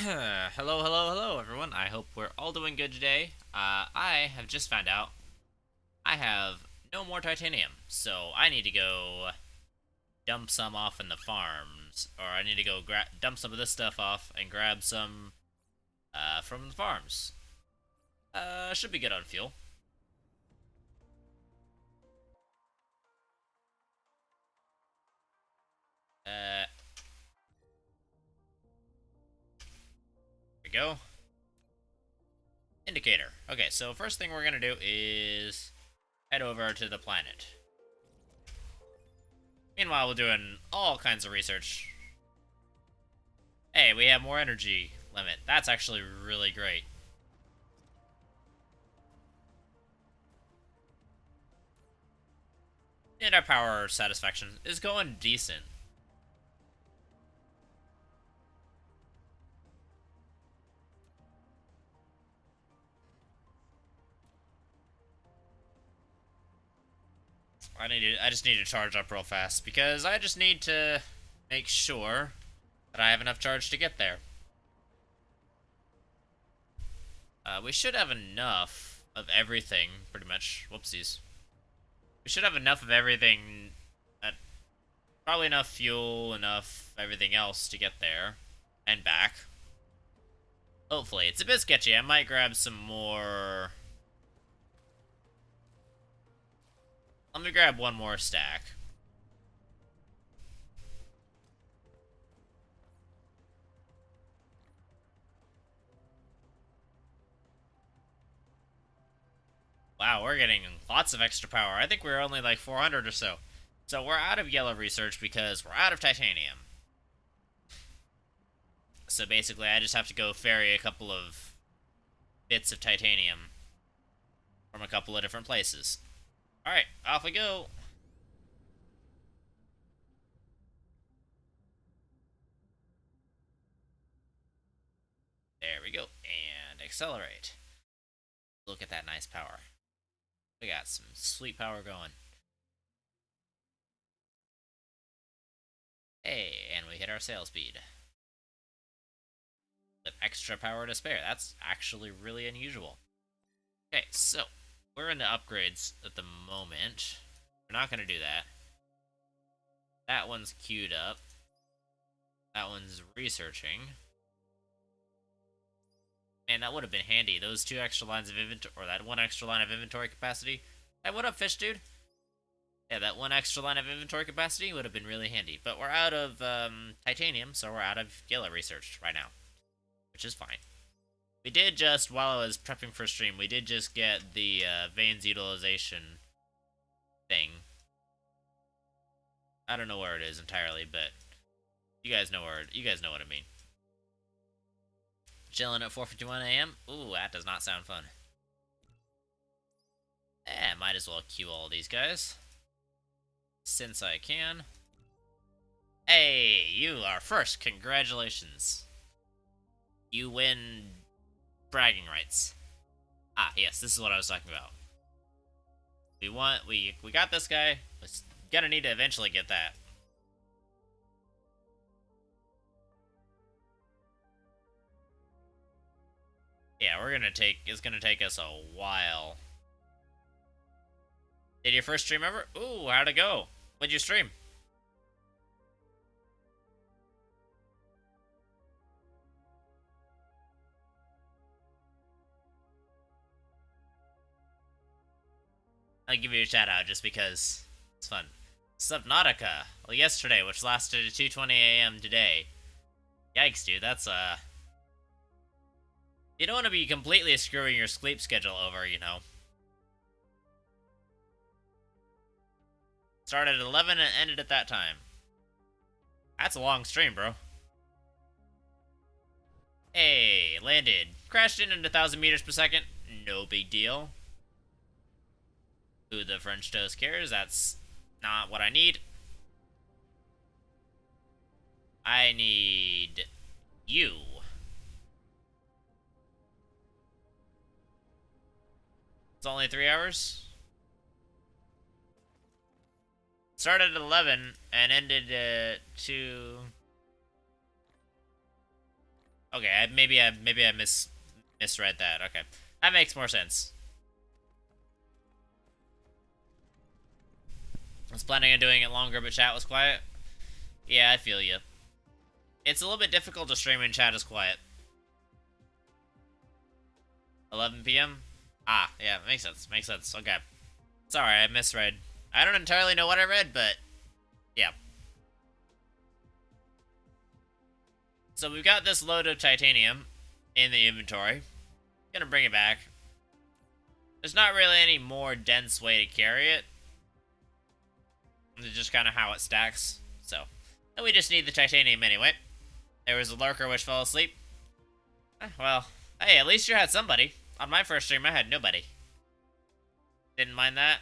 Hello, everyone. I hope we're all doing good today. I have just found out I have no more titanium, so I need to go dump some off in the farms, or I need to go dump some of this stuff off and grab some from the farms. Should be good on fuel. Here we go. Indicator. Okay, so first thing we're gonna do is head over to the planet. Meanwhile, we're doing all kinds of research. Hey, we have more energy limit. That's actually really great. And our power satisfaction is going decent. I just need to charge up real fast because I just need to make sure that I have enough charge to get there. We should have enough of everything, pretty much. Whoopsies. We should have enough of everything. Probably enough fuel, enough everything else to get there and back. Hopefully. It's a bit sketchy. I might grab some more. Let me grab one more stack. Wow, we're getting lots of extra power. I think we're only like 400 or so. So we're out of yellow research because we're out of titanium. So basically, I just have to go ferry a couple of bits of titanium from a couple of different places. Alright, off we go. There we go. And accelerate. Look at that nice power. We got some sweet power going. Hey, and we hit our sail speed. With extra power to spare. That's actually really unusual. Okay, so we're into upgrades at the moment. We're not going to do that. That one's queued up. That one's researching. Man, that would have been handy. Those two extra lines of inventory, or that one extra line of inventory capacity. Hey, what up, fish dude? Yeah, that one extra line of inventory capacity would have been really handy. But we're out of titanium, so we're out of yellow research right now. Which is fine. We did just, while I was prepping for stream, we did just get the veins utilization thing. I don't know where it is entirely, but you guys know where you guys know what I mean. Chilling at 4:51 a.m. Ooh, that does not sound fun. Might as well queue all these guys. Since I can. Hey, you are first. Congratulations. You win bragging rights. Ah, yes, this is what I was talking about. We got this guy. We're gonna need to eventually get that. Yeah, it's gonna take us a while. Did your first stream ever? Ooh, how'd it go? What'd you stream? I'll give you a shout out just because it's fun. Subnautica. Well, yesterday, which lasted to 2:20 a.m. today. Yikes, dude. That's You don't want to be completely screwing your sleep schedule over, you know. Started at 11 and ended at that time. That's a long stream, bro. Hey, landed. Crashed in at 1,000 meters per second. No big deal. Who the French toast cares? That's not what I need. I need you. It's only 3 hours. Started at 11 and ended at 2. Okay, maybe I misread that. Okay, that makes more sense. I was planning on doing it longer, but chat was quiet. Yeah, I feel you. It's a little bit difficult to stream when chat is quiet. 11 p.m. Ah, yeah, makes sense. Makes sense. Okay. Sorry, I misread. I don't entirely know what I read, but yeah. So we've got this load of titanium in the inventory. Gonna bring it back. There's not really any more dense way to carry it. It's just kind of how it stacks. So, and we just need the titanium anyway. There was a lurker which fell asleep. Well, hey, at least you had somebody. On my first stream, I had nobody. Didn't mind that.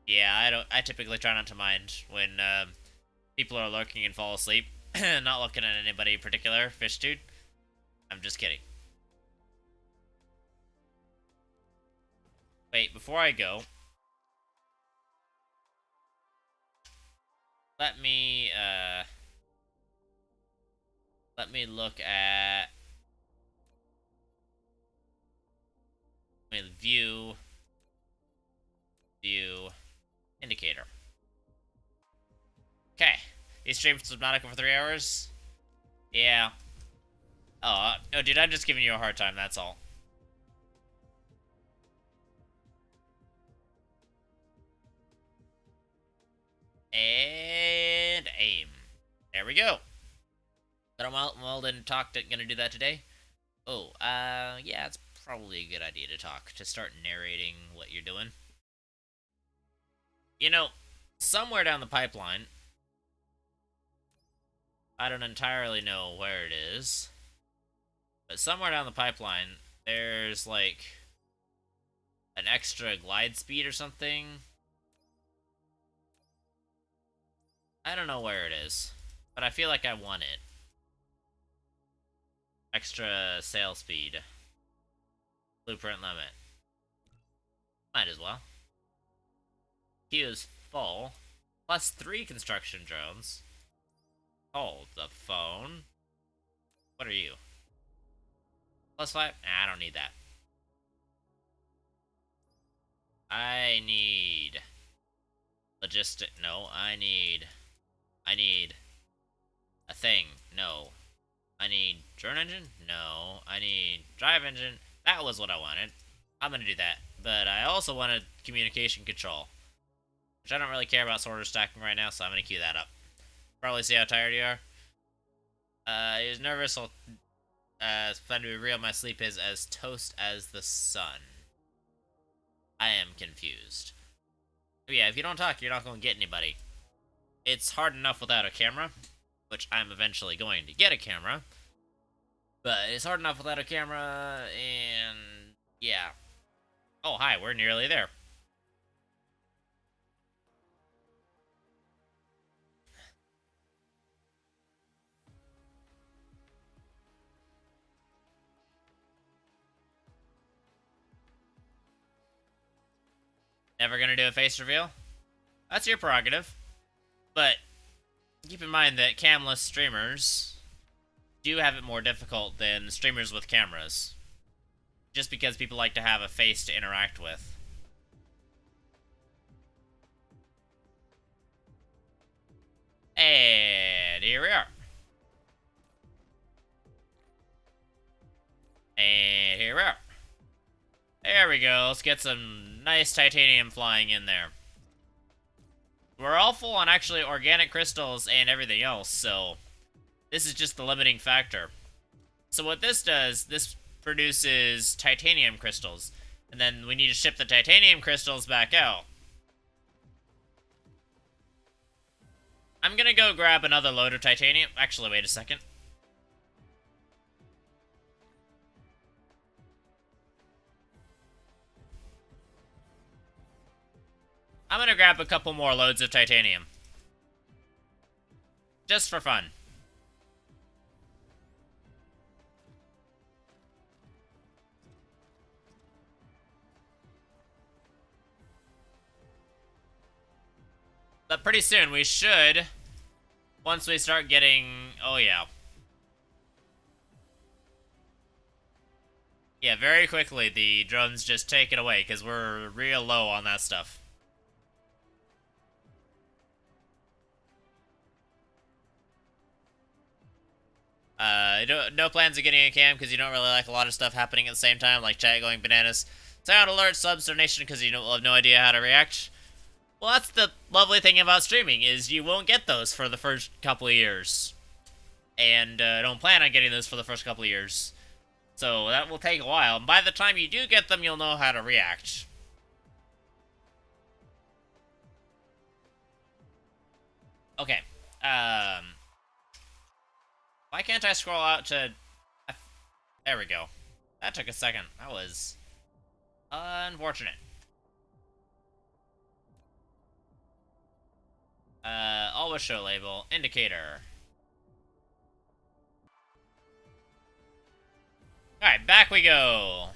Yeah, I typically try not to mind when people are lurking and fall asleep. Not looking at anybody in particular, fish dude. I'm just kidding. Wait, before I go, let me look at view indicator. Okay, these streams Subnautica for 3 hours. Yeah. Oh, dude, I'm just giving you a hard time. That's all. And aim. There we go. But I'm didn't talk. Gonna do that today. Oh, yeah, it's probably a good idea to talk. To start narrating what you're doing. You know, somewhere down the pipeline, I don't entirely know where it is, but somewhere down the pipeline, there's like an extra glide speed or something. I don't know where it is, but I feel like I want it. Extra sail speed. Blueprint limit. Might as well. Queue is full. Plus 3 construction drones. Hold the phone. What are you? Plus 5? Nah, I don't need that. I need... logistic... No, I need a thing. No. I need drone engine? No. I need drive engine. That was what I wanted. I'm gonna do that. But I also wanted communication control, which I don't really care about sorter stacking right now, so I'm gonna queue that up. Probably see how tired you are. He was nervous, so it's fun to be real. My sleep is as toast as the sun. I am confused. But yeah, if you don't talk, you're not going to get anybody. It's hard enough without a camera, which I'm eventually going to get a camera. But it's hard enough without a camera, and yeah. Oh, hi, we're nearly there. Never gonna do a face reveal? That's your prerogative. But keep in mind that camless streamers do have it more difficult than streamers with cameras. Just because people like to have a face to interact with. And here we are. And here we are. There we go. Let's get some nice titanium flying in there. We're all full on actually organic crystals and everything else, so this is just the limiting factor. So what this does, this produces titanium crystals, and then we need to ship the titanium crystals back out. I'm gonna go grab another load of titanium. Actually, wait a second. I'm gonna grab a couple more loads of titanium. Just for fun. But pretty soon we should, once we start getting, oh yeah. Yeah, very quickly the drones just take it away because we're real low on that stuff. No plans of getting a cam because you don't really like a lot of stuff happening at the same time, like chat going bananas. Sound alert, subs, donation because you don't have no idea how to react. Well, that's the lovely thing about streaming is you won't get those for the first couple of years, and don't plan on getting those for the first couple of years. So that will take a while. And by the time you do get them, you'll know how to react. Okay. Why can't I scroll out to... There we go. That took a second. That was unfortunate. Always show label. Indicator. Alright, back we go.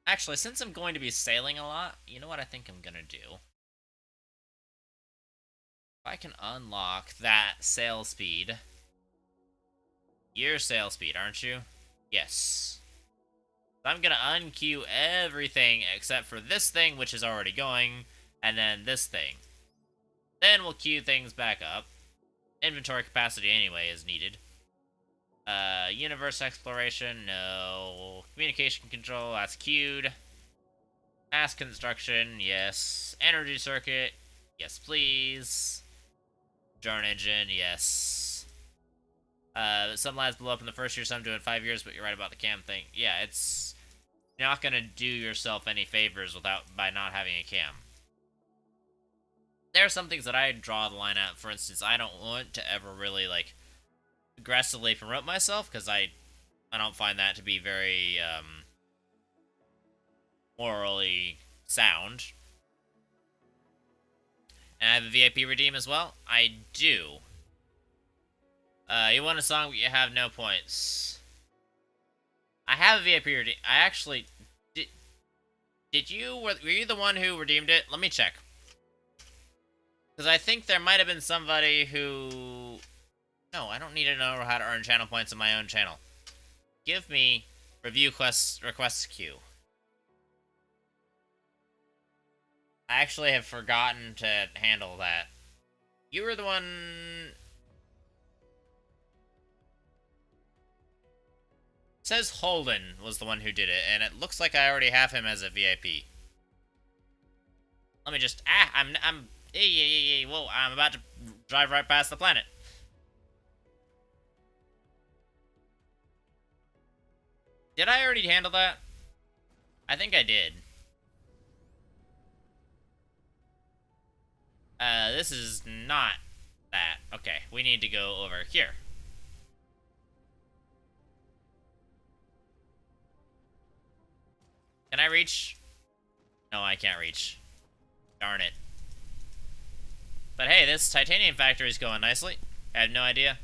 Actually, since I'm going to be sailing a lot, you know what I think I'm gonna do? If I can unlock that sail speed. You're sail speed, aren't you? Yes. I'm gonna unqueue everything except for this thing, which is already going, and then this thing. Then we'll queue things back up. Inventory capacity anyway is needed. Universe exploration, no. Communication control, that's queued. Mass construction, yes. Energy circuit, yes please. Drone engine, yes. Some labs blow up in the first year, some do in 5 years, but you're right about the cam thing. Yeah, it's... You're not gonna do yourself any favors by not having a cam. There are some things that I draw the line at. For instance, I don't want to ever really, like, aggressively promote myself, because I don't find that to be very, morally sound. And I have a VIP redeem as well? I do. You want a song, but you have no points. I have a VIP redeem. I actually... Did you... Were you the one who redeemed it? Let me check. Because I think there might have been somebody who... No, I don't need to know how to earn channel points on my own channel. Give me review request queue. I actually have forgotten to handle that. You were the one... It says Holden was the one who did it, and it looks like I already have him as a VIP. Let me just... Whoa, I'm about to drive right past the planet. Did I already handle that? I think I did. This is not that. Okay, we need to go over here. Can I reach? No, I can't reach. Darn it. But hey, this titanium factory is going nicely. I have no idea.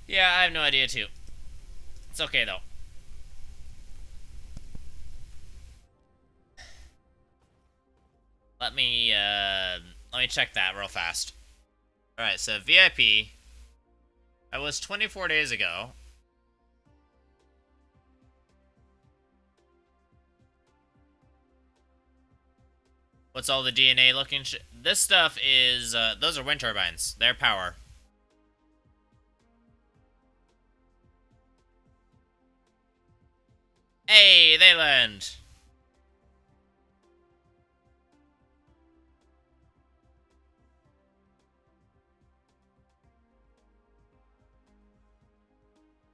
Yeah, I have no idea too. It's okay though. Let me check that real fast. Alright, so VIP. That was 24 days ago. What's all the DNA looking this stuff is, those are wind turbines. Their power. Hey, they land.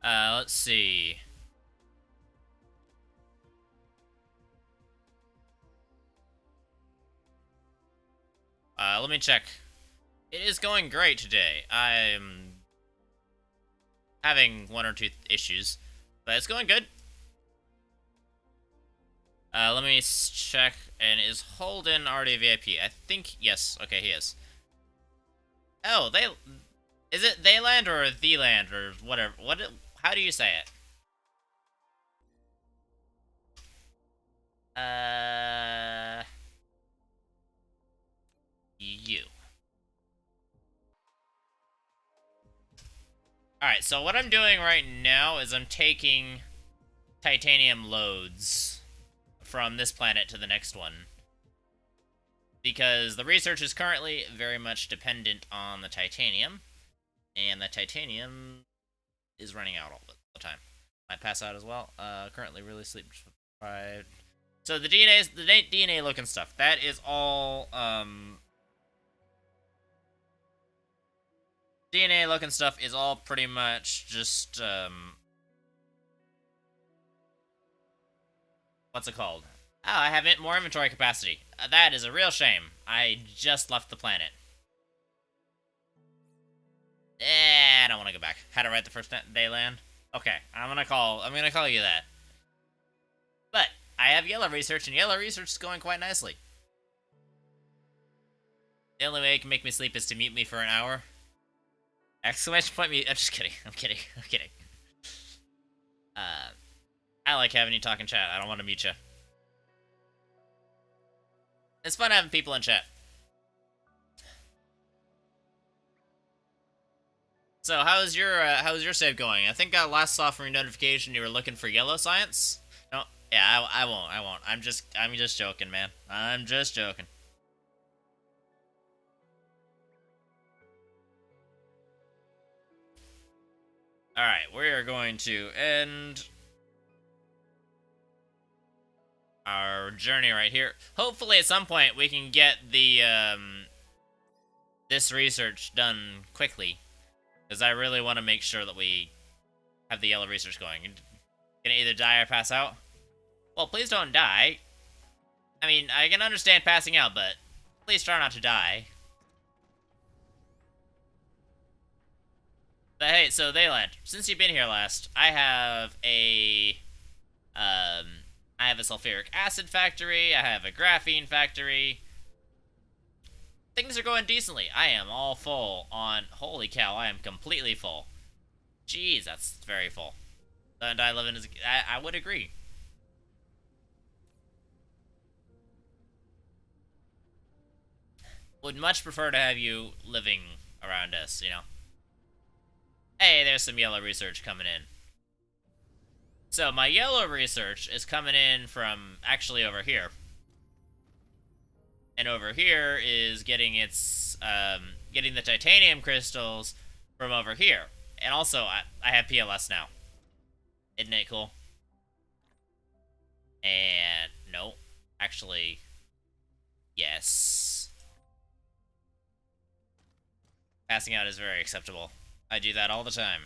Let's see. Let me check. It is going great today. I'm having one or two issues, but it's going good. Let me check. And is Holden already a VIP? I think, yes. Okay, he is. Oh, is it they land or the land or whatever? How do you say it? Alright, so what I'm doing right now is I'm taking titanium loads from this planet to the next one. Because the research is currently very much dependent on the titanium. And the titanium is running out all the time. I pass out as well. Currently really sleep deprived. So the DNA looking stuff, that is all, DNA looking stuff is all pretty much just, what's it called? Oh, I have more inventory capacity. That is a real shame. I just left the planet. I don't want to go back. Had it right the first day land. Okay, I'm gonna call you that. But I have yellow research, and yellow research is going quite nicely. The only way it can make me sleep is to mute me for an hour. Exclamation point me. I'm just kidding. I'm kidding. I like having you talk in chat. I don't want to mute you. It's fun having people in chat. So how's your save going? I think I last saw from your notification you were looking for yellow science. No, yeah, I won't. I'm just joking, man. I'm just joking. All right, we are going to end our journey right here. Hopefully, at some point, we can get the this research done quickly, because I really want to make sure that we have the yellow research going. Gonna either die or pass out. Well, please don't die. I mean, I can understand passing out, but please try not to die. But hey, so Theyland, since you've been here last, I have a sulfuric acid factory, I have a graphene factory. Things are going decently. I am all full on, holy cow, I am completely full. Jeez, that's very full. And I live in, I would agree. Would much prefer to have you living around us, you know. Hey, there's some yellow research coming in. So my yellow research is coming in from actually over here. And over here is getting its, getting the titanium crystals from over here. And also, I have PLS now. Isn't it cool? And, no. Actually, yes. Passing out is very acceptable. I do that all the time.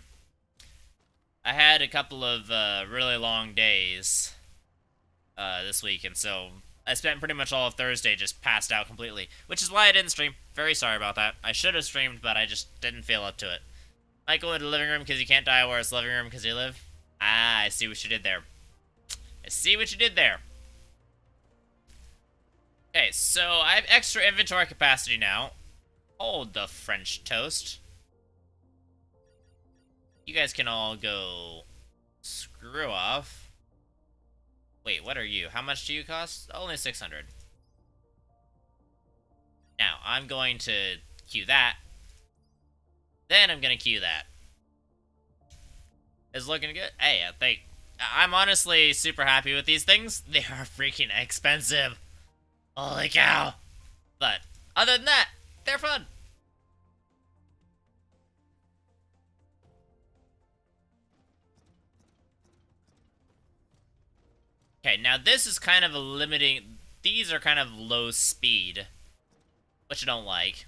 I had a couple of really long days this week, and so I spent pretty much all of Thursday just passed out completely, which is why I didn't stream. Very sorry about that. I should have streamed, but I just didn't feel up to it. Might go into the living room because you can't die where it's living room because you live. Ah, I see what you did there. I see what you did there. Okay, so I have extra inventory capacity now. Hold the French toast. You guys can all go screw off. Wait, what are you? How much do you cost? Only 600. Now, I'm going to queue that. Then I'm going to queue that. It's looking good. Hey, I'm honestly super happy with these things. They are freaking expensive. Holy cow. But, other than that, they're fun. Okay, now this is kind of a limiting... These are kind of low speed, which I don't like.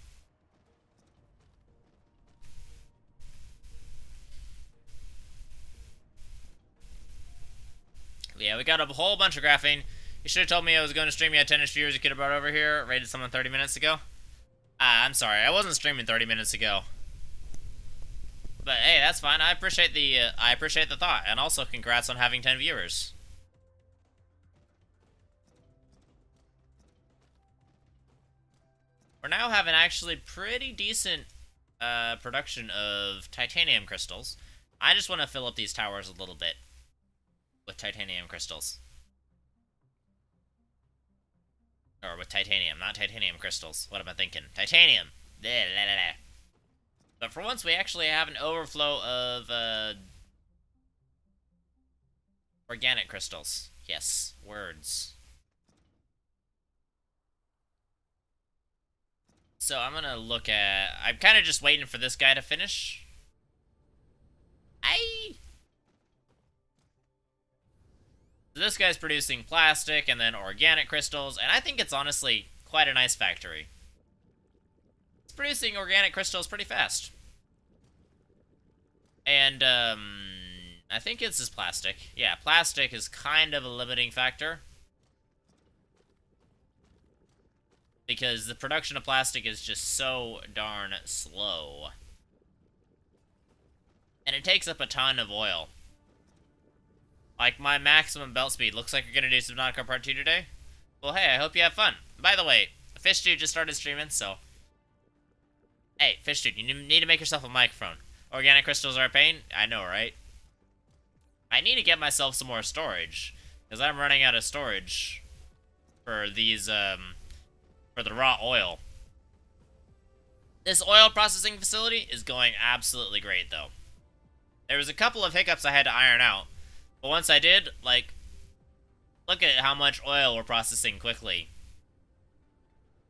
Yeah, we got a whole bunch of graphene. You should have told me I was going to stream. You had 10-ish viewers you could have brought over here. Rated someone 30 minutes ago. I'm sorry. I wasn't streaming 30 minutes ago. But hey, that's fine. I appreciate the thought. And also, congrats on having 10 viewers. We're now having actually pretty decent production of titanium crystals. I just want to fill up these towers a little bit with titanium crystals. Or with titanium, not titanium crystals. What am I thinking? Titanium! Blah, blah, blah. But for once, we actually have an overflow of organic crystals. Yes, words. So I'm gonna look at... I'm kind of just waiting for this guy to finish. So this guy's producing plastic and then organic crystals, and I think it's honestly quite a nice factory. It's producing organic crystals pretty fast. And, I think it's just plastic. Yeah, plastic is kind of a limiting factor. Because the production of plastic is just so darn slow. And it takes up a ton of oil. Like, my maximum belt speed. Looks like you're gonna do Subnautica Part 2 today? Well, hey, I hope you have fun. By the way, Fish Dude just started streaming, so... Hey, Fish Dude, you need to make yourself a microphone. Organic crystals are a pain? I know, right? I need to get myself some more storage. Because I'm running out of storage for these, for the raw oil. This oil processing facility is going absolutely great, though. There was a couple of hiccups I had to iron out. But once I did, like, look at how much oil we're processing quickly.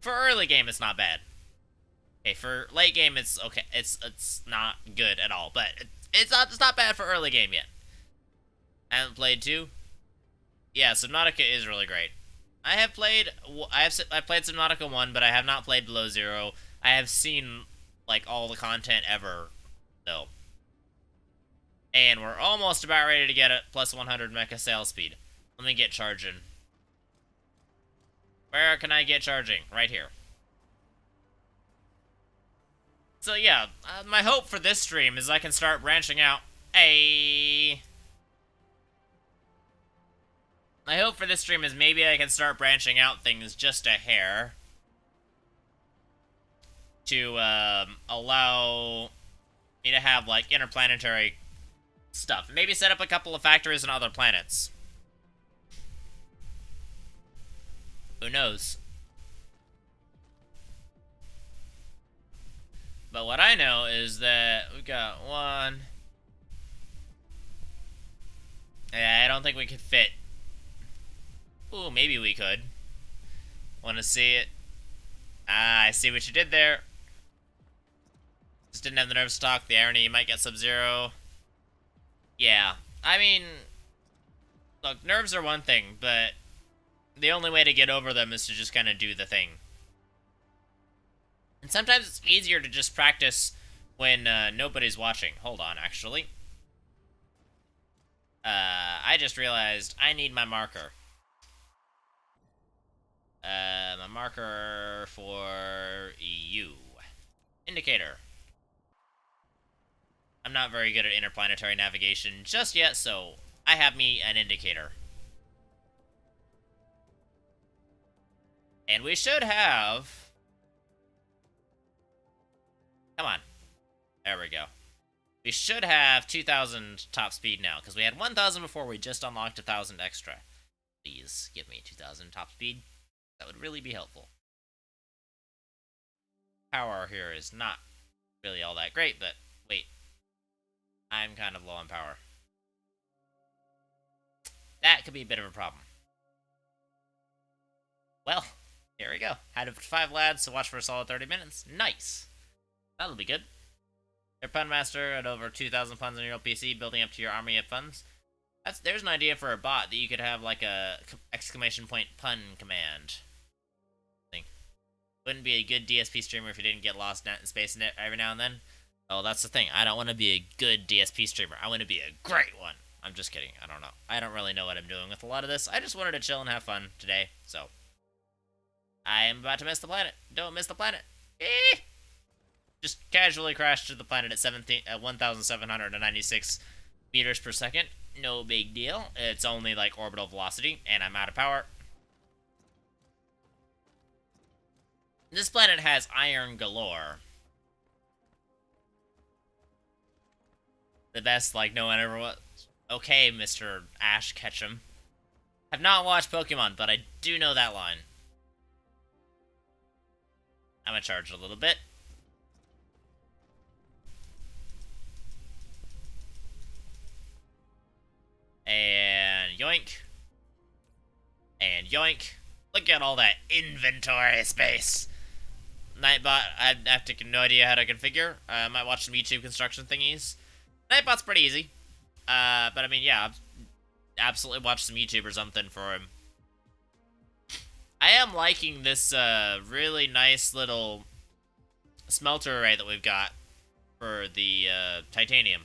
For early game, it's not bad. Okay, for late game, it's okay. It's not good at all, but it's not bad for early game yet. I haven't played 2. Yeah, Subnautica is really great. I've played Subnautica 1, but I have not played Below Zero. I have seen, like, all the content ever, though. And we're almost about ready to get it plus 100 mecha sail speed. Let me get charging. Where can I get charging? Right here. So yeah, my hope for this stream is I can start branching out. My hope for this stream is maybe I can start branching out things just a hair. To allow me to have, like, interplanetary stuff. Maybe set up a couple of factories on other planets. Who knows? But what I know is that we got 1. Yeah, I don't think we could fit. Ooh, maybe we could. Want to see it? Ah, I see what you did there. Just didn't have the nerves to talk. The irony, you might get Sub-Zero. Yeah, I mean, look, nerves are one thing, but the only way to get over them is to just kind of do the thing. And sometimes it's easier to just practice when nobody's watching. Hold on, actually. I just realized I need my marker. My marker for EU. Indicator. I'm not very good at interplanetary navigation just yet, so I have me an indicator. And we should have... Come on. There we go. We should have 2,000 top speed now, because we had 1,000 before. We just unlocked 1,000 extra. Please give me 2,000 top speed. That would really be helpful. Power here is not really all that great, but wait. I'm kind of low on power. That could be a bit of a problem. Well, here we go. Had it for 5 lads, so watch for a solid 30 minutes. Nice. That'll be good. Your pun master at over 2,000 puns on your old PC, building up to your army of puns. There's an idea for a bot that you could have like a exclamation point pun command. Wouldn't be a good DSP streamer if you didn't get lost in space every now and then. Oh, that's the thing. I don't want to be a good DSP streamer. I want to be a great one. I'm just kidding. I don't know. I don't really know what I'm doing with a lot of this. I just wanted to chill and have fun today, so. I am about to miss the planet. Don't miss the planet. Just casually crashed to the planet at 1,796 meters per second. No big deal. It's only like orbital velocity, and I'm out of power. This planet has iron galore. The best, like, no one ever was. Okay, Mr. Ash Ketchum. Have not watched Pokemon, but I do know that line. I'm gonna charge a little bit. And yoink. And yoink. Look at all that inventory space. Nightbot, I have no idea how to configure. I might watch some YouTube construction thingies. Nightbot's pretty easy. But I mean, yeah, absolutely watch some YouTube or something for him. I am liking this really nice little smelter array that we've got for the titanium.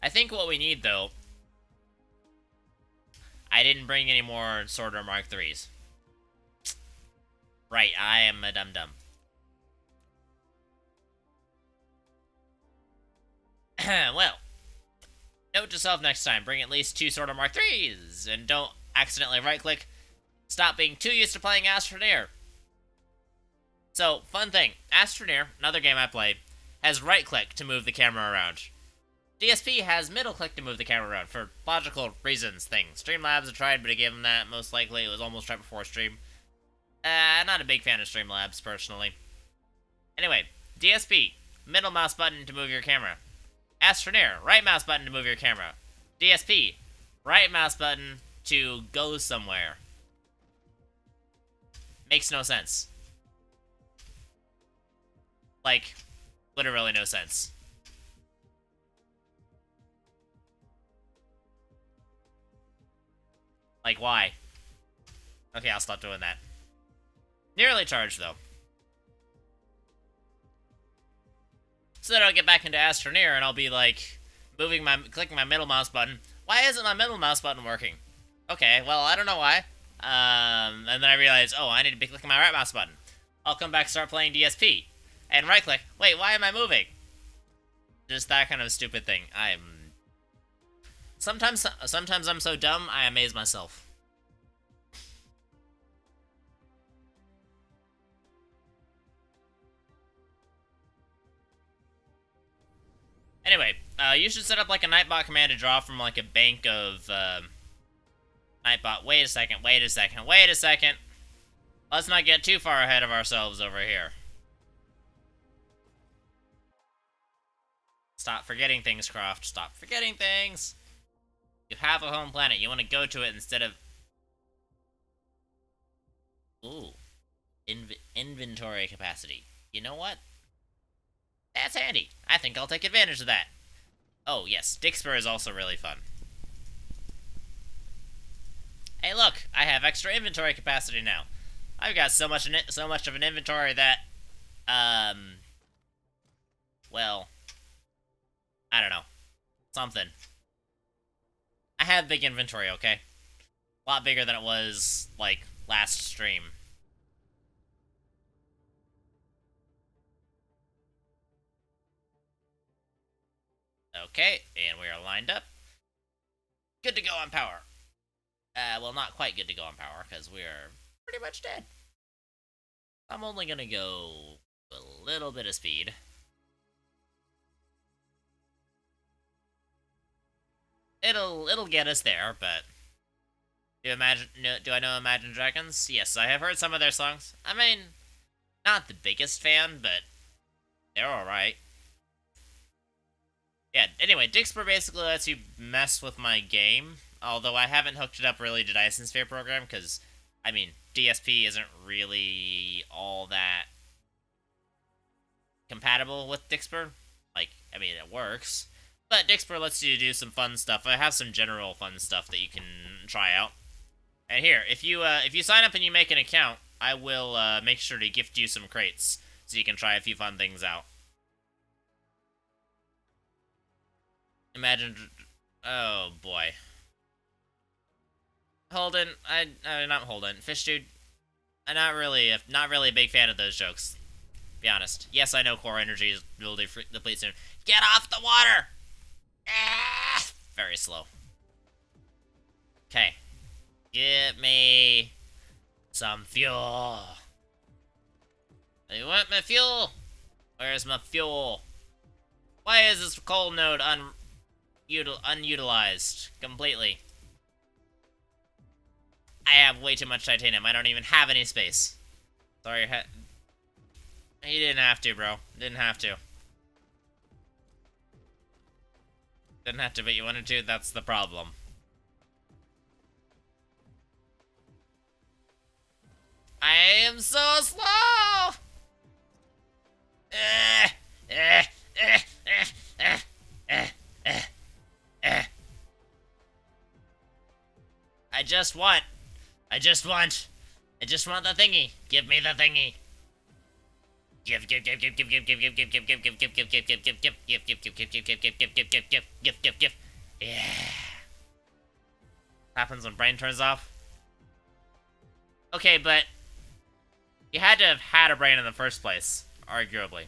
I think what we need, though, I didn't bring any more Sorter Mark 3s. Right, I am a dum-dum. Well, note to self next time, bring at least 2 Sorter Mark 3s, and don't accidentally right-click. Stop being too used to playing Astroneer. So, fun thing, Astroneer, another game I played, has right-click to move the camera around. DSP has middle-click to move the camera around, for logical reasons things. Streamlabs have tried, but I gave them that, most likely it was almost right before stream. Not a big fan of Streamlabs, personally. Anyway, DSP, middle mouse button to move your camera. Astroneer, right mouse button to move your camera. DSP, right mouse button to go somewhere. Makes no sense. Like, literally no sense. Like, why? Okay, I'll stop doing that. Nearly charged, though. So then I'll get back into Astroneer, and I'll be, like, clicking my middle mouse button. Why isn't my middle mouse button working? Okay, well, I don't know why. And then I realize, oh, I need to be clicking my right mouse button. I'll come back, start playing DSP. And right-click. Wait, why am I moving? Just that kind of stupid thing. Sometimes I'm so dumb, I amaze myself. Anyway, you should set up like a Nightbot command to draw from like a bank of Nightbot. Wait a second. Let's not get too far ahead of ourselves over here. Stop forgetting things, Croft. Stop forgetting things. You have a home planet. You want to go to it instead of... Ooh. Inventory capacity. You know what? That's handy. I think I'll take advantage of that. Oh, yes. Dixper is also really fun. Hey, look. I have extra inventory capacity now. I've got so much of an inventory that... Well... I don't know. Something. I have big inventory, okay? A lot bigger than it was, like, last stream. Okay, and we are lined up. Good to go on power. Well, not quite good to go on power, because we are pretty much dead. I'm only gonna go a little bit of speed. It'll get us there, but do I know Imagine Dragons? Yes, I have heard some of their songs. I mean, not the biggest fan, but they're alright. Yeah, anyway, Dixper basically lets you mess with my game, although I haven't hooked it up really to Dyson Sphere Program, because, I mean, DSP isn't really all that compatible with Dixper. Like, I mean, it works. But Dixper lets you do some fun stuff. I have some general fun stuff that you can try out. And here, if you sign up and you make an account, I will make sure to gift you some crates so you can try a few fun things out. Imagine, oh boy, Holden, not Holden, Fish Dude. I'm not really a big fan of those jokes. Be honest. Yes, I know core energy will deplete soon. Get off the water! Ah, very slow. Okay. Get me some fuel. I want my fuel. Where's my fuel? Why is this coal node unutilized completely? I have way too much titanium. I don't even have any space. Sorry, you didn't have to, bro. Didn't have to. Didn't have to, but you wanted to. That's the problem. I am so slow! I just want. I just want. I just want the thingy. Give me the thingy. Give. Yeah. Happens when brain turns off. Okay, but you had to have had a brain in the first place, arguably.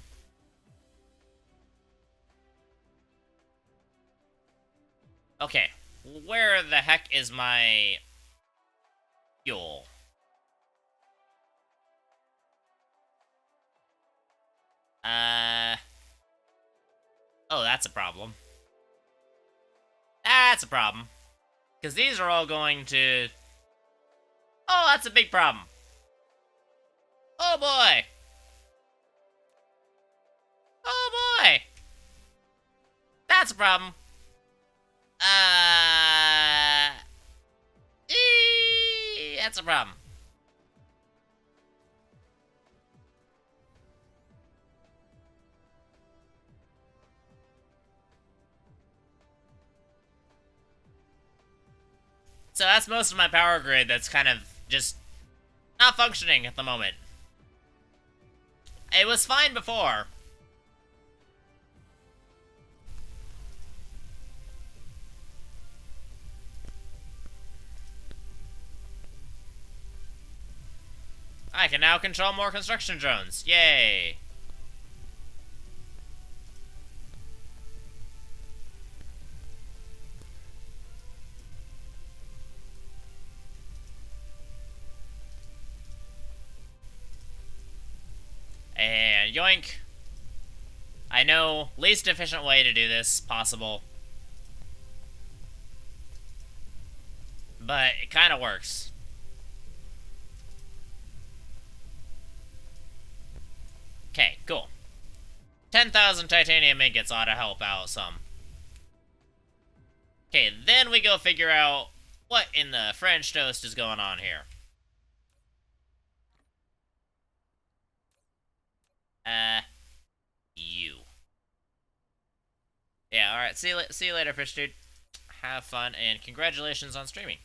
Okay, where the heck is my fuel? Oh, that's a problem. That's a problem. Because these are all going to... Oh, that's a big problem. Oh, boy. Oh, boy. That's a problem. That's a problem. So that's most of my power grid that's kind of just not functioning at the moment. It was fine before. I can now control more construction drones. Yay! And yoink. I know, least efficient way to do this possible. But it kind of works. Okay, cool. 10,000 titanium ingots ought to help out some. Okay, then we go figure out what in the French toast is going on here. You. Yeah, alright, see you later, fish dude. Have fun, and congratulations on streaming.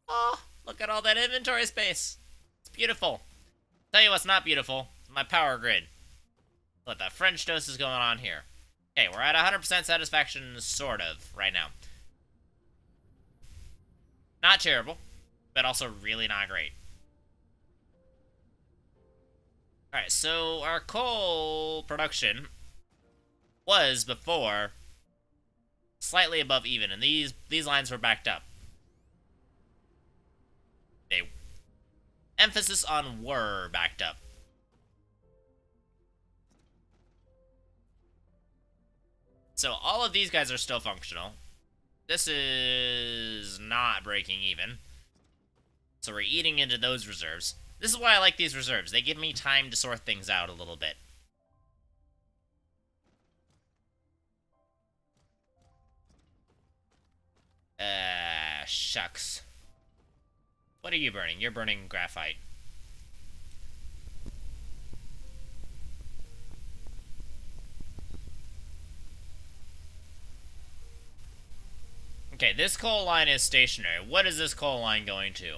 Oh, look at all that inventory space. It's beautiful. Tell you what's not beautiful, my power grid. What the French toast is going on here. Okay, we're at 100% satisfaction, sort of, right now. Not terrible, but also really not great. Alright, so our coal production was before slightly above even, and these lines were backed up. They emphasis on were backed up. So all of these guys are still functional. This is not breaking even. So we're eating into those reserves. This is why I like these reserves. They give me time to sort things out a little bit. Shucks. What are you burning? You're burning graphite. Okay, this coal line is stationary. What is this coal line going to?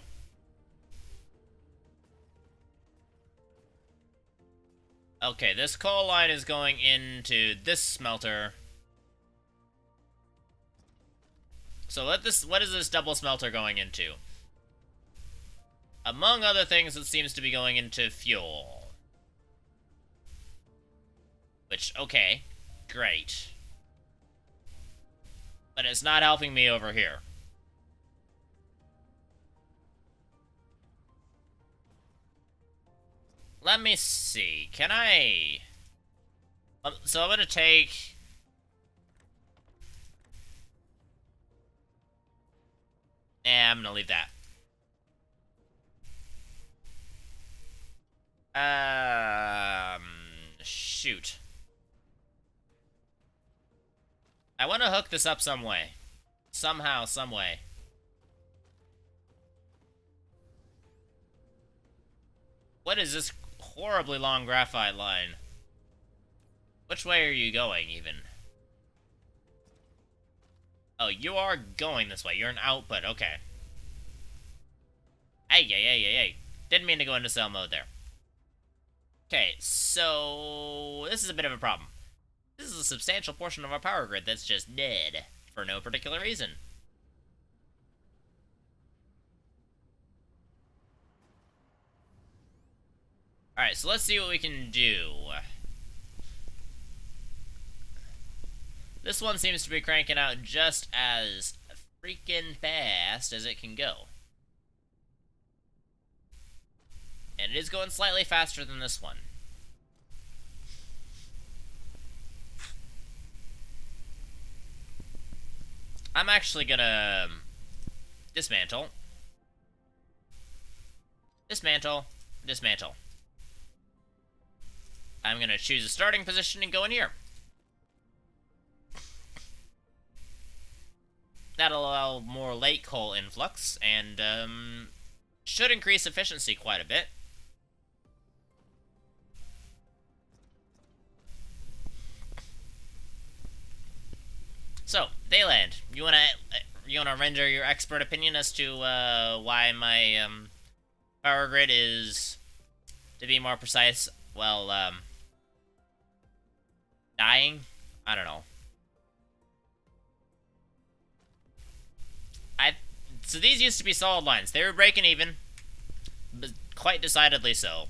Okay, this coal line is going into this smelter. So what is this double smelter going into? Among other things, it seems to be going into fuel. Which, okay, great. But it's not helping me over here. Let me see. Can I... so I'm gonna take... Nah, I'm gonna leave that. Shoot. I want to hook this up some way. Somehow, some way. What is this horribly long graphite line? Which way are you going, even? Oh, you are going this way. You're an output. Okay. Hey. Didn't mean to go into cell mode there. Okay, so this is a bit of a problem. This is a substantial portion of our power grid that's just dead for no particular reason. Alright, so let's see what we can do. This one seems to be cranking out just as freaking fast as it can go. And it is going slightly faster than this one. I'm actually gonna dismantle. Dismantle. Dismantle. I'm gonna choose a starting position and go in here. That'll allow more late coal influx, and should increase efficiency quite a bit. So, Dayland, you wanna render your expert opinion as to why my power grid is, to be more precise, well, dying? I don't know. So these used to be solid lines. They were breaking even, but quite decidedly so.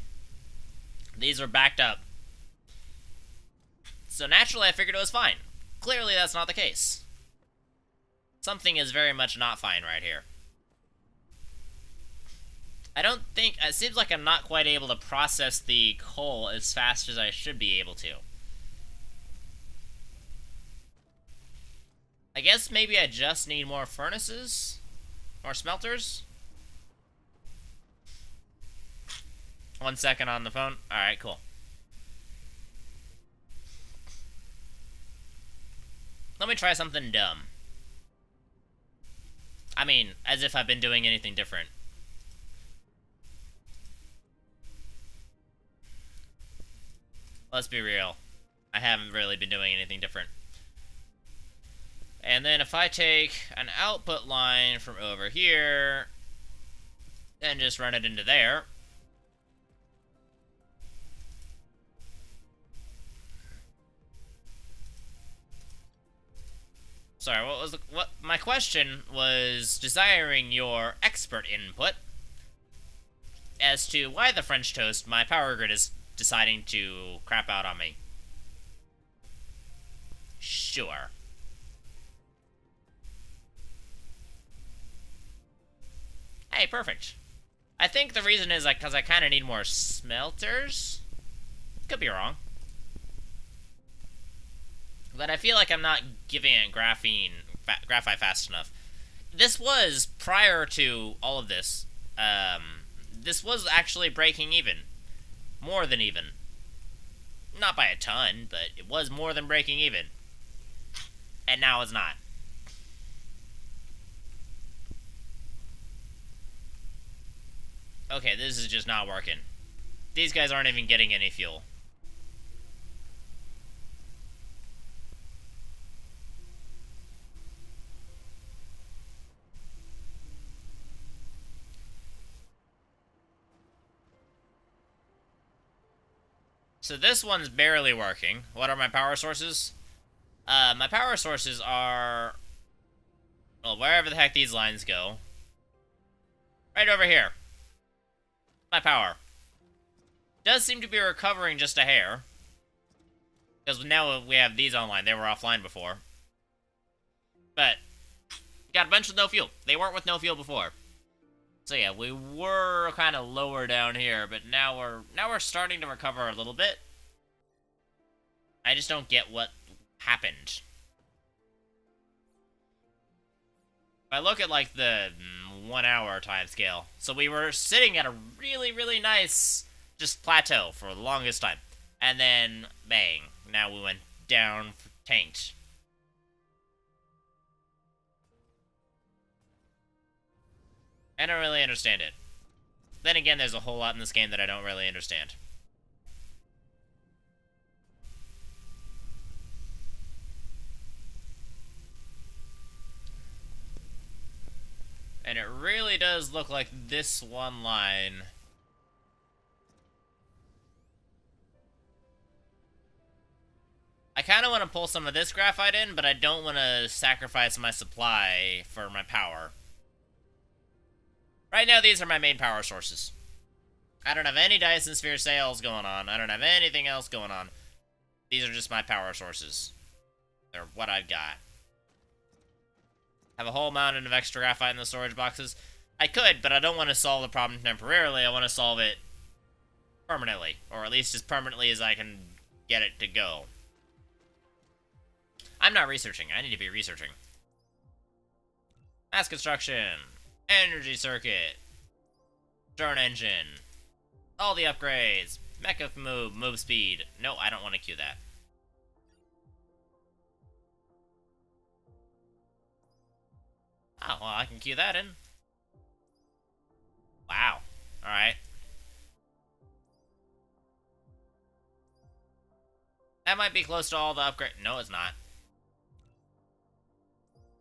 These were backed up. So naturally I figured it was fine. Clearly that's not the case. Something is very much not fine right here. I don't think... It seems like I'm not quite able to process the coal as fast as I should be able to. I guess maybe I just need more furnaces? More smelters? 1 second on the phone. Alright, cool. Let me try something dumb. I mean, as if I've been doing anything different. Let's be real. I haven't really been doing anything different. And then if I take an output line from over here, and just run it into there. Sorry, what my question was desiring your expert input as to why the French toast, my power grid, is deciding to crap out on me. Sure. Hey, perfect. I think the reason is because I kind of need more smelters. Could be wrong. But I feel like I'm not giving it graphite fast enough. This was, prior to all of this, this was actually breaking even. More than even. Not by a ton, but it was more than breaking even. And now it's not. Okay, this is just not working. These guys aren't even getting any fuel. So this one's barely working. What are my power sources? My power sources are... well, wherever the heck these lines go. Right over here. My power. Does seem to be recovering just a hair. Because now we have these online. They were offline before. But, got a bunch with no fuel. They weren't with no fuel before. So yeah, we were kind of lower down here, but now we're starting to recover a little bit. I just don't get what happened. If I look at like the 1 hour time scale, so we were sitting at a really, really nice just plateau for the longest time. And then, bang, now we went down, tanked. I don't really understand it. Then again, there's a whole lot in this game that I don't really understand. And it really does look like this one line. I kind of want to pull some of this graphite in, but I don't want to sacrifice my supply for my power. Right now, these are my main power sources. I don't have any Dyson Sphere sales going on. I don't have anything else going on. These are just my power sources. They're what I've got. Have a whole mountain of extra graphite in the storage boxes. I could, but I don't want to solve the problem temporarily. I want to solve it permanently, or at least as permanently as I can get it to go. I'm not researching. I need to be researching. Mass construction. Energy circuit. Drone engine. All the upgrades. Mecha move. Move speed. No, I don't want to queue that. Oh, well, I can queue that in. Wow. Alright. That might be close to all the upgrades. No, it's not.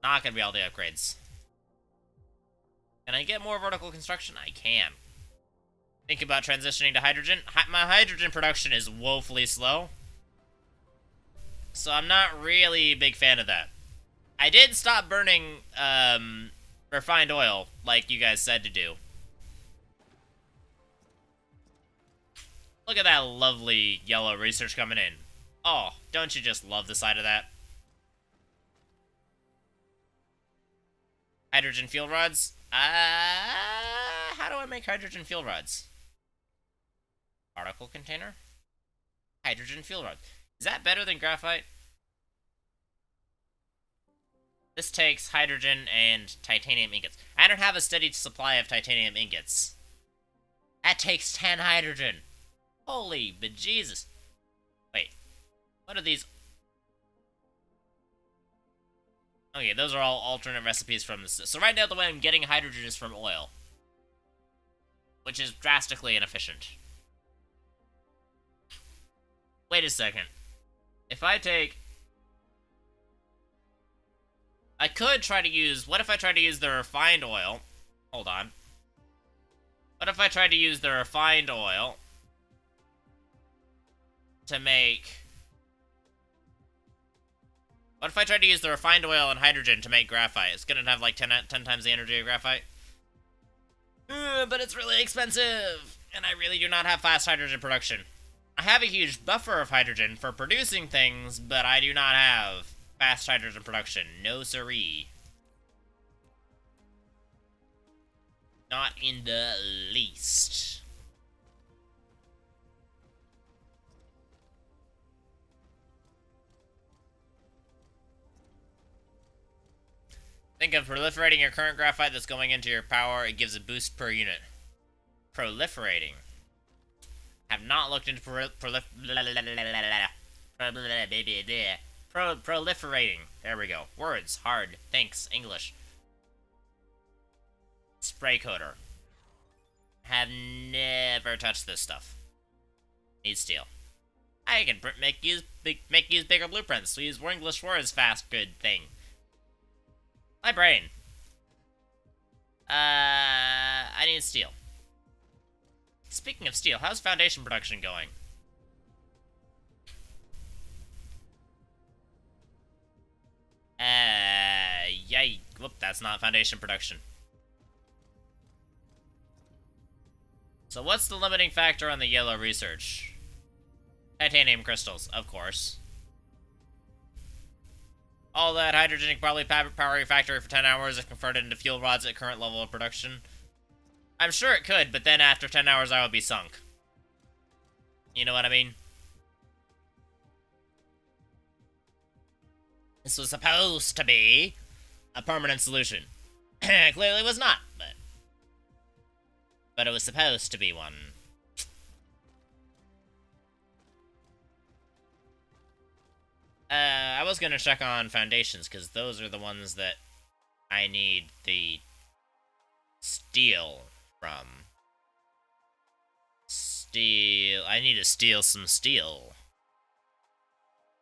Not gonna be all the upgrades. Can I get more vertical construction? I can. Think about transitioning to hydrogen. My hydrogen production is woefully slow. So I'm not really a big fan of that. I did stop burning refined oil, like you guys said to do. Look at that lovely yellow research coming in. Oh, don't you just love the sight of that? Hydrogen fuel rods? How do I make hydrogen fuel rods? Particle container? Hydrogen fuel rod. Is that better than graphite? This takes hydrogen and titanium ingots. I don't have a steady supply of titanium ingots. That takes 10 hydrogen. Holy bejesus. Wait. What are these? Okay, those are all alternate recipes from this. So right now the way I'm getting hydrogen is from oil. Which is drastically inefficient. Wait a second. If I take... I could try to use... What if I try to use the refined oil? Hold on. What if I tried to use the refined oil to make... What if I tried to use the refined oil and hydrogen to make graphite? It's gonna have like 10 times the energy of graphite. But it's really expensive! And I really do not have fast hydrogen production. I have a huge buffer of hydrogen for producing things, but I do not have fast hydrogen production. No siree. Not in the least. Think of proliferating your current graphite that's going into your power. It gives a boost per unit. Proliferating. Have not looked into proliferating. There we go. Words. Hard. Thanks. English. Spray coater. Have never touched this stuff. Need steel. I can make use bigger blueprints. So use more English words fast. Good thing. My brain. I need steel. Speaking of steel, how's foundation production going? Yay. Whoop, that's not foundation production. So what's the limiting factor on the yellow research? Titanium crystals, of course. All that hydrogen can probably power your factory for 10 hours if converted into fuel rods at current level of production. I'm sure it could, but then after 10 hours I would be sunk. You know what I mean? This was supposed to be a permanent solution. Clearly was not, but it was supposed to be one. I was gonna check on foundations, because those are the ones that I need the steal from? Steel. I need to steal some steel.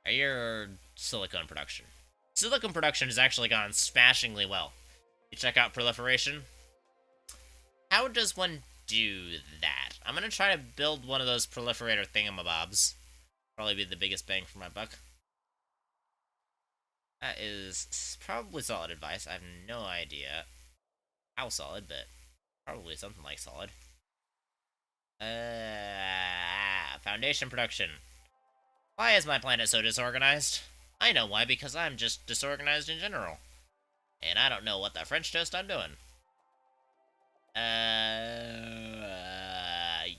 Your silicon production. Silicon production has actually gone smashingly well. You check out proliferation. How does one do that? I'm gonna try to build one of those proliferator thingamabobs. Probably be the biggest bang for my buck. That is probably solid advice. I have no idea how solid, but probably something like solid. Foundation production. Why is my planet so disorganized? I know why, because I'm just disorganized in general. And I don't know what the French toast I'm doing.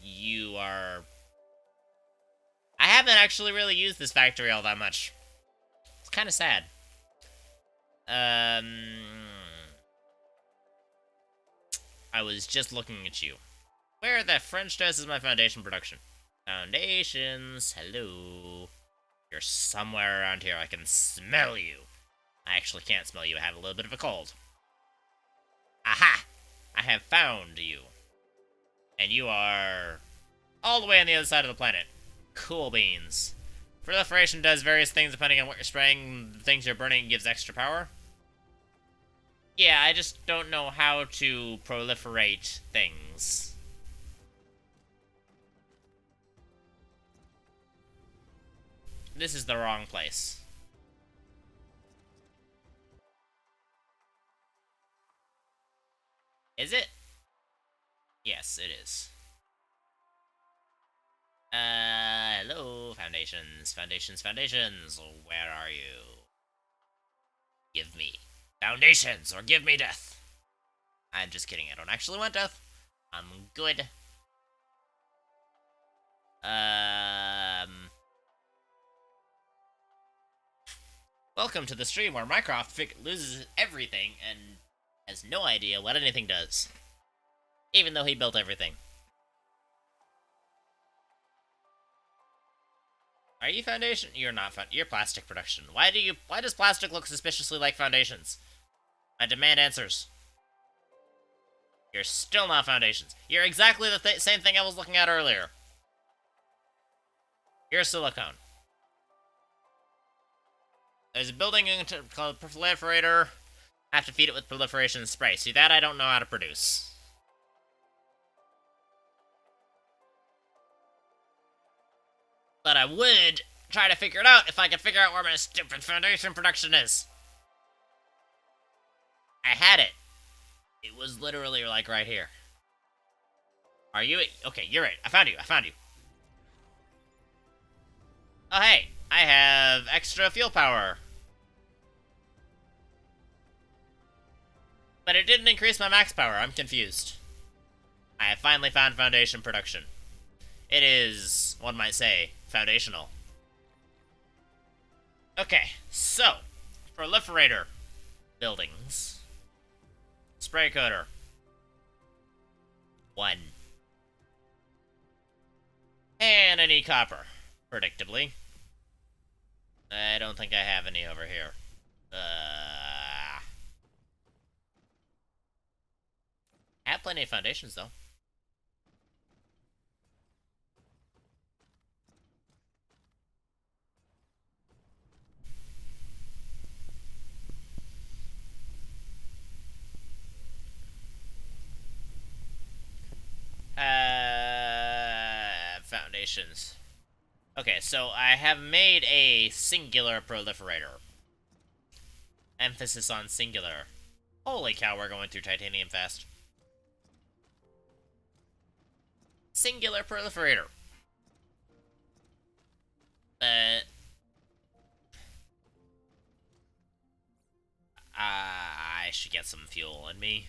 You are... I haven't actually really used this factory all that much. It's kind of sad. I was just looking at you. Where the French toast is my foundation production? Foundations, hello. You're somewhere around here. I can smell you. I actually can't smell you. I have a little bit of a cold. Aha! I have found you. And you are all the way on the other side of the planet. Cool beans. Proliferation does various things depending on what you're spraying. The things you're burning gives extra power. Yeah, I just don't know how to proliferate things. This is the wrong place. Is it? Yes, it is. Hello, foundations, foundations, foundations. Where are you? Give me foundations, or give me death. I'm just kidding, I don't actually want death. I'm good. Welcome to the stream where Minecraft loses everything and has no idea what anything does. Even though he built everything. Are you foundation? You're not you're plastic production. Why does plastic look suspiciously like foundations? I demand answers. You're still not foundations. You're exactly the same thing I was looking at earlier. You're silicone. There's a building called proliferator. I have to feed it with proliferation spray. See, that I don't know how to produce. But I would try to figure it out if I could figure out where my stupid foundation production is. I had it. It was literally like right here. Are you? Okay, you're right. I found you. I found you. Oh, hey. I have extra fuel power. But it didn't increase my max power. I'm confused. I have finally found foundation production. It is, one might say, foundational. Okay, so, proliferator buildings. Spray coater. 1. And I need copper, predictably. I don't think I have any over here. I have plenty of foundations, though. Foundations. Okay, so I have made a singular proliferator. Emphasis on singular. Holy cow, we're going through titanium fast. Singular proliferator. I should get some fuel in me.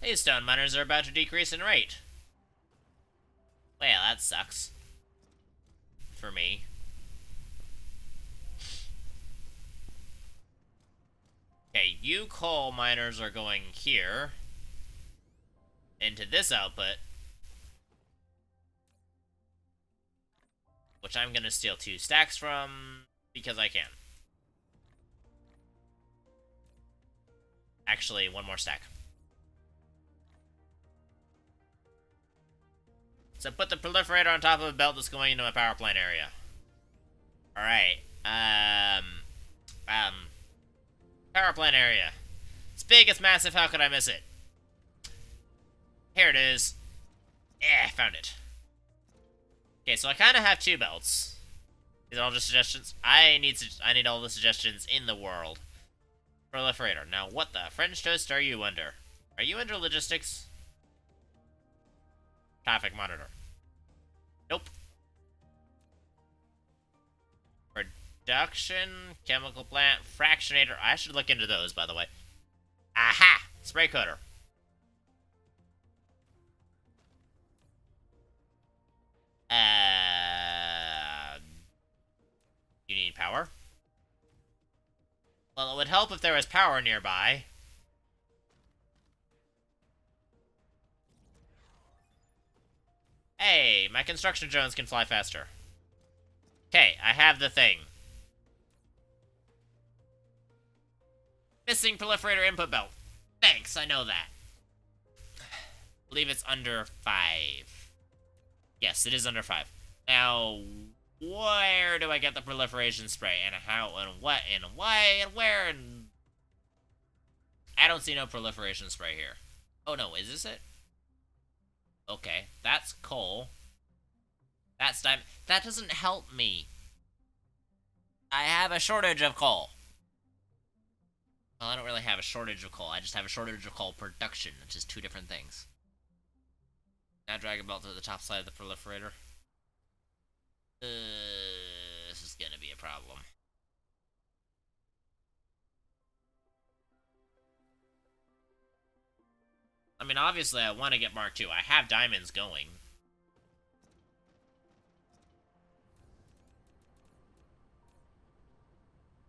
These stone miners are about to decrease in rate. Well, that sucks. For me. Okay, you coal miners are going here. Into this output. Which I'm gonna steal 2 stacks from, because I can. Actually, one more stack. So put the proliferator on top of a belt that's going into a power plant area. Alright. Power plant area. It's big, it's massive, how could I miss it? Here it is. Found it. Okay, so I kind of have two belts. These are all just suggestions. I need all the suggestions in the world. Proliferator. Now, what the French toast are you under? Are you under logistics? Traffic monitor. Nope. Production, chemical plant, fractionator. I should look into those, by the way. Aha! Spray coater. You need power? Well, it would help if there was power nearby. Hey, my construction drones can fly faster. Okay, I have the thing. Missing proliferator input belt. Thanks, I know that. I believe it's under 5. Yes, it is under 5. Now, where do I get the proliferation spray? And how, and what, and why, and where, and... I don't see no proliferation spray here. Oh no, is this it? Okay, that's coal. That's diamond. That doesn't help me. I have a shortage of coal. Well, I don't really have a shortage of coal. I just have a shortage of coal production, which is two different things. Now drag a belt to the top side of the proliferator. This is gonna be a problem. I mean, obviously I want to get Mark II. I have diamonds going.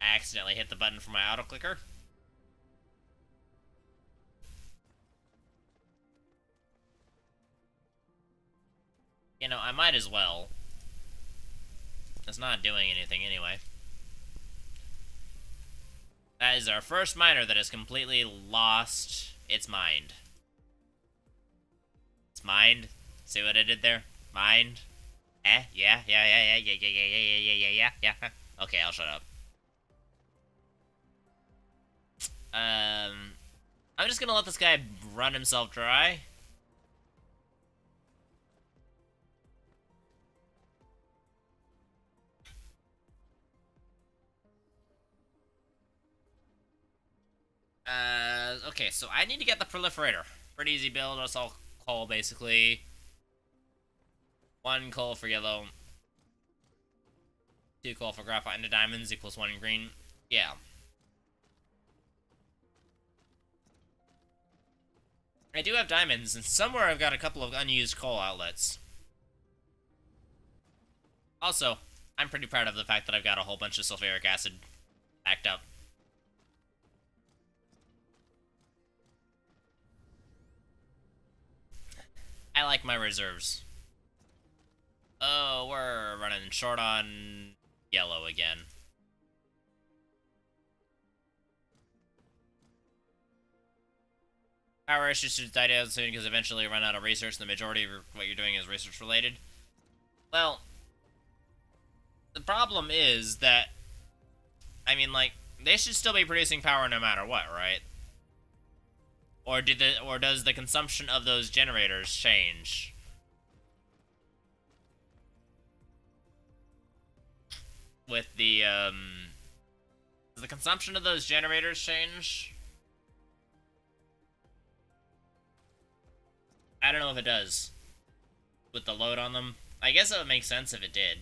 I accidentally hit the button for my auto-clicker. You know, I might as well. It's not doing anything anyway. That is our first miner that has completely lost its mind. It's mind. See what I did there? Mind. Yeah. Okay, I'll shut up. I'm just gonna let this guy run himself dry. Okay, so I need to get the proliferator. Pretty easy build, it's all coal, basically. 1 coal for yellow. 2 coal for graphite into diamonds equals 1 green. Yeah. I do have diamonds, and somewhere I've got a couple of unused coal outlets. Also, I'm pretty proud of the fact that I've got a whole bunch of sulfuric acid backed up. I like my reserves. Oh, we're running short on yellow again. Power issues should die down soon because eventually you run out of research and the majority of what you're doing is research related. Well, the problem is that, I mean, like, they should still be producing power no matter what, right? Or does the consumption of those generators change? With the, does the consumption of those generators change? I don't know if it does. With the load on them. I guess it would make sense if it did.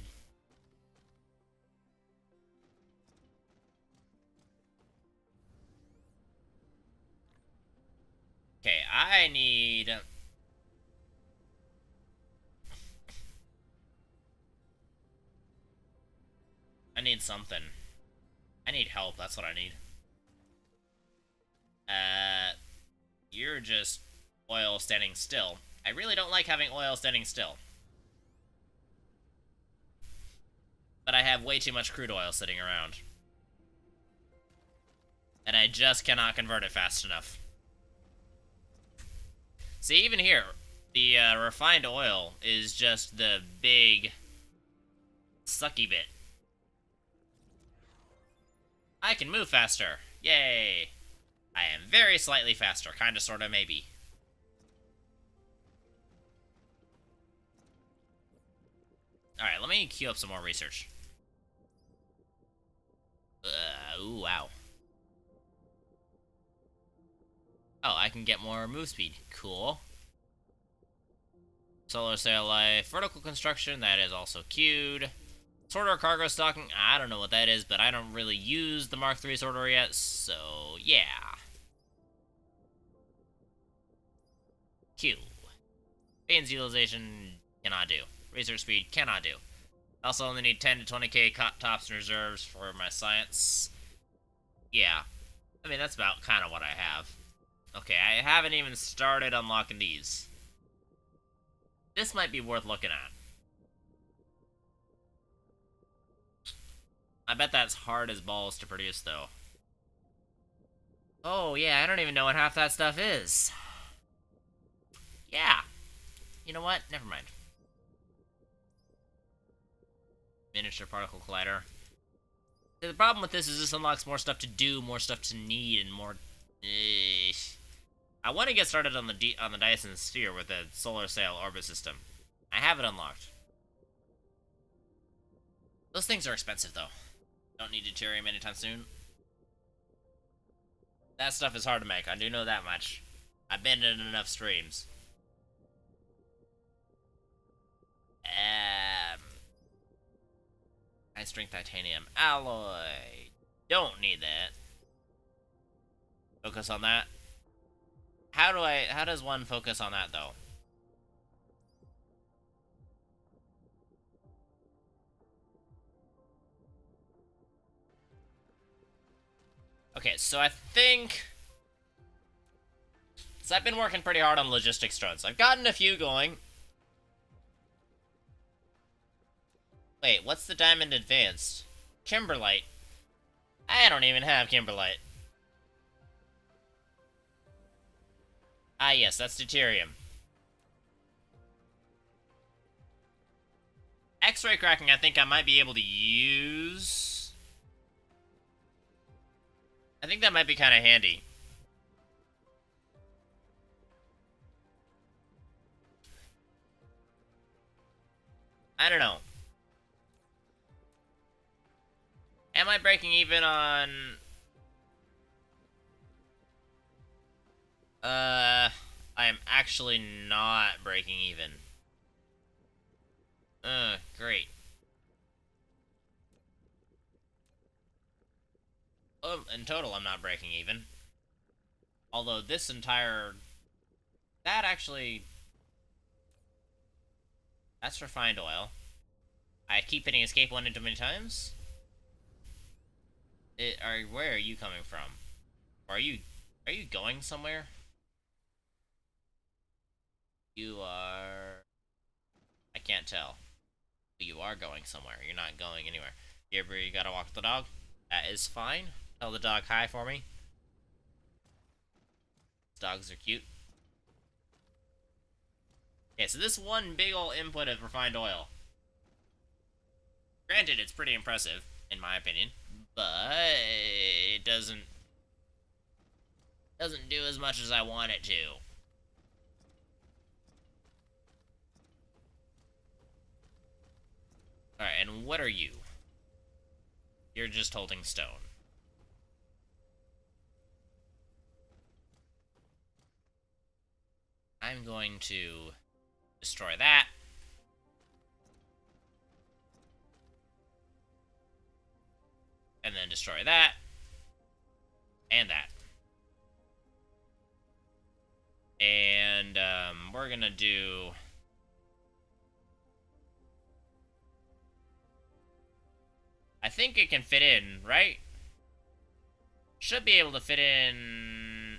Okay, I need something. I need help, that's what I need. You're just oil standing still. I really don't like having oil standing still. But I have way too much crude oil sitting around. And I just cannot convert it fast enough. See, even here, the refined oil is just the big sucky bit. I can move faster. Yay. I am very slightly faster. Kinda, sorta, maybe. Alright, let me queue up some more research. Ooh, wow. Oh, I can get more move speed. Cool. Solar sail life. Vertical construction, that is also queued. Sorter cargo stocking, I don't know what that is, but I don't really use the Mark III sorter yet, so yeah. Q. Bane's utilization, cannot do. Research speed, cannot do. Also only need 10 to 20k tops and reserves for my science. Yeah. I mean, that's about kind of what I have. Okay, I haven't even started unlocking these. This might be worth looking at. I bet that's hard as balls to produce, though. Oh, yeah, I don't even know what half that stuff is. Yeah. You know what? Never mind. Miniature particle collider. The problem with this is this unlocks more stuff to do, more stuff to need, and more... I want to get started on the Dyson Sphere with the solar sail orbit system. I have it unlocked. Those things are expensive, though. Don't need deuterium anytime soon. That stuff is hard to make, I do know that much. I've been in enough streams. High strength titanium alloy. Don't need that. Focus on that. How does one focus on that, though? Okay, so I think... So I've been working pretty hard on logistics drones. I've gotten a few going. Wait, what's the diamond advanced? Kimberlite. I don't even have Kimberlite. Ah, yes, that's deuterium. X-ray cracking, I think I might be able to use. I think that might be kind of handy. I don't know. Am I breaking even on... I am actually not breaking even. Great. Oh, in total, I'm not breaking even. Although this entire... That actually... That's refined oil. I keep hitting escape one too many times. Where are you coming from? Are you going somewhere? You are... I can't tell. You are going somewhere. You're not going anywhere. You gotta walk the dog? That is fine. Tell the dog hi for me. Dogs are cute. Okay, so this one big ol' input of refined oil. Granted, it's pretty impressive, in my opinion, but it doesn't do as much as I want it to. Alright, and what are you? You're just holding stone. I'm going to destroy that. And then destroy that. And that. And, we're gonna do... I think it can fit in, right? Should be able to fit in...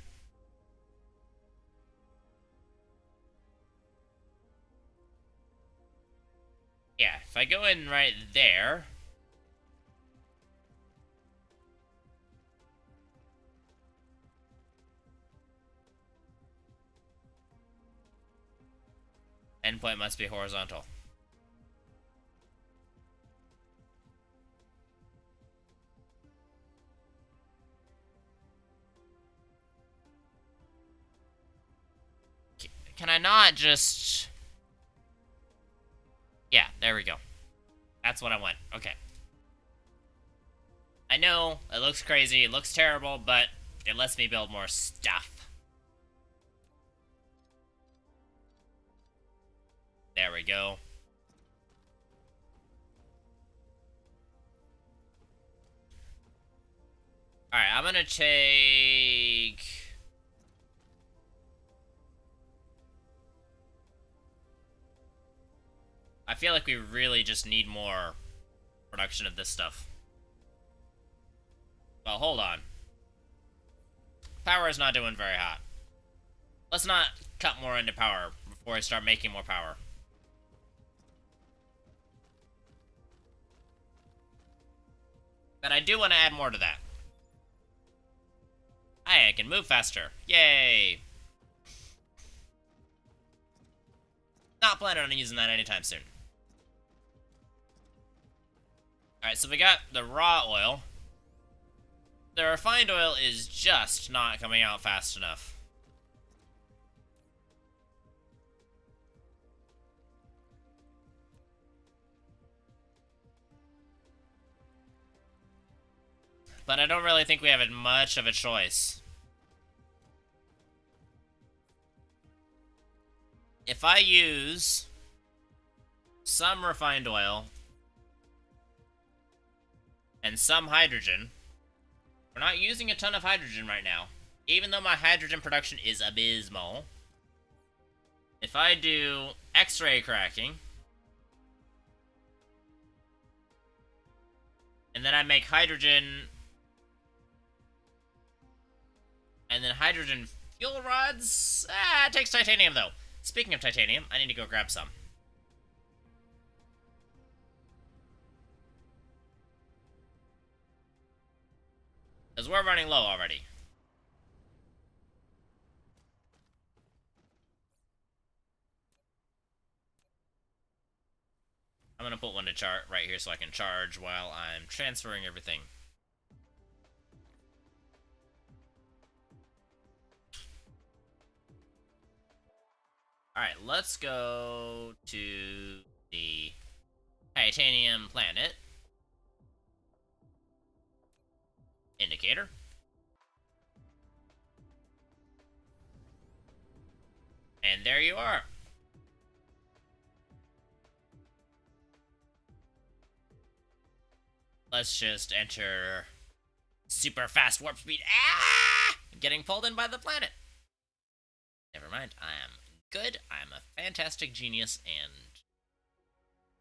Yeah, if I go in right there... Endpoint must be horizontal. Can I not just... Yeah, there we go. That's what I want. Okay. I know, it looks crazy, it looks terrible, but it lets me build more stuff. There we go. Alright, I'm gonna take... I feel like we really just need more production of this stuff. Well, hold on. Power is not doing very hot. Let's not cut more into power before I start making more power. But I do want to add more to that. I can move faster. Yay! Not planning on using that anytime soon. Alright, so we got the raw oil. The refined oil is just not coming out fast enough. But I don't really think we have much of a choice. If I use some refined oil and some hydrogen, we're not using a ton of hydrogen right now, even though my hydrogen production is abysmal. If I do X-ray cracking, and then I make hydrogen, and then hydrogen fuel rods, it takes titanium though. Speaking of titanium, I need to go grab some. Because we're running low already. I'm going to put one to chart right here so I can charge while I'm transferring everything. Alright, let's go to the titanium planet. Indicator. And there you are. Let's just enter super fast warp speed. Ah! Getting pulled in by the planet. Never mind, I am good. I'm a fantastic genius, and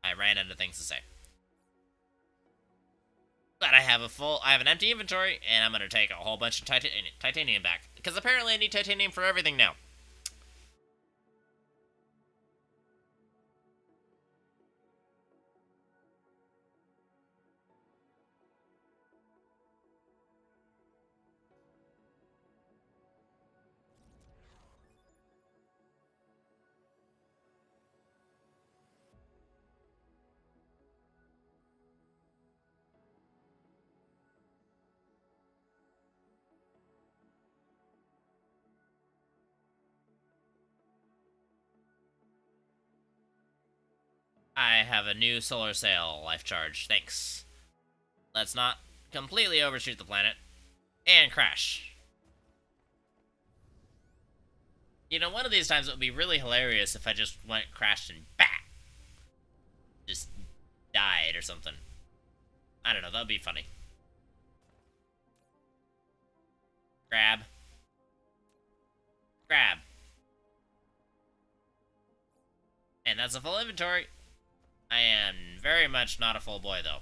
I ran out of things to say. But I have an empty inventory, and I'm gonna take a whole bunch of titanium back. Because apparently I need titanium for everything now. I have a new solar sail life charge. Thanks. Let's not completely overshoot the planet. And crash. You know, one of these times it would be really hilarious if I just went, crashed, and back. Just died or something. I don't know, that would be funny. Grab. Grab. And that's a full inventory. I am very much not a full boy, though.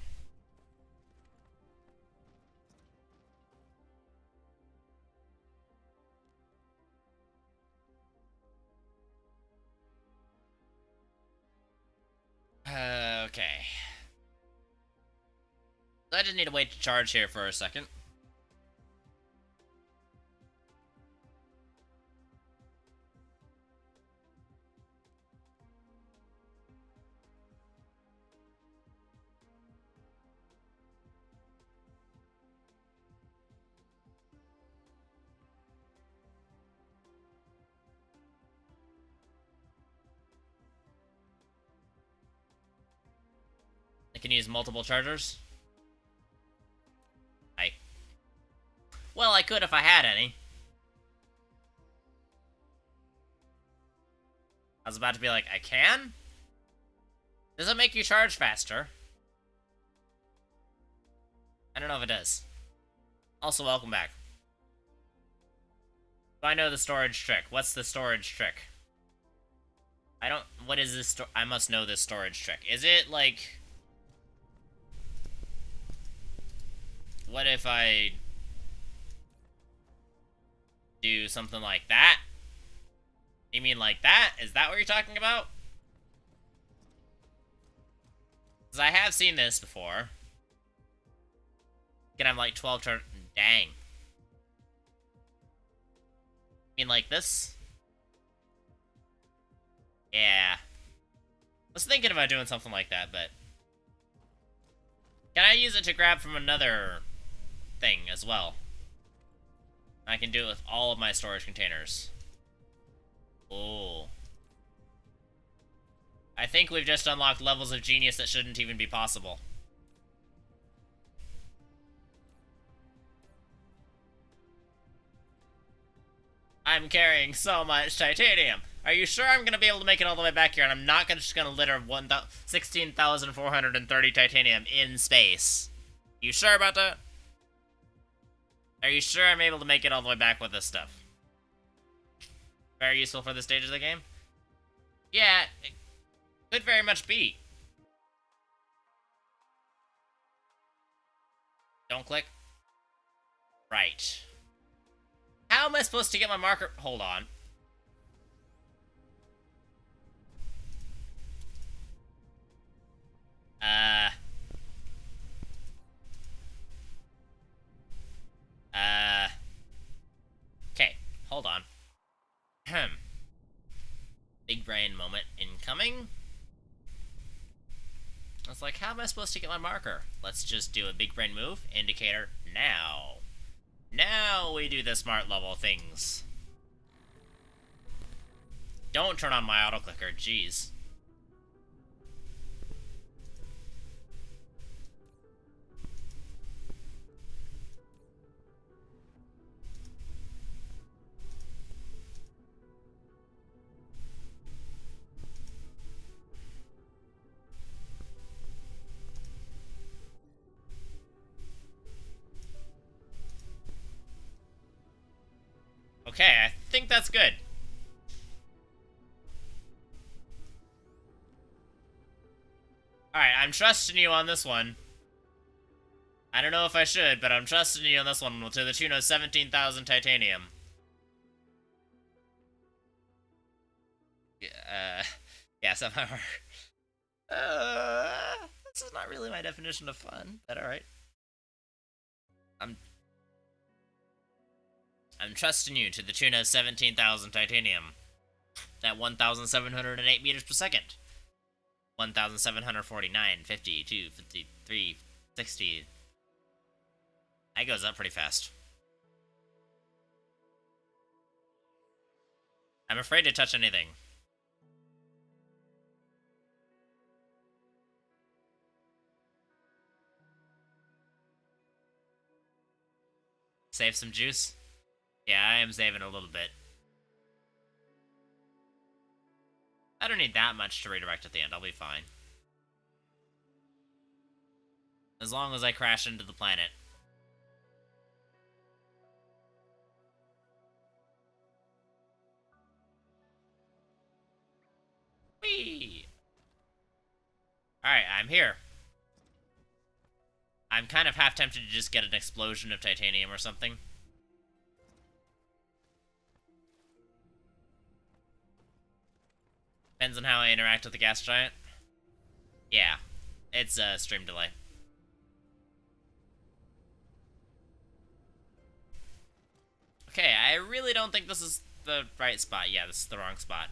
Okay. I just need to wait to charge here for a second. can use multiple chargers? Well, I could if I had any. I was about to be like, I can? Does it make you charge faster? I don't know if it does. Also, welcome back. Do I know the storage trick? What's the storage trick? What is this I must know this storage trick. Is it, like... What if I... do something like that? You mean like that? Is that what you're talking about? Because I have seen this before. You can have like 12 turn... Dang. You mean like this? Yeah. I was thinking about doing something like that, but... Can I use it to grab from another thing as well? I can do it with all of my storage containers. Oh. I think we've just unlocked levels of genius that shouldn't even be possible. I'm carrying so much titanium. Are you sure I'm going to be able to make it all the way back here and I'm not just going to litter 16,430 titanium in space? You sure about that? Are you sure I'm able to make it all the way back with this stuff? Very useful for the stage of the game? Yeah, it could very much be. Don't click. Right. How am I supposed to get my marker? Hold on. Okay, hold on. Big brain moment incoming. I was like, how am I supposed to get my marker? Let's just do a big brain move. Indicator now. Now we do the smart level things. Don't turn on my auto clicker, jeez. Okay, I think that's good. Alright, I'm trusting you on this one. I don't know if I should, but I'm trusting you on this one to the tune of 17,000 titanium. Yeah, somehow. This is not really my definition of fun, but alright. I'm trusting you to the tune of 17,000 titanium. At 1,708 meters per second. 1,749, 52, 53, 60. That goes up pretty fast. I'm afraid to touch anything. Save some juice? Yeah, I am saving a little bit. I don't need that much to redirect at the end. I'll be fine. As long as I crash into the planet. Whee! Alright, I'm here. I'm kind of half tempted to just get an explosion of titanium or something. Depends on how I interact with the gas giant. Yeah, it's a stream delay. Okay, I really don't think this is the right spot. Yeah, this is the wrong spot.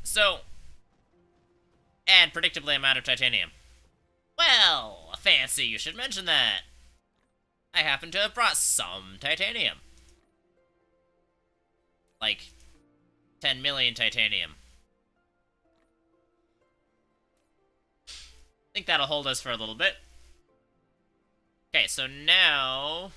So, and predictably I'm out of titanium. Well, fancy you should mention that. I happen to have brought some titanium. like 10 million titanium. I think that'll hold us for a little bit. Okay, so now...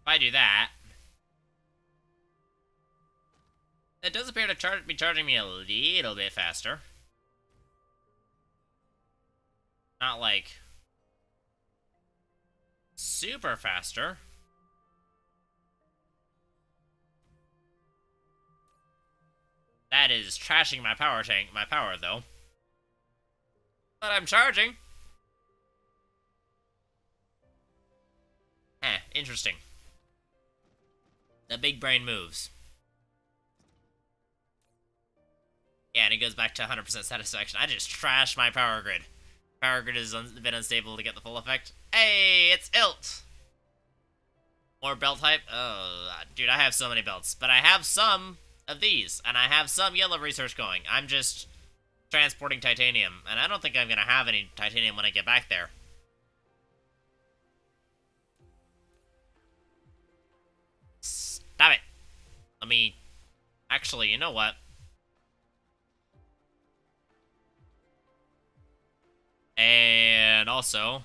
if I do that... it does appear to be charging me a little bit faster. Not like... super faster. That is trashing my power though. But I'm charging. Interesting. The big brain moves. Yeah, and it goes back to 100% satisfaction. I just trashed my power grid. Power grid has been unstable to get the full effect. Hey, it's Ilt! More belt hype? Oh, dude, I have so many belts. But I have some of these, and I have some yellow research going. I'm just transporting titanium, and I don't think I'm going to have any titanium when I get back there. Stop it. Let me... actually, you know what? And also...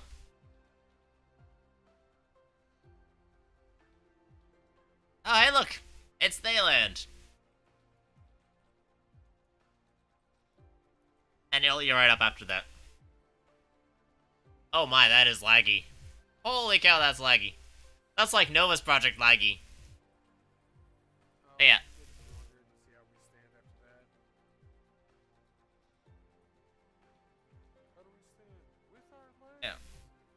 oh, hey, look! It's Thailand! And you're right up after that. Oh my, that is laggy. Holy cow, that's laggy. That's like Nova's Project laggy. Yeah. Yeah.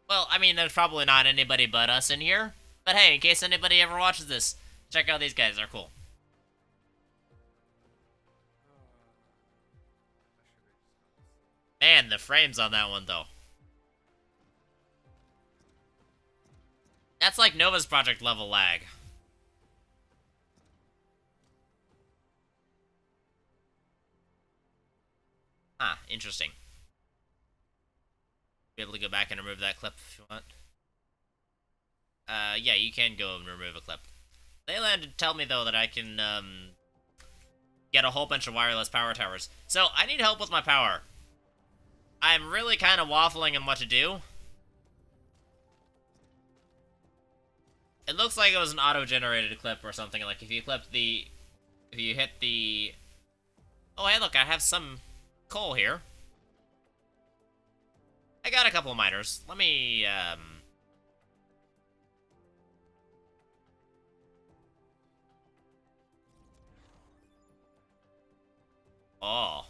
Well, I mean, there's probably not anybody but us in here. But hey, in case anybody ever watches this, check out these guys, they're cool. Man, the frames on that one, though. That's like Nova's Project level lag. Huh, interesting. Be able to go back and remove that clip if you want. Yeah, you can go and remove a clip. They landed to tell me, though, that I can, get a whole bunch of wireless power towers. So, I need help with my power. I'm really kind of waffling on what to do. It looks like it was an auto-generated clip or something. Like, if you hit the... oh, hey, look, I have some coal here. I got a couple of miners. Let me, oh.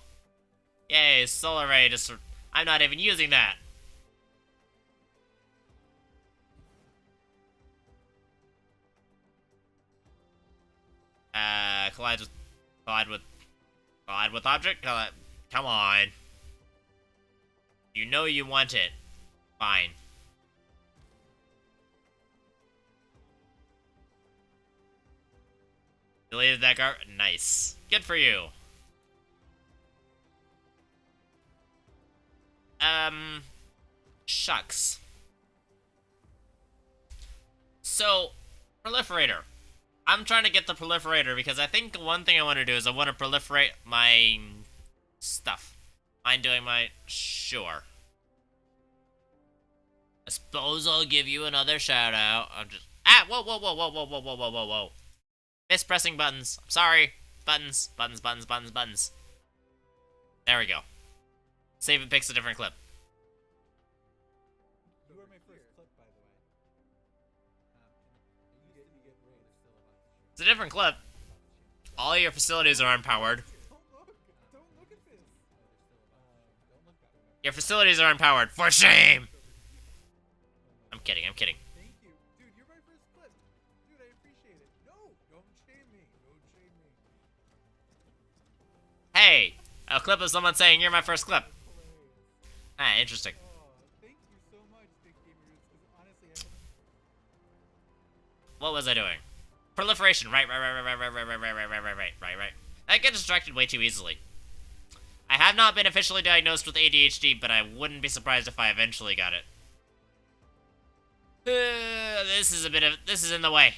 Yay, solar ray just... I'm not even using that. Collide with object? Come on. You know you want it. Fine. Deleted that nice. Good for you. Shucks. So, proliferator. I'm trying to get the proliferator because I think one thing I want to do is I want to proliferate my stuff. Mind doing my... sure. I suppose I'll give you another shout out. I'm just... ah! Whoa, whoa, whoa, whoa, whoa, whoa, whoa, whoa, whoa, whoa. Mispressing buttons. I'm sorry. Buttons, buttons, buttons, buttons, buttons. There we go. Save and picks a different clip. You were my first clip, by the way. It's a different clip. All your facilities are unpowered. Don't look at this. Your facilities are unpowered. For shame! I'm kidding, I'm kidding. Thank you. Dude, you're my first clip. Dude, I appreciate it. No, don't shame me. Don't shame me. Hey! A clip of someone saying you're my first clip. Ah, interesting. Oh, thank you so much, Big Gamers, because honestly, What was I doing? Proliferation. Right. I get distracted way too easily. I have not been officially diagnosed with ADHD, but I wouldn't be surprised if I eventually got it. This is in the way.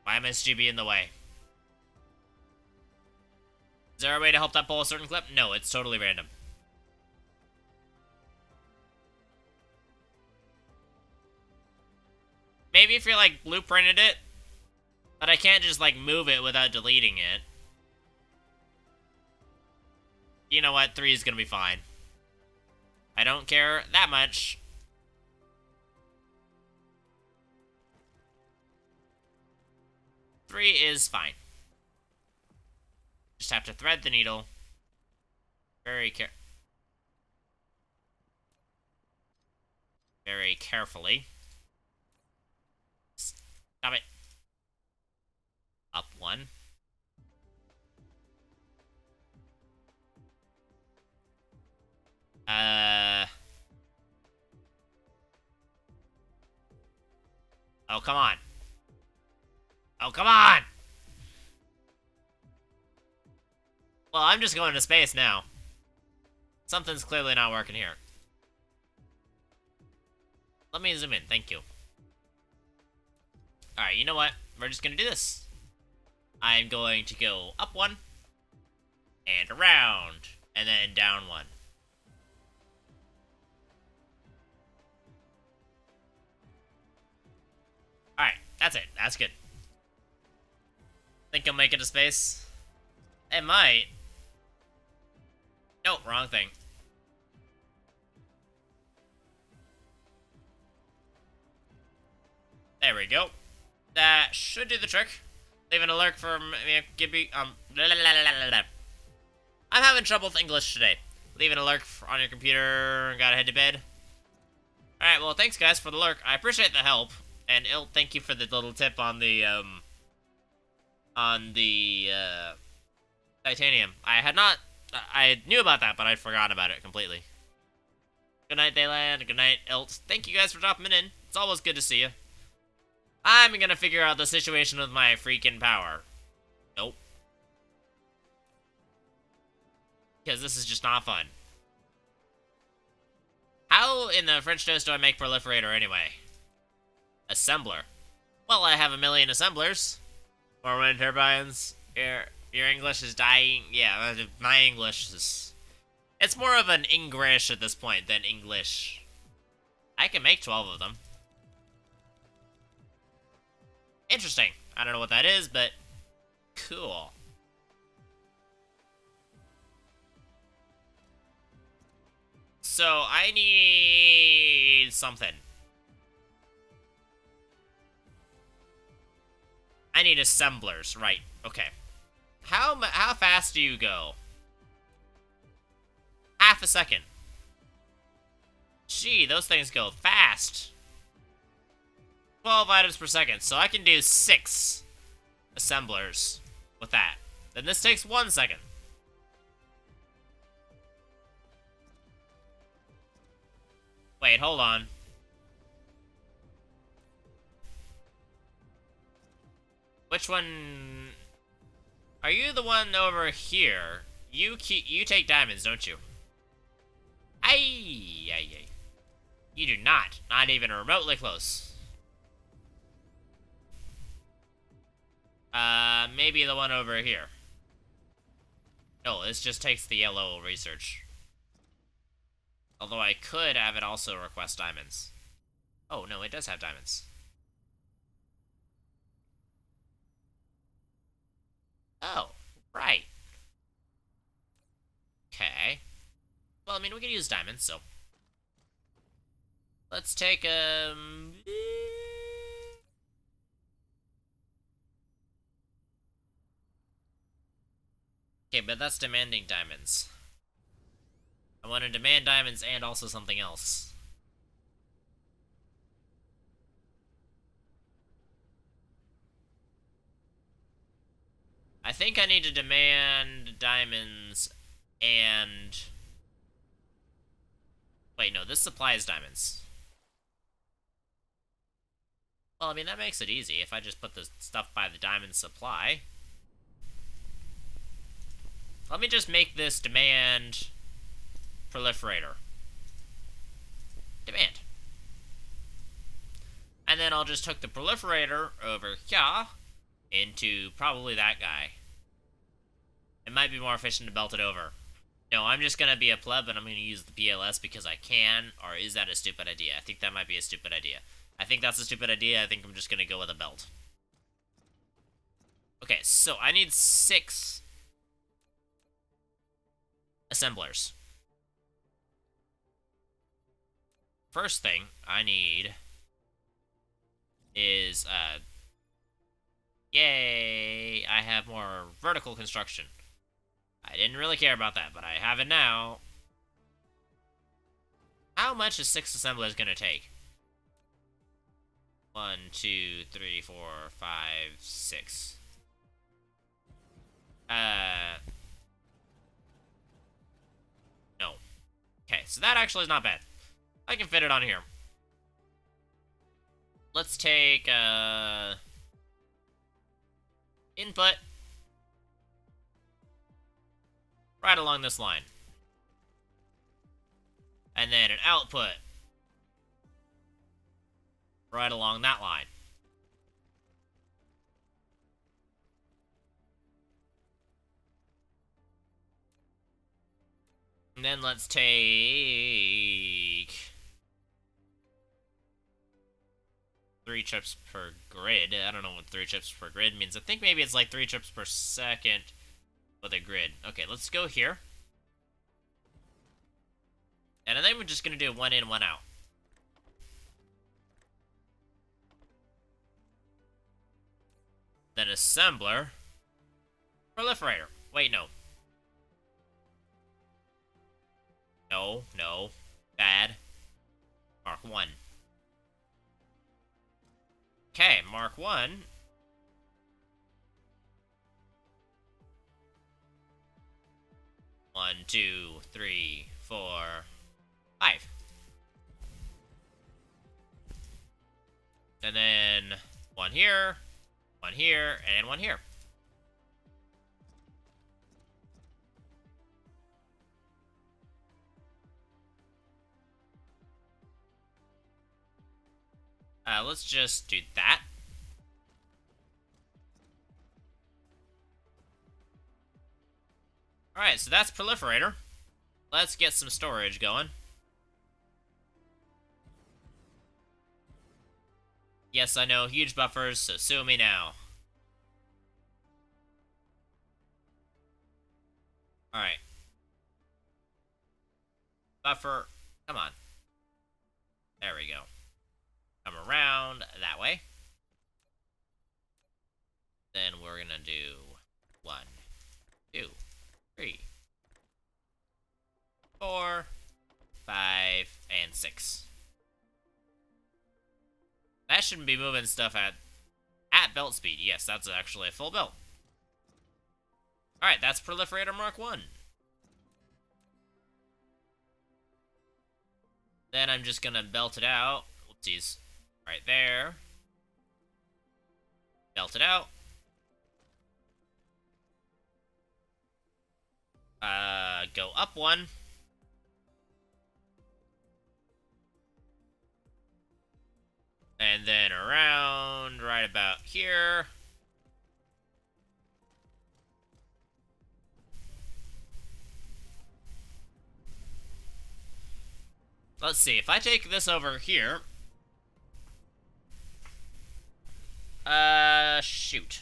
Why must you be in the way? Is there a way to help that pull a certain clip? No, it's totally random. Maybe if you're, like, blueprinted it, but I can't just, like, move it without deleting it. You know what? 3 is gonna be fine. I don't care that much. Three is fine. Just have to thread the needle very carefully. Stop it. Up 1. Oh, come on. Oh, come on! Well, I'm just going to space now. Something's clearly not working here. Let me zoom in, thank you. Alright, you know what? We're just gonna do this. I'm going to go up 1, and around, and then down 1. Alright, that's it. That's good. Think I'll make it to space? It might. Nope, wrong thing. There we go. That should do the trick. Leave an alert for Gibby. I'm having trouble with English today. Leave an alert on your computer. Gotta head to bed. Alright, well, thanks, guys, for the lurk. I appreciate the help. And thank you for the little tip on the, titanium. I knew about that, but I'd forgotten about it completely. Good night, Dayland. Good night, Ilt. Thank you guys for dropping in. It's always good to see you. I'm gonna figure out the situation with my freaking power. Nope. Because this is just not fun. How in the French toast do I make proliferator anyway? Assembler. Well, I have a million assemblers. More wind turbines. Your English is dying. Yeah, my English is... It's more of an English at this point than English. I can make 12 of them. Interesting. I don't know what that is, but cool. So, I need something. I need assemblers, right. Okay. How fast do you go? Half a second. Gee, those things go fast. 12 items per second, so I can do 6 assemblers with that. Then this takes 1 second. Wait, hold on. Which one? Are you the one over here? You take diamonds, don't you? Aye. You do not. Not even remotely close. Maybe the one over here. No, this just takes the yellow research. Although I could have it also request diamonds. Oh, no, it does have diamonds. Oh, right. Okay. Well, I mean, we could use diamonds, so... Let's take, Okay, but that's demanding diamonds. I want to demand diamonds and also something else. I think I need to demand diamonds and... Wait, no, this supplies diamonds. Well, I mean, that makes it easy if I just put the stuff by the diamond supply. Let me just make this demand proliferator. Demand. And then I'll just hook the proliferator over here into probably that guy. It might be more efficient to belt it over. No, I'm just going to be a pleb and I'm going to use the PLS because I can. Or is that a stupid idea? I think that might be a stupid idea. I think that's a stupid idea. I think I'm just going to go with a belt. Okay, so I need 6 assemblers. First thing I need is, yay, I have more vertical construction. I didn't really care about that, but I have it now. How much is 6 assemblers gonna take? 1, 2, 3, 4, 5, 6. No. Okay, so that actually is not bad. I can fit it on here. Let's take, input. Right along this line. And then an output. Right along that line. And then let's take 3 trips per grid. I don't know what 3 trips per grid means. I think maybe it's like 3 trips per second with a grid. Okay, let's go here. And then we're just going to do 1 in, 1 out. Then assembler. Proliferator. Wait, no. No, no. Bad. Mark 1. Okay, Mark 1. One, 2, 3, 4, 5. And then 1 here, 1 here, and 1 here. Let's just do that. Alright, so that's proliferator. Let's get some storage going. Yes, I know, huge buffers, so sue me now. Alright. Buffer, come on. There we go. Come around that way. Then we're gonna do 1, 2, 3, 4, 5, and 6. That shouldn't be moving stuff at belt speed. Yes, that's actually a full belt. Alright, that's Proliferator Mark 1. Then I'm just gonna belt it out. Oopsies. Right there. Belt it out. Go up 1. And then around right about here. Let's see, if I take this over here. Shoot.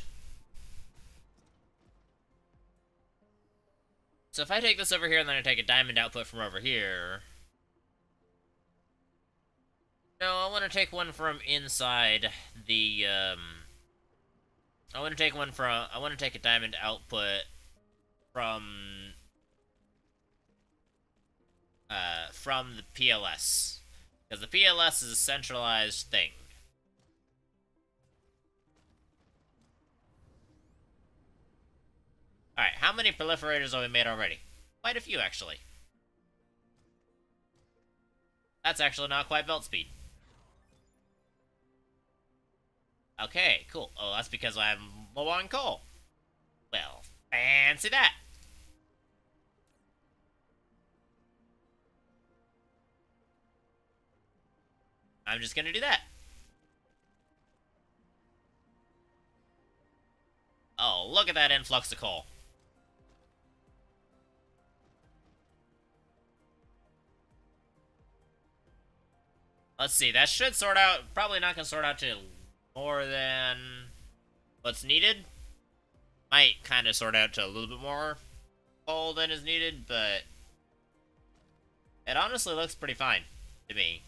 So if I take this over here and then I take a diamond output from over here. No, I want to take one from inside the, I want to take a diamond output from the PLS. Because the PLS is a centralized thing. Alright, how many proliferators have we made already? Quite a few, actually. That's actually not quite belt speed. Okay, cool. Oh, that's because I'm low on coal. Well, fancy that. I'm just gonna do that. Oh, look at that influx of coal. Let's see, that should sort out, probably not gonna sort out to more than what's needed. Might kind of sort out to a little bit more coal than is needed, but it honestly looks pretty fine to me.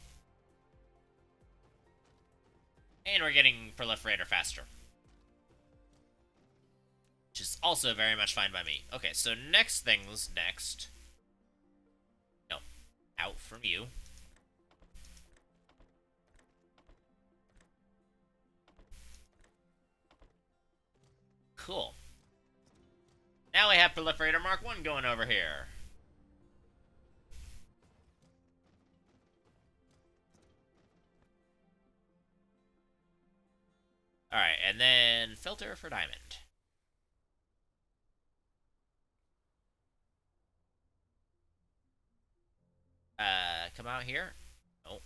And we're getting Proliferator faster, which is also very much fine by me. Okay, so next things next. No, out from you. Cool. Now we have Proliferator Mark 1 going over here. Alright, and then filter for diamond. Come out here. Oh.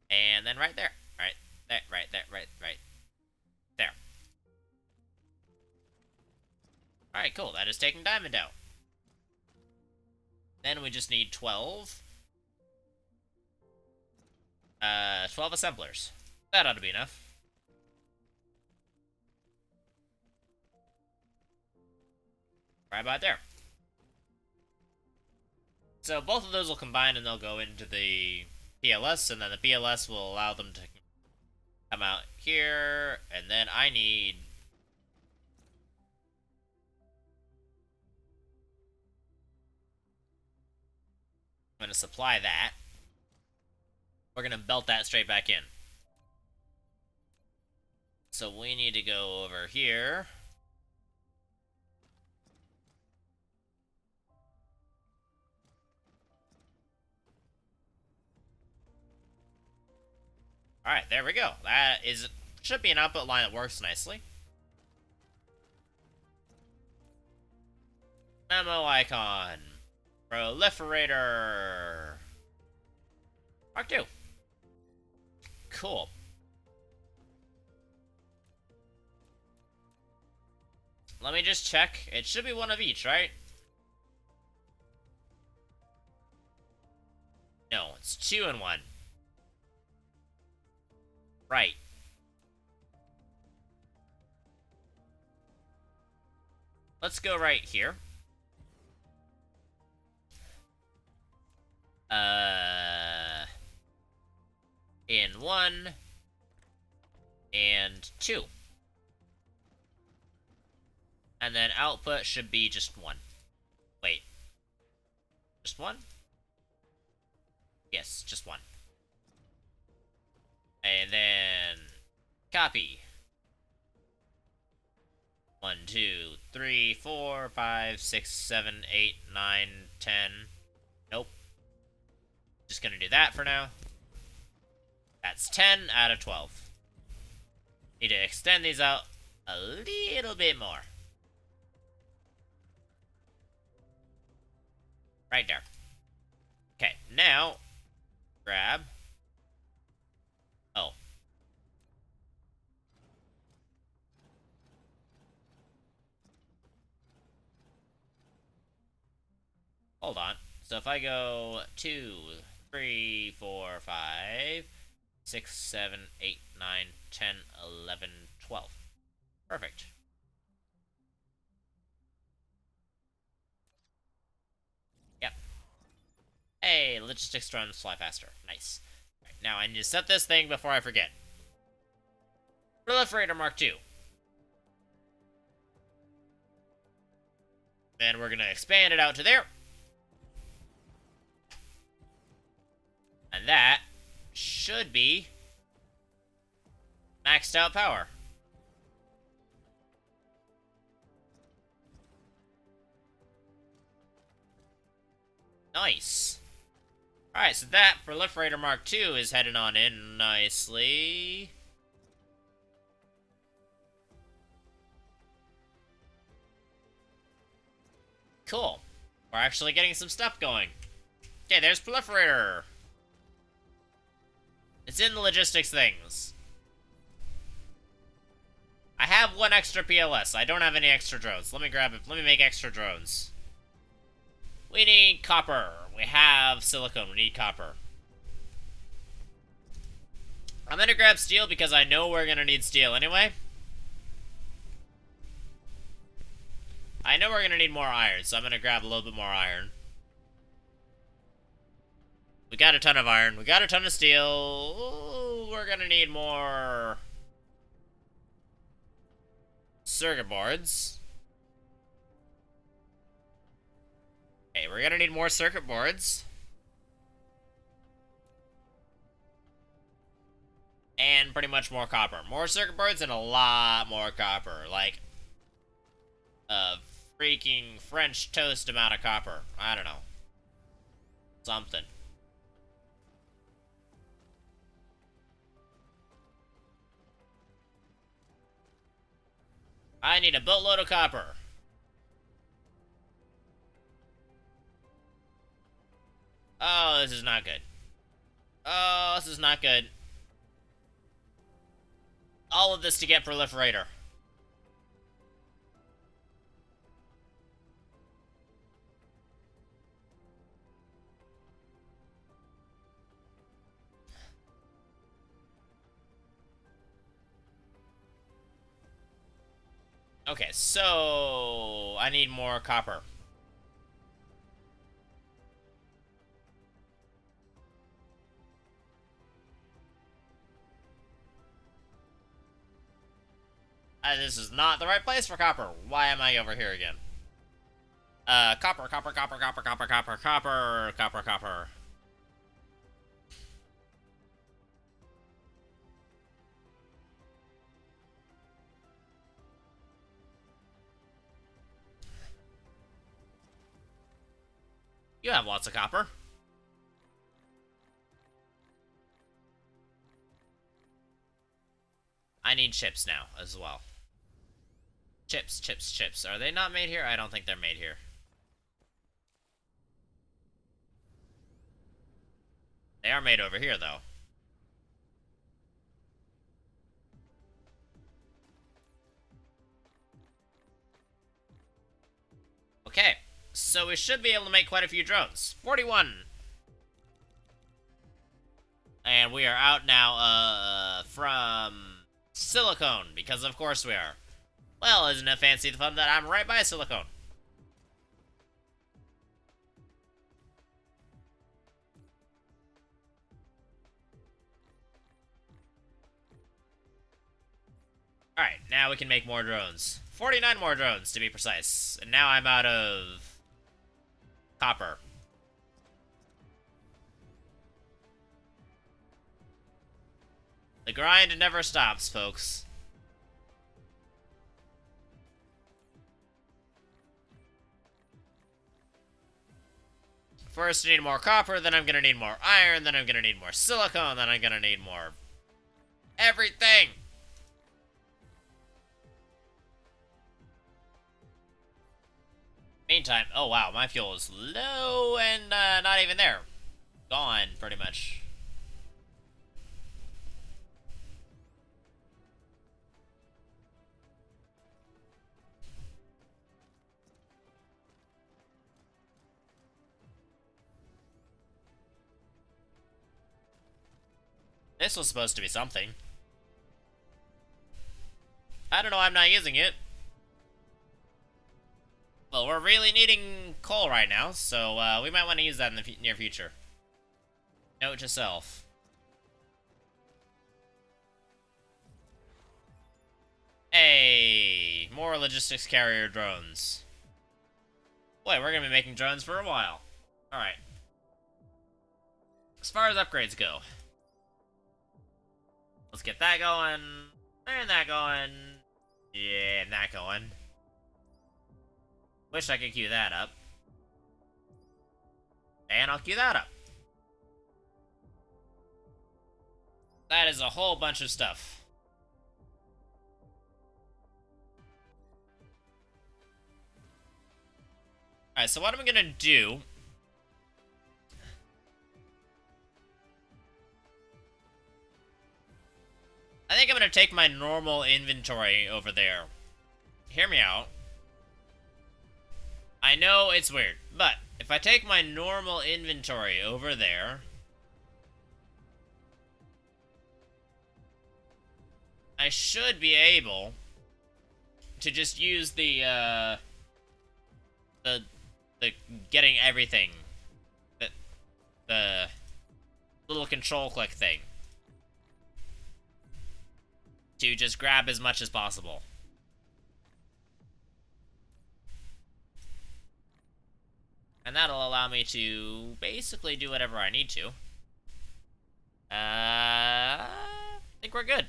And then right there. Right there, right there, right there. Alright, cool. That is taking diamond out. Then we just need 12. 12 assemblers. That ought to be enough. Right about there. So both of those will combine and they'll go into the PLS, and then the PLS will allow them to come out here, and then I need... I'm going to supply that. We're going to belt that straight back in. So we need to go over here. Alright, there we go. That should be an output line that works nicely. Memo icon. Proliferator. Mark 2. Cool. Let me just check. It should be one of each, right? No, it's 2 and 1. Right. Let's go right here. In 1 and 2. And then output should be just 1. Wait. Just 1? Yes, just 1. And then copy. 1, 2, 3, 4, 5, 6, 7, 8, 9, 10. Nope. Just gonna do that for now. That's 10 out of 12. Need to extend these out a little bit more. Right there. Okay, now grab. Oh. Hold on. So if I go 2, 3, 4, 5, 6, 7, 8, 9, 10, 11, 12. Perfect. Yep. Hey, logistics runs fly faster. Nice. Right, now I need to set this thing before I forget. Proliferator Mark 2. Then we're going to expand it out to there. And that should be maxed out power. Nice. Alright, so that Proliferator Mark II is heading on in nicely. Cool. We're actually getting some stuff going. Okay, there's Proliferator. It's in the logistics things. I have one extra PLS. I don't have any extra drones. Let me grab it. Let me make extra drones. We need copper. We have silicone. We need copper. I'm gonna grab steel because I know we're gonna need steel anyway. I know we're gonna need more iron, so I'm gonna grab a little bit more iron. We got a ton of iron. We got a ton of steel. Ooh, we're gonna need more circuit boards. Okay, we're gonna need more circuit boards. And pretty much more copper. More circuit boards and a lot more copper. Like, a freaking French toast amount of copper. I don't know. Something. I need a boatload of copper. Oh, this is not good. Oh, this is not good. All of this to get Proliferator. Okay, so I need more copper. This is not the right place for copper. Why am I over here again? Copper, copper, copper, copper, copper, copper, copper, copper, copper. You have lots of copper. I need chips now, as well. Chips, chips, chips. Are they not made here? I don't think they're made here. They are made over here, though. Okay, so we should be able to make quite a few drones. 41! And we are out now, from silicone, because of course we are. Well, isn't it fancy the fun that I'm right by silicone? Alright, now we can make more drones. 49 more drones, to be precise. And now I'm out of copper. The grind never stops, folks. First I need more copper, then I'm gonna need more iron, then I'm gonna need more silicone, then I'm gonna need more everything! Meantime, oh wow, my fuel is low and not even there. Gone, pretty much. This was supposed to be something. I don't know, I'm not using it. Well, we're really needing coal right now, so we might want to use that in the near future. Note to self. Hey, more logistics carrier drones. Boy, we're gonna be making drones for a while. Alright. As far as upgrades go, let's get that going, and that going, yeah, and that going. Wish I could queue that up. And I'll queue that up. That is a whole bunch of stuff. Alright, so what I'm gonna do take my normal inventory over there, hear me out. I know it's weird, but if I take my normal inventory over there, I should be able to just use the getting everything, the little control click thing, to just grab as much as possible. And that'll allow me to basically do whatever I need to. I think we're good.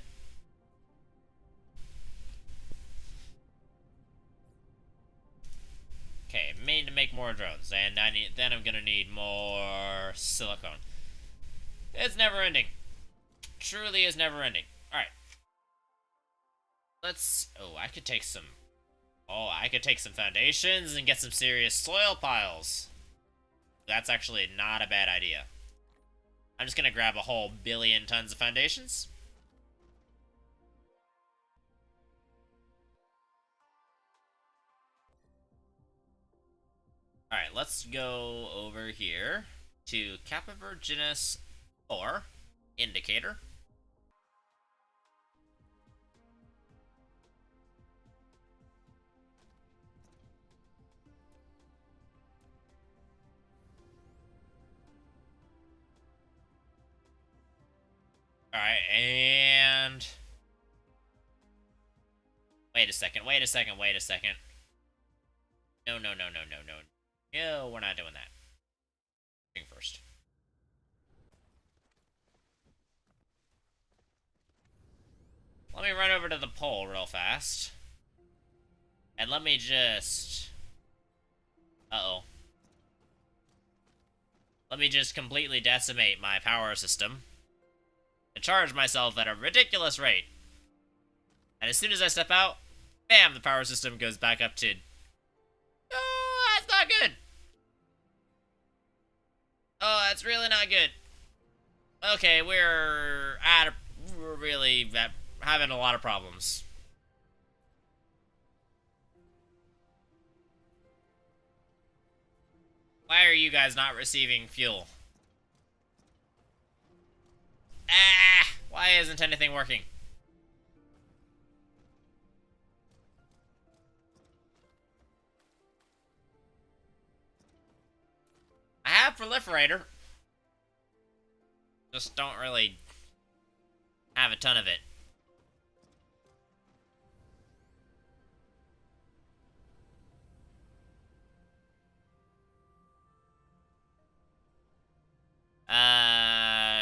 Okay, made to make more drones, and then I'm gonna need more silicone. It's never ending. Truly is never ending. Alright. Let's... Oh, I could take some... Oh, I could take some foundations and get some serious soil piles. That's actually not a bad idea. I'm just gonna grab a whole billion tons of foundations. Alright, let's go over here to Capivirginus 4 indicator. Alright, and... Wait a second. No. No, we're not doing that. First. Let me run over to the pole real fast. And let me just... Uh-oh. Let me just completely decimate my power system. And charge myself at a ridiculous rate. And as soon as I step out, bam, the power system goes back up to... Oh, that's not good! Oh, that's really not good. Okay, we're really having a lot of problems. Why are you guys not receiving fuel? Ah! Why isn't anything working? I have proliferator. Just don't really have a ton of it.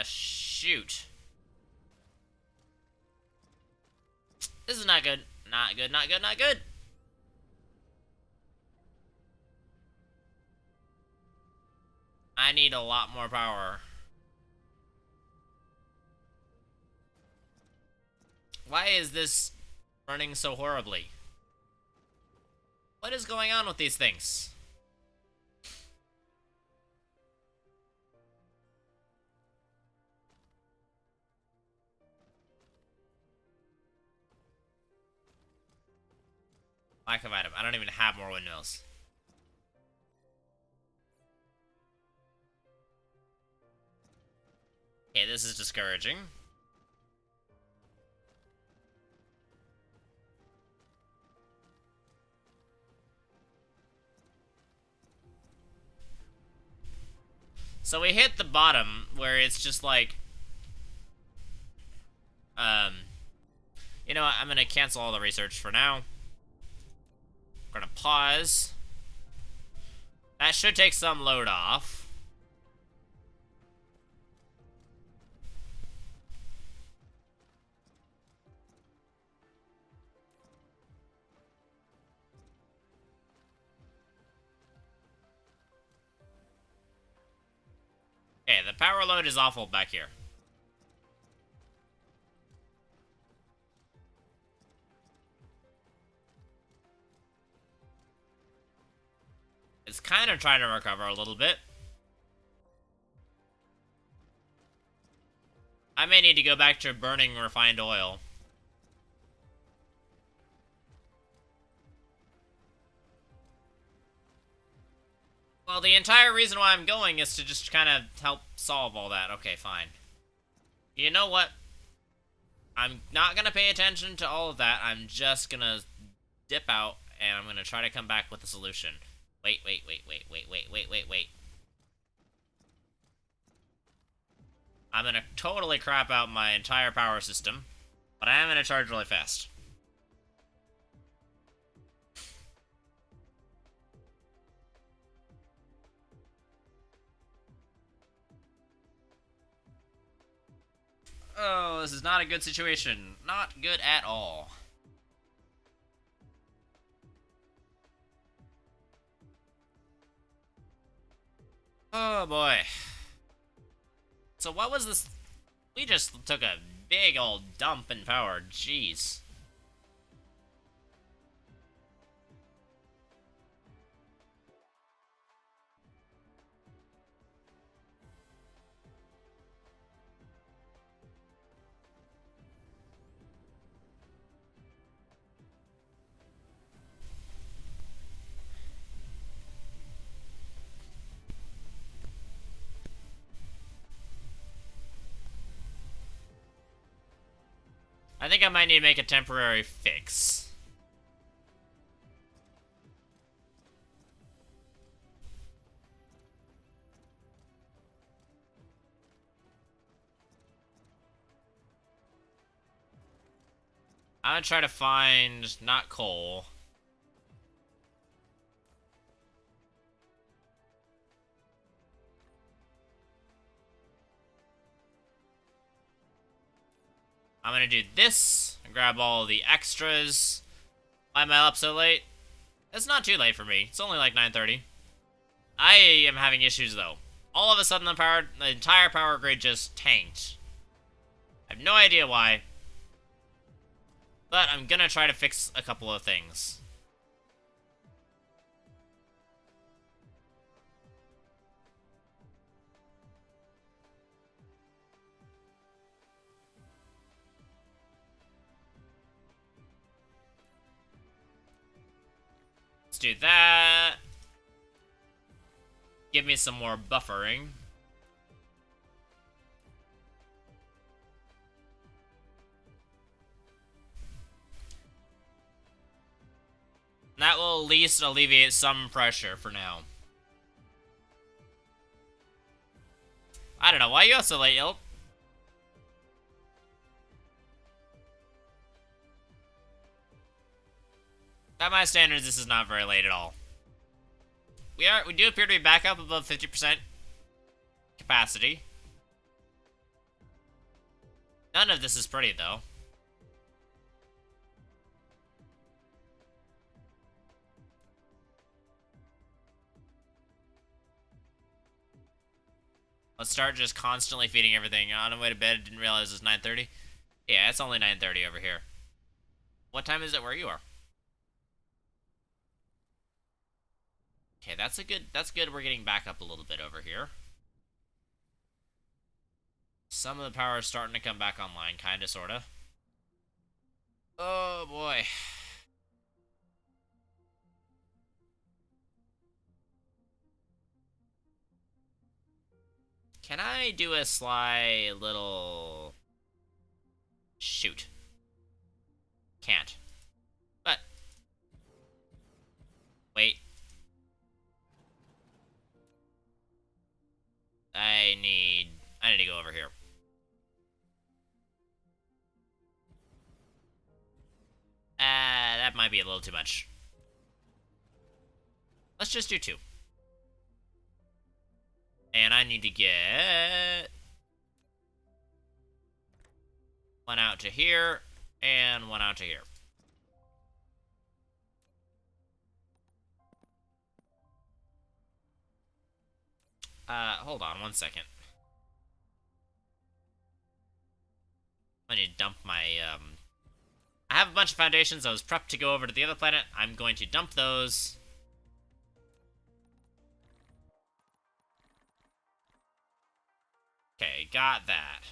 Shoot. This is not good. Not good. I need a lot more power. Why is this running so horribly? What is going on with these things? Lack of item. I don't even have more windmills. Okay, this is discouraging. So we hit the bottom where it's just like, you know what, I'm gonna cancel all the research for now. We're gonna pause. That should take some load off. Okay, the power load is awful back here. It's kind of trying to recover a little bit. I may need to go back to burning refined oil. Well, the entire reason why I'm going is to just kind of help solve all that. Okay, fine. You know what? I'm not gonna pay attention to all of that. I'm just gonna dip out, and I'm gonna try to come back with a solution. Wait. I'm gonna totally crap out my entire power system, but I am gonna charge really fast. Oh, this is not a good situation. Not good at all. Oh boy. So what was this? We just took a big old dump in power. Jeez. I think I might need to make a temporary fix. I'm gonna try to find, not coal. I'm gonna do this, and grab all the extras. Why am I up so late? It's not too late for me. It's only like 9:30. I am having issues though. All of a sudden the entire power grid just tanked. I have no idea why. But I'm gonna try to fix a couple of things. Let's do that. Give me some more buffering. That will at least alleviate some pressure for now. I don't know, why are you up so late, Ilp? By my standards, this is not very late at all. We do appear to be back up above 50% capacity. None of this is pretty, though. Let's start just constantly feeding everything. On the way to bed, didn't realize it's 9:30. Yeah, it's only 9:30 over here. What time is it where you are? Okay, that's good. We're getting back up a little bit over here. Some of the power is starting to come back online, kinda, sorta. Oh boy. Can I do a sly little... Shoot. Can't. But... Wait. I need to go over here. That might be a little too much. Let's just do 2. And I need to get... 1 out to here, and 1 out to here. Hold on 1 second. I need to dump my, I have a bunch of foundations. I was prepped to go over to the other planet. I'm going to dump those. Okay, got that.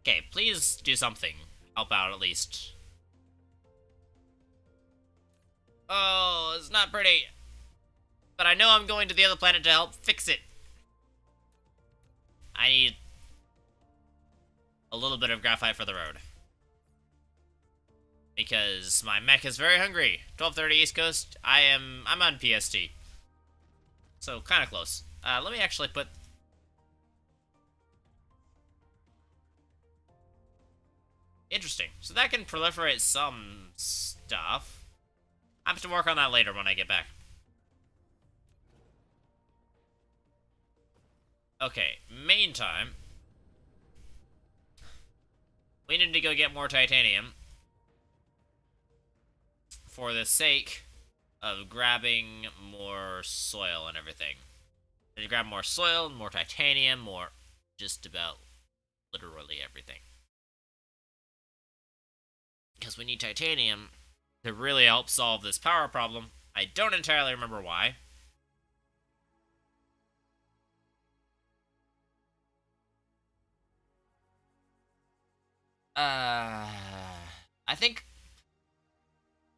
Okay, please do something. Help out at least. Oh, it's not pretty. But I know I'm going to the other planet to help fix it. I need a little bit of graphite for the road. Because my mech is very hungry. 12:30 East Coast. I'm on PST. So kind of close. Let me actually put. Interesting. So that can proliferate some stuff. I have to work on that later when I get back. Okay, main time. We need to go get more titanium. For the sake of grabbing more soil and everything. I need to grab more soil, more titanium, more just about literally everything. Because we need titanium to really help solve this power problem. I don't entirely remember why. I think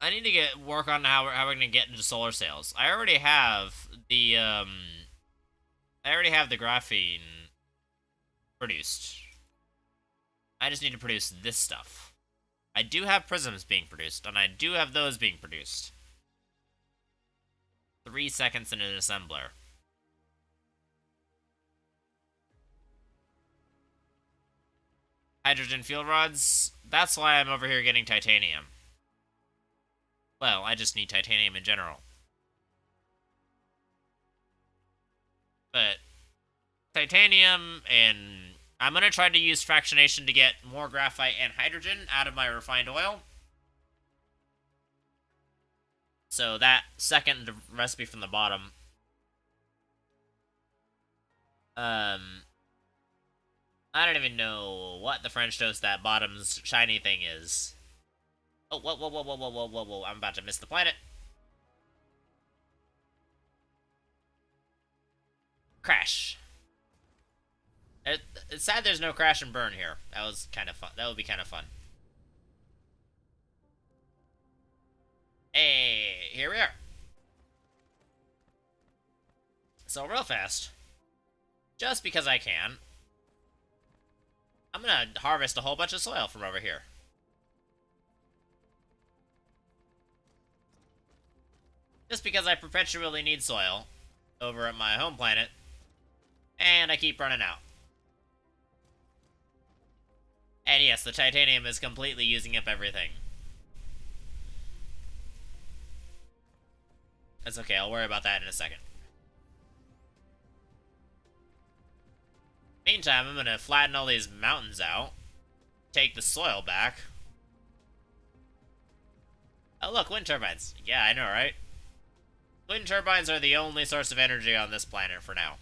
I need to work on how we're gonna get into solar sails. I already have the graphene produced. I just need to produce this stuff. I do have prisms being produced, and I do have those being produced. 3 seconds in an assembler. Hydrogen fuel rods. That's why I'm over here getting titanium. Well, I just need titanium in general. But titanium, and I'm going to try to use fractionation to get more graphite and hydrogen out of my refined oil. So that second recipe from the bottom. I don't even know what the French toast that bottom's shiny thing is. Oh, whoa, whoa, whoa, whoa, whoa, whoa, whoa, whoa, I'm about to miss the planet. Crash. It's sad there's no crash and burn here. That was kind of fun. That would be kind of fun. Hey, here we are. So real fast, just because I can, I'm gonna harvest a whole bunch of soil from over here. Just because I perpetually need soil over at my home planet, and I keep running out. And yes, the titanium is completely using up everything. That's okay, I'll worry about that in a second. Meantime, I'm gonna flatten all these mountains out. Take the soil back. Oh look, wind turbines. Yeah, I know, right? Wind turbines are the only source of energy on this planet for now.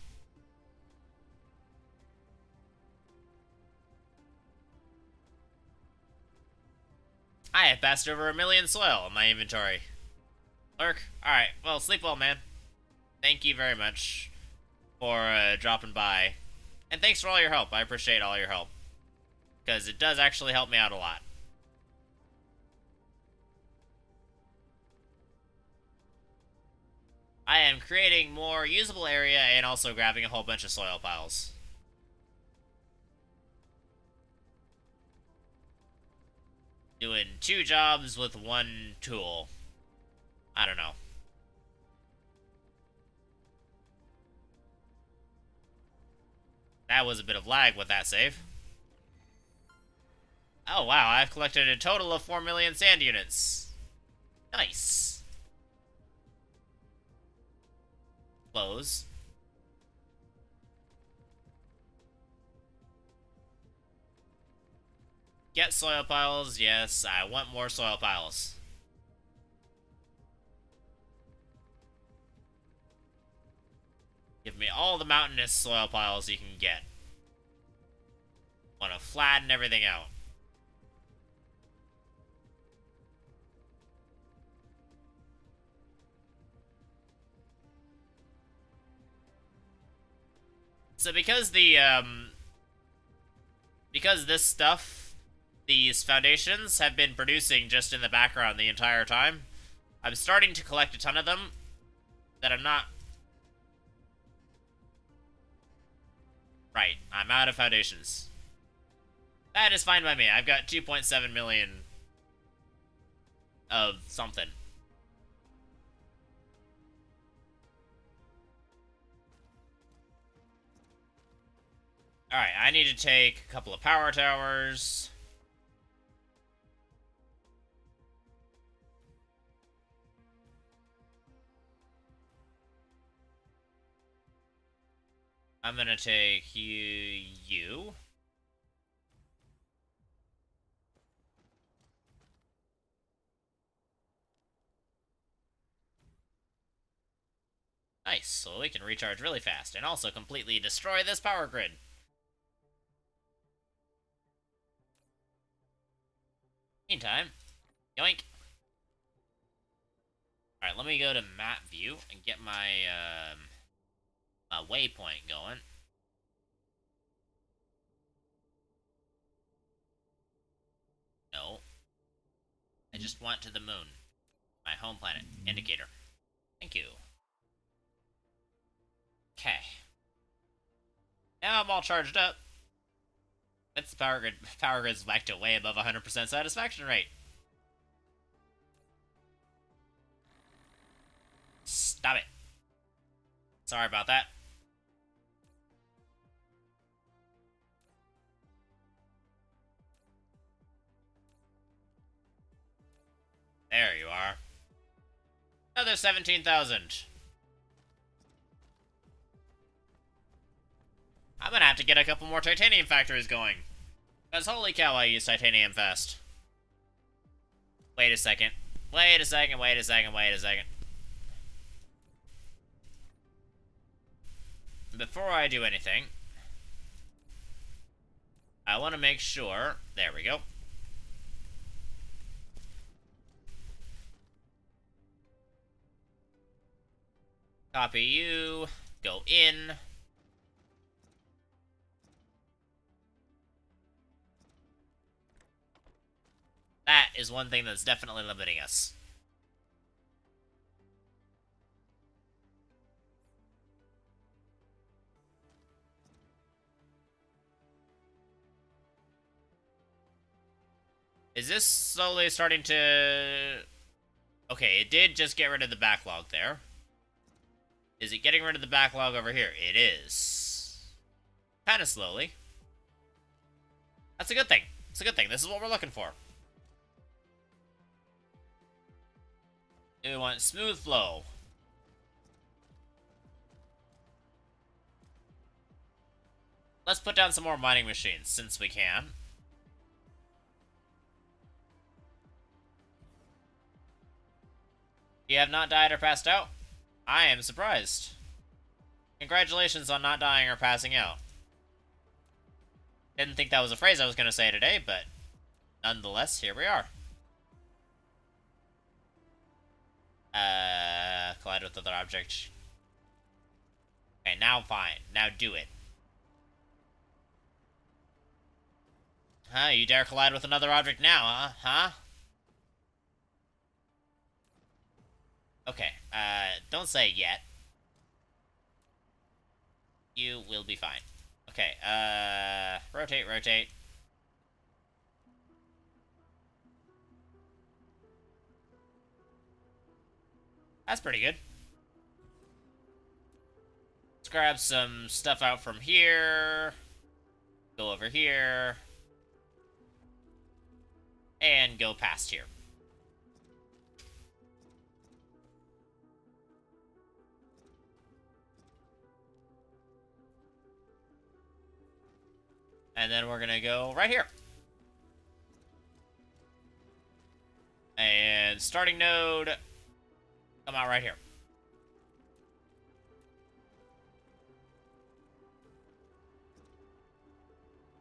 I have passed over 1 million soil in my inventory. Lurk? Alright, well, sleep well, man. Thank you very much for dropping by. And thanks for all your help. I appreciate all your help. Because it does actually help me out a lot. I am creating more usable area and also grabbing a whole bunch of soil piles. Doing 2 jobs with 1 tool. I don't know. That was a bit of lag with that save. Oh wow, I've collected a total of 4 million sand units. Nice. Close. Get soil piles. Yes, I want more soil piles. Give me all the mountainous soil piles you can get. Want to flatten everything out. So because because this stuff, these foundations have been producing just in the background the entire time, I'm starting to collect a ton of them that I'm not... Right, I'm out of foundations. That is fine by me. I've got 2.7 million of something. Alright, I need to take a couple of power towers. I'm gonna take you. Nice, so we can recharge really fast and also completely destroy this power grid. Meantime, yoink. Alright, let me go to map view and get my waypoint going. No. I just want to the moon. My home planet. Indicator. Thank you. Okay. Now I'm all charged up. That's the power grid. Power grid's back to way above 100% satisfaction rate. Stop it. Sorry about that. There you are. Another 17,000. I'm gonna have to get a couple more titanium factories going. Because holy cow, I use titanium fast. Wait a second. Wait a second, wait a second, wait a second. Before I do anything, I want to make sure... There we go. Copy you. Go in. That is one thing that's definitely limiting us. Is this slowly starting to... Okay, it did just get rid of the backlog there. Is it getting rid of the backlog over here? It is. Kind of slowly. That's a good thing. It's a good thing. This is what we're looking for. We want smooth flow. Let's put down some more mining machines, since we can. You have not died or passed out? I am surprised. Congratulations on not dying or passing out. Didn't think that was a phrase I was going to say today, but nonetheless, here we are. Collide with other object. Okay, now fine. Now do it. Huh? You dare collide with another object now, huh? Okay, don't say yet. You will be fine. Okay, rotate, rotate. That's pretty good. Let's grab some stuff out from here. Go over here. And go past here. And then we're gonna go right here. And starting node, come out right here.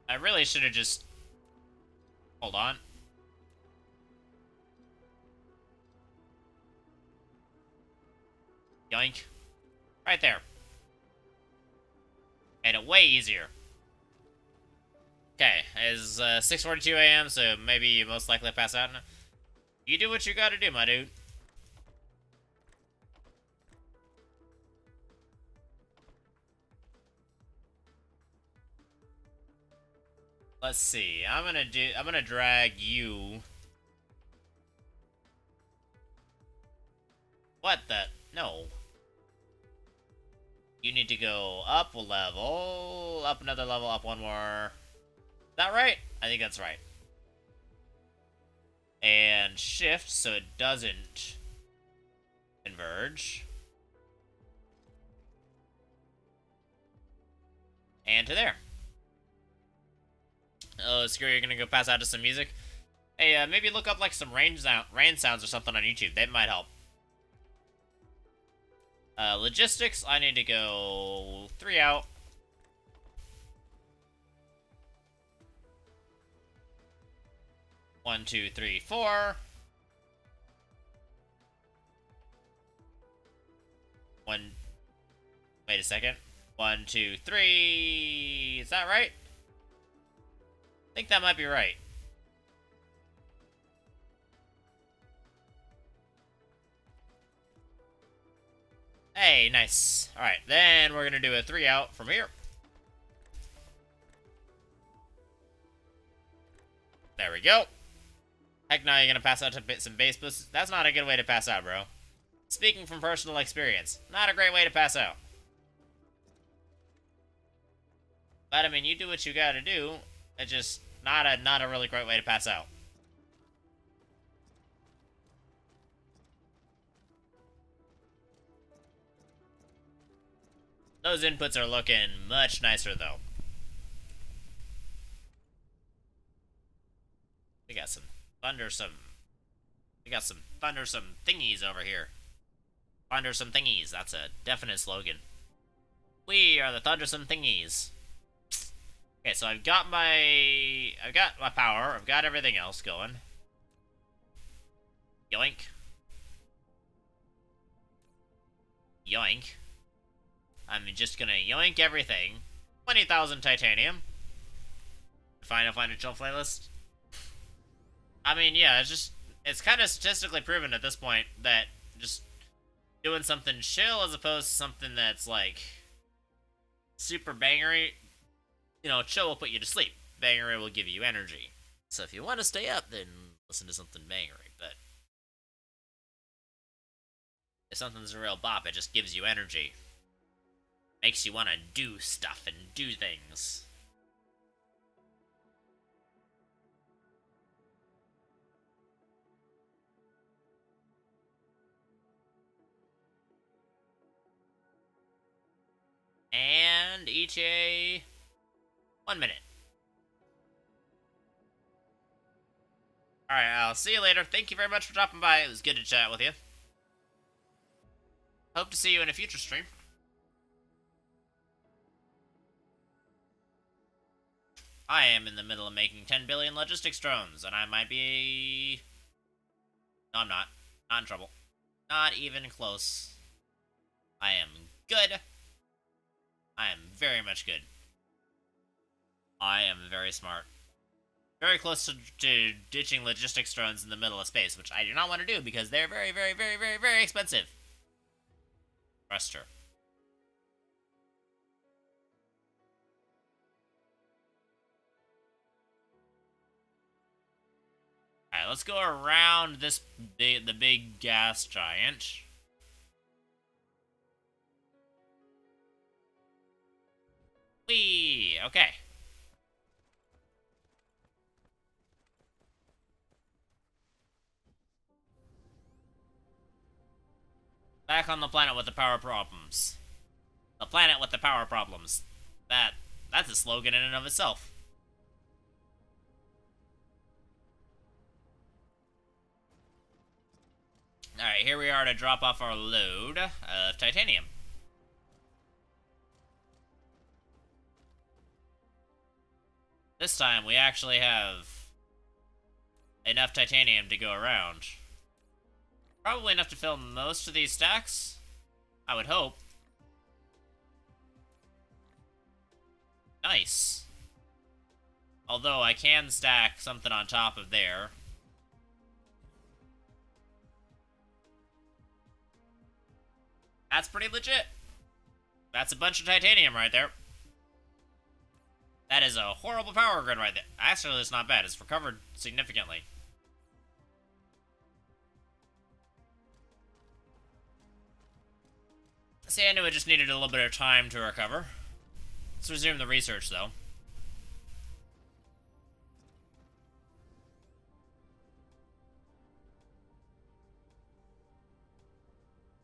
I really should have just... Hold on. Yoink. Right there. Made it way easier. Okay, it's 6:42 a.m., so maybe you most likely pass out now. You do what you gotta do, my dude. Let's see. I'm gonna drag you. What the? No. You need to go up a level, up another level, up one more. Is that right? I think that's right. And shift so it doesn't converge. And to there. Oh, screw, you're gonna go pass out to some music? Hey, maybe look up like some rain sounds or something on YouTube. That might help. Logistics, I need to go 3 out. One, two, three, four. One. Wait a second. 1, 2, 3. Is that right? I think that might be right. Hey, nice. Alright, then we're gonna do a 3 out from here. There we go. Heck, now you're gonna pass out to some base boosts. That's not a good way to pass out, bro. Speaking from personal experience, not a great way to pass out. But I mean, you do what you gotta do. It's just not a really great way to pass out. Those inputs are looking much nicer, though. We got some thundersome thingies over here. Thundersome thingies. That's a definite slogan. We are the thundersome thingies. Okay, so I've got my power. I've got everything else going. Yoink. Yoink. I'm just gonna yoink everything. 20,000 titanium. Final financial playlist. I mean, yeah, it's kind of statistically proven at this point that just doing something chill as opposed to something that's like super bangery. You know, chill will put you to sleep. Bangery will give you energy. So if you want to stay up, then listen to something bangery. But if something's a real bop, it just gives you energy. Makes you want to do stuff and do things. And ETA 1 minute. Alright, I'll see you later. Thank you very much for dropping by. It was good to chat with you. Hope to see you in a future stream. I am in the middle of making 10 billion logistics drones, and I might be... No, I'm not. Not in trouble. Not even close. I am good. I am very much good. I am very smart. Very close to ditching logistics drones in the middle of space, which I do not want to do because they're very, very, very, very, very expensive. Trust her. Alright, let's go around the big gas giant. Whee! Okay. Back on the planet with the power problems. The planet with the power problems. That's a slogan in and of itself. Alright, here we are to drop off our load of titanium. This time we actually have enough titanium to go around. Probably enough to fill most of these stacks, I would hope. Nice. Although I can stack something on top of there. That's pretty legit. That's a bunch of titanium right there. That is a horrible power grid right there. Actually, it's not bad. It's recovered significantly. See, I knew it just needed a little bit of time to recover. Let's resume the research, though.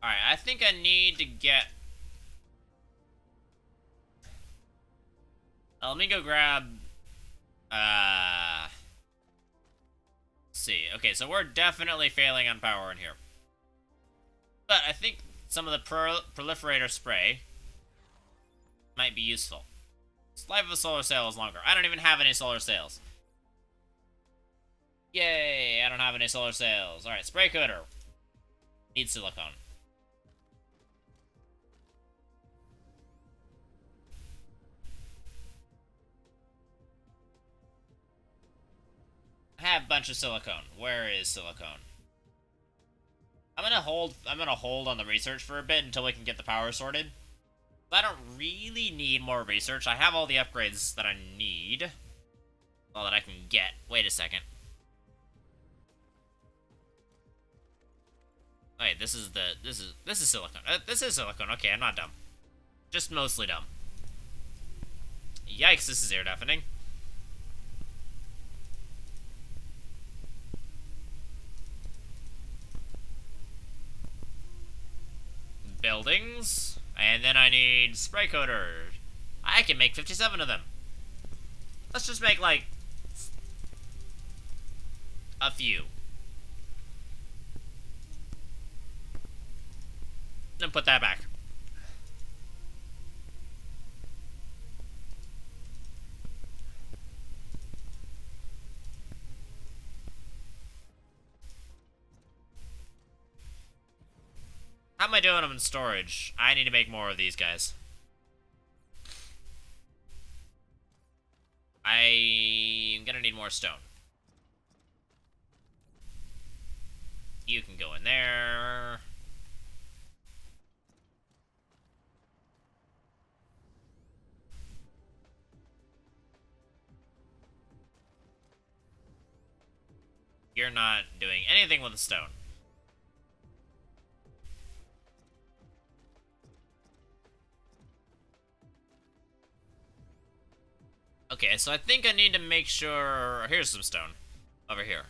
Alright, I think I need to get... let me go grab... let's see. Okay, so we're definitely failing on power in here. But I think some of the proliferator spray might be useful. Life of a solar sail is longer. I don't even have any solar sails. Yay, I don't have any solar sails. Alright, spray coater. Need silicone. I have a bunch of silicone. Where is silicone? I'm gonna hold on the research for a bit until we can get the power sorted. I don't really need more research. I have all the upgrades that I need. All that I can get. Wait a second. Wait, this is silicone. This is silicone. Okay, I'm not dumb. Just mostly dumb. Yikes, this is air deafening. Buildings. And then I need spray coater. I can make 57 of them. Let's just make, like, a few. Then put that back. How am I doing them in storage? I need to make more of these guys. I'm gonna need more stone. You can go in there. You're not doing anything with the stone. Okay, so I think I need to make sure... Here's some stone. Over here.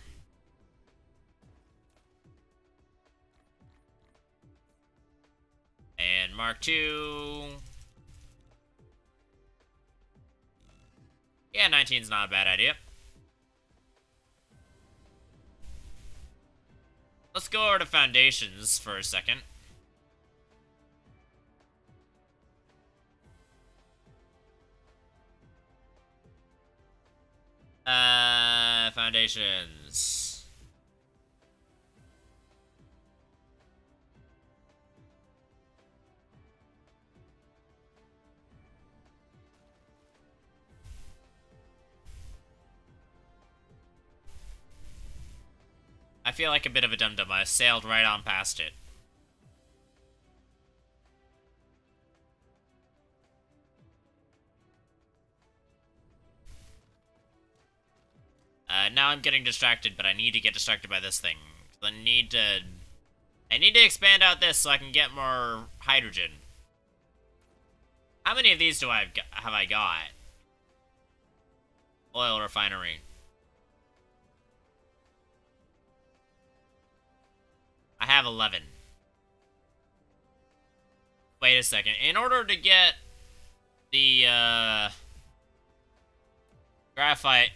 And Mark II. Yeah, 19's not a bad idea. Let's go over to foundations for a second. Foundations. I feel like a bit of a dum-dum. I sailed right on past it. Now I'm getting distracted, but I need to get distracted by this thing. I need to expand out this so I can get more hydrogen. How many of these have I got? Oil refinery. I have 11. Wait a second. In order to get the graphite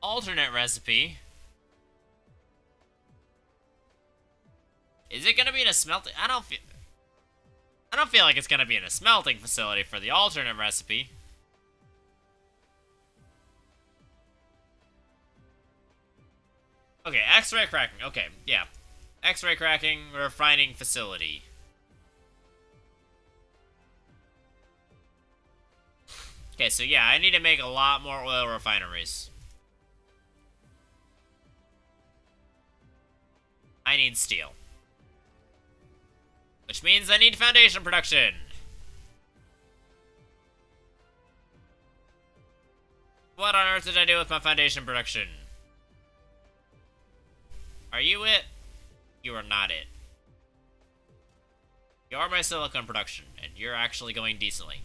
alternate recipe, is it gonna be in a smelting? I don't feel like it's gonna be in a smelting facility for the alternate recipe. Okay, X-ray cracking. Okay, yeah. X-ray cracking refining facility. Okay, so yeah, I need to make a lot more oil refineries. I need steel. Which means I need foundation production. What on earth did I do with my foundation production? Are you it? You are not it. You are my silicon production, and you're actually going decently.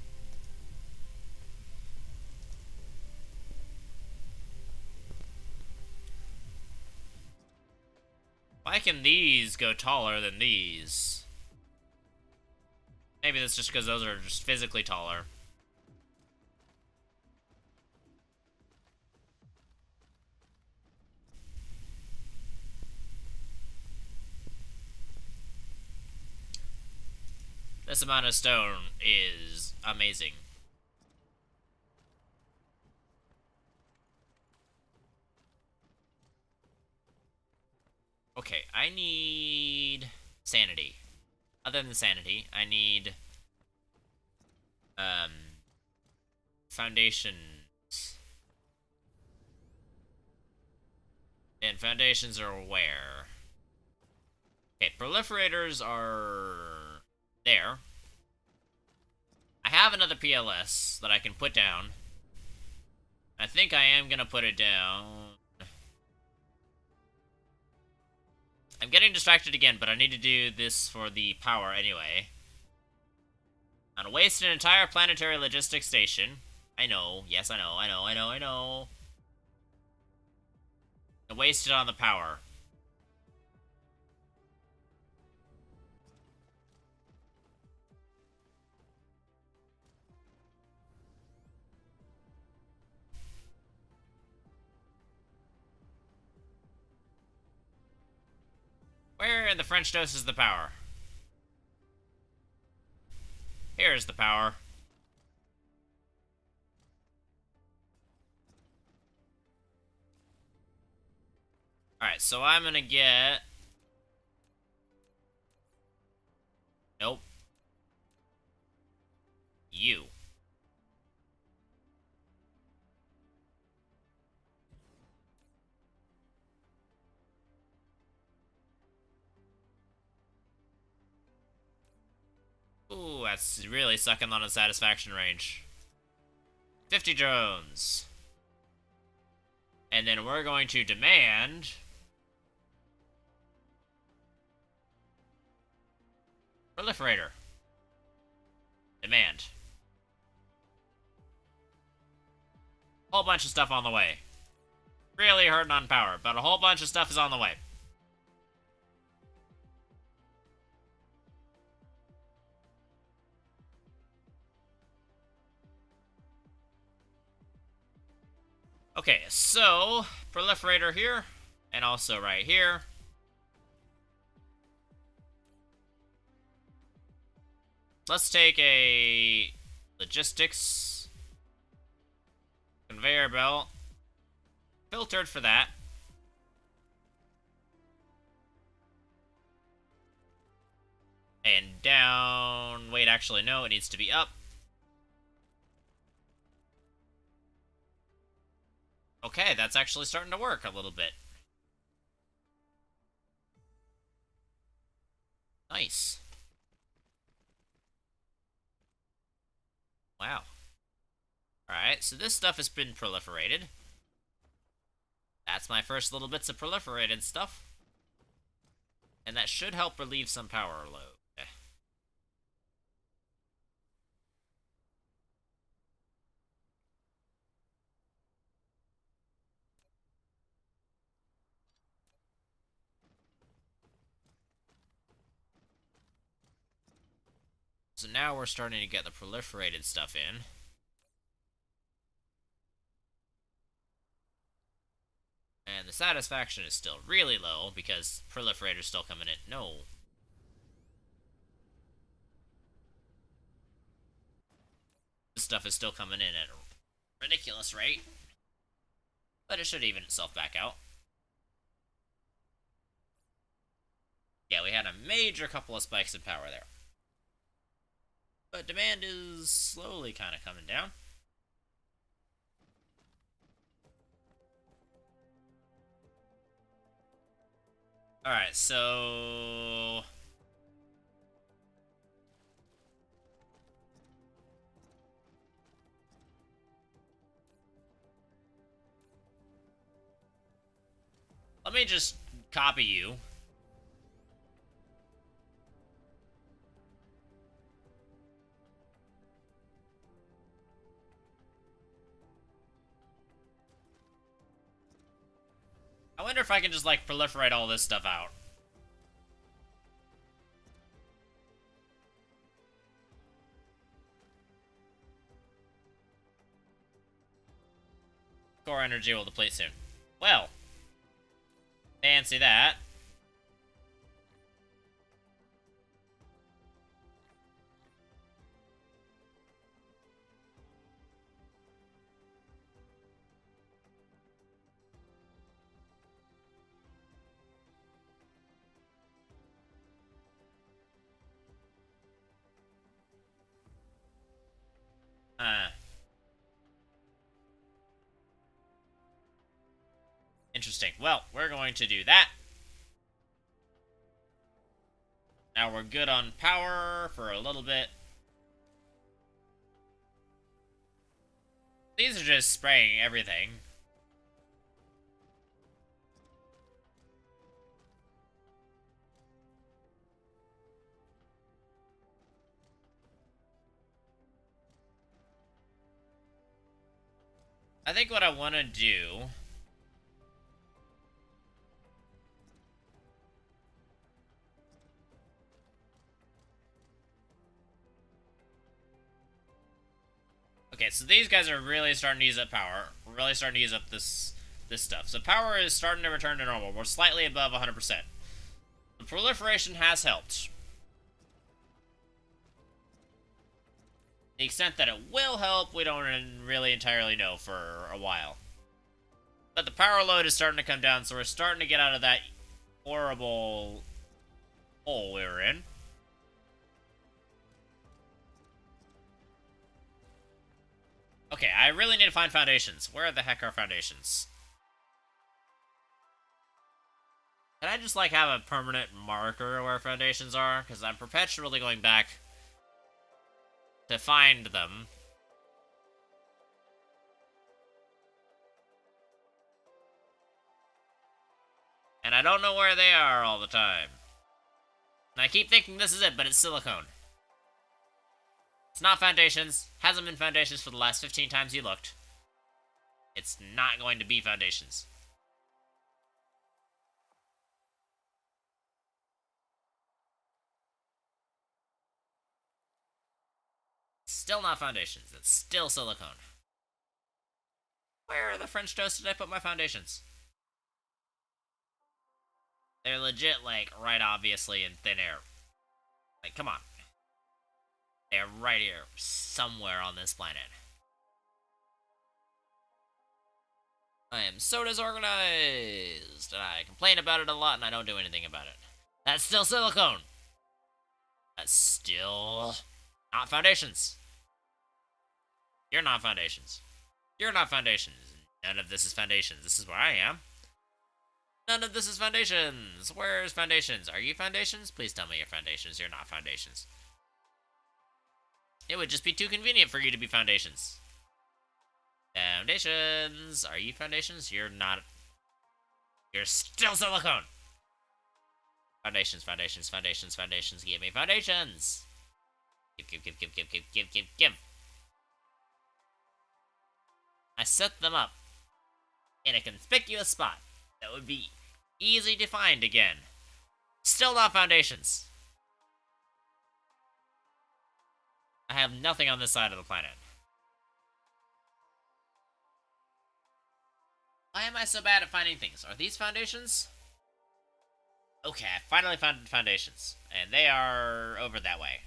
Why can these go taller than these? Maybe that's just because those are just physically taller. This amount of stone is amazing. Okay, I need sanity. Other than sanity, I need foundations. And foundations are where? Okay, proliferators are there. I have another PLS that I can put down. I think I am gonna put it down. I'm getting distracted again, but I need to do this for the power anyway. I'm gonna waste an entire planetary logistics station. I know. Yes, I know. I know. I wasted on the power. Where in the French dose is the power? Here's the power. Alright, so I'm gonna get... Nope. You. Ooh, that's really sucking on the satisfaction range. 50 drones. And then we're going to demand... Proliferator. Demand. Whole bunch of stuff on the way. Really hurting on power, but a whole bunch of stuff is on the way. Okay, so, proliferator here, and also right here. Let's take a logistics conveyor belt, filtered for that. And down, wait, actually, no, it needs to be up. Okay, that's actually starting to work a little bit. Nice. Wow. Alright, so this stuff has been proliferated. That's my first little bits of proliferated stuff. And that should help relieve some power load. So now we're starting to get the proliferated stuff in. And the satisfaction is still really low because proliferator's still coming in. No. This stuff is still coming in at a ridiculous rate. But it should even itself back out. Yeah, we had a major couple of spikes in power there. But demand is slowly kind of coming down. Alright, so... let me just copy you. I wonder if I can just, like, proliferate all this stuff out. Core energy will deplete soon. Well, fancy that. Interesting. Well, we're going to do that. Now we're good on power for a little bit. These are just spraying everything. I think what I want to do... Okay, so these guys are really starting to use up power. We're really starting to use up this stuff. So power is starting to return to normal. We're slightly above 100%. The proliferation has helped. The extent that it will help, we don't really entirely know for a while. But the power load is starting to come down, so we're starting to get out of that horrible hole we were in. Okay, I really need to find foundations. Where the heck are foundations? Can I just, like, have a permanent marker where foundations are? Because I'm perpetually going back to find them. And I don't know where they are all the time. And I keep thinking this is it, but it's silicone. It's not foundations. Hasn't been foundations for the last 15 times you looked. It's not going to be foundations. Still not foundations. It's still silicone. Where are the French toast did I put my foundations? They're legit, like, right obviously in thin air. Like, come on. They're right here, somewhere on this planet. I am so disorganized, and I complain about it a lot, and I don't do anything about it. That's still silicone. That's still not foundations. You're not foundations. You're not foundations. None of this is foundations. This is where I am. None of this is foundations. Where's foundations? Are you foundations? Please tell me you're foundations. You're not foundations. It would just be too convenient for you to be foundations. Foundations. Are you foundations? You're not. You're still silicone. Foundations, foundations, foundations, foundations. Give me foundations. Give. I set them up in a conspicuous spot that would be easy to find again. Still not foundations. I have nothing on this side of the planet. Why am I so bad at finding things? Are these foundations? Okay, I finally found foundations. And they are over that way.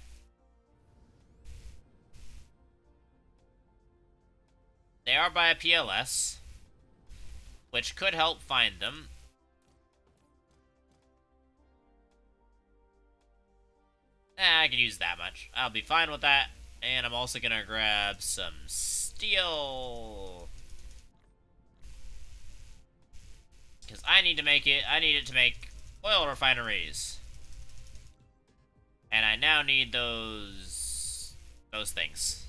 They are by a PLS, which could help find them. I can use that much. I'll be fine with that. And I'm also gonna grab some steel. Because I need it to make oil refineries. And I now need those things.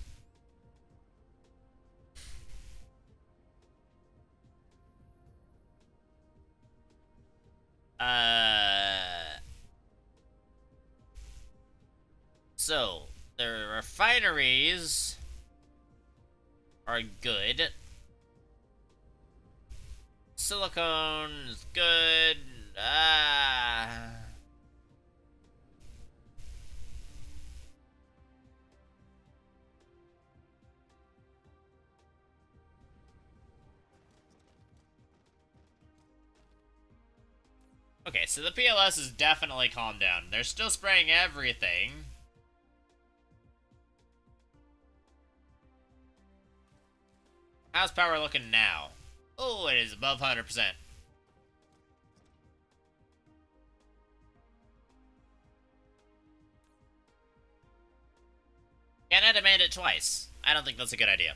So the refineries are good. Silicone is good. Okay, so the PLS is definitely calmed down. They're still spraying everything. How's power looking now? Oh, it is above 100%. Can I demand it twice? I don't think that's a good idea.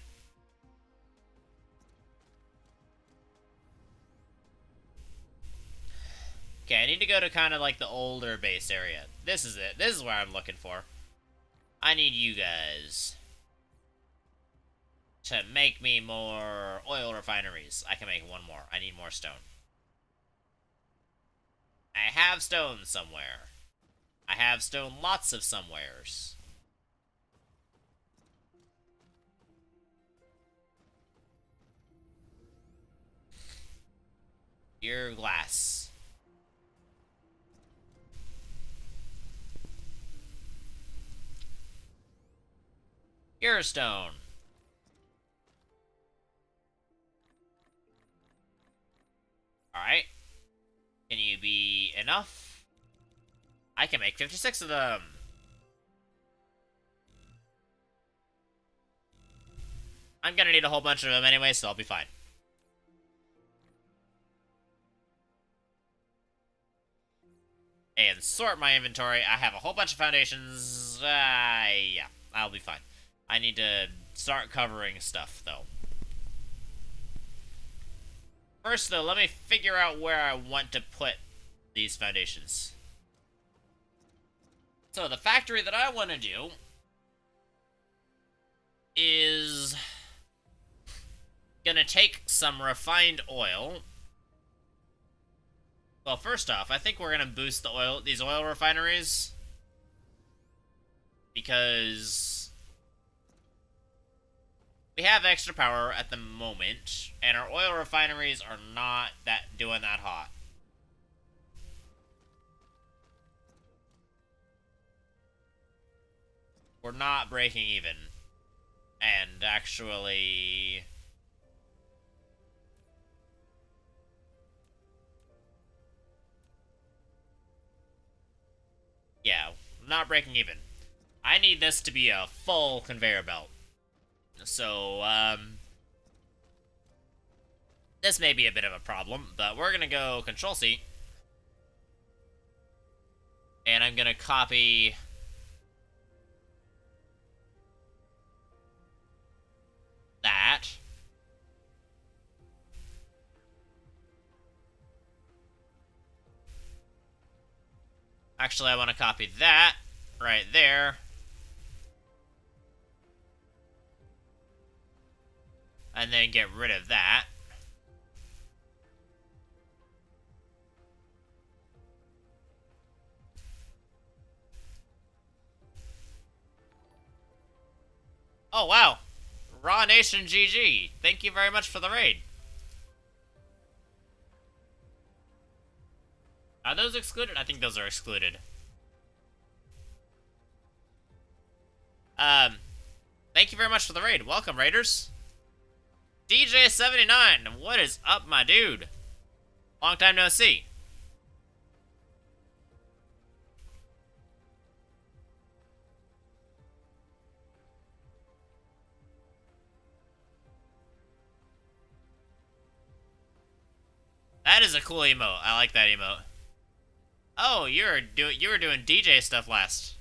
Okay, I need to go to kind of like the older base area. This is it. This is where I'm looking for. I need you guys to make me more oil refineries. I can make one more. I need more stone. I have stone somewhere. I have stone lots of somewheres. Your glass. Your stone. Alright. Can you be enough? I can make 56 of them. I'm gonna need a whole bunch of them anyway, so I'll be fine. And sort my inventory. I have a whole bunch of foundations. Yeah, I'll be fine. I need to start covering stuff, though. First, though, let me figure out where I want to put these foundations. So, the factory that I want to do is gonna take some refined oil. Well, first off, I think we're gonna boost these oil refineries because we have extra power at the moment, and our oil refineries are not doing that hot. We're not breaking even. And actually, yeah, not breaking even. I need this to be a full conveyor belt. So, this may be a bit of a problem, but we're gonna go Control-C. And I'm gonna copy that. Actually, I want to copy that right there. And then get rid of that. Oh, wow. Raw Nation GG. Thank you very much for the raid. Are those excluded? I think those are excluded. Thank you very much for the raid. Welcome, raiders. DJ79, what is up, my dude? Long time no see. That is a cool emote. I like that emote. Oh, you were doing DJ stuff last.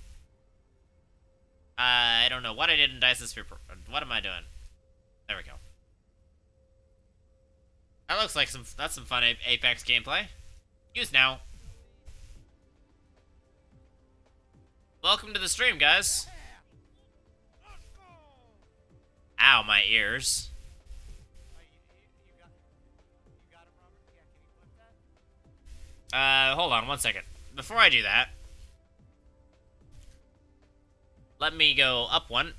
I don't know what I did in Dyson Sphere Program. What am I doing? There we go. That looks like that's some fun Apex gameplay. Use now. Welcome to the stream, guys. Ow, my ears. Hold on one second. Before I do that, let me go up one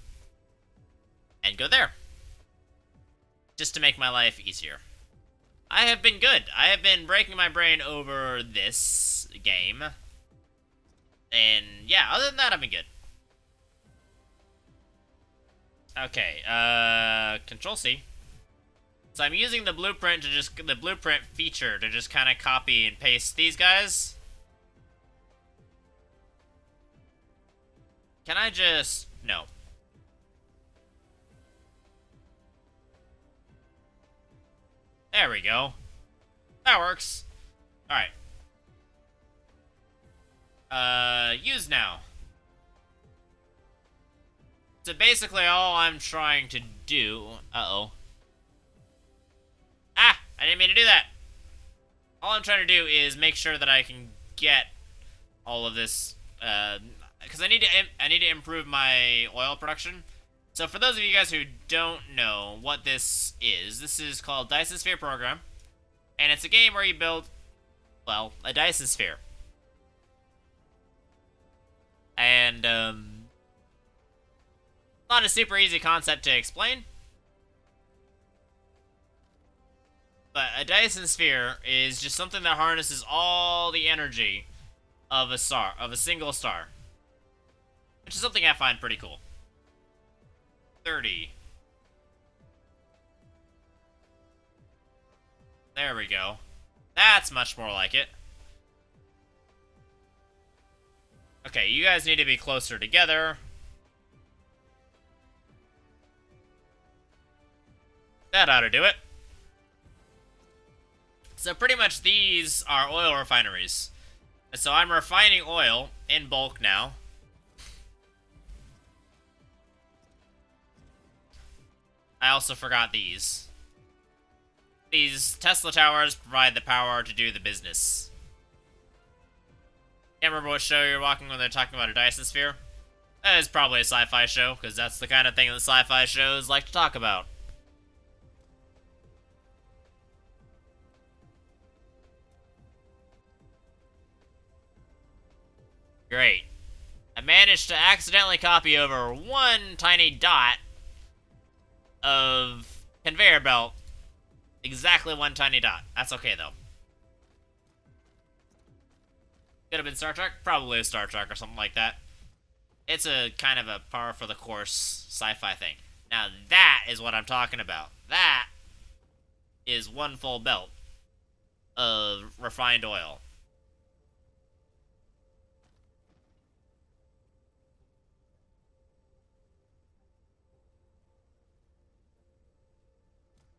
and go there. Just to make my life easier. I have been good. I have been breaking my brain over this game. And yeah, other than that, I've been good. Okay, Control C. So I'm using the blueprint feature to just kind of copy and paste these guys. Can I just... No. There we go. That works. Alright. Use now. So basically all I'm trying to do... Uh-oh. Ah! I didn't mean to do that! All I'm trying to do is make sure that I can get all of this, because I need to improve my oil production. So for those of you guys who don't know what this is called Dyson Sphere Program. And it's a game where you build, well, a Dyson Sphere. And, not a super easy concept to explain. But a Dyson Sphere is just something that harnesses all the energy of a single star. Which is something I find pretty cool. 30. There we go. That's much more like it. Okay, you guys need to be closer together. That ought to do it. So pretty much these are oil refineries. And so I'm refining oil in bulk now. I also forgot these. These Tesla towers provide the power to do the business. Can't remember what show you're watching when they're talking about a Dyson Sphere. That is probably a sci-fi show, because that's the kind of thing that sci-fi shows like to talk about. Great. I managed to accidentally copy over one tiny dot of conveyor belt. Exactly one tiny dot. That's okay, though. Could have been Star Trek? Probably a Star Trek or something like that. It's a kind of a par for the course sci-fi thing. Now that is what I'm talking about. That is one full belt of refined oil.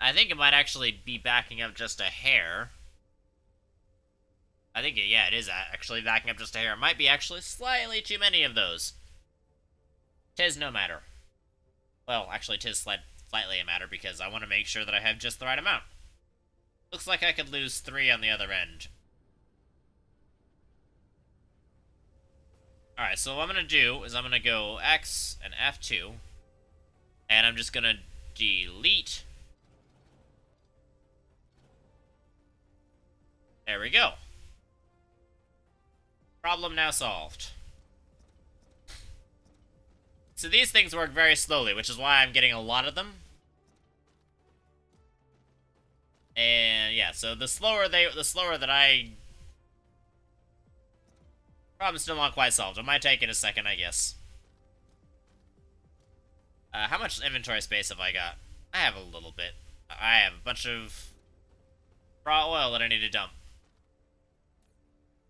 I think it might actually be backing up just a hair. I think, yeah, it is actually backing up just a hair. It might be actually slightly too many of those. Tis no matter. Well, actually, tis slightly a matter, because I want to make sure that I have just the right amount. Looks like I could lose 3 on the other end. Alright, so what I'm going to do is I'm going to go X and F2. And I'm just going to delete. There we go. Problem now solved. So these things work very slowly, which is why I'm getting a lot of them. And yeah, so the slower that I... Problem's still not quite solved. It might take it a second, I guess. How much inventory space have I got? I have a little bit. I have a bunch of raw oil that I need to dump.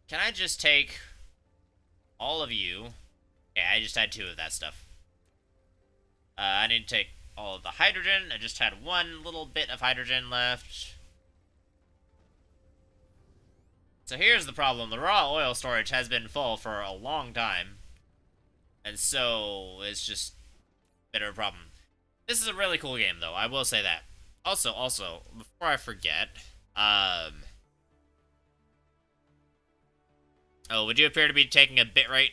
Can I just take all of you? Okay, I just had 2 of that stuff. I need to take all of the hydrogen. I just had 1 little bit of hydrogen left. So here's the problem. The raw oil storage has been full for a long time. And so it's just a bit of a problem. This is a really cool game, though. I will say that. Also, before I forget, oh, would you appear to be taking a bitrate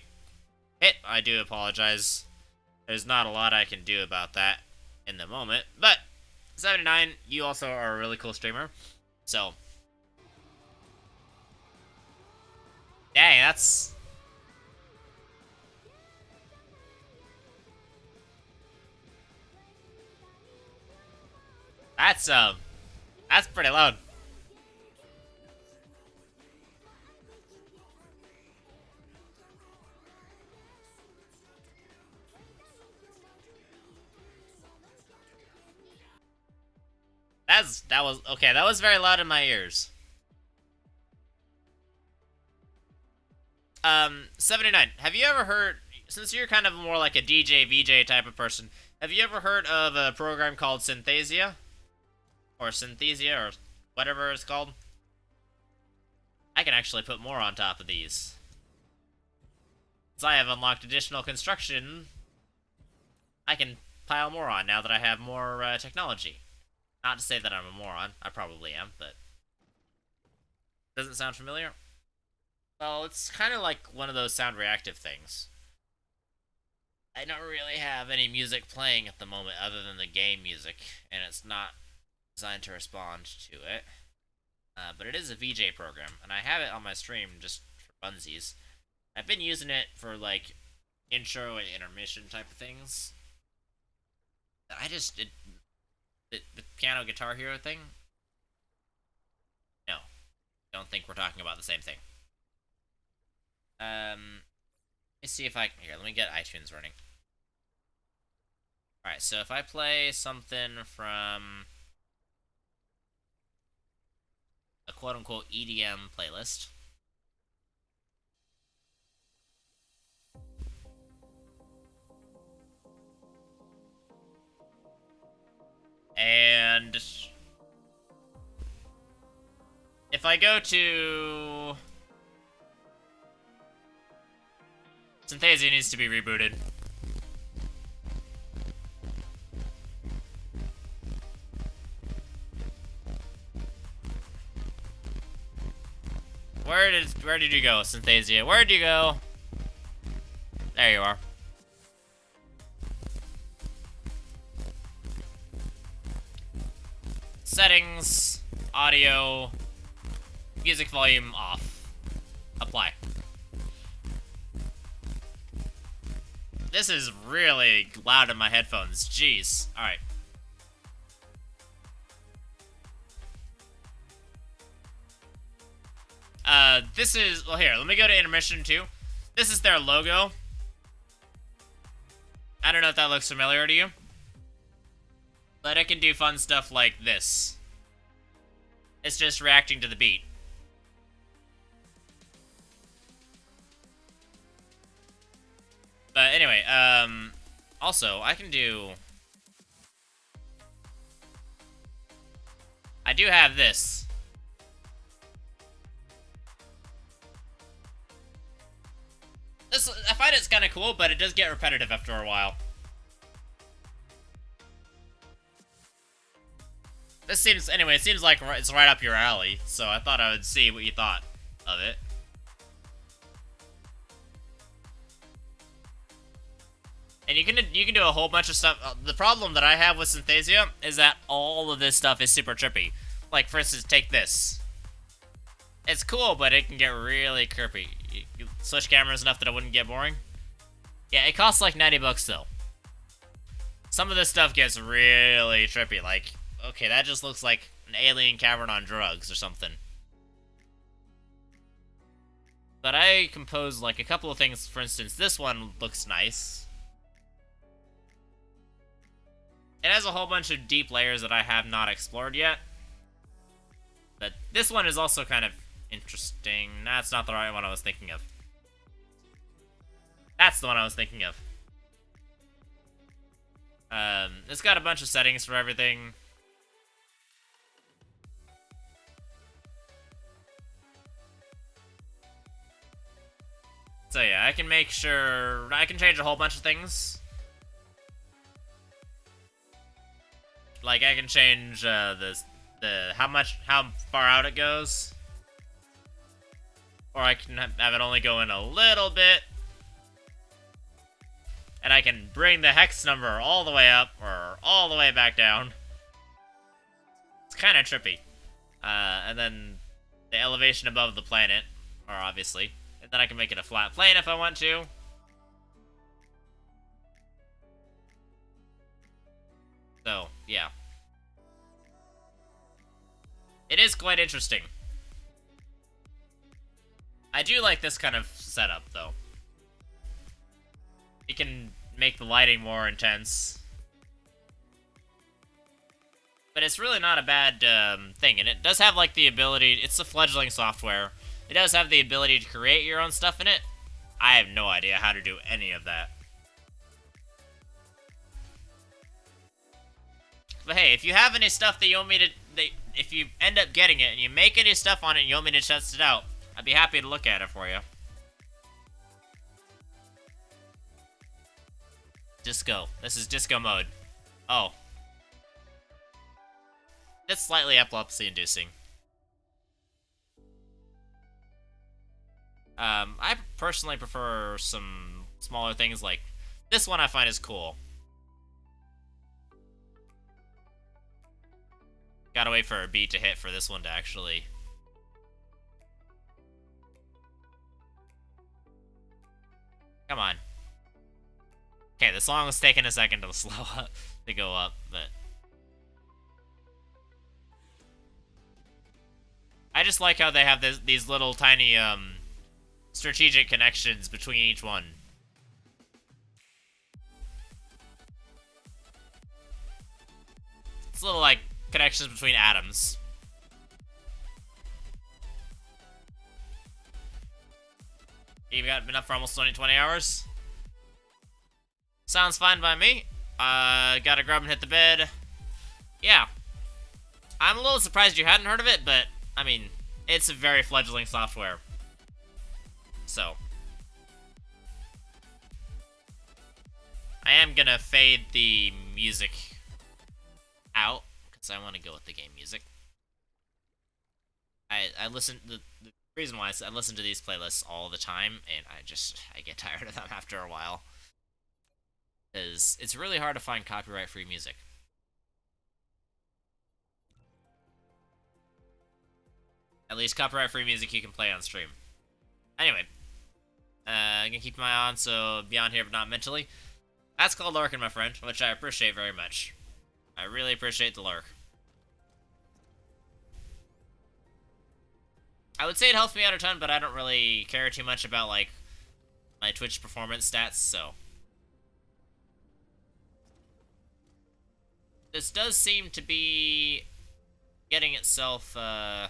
hit? I do apologize. There's not a lot I can do about that in the moment. But, 79, you also are a really cool streamer. So, that's... That's pretty loud. That was okay. That was very loud in my ears. 79. Have you ever heard? Since you're kind of more like a DJ VJ type of person, have you ever heard of a program called Synthesia, or Synthesia, or whatever it's called? I can actually put more on top of these. Since I have unlocked additional construction, I can pile more on now that I have more technology. Not to say that I'm a moron. I probably am, but... Doesn't sound familiar? Well, it's kind of like one of those sound reactive things. I don't really have any music playing at the moment other than the game music, and it's not designed to respond to it. But it is a VJ program, and I have it on my stream just for funsies. I've been using it for, like, intro and intermission type of things. The piano guitar hero thing? No. Don't think we're talking about the same thing. Let me see if I... Here, let me get iTunes running. Alright, so if I play something from a quote-unquote EDM playlist... And if I go to... Synthesia needs to be rebooted. Where did you go, Synthesia? Where'd you go? There you are. Settings, audio, music volume off. Apply. This is really loud in my headphones. Jeez. Alright. This is... Well, here, let me go to intermission, too. This is their logo. I don't know if that looks familiar to you. But it can do fun stuff like this. It's just reacting to the beat. But anyway, also, I can do... I do have this. I find it's kind of cool, but it does get repetitive after a while. This seems, anyway, it seems like it's right up your alley, so I thought I would see what you thought of it. And you can do a whole bunch of stuff. The problem that I have with Synthesia is that all of this stuff is super trippy. Like, for instance, take this. It's cool, but it can get really creepy. You switch cameras enough that it wouldn't get boring. Yeah, it costs like 90 bucks though. Some of this stuff gets really trippy, like, okay, that just looks like an alien cavern on drugs or something. But I composed like a couple of things. For instance, this one looks nice. It has a whole bunch of deep layers that I have not explored yet. But this one is also kind of interesting. That's not the right one I was thinking of. That's the one I was thinking of. It's got a bunch of settings for everything. So yeah, I can make sure... I can change a whole bunch of things. Like, I can change how far out it goes. Or I can have it only go in a little bit. And I can bring the hex number all the way up, or all the way back down. It's kind of trippy. And then the elevation above the planet, or obviously. And then I can make it a flat plane if I want to. So, yeah. It is quite interesting. I do like this kind of setup, though. You can make the lighting more intense. But it's really not a bad thing, and it does have, like, the ability... It's a fledgling software. It does have the ability to create your own stuff in it. I have no idea how to do any of that. But hey, if you have any stuff that you want me to... if you end up getting it, and you make any stuff on it and you want me to test it out, I'd be happy to look at it for you. Disco. This is disco mode. Oh. It's slightly epilepsy-inducing. I personally prefer some smaller things like... This one I find is cool. Gotta wait for a beat to hit for this one to actually... Come on. Okay, the song was taking a second to slow up, to go up, but... I just like how they have these little tiny, strategic connections between each one. It's little, like, connections between atoms. You've been up for almost 20 hours? Sounds fine by me. Gotta grub and hit the bed. Yeah. I'm a little surprised you hadn't heard of it, but, I mean, it's a very fledgling software. So. I am gonna fade the music out, because I want to go with the game music. I listen, the reason why is I listen to these playlists all the time, and I get tired of them after a while. Because it's really hard to find copyright-free music. At least copyright-free music you can play on stream. Anyway. I'm gonna keep my eye on, so beyond here but not mentally. That's called lurking, my friend, which I appreciate very much. I really appreciate the lurk. I would say it helps me out a ton, but I don't really care too much about, like, my Twitch performance stats, so... This does seem to be getting itself, that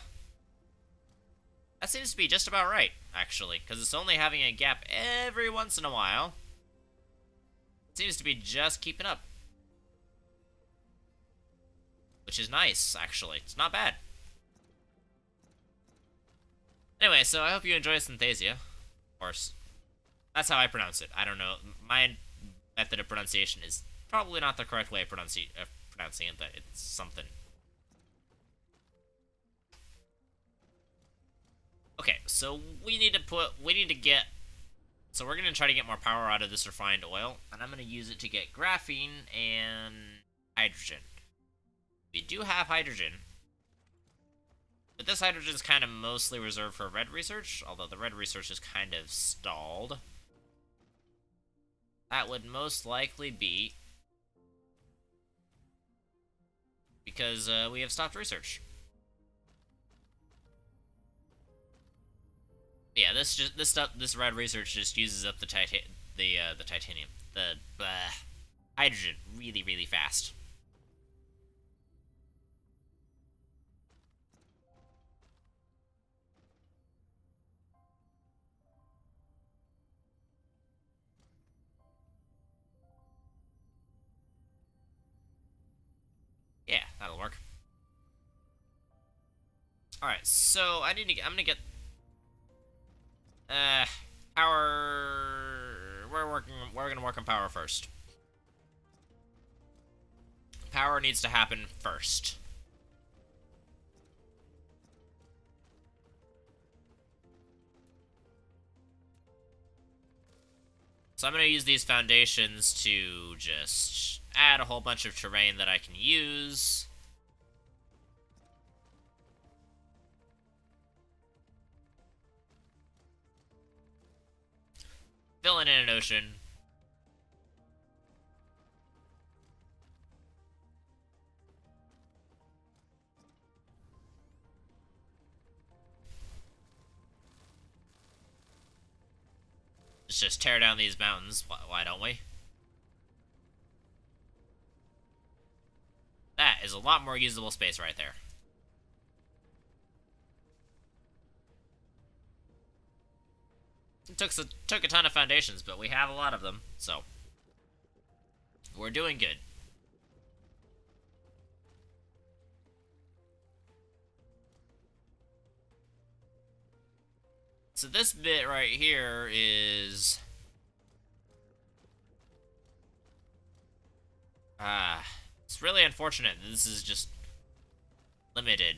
seems to be just about right, actually, because it's only having a gap every once in a while. It seems to be just keeping up. Which is nice, actually. It's not bad. Anyway, so I hope you enjoy Synthesia. Of course. That's how I pronounce it. I don't know. My method of pronunciation is probably not the correct way of pronouncing it, but it's something. Okay, so we need to get... So we're going to try to get more power out of this refined oil, and I'm going to use it to get graphene and hydrogen. We do have hydrogen, but this hydrogen is kind of mostly reserved for red research, although the red research is kind of stalled. That would most likely be because we have stopped research. Yeah, this red research just uses up the titanium, the hydrogen really, really fast. Yeah, that'll work. All right, so I'm gonna get power. We're gonna work on power first. Power needs to happen first. So I'm gonna use these foundations to just add a whole bunch of terrain that I can use. filling in an ocean. Let's just tear down these mountains. Why don't we? That is a lot more usable space right there. It took a ton of foundations, but we have a lot of them, so we're doing good. So this bit right here is... it's really unfortunate that this is just limited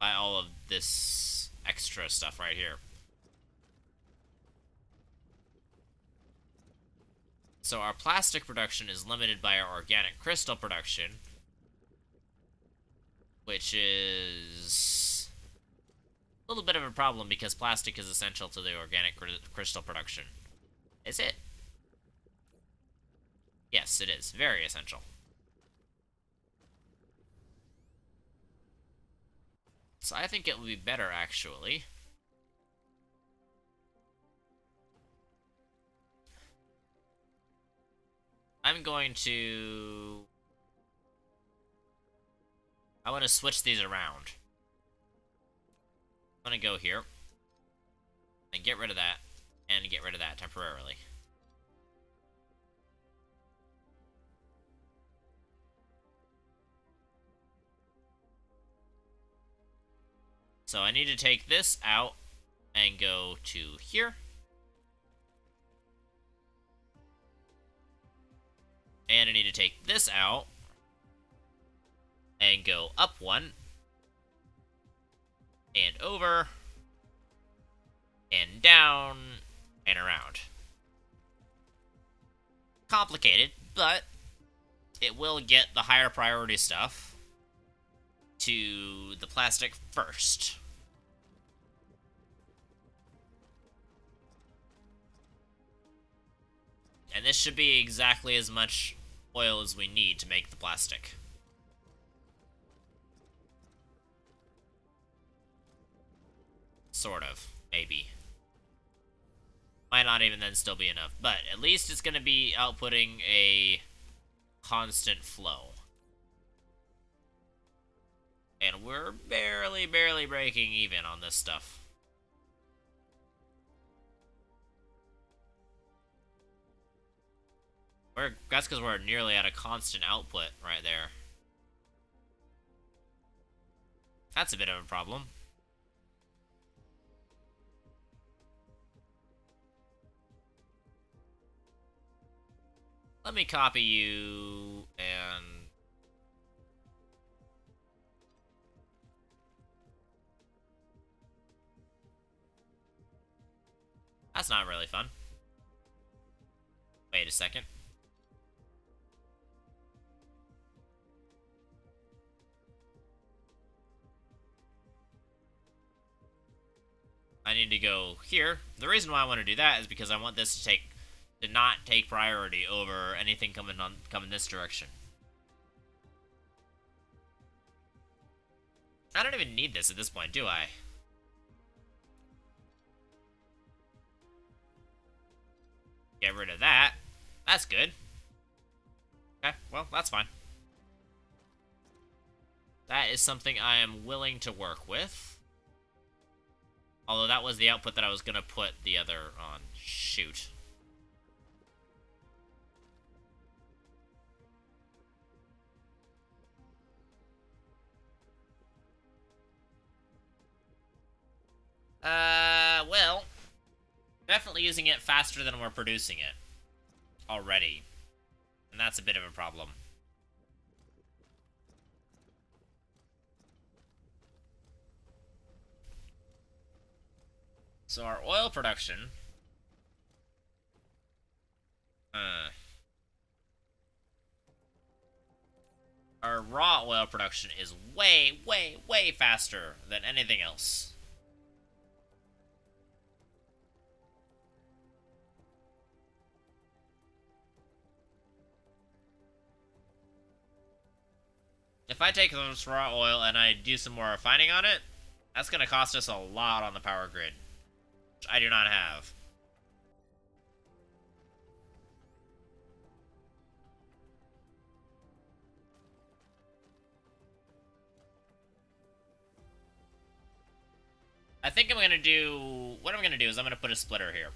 by all of this extra stuff right here. So our plastic production is limited by our organic crystal production, which is a little bit of a problem because plastic is essential to the organic crystal production. Is it? Yes, it is. Very essential. So I think it would be better, actually. I'm going to... I want to switch these around. I'm going to go here. And get rid of that. And get rid of that temporarily. So I need to take this out and go to here. And I need to take this out and go up one and over and down and around. Complicated, but it will get the higher priority stuff to the plastic first. And this should be exactly as much oil as we need to make the plastic. Sort of, maybe. Might not even then still be enough, but at least it's going to be outputting a constant flow. And we're barely breaking even on this stuff. That's because we're nearly at a constant output right there. That's a bit of a problem. Let me copy you and... That's not really fun. Wait a second. I need to go here. The reason why I want to do that is because I want this to not take priority over anything coming this direction. I don't even need this at this point, do I? Get rid of that. That's good. Okay, well, that's fine. That is something I am willing to work with. Although that was the output that I was going to put the other on. Shoot. Well, definitely using it faster than we're producing it already. And that's a bit of a problem. So our oil production... our raw oil production is way faster than anything else. If I take this raw oil and I do some more refining on it, that's going to cost us a lot on the power grid, which I do not have. I think I'm going to do... What I'm going to do is I'm going to put a splitter here.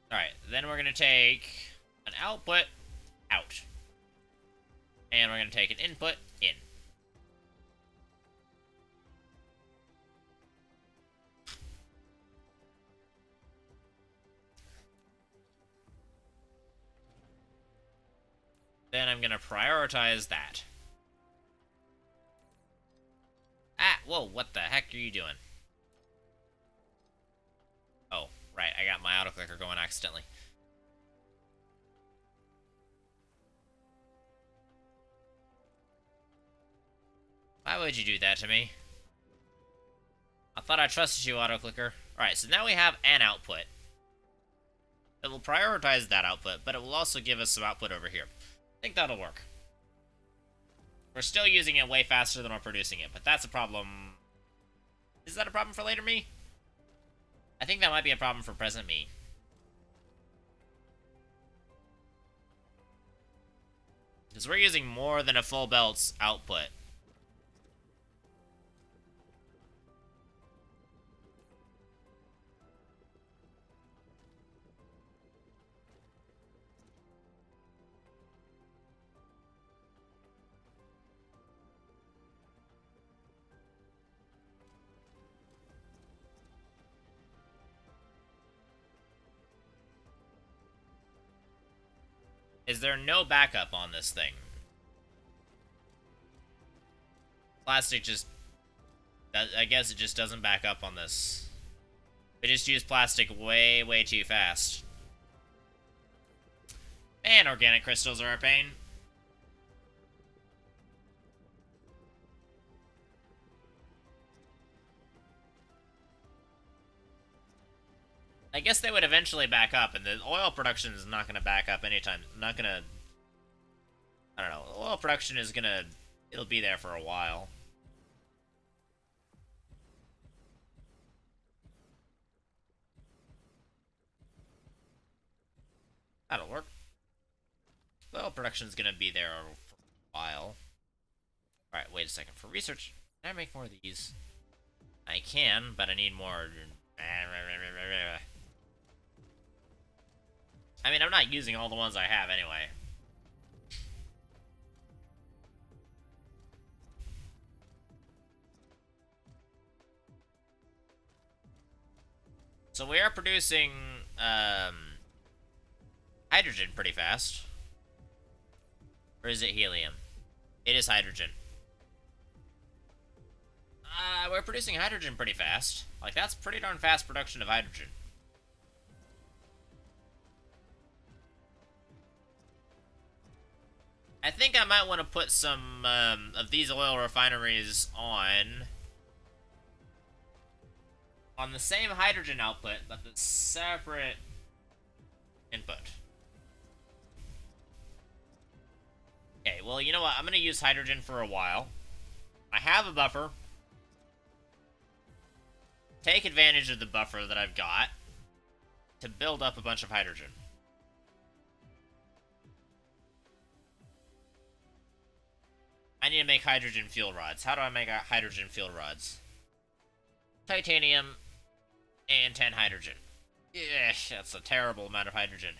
Alright, then we're going to take an output out. And we're going to take an input in. Then I'm going to prioritize that. Ah, whoa, what the heck are you doing? Oh, right, I got my autoclicker going accidentally. Why would you do that to me? I thought I trusted you, autoclicker. Alright, so now we have an output. It will prioritize that output, but it will also give us some output over here. I think that'll work. We're still using it way faster than we're producing it, but that's a problem. Is that a problem for later me? I think that might be a problem for present me. Because we're using more than a full belt's output. Is there no backup on this thing? Plastic just... I guess it just doesn't back up on this. We just use plastic way, way too fast. And organic crystals are a pain. I guess they would eventually back up, and the oil production is not going to back up anytime. Not going to... I don't know. Oil production is going to... It'll be there for a while. That'll work. Oil production is going to be there for a while. Alright, wait a second. For research, can I make more of these? I can, but I need more... I mean, I'm not using all the ones I have anyway. So we are producing hydrogen pretty fast. Or is it helium? It is hydrogen. We're producing hydrogen pretty fast. Like, that's pretty darn fast production of hydrogen. I think I might want to put some of these oil refineries on the same hydrogen output, but the separate input. Okay, well, you know what? I'm going to use hydrogen for a while. I have a buffer. Take advantage of the buffer that I've got to build up a bunch of hydrogen. I need to make hydrogen fuel rods. How do I make hydrogen fuel rods? Titanium and 10 hydrogen. Yeah, that's a terrible amount of hydrogen.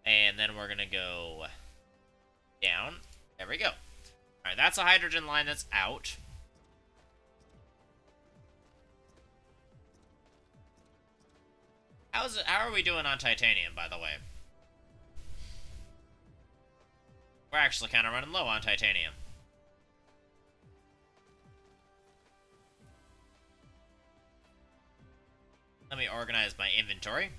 And then we're gonna go down. There we go. Alright, that's a hydrogen line that's out. How are we doing on titanium, by the way? We're actually kind of running low on titanium. Let me organize my inventory.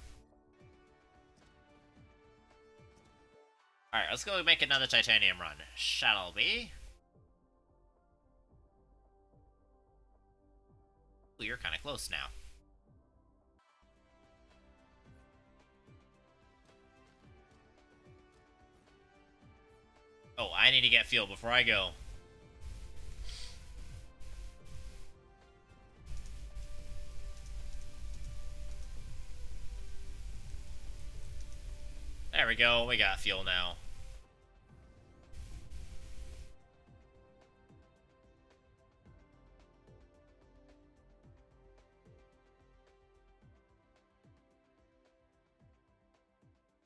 Alright, let's go make another titanium run. Shall we? Ooh, you're kind of close now. Oh, I need to get fuel before I go. There we go, we got fuel now.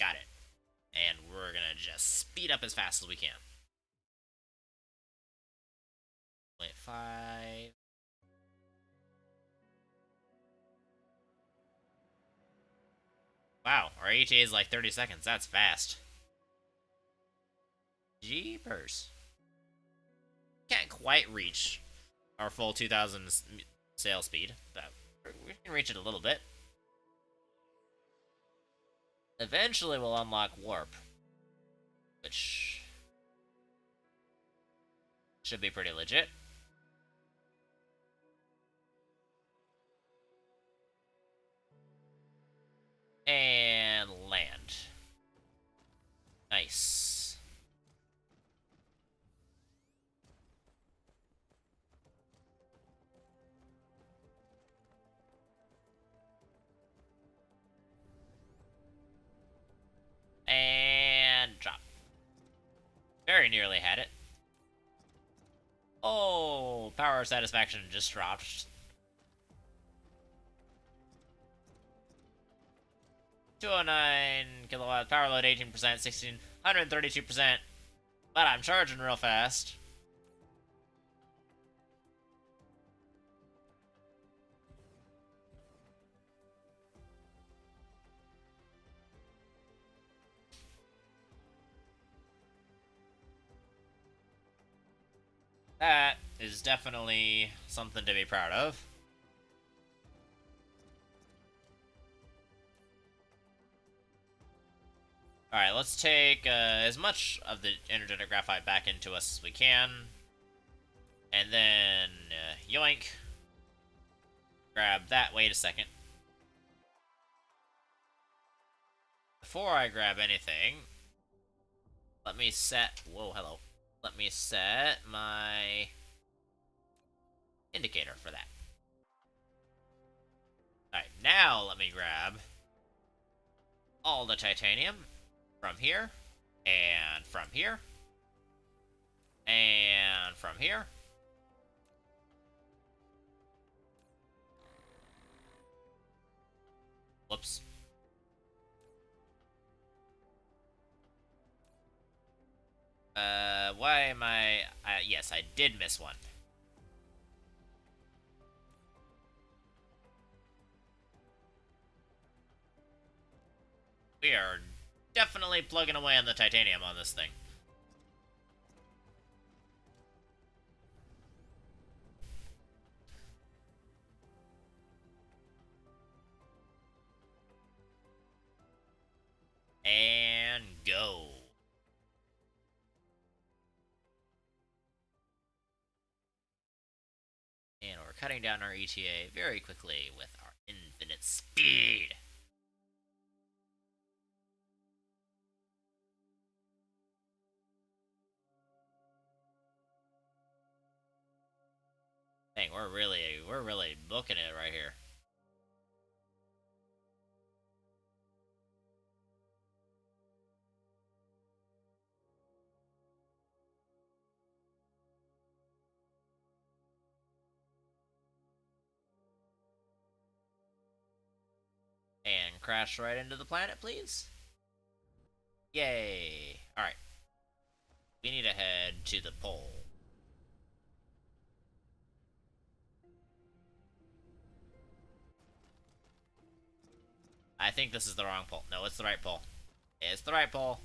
Got it. And we're gonna just speed up as fast as we can. 0.5. Wow, our ETA is like 30 seconds. That's fast. Jeepers. Can't quite reach our full 2,000 sail speed, but we can reach it a little bit. Eventually we'll unlock warp, which should be pretty legit. And land. Nice. And drop. Very nearly had it. Oh, power satisfaction just dropped. 209 kilowatt, power load 18%, 1,632%. But I'm charging real fast. That is definitely something to be proud of. Alright, let's take as much of the energetic graphite back into us as we can. And then, yoink. Grab that. Wait a second. Before I grab anything, let me set... Whoa, hello. Let me set my indicator for that. Alright, now let me grab all the titanium from here, and from here, and from here. Whoops. Why am I... yes, I did miss one. We are definitely plugging away on the titanium on this thing. And go. And we're cutting down our ETA very quickly with our infinite speed. Dang, we're really booking it right here. And crash right into the planet, please. Yay. Alright. We need to head to the pole. I think this is the wrong pole. No, it's the right pole. It's the right pole.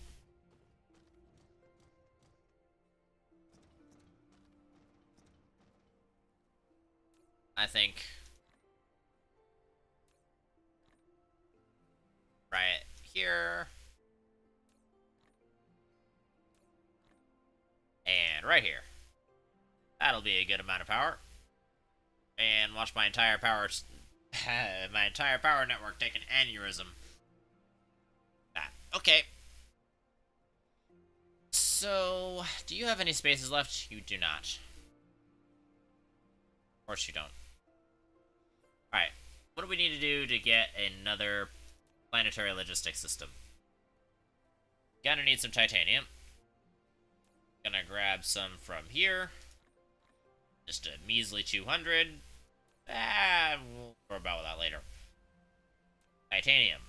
I think. here. And right here. That'll be a good amount of power. And watch my entire power network take an aneurysm. Ah, okay. So, do you have any spaces left? You do not. Of course you don't. Alright. What do we need to do to get another planetary logistics system? Gonna need some titanium. Gonna grab some from here. Just a measly 200. We'll worry about that later. Titanium.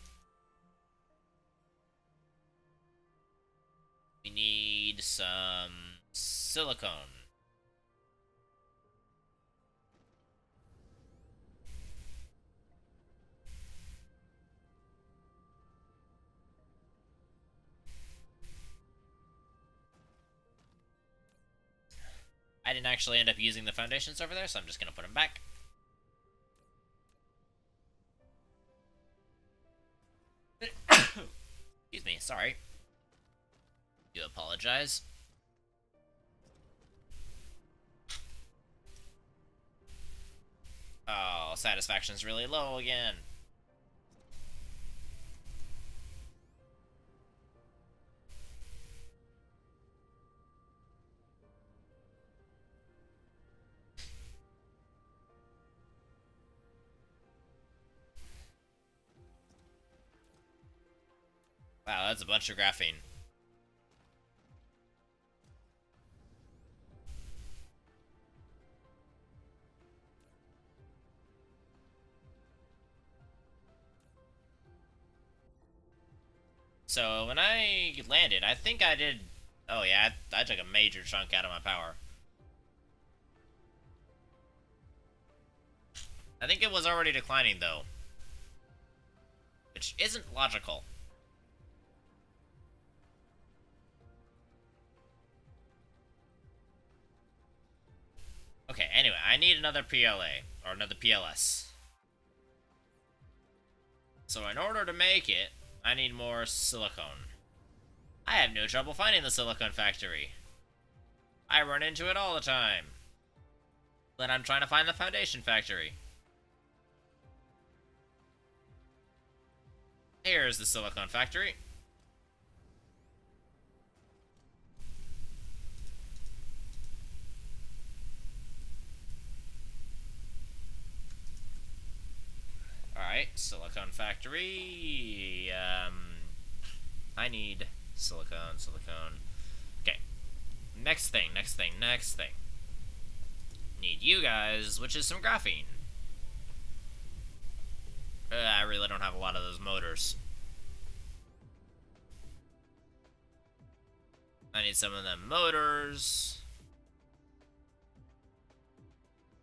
We need some silicone. I didn't actually end up using the foundations over there, so I'm just gonna put them back. Excuse me, sorry. Do apologize. Oh, satisfaction's really low again. Wow, that's a bunch of graphene. So, when I landed, I think I did... Oh yeah, I took a major chunk out of my power. I think it was already declining, though. Which isn't logical. Okay, anyway, I need another PLA, or another PLS. So in order to make it, I need more silicone. I have no trouble finding the silicone factory. I run into it all the time. Then I'm trying to find the foundation factory. Here's the silicone factory. Alright, silicone factory. I need silicone. Okay. Next thing. Need you guys, which is some graphene. I really don't have a lot of those motors. I need some of them motors.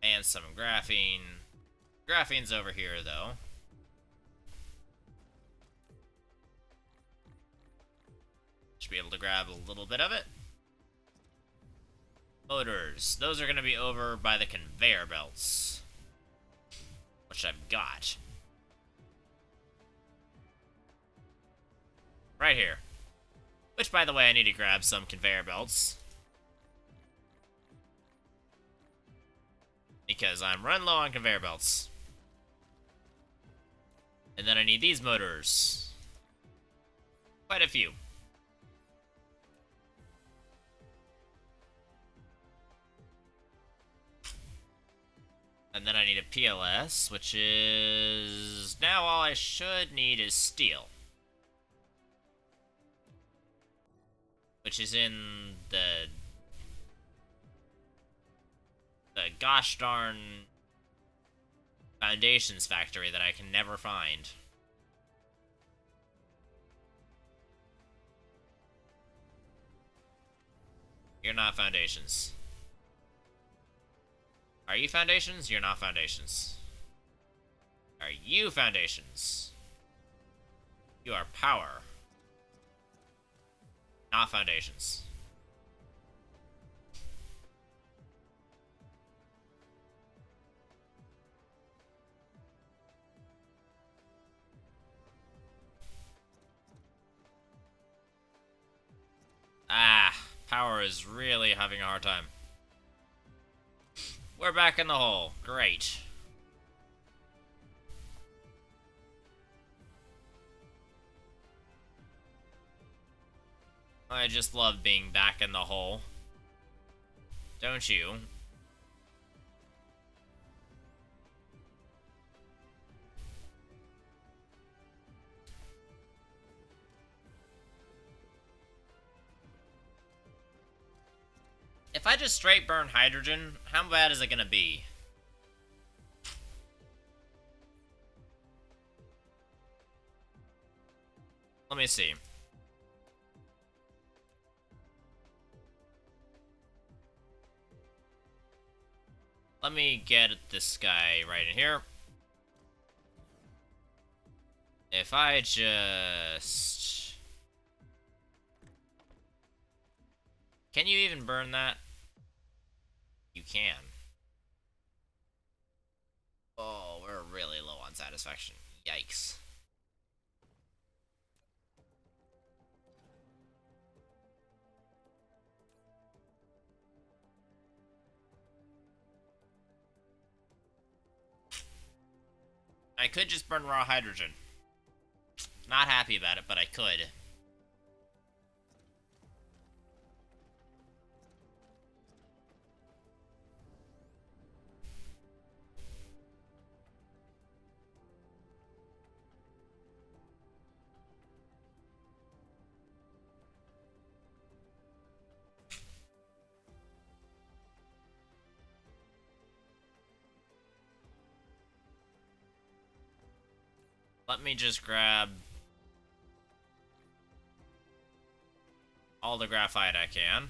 And some graphene. Graphene's over here, though. Should be able to grab a little bit of it. Motors. Those are going to be over by the conveyor belts. Which I've got. Right here. Which, by the way, I need to grab some conveyor belts. Because I'm run low on conveyor belts. And then I need these motors. Quite a few. And then I need a PLS, which is... Now all I should need is steel. Which is in the gosh darn foundations factory that I can never find. You're not foundations. Are you foundations? You're not foundations. Are you foundations? You are power. Not foundations. power is really having a hard time. We're back in the hole. Great. I just love being back in the hole. Don't you? If I just straight burn hydrogen, how bad is it gonna be? Let me see. Let me get this guy right in here. If I just... Can you even burn that? You can. Oh, we're really low on satisfaction. Yikes. I could just burn raw hydrogen. Not happy about it, but I could. Let me just grab all the graphite I can.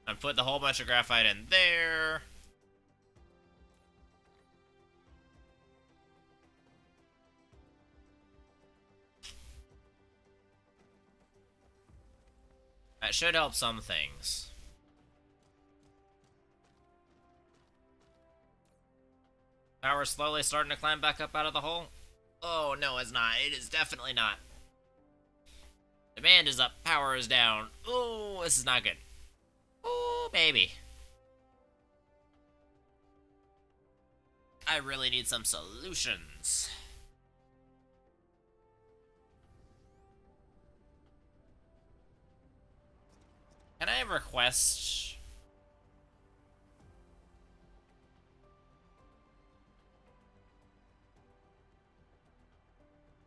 And put the whole bunch of graphite in there. That should help some things. Power's slowly starting to climb back up out of the hole. Oh, no, it's not. It is definitely not. Demand is up. Power is down. Oh, this is not good. Oh, baby. I really need some solutions. Can I request...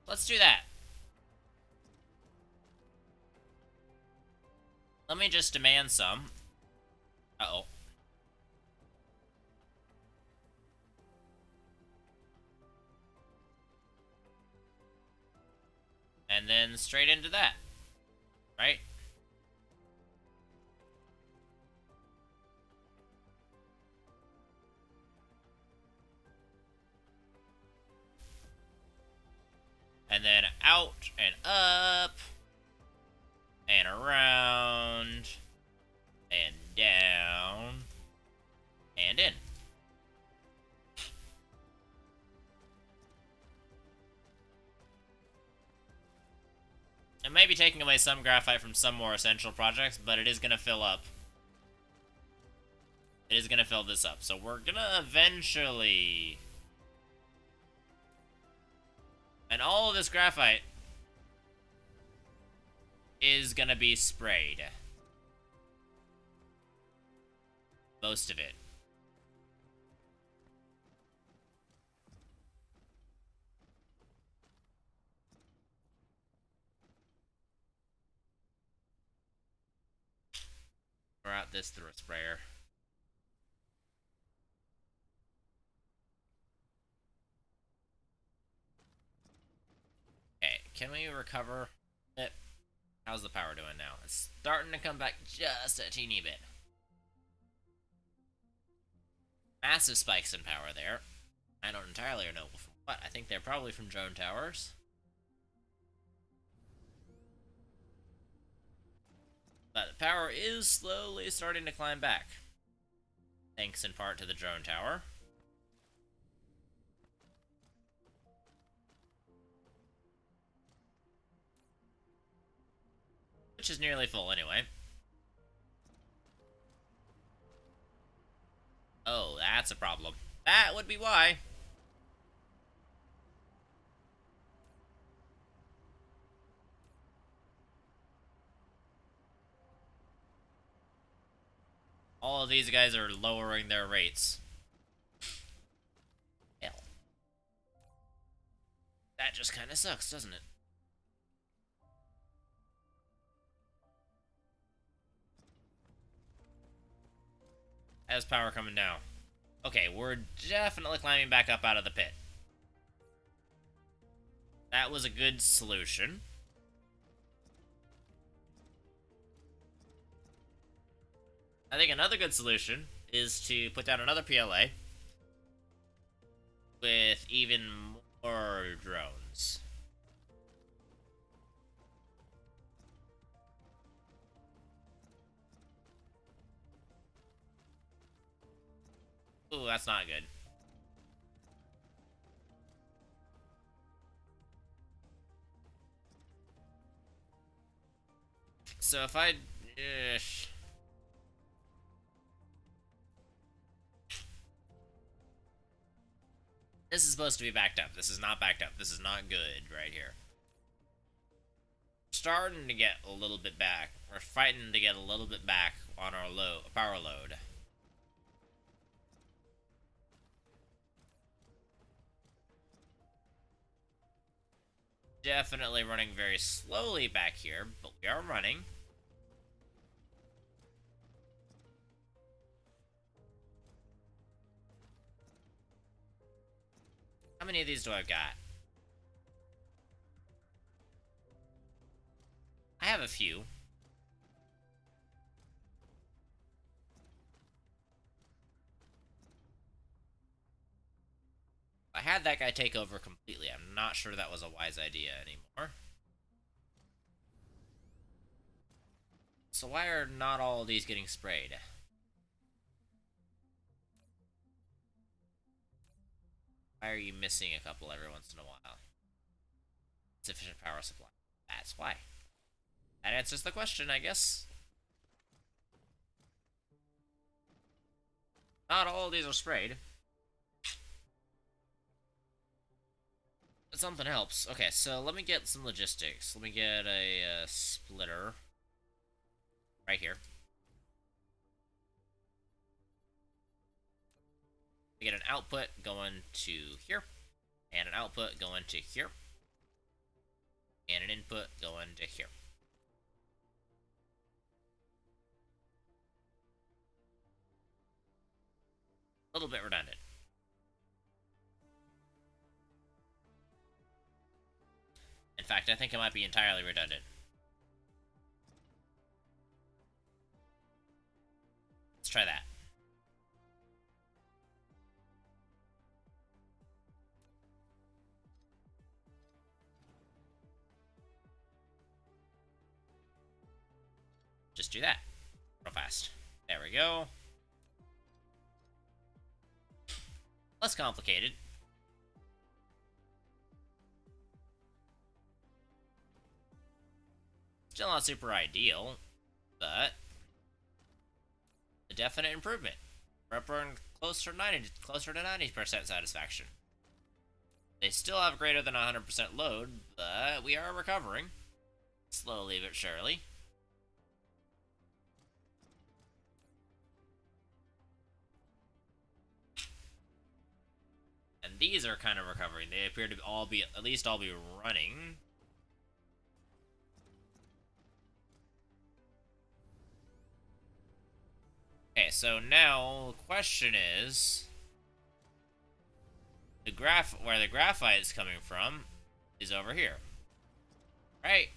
Let's do that. Let me just demand some. Uh-oh. And then straight into that. Right? And then out and up. And around. And down. And in. It may be taking away some graphite from some more essential projects, but it is going to fill up. It is going to fill this up. So we're going to eventually... And all of this graphite is going to be sprayed. Most of it. Route this through a sprayer. Okay, can we recover it? How's the power doing now? It's starting to come back just a teeny bit. Massive spikes in power there. I don't entirely know from what. I think they're probably from drone towers. But the power is slowly starting to climb back. Thanks in part to the drone tower. which is nearly full anyway. Oh, that's a problem. That would be why. All of these guys are lowering their rates. Hell. That just kind of sucks, doesn't it? How's power coming down? Okay, we're definitely climbing back up out of the pit. That was a good solution. I think another good solution is to put down another PLA with even more drones. Ooh, that's not good. So if I... This is supposed to be backed up. This is not backed up. This is not good right here. Starting to get a little bit back. We're fighting to get a little bit back on our power load. Definitely running very slowly back here, but we are running. How many of these do I got? I have a few. I had that guy take over completely. I'm not sure that was a wise idea anymore. So why are not all of these getting sprayed? Why are you missing a couple every once in a while? Sufficient power supply. That's why. That answers the question, I guess. Not all of these are sprayed. But something helps. Okay, so let me get some logistics. Let me get a splitter. Right here. We get an output going to here. And an output going to here. And an input going to here. A little bit redundant. In fact, I think it might be entirely redundant. Let's try that. Just do that. Real fast. There we go. Less complicated. Still not super ideal, but a definite improvement. We're up around closer to 90% satisfaction. They still have greater than 100% load, but we are recovering. Slowly but surely. And these are kind of recovering. They appear to at least all be running. Okay, so now the question is where the graphite is coming from is over here. Right?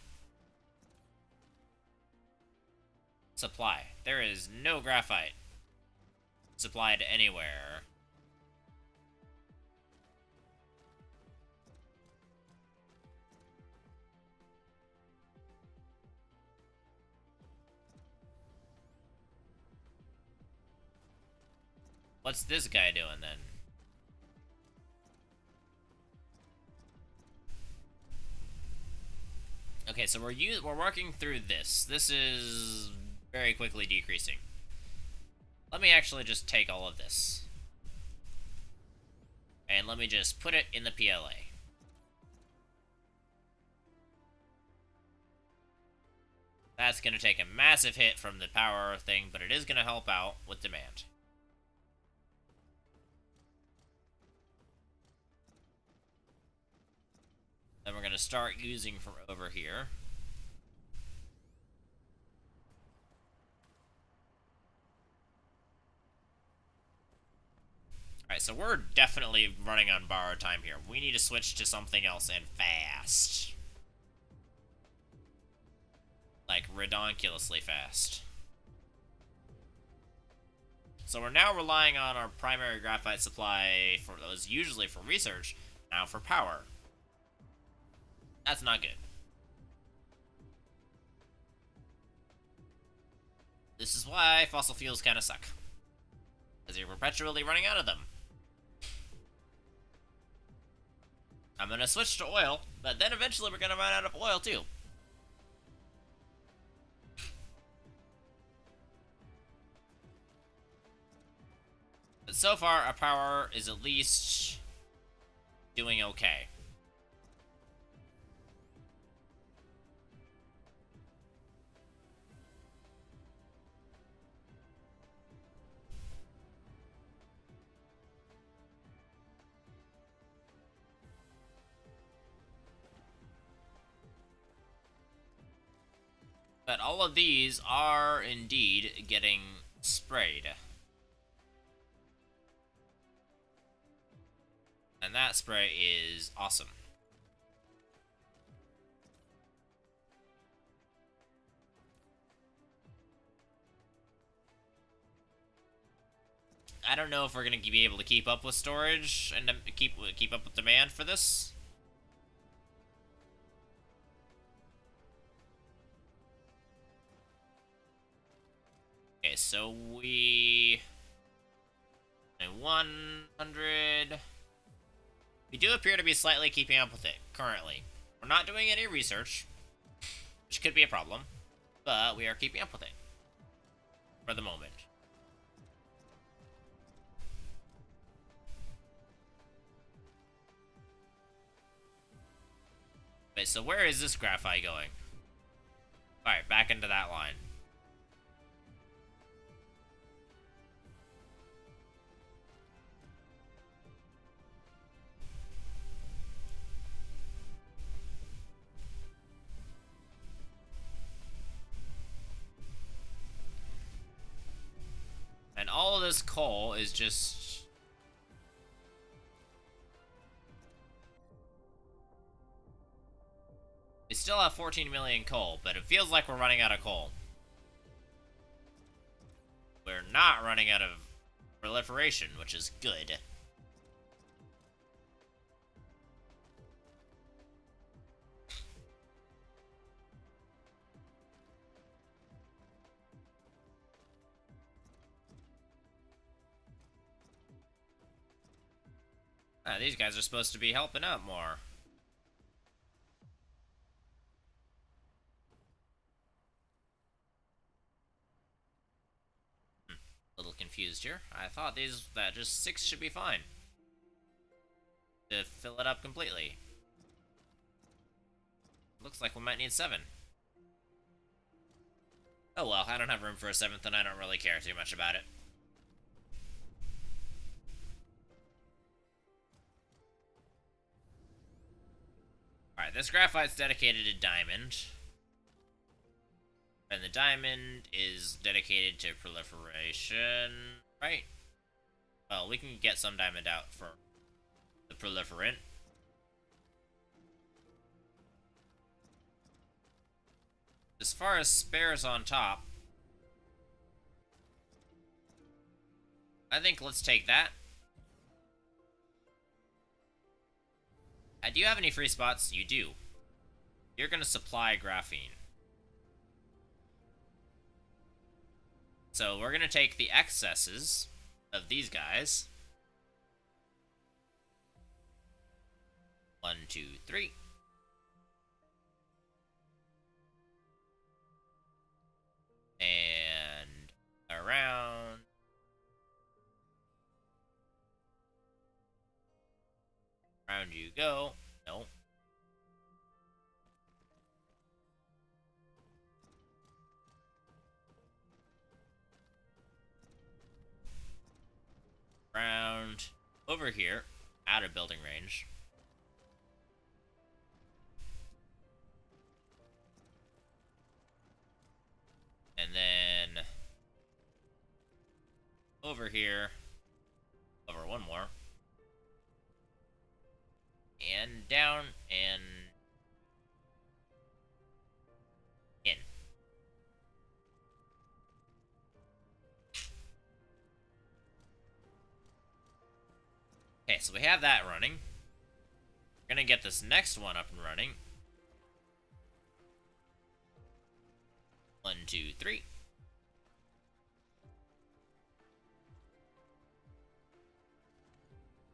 Supply. There is no graphite supplied anywhere. What's this guy doing then? Okay, so we're working through this. This is very quickly decreasing. Let me actually just take all of this. And let me just put it in the PLA. That's going to take a massive hit from the power thing, but it is going to help out with demand. Then we're going to start using from over here. Alright, so we're definitely running on borrowed time here. We need to switch to something else and fast. Like, ridiculously fast. So we're now relying on our primary graphite supply for those, usually for research, now for power. That's not good. This is why fossil fuels kind of suck. Because you're perpetually running out of them. I'm going to switch to oil, but then eventually we're going to run out of oil too. But so far, our power is at least doing okay. But all of these are indeed getting sprayed. And that spray is awesome. I don't know if we're going to be able to keep up with storage and keep up with demand for this. Okay, so we 100. We do appear to be slightly keeping up with it currently. We're not doing any research, which could be a problem, but we are keeping up with it for the moment. Wait, so where is this graphite going? Alright, back into that line. And all of this coal is just... We still have 14 million coal, but it feels like we're running out of coal. We're not running out of proliferation, which is good. Ah, these guys are supposed to be helping out more. A little confused here. I thought that just 6 should be fine to fill it up completely. Looks like we might need 7. Oh well, I don't have room for a 7th and I don't really care too much about it. Alright, this graphite's dedicated to diamond. And the diamond is dedicated to proliferation, right? Well, we can get some diamond out for the proliferant. As far as spares on top, I think let's take that. Do you have any free spots? You do. You're going to supply graphene. So we're going to take the excesses of these guys. 1, 2, 3. And around. Around you go. No. Around over here, out of building range. And then over here, over one more. And down and in. Okay, so we have that running. We're gonna get this next one up and running. 1, 2, 3.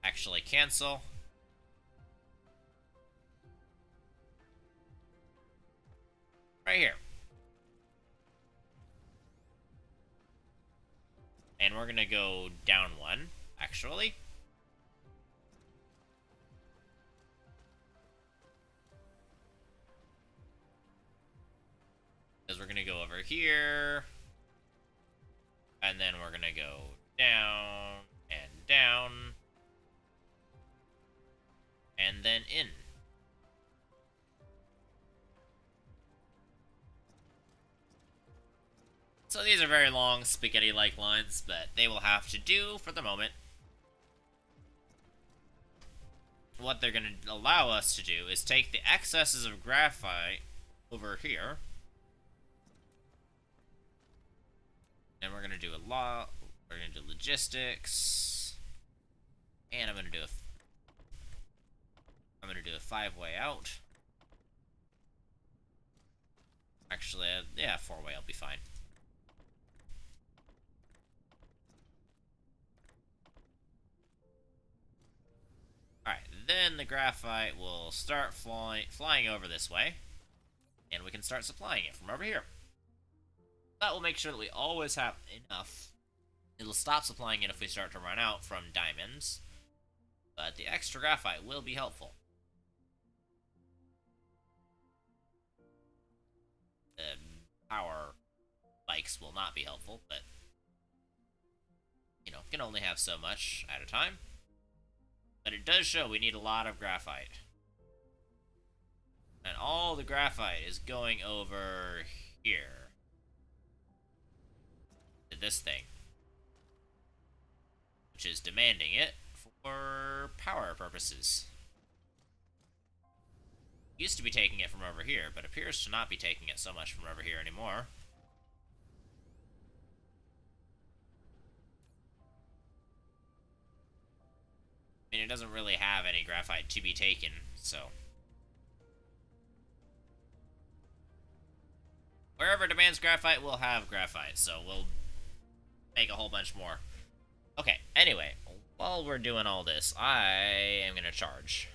Actually cancel. Right here. And we're gonna go down one, actually. Because we're gonna go over here. And then we're gonna go down and down. And then in. So these are very long, spaghetti-like lines, but they will have to do for the moment. What they're going to allow us to do is take the excesses of graphite over here. And we're going to do a lot. We're going to do logistics. And I'm going to do a 5-way out. Actually, yeah, 4-way will be fine. Alright, then the graphite will start flying over this way. And we can start supplying it from over here. That will make sure that we always have enough. It'll stop supplying it if we start to run out from diamonds. But the extra graphite will be helpful. The power spikes will not be helpful, but you know, can only have so much at a time. But it does show we need a lot of graphite. And all the graphite is going over here. To this thing. Which is demanding it for power purposes. Used to be taking it from over here, but appears to not be taking it so much from over here anymore. I mean, it doesn't really have any graphite to be taken, so. Wherever demands graphite, we'll have graphite, so we'll make a whole bunch more. Okay, anyway, while we're doing all this, I am gonna charge.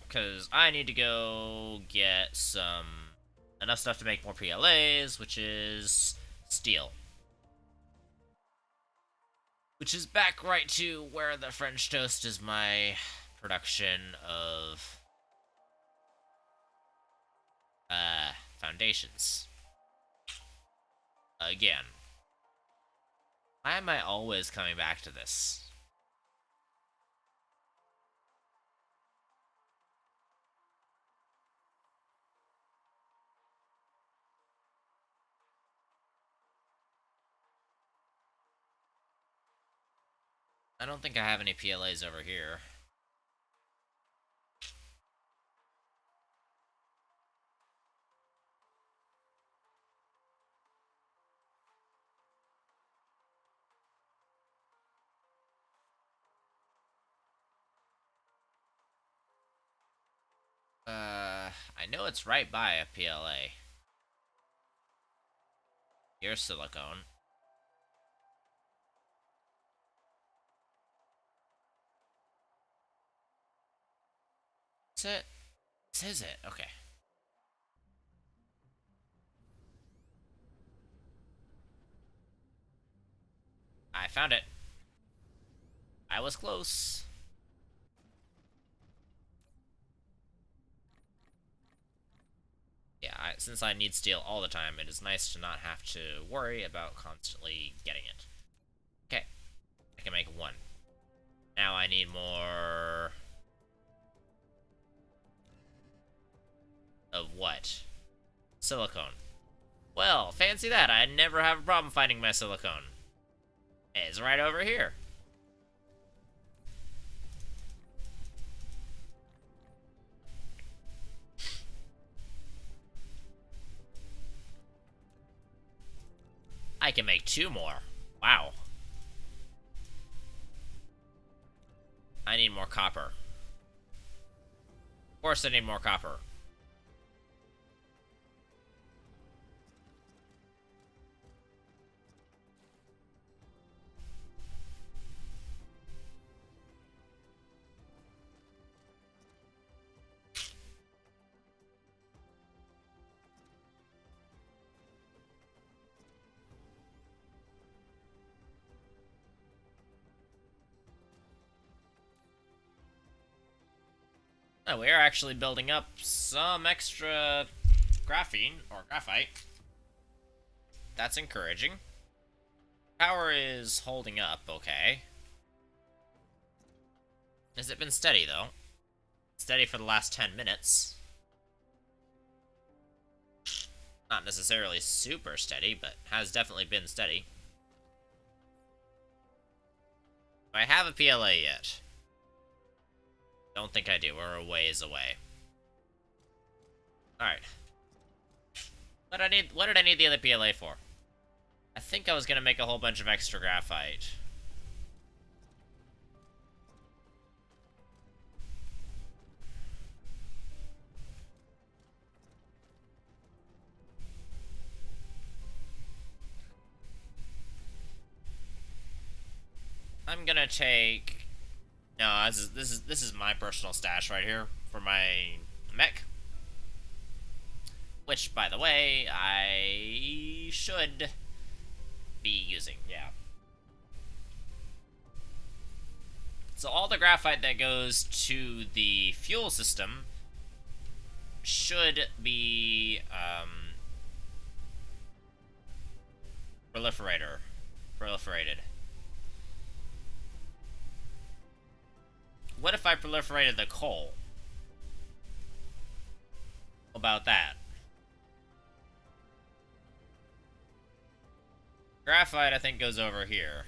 Because I need to go get enough stuff to make more PLAs, which is steel. Which is back right to where the French toast is my production of foundations. Again. Why am I always coming back to this? I don't think I have any PLAs over here. I know it's right by a PLA. Here's silicone. That's it. This is it. Okay. I found it. I was close. Yeah, since I need steel all the time, it is nice to not have to worry about constantly getting it. Okay, I can make one. Now I need more... Of what? Silicone. Well, fancy that. I never have a problem finding my silicone. It's right over here. I can make 2 more. Wow. I need more copper. Of course I need more copper. Oh, we are actually building up some extra graphene, or graphite. That's encouraging. Power is holding up, okay. Has it been steady, though? Steady for the last 10 minutes. Not necessarily super steady, but has definitely been steady. Do I have a PLA yet? Don't think I do. We're a ways away. Alright. What did I need the other PLA for? I think I was gonna make a whole bunch of extra graphite. I'm gonna take... No, this is my personal stash right here for my mech. Which, by the way, I should be using, yeah. So all the graphite that goes to the fuel system should be, proliferated. What if I proliferated the coal? About that? Graphite, I think, goes over here.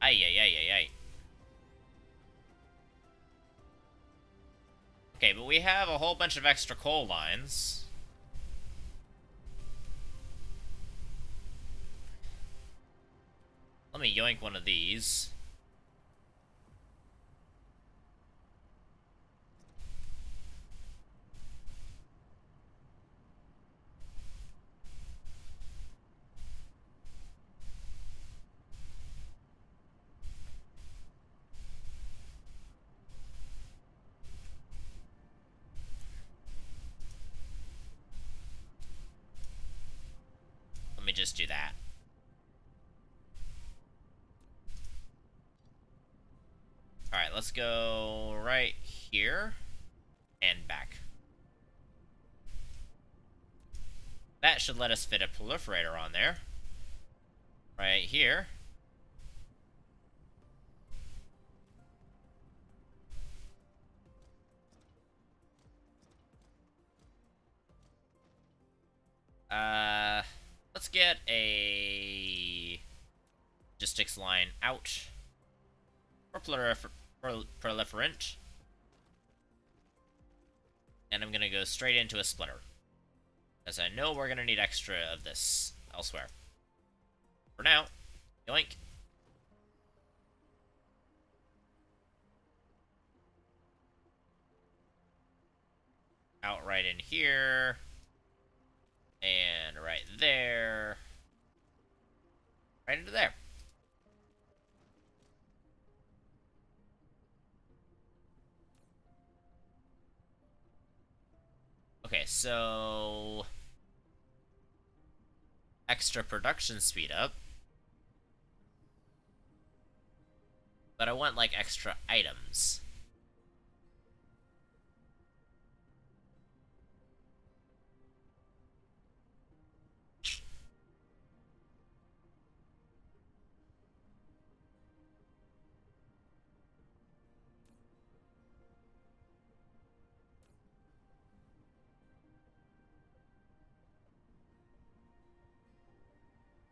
Ay, ay, ay, ay, ay. Okay, but we have a whole bunch of extra coal lines. Let me yoink one of these. Let me just do that. Alright, let's go right here and back. That should let us fit a proliferator on there. Right here. Let's get a logistics line out for proliferant. And I'm gonna go straight into a splitter, as I know we're gonna need extra of this elsewhere. For now, yoink. Out right in here. And right there. Right into there. so extra production speed up. But I want, like, extra items.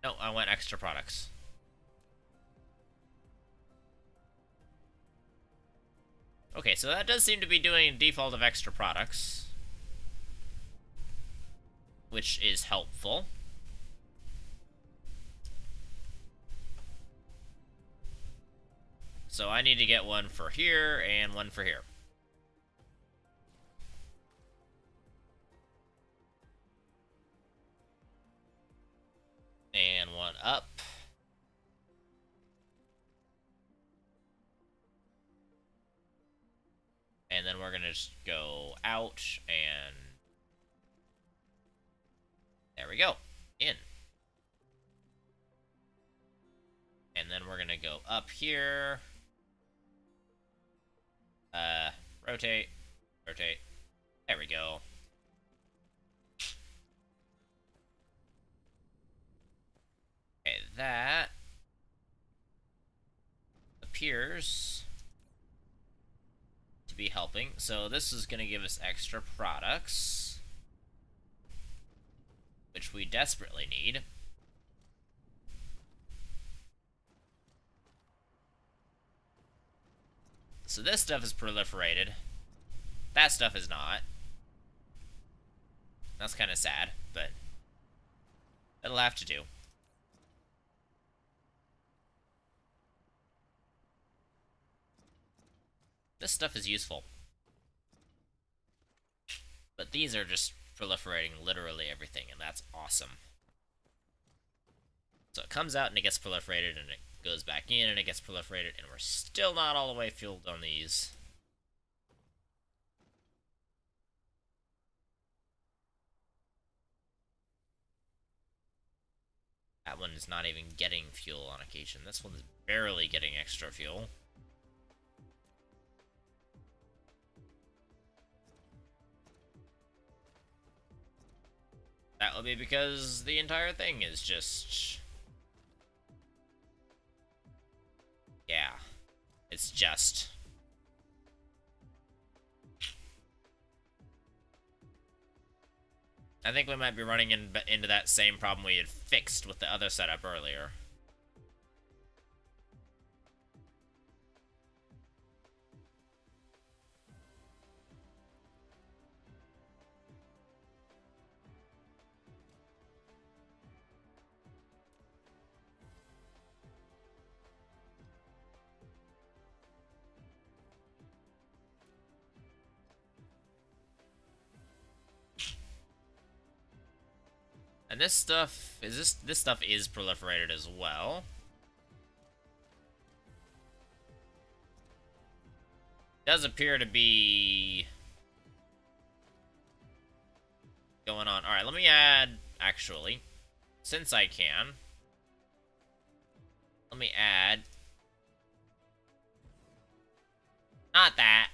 No, I want extra products. Okay, so that does seem to be doing a default of extra products, which is helpful. So I need to get one for here and one for here. And one up. And then we're gonna just go out and... there we go. In. And then we're gonna go up here. Rotate. Rotate. There we go. Okay, that appears to be helping. So this is going to give us extra products, which we desperately need. So this stuff is proliferated. That stuff is not. That's kind of sad, but it'll have to do. This stuff is useful. But these are just proliferating literally everything, and that's awesome. So it comes out and it gets proliferated, and it goes back in and it gets proliferated, and we're still not all the way fueled on these. That one is not even getting fuel on occasion. This one is barely getting extra fuel. That will be because the entire thing is just... yeah. It's just... I think we might be running into that same problem we had fixed with the other setup earlier. And this stuff this stuff is proliferated as well. Does appear to be going on. Alright, let me add, actually, since I can, let me add, not that.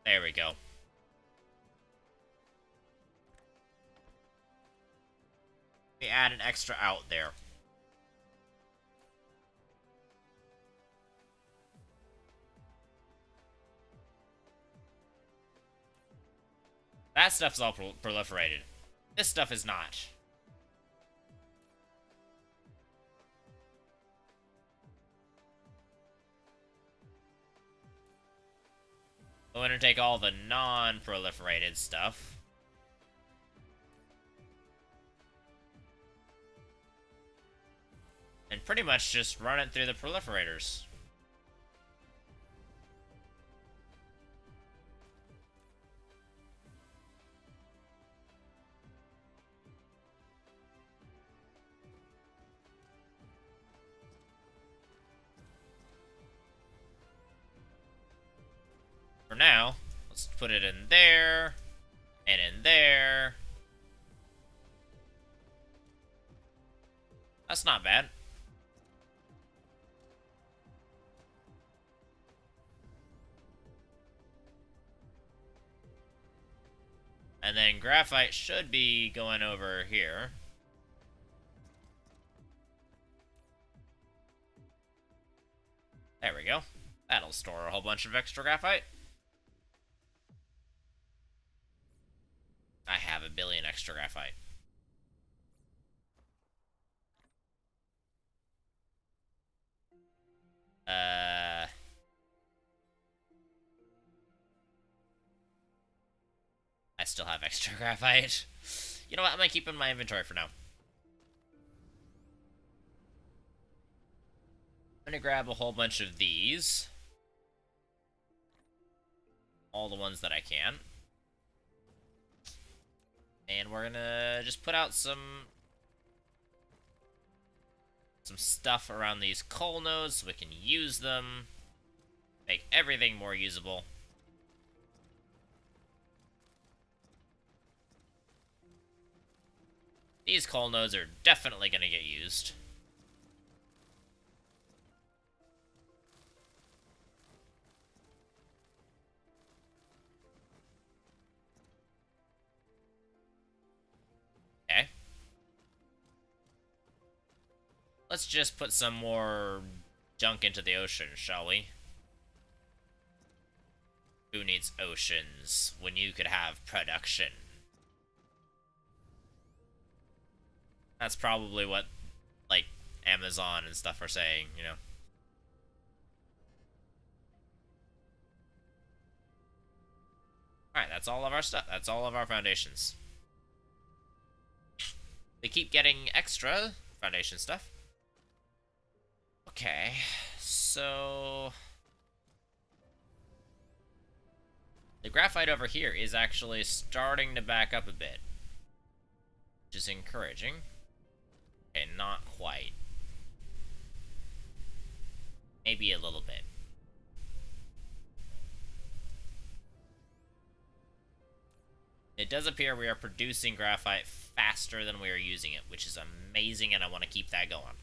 There we go. We add an extra out there. That stuff's all proliferated. This stuff is not. I'm gonna take all the non-proliferated stuff. And pretty much just run it through the proliferators. now. Let's put it in there, and in there. That's not bad. And then graphite should be going over here. There we go. That'll store a whole bunch of extra graphite. I have 1 billion extra graphite. I still have extra graphite. You know what? I'm gonna keep it in my inventory for now. I'm gonna grab a whole bunch of these. All the ones that I can. And we're gonna just put out some stuff around these coal nodes so we can use them. Make everything more usable. These coal nodes are definitely gonna get used. Okay. Let's just put some more junk into the ocean, shall we? Who needs oceans when you could have production? That's probably what, like, Amazon and stuff are saying, you know? Alright, that's all of our stuff. That's all of our foundations. We keep getting extra foundation stuff. Okay, so... the graphite over here is actually starting to back up a bit, which is encouraging. Okay, not quite. Maybe a little bit. It does appear we are producing graphite faster than we are using it, which is amazing, and I want to keep that going.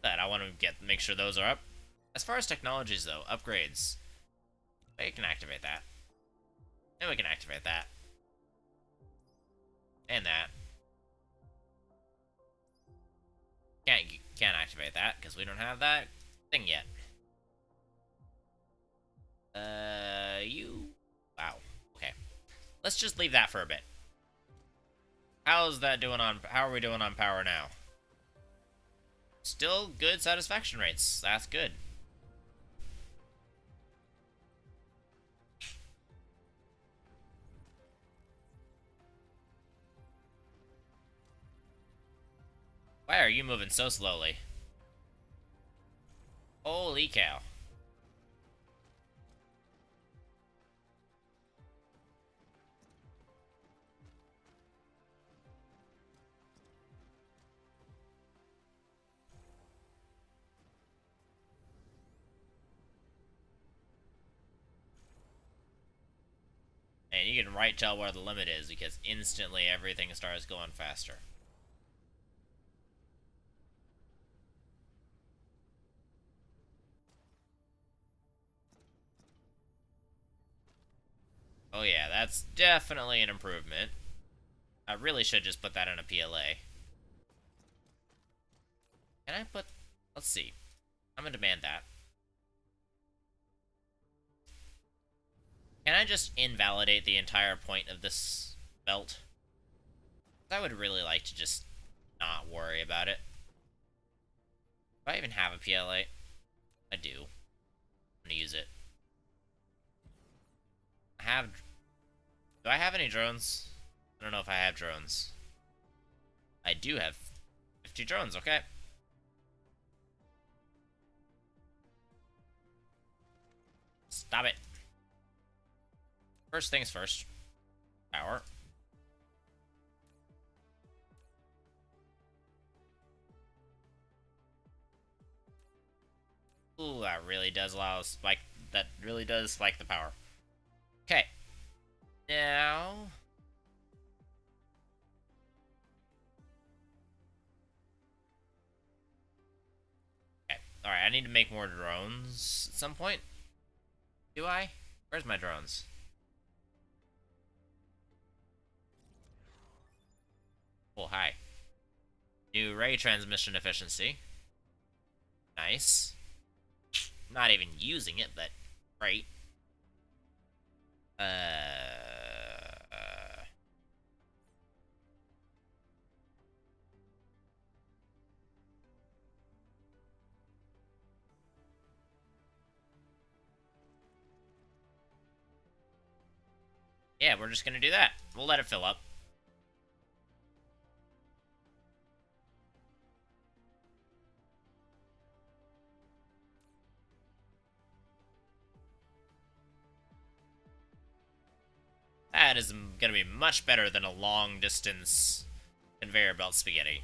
I want to make sure those are up. As far as technologies, though, upgrades. We can activate that. And we can activate that. And that. Can't activate that, because we don't have that thing yet. Wow. Okay. Let's just leave that for a bit. How's that doing on... how are we doing on power now? Still good satisfaction rates. That's good. Why are you moving so slowly? Holy cow. And you can right tell where the limit is, because instantly everything starts going faster. Oh yeah, that's definitely an improvement. I really should just put that in a PLA. Can I put... let's see. I'm gonna demand that. Can I just invalidate the entire point of this belt? I would really like to just not worry about it. Do I even have a PLA? I do. I'm gonna use it. Do I have any drones? I don't know if I have drones. I do have 50 drones, okay. Stop it. First things first. Power. Ooh, that really does allow spike. That really does spike the power. Okay. Now. Okay. Alright, I need to make more drones at some point. Do I? Where's my drones? Oh, hi. New ray transmission efficiency. Nice. Not even using it, but great. Yeah, we're just gonna do that. We'll let it fill up. That is gonna be much better than a long distance conveyor belt spaghetti.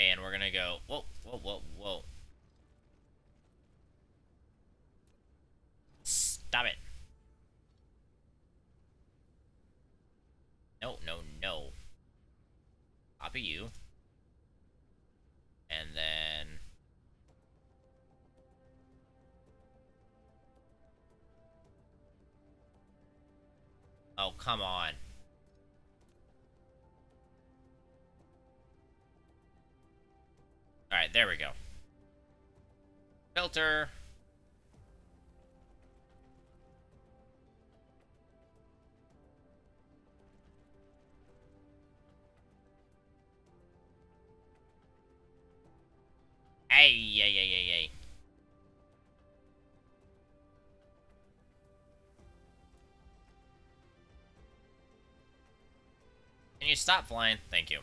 And we're gonna go, whoa, whoa, whoa, whoa. Stop it. No, no, no. Copy you. And then... Oh, come on. Alright, there we go. Filter. Hey, yay, yay, yay, yay. Can you stop flying? Thank you.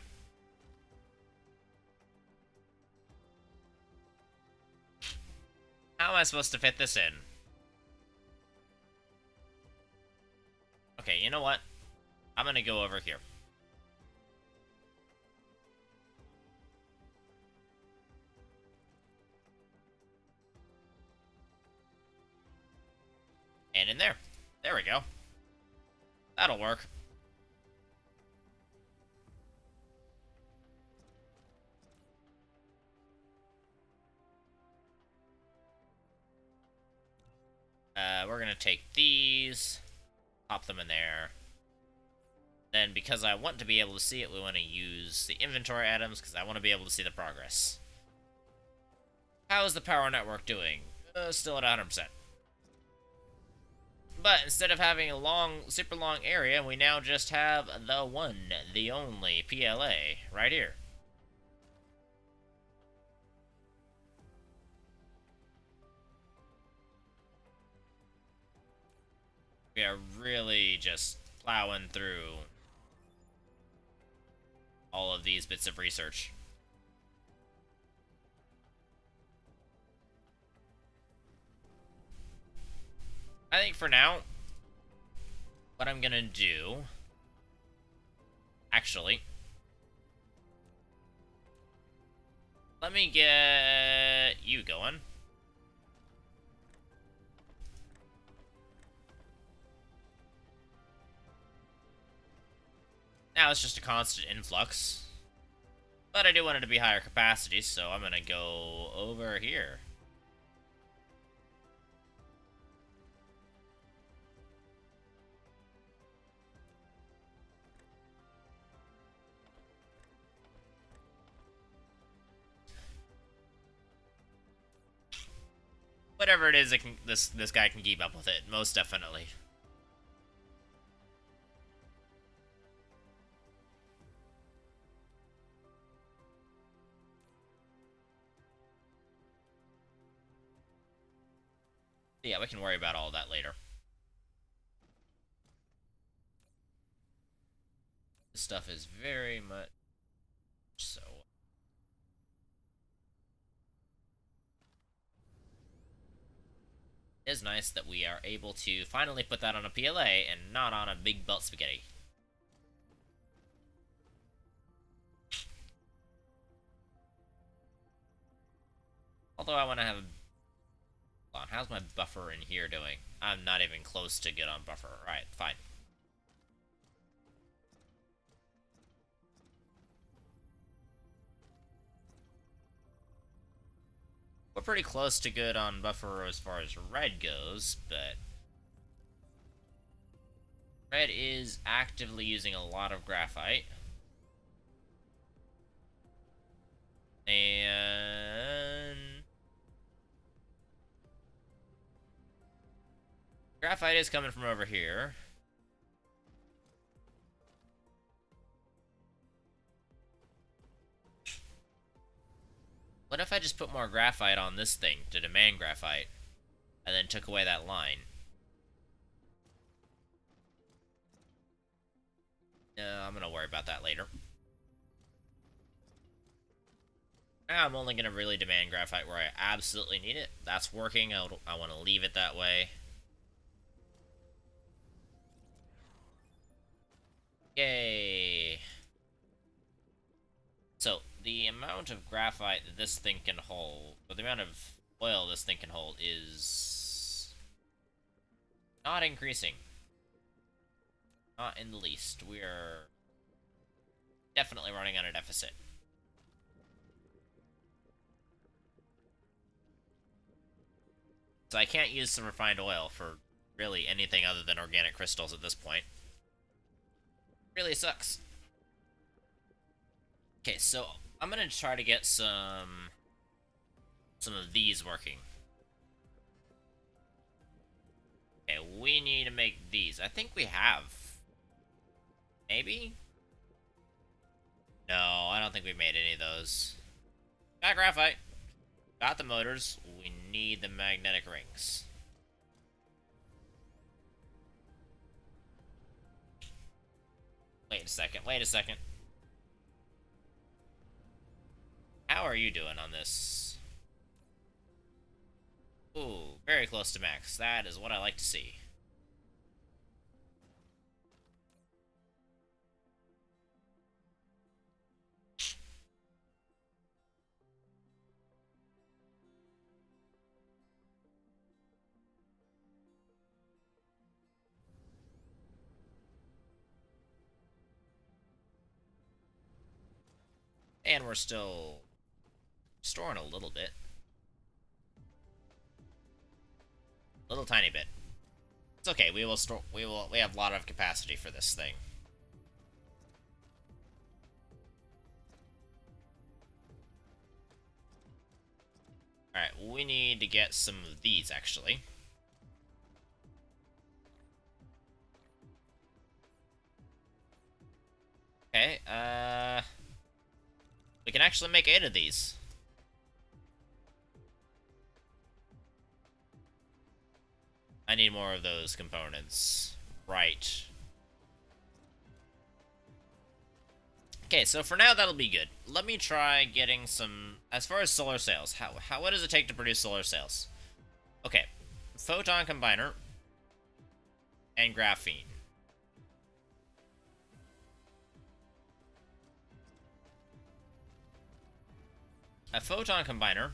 How am I supposed to fit this in? Okay, you know what? I'm gonna go over here. And in there. There we go. That'll work. We're gonna take these, pop them in there. Then, because I want to be able to see it, we want to use the inventory items, because I want to be able to see the progress. How is the power network doing? Still at 100%. But instead of having a long, super long area, we now just have the one, the only PLA right here. We are really just plowing through all of these bits of research. I think for now, what I'm gonna do... Actually... Let me get you going. Now it's just a constant influx. But I do want it to be higher capacity, so I'm gonna go over here. Whatever it is, this guy can keep up with it, most definitely. Yeah, we can worry about all that later. This stuff is very much so. It is nice that we are able to finally put that on a PLA and not on a big belt spaghetti. Although I want to have a... Hold on, how's my buffer in here doing? I'm not even close to good on buffer. Alright, fine. We're pretty close to good on buffer as far as red goes, but... red is actively using a lot of graphite. And... graphite is coming from over here. What if I just put more graphite on this thing to demand graphite, and then took away that line? No, I'm gonna worry about that later. Now I'm only gonna really demand graphite where I absolutely need it. That's working. I want to leave it that way. Yay! So, the amount of graphite that this thing can hold, or the amount of oil this thing can hold, is not increasing. Not in the least. We are definitely running on a deficit. So I can't use some refined oil for really anything other than organic crystals at this point. Really sucks. Okay, so I'm gonna try to get some of these working. Okay, we need to make these. I think we have. Maybe? No, I don't think we made any of those. Got graphite. Got the motors. We need the magnetic rings. Wait a second. Wait a second. How are you doing on this? Ooh, very close to max. That is what I like to see. And we're still storing a little bit. Little tiny bit. It's okay. We will store. We have a lot of capacity for this thing. All right. We need to get some of these actually. Okay. We can actually make 8 of these. I need more of those components. Right. Okay, so for now that'll be good. Let me try getting some... as far as solar cells, what does it take to produce solar cells? Okay. Photon combiner. And graphene. A photon combiner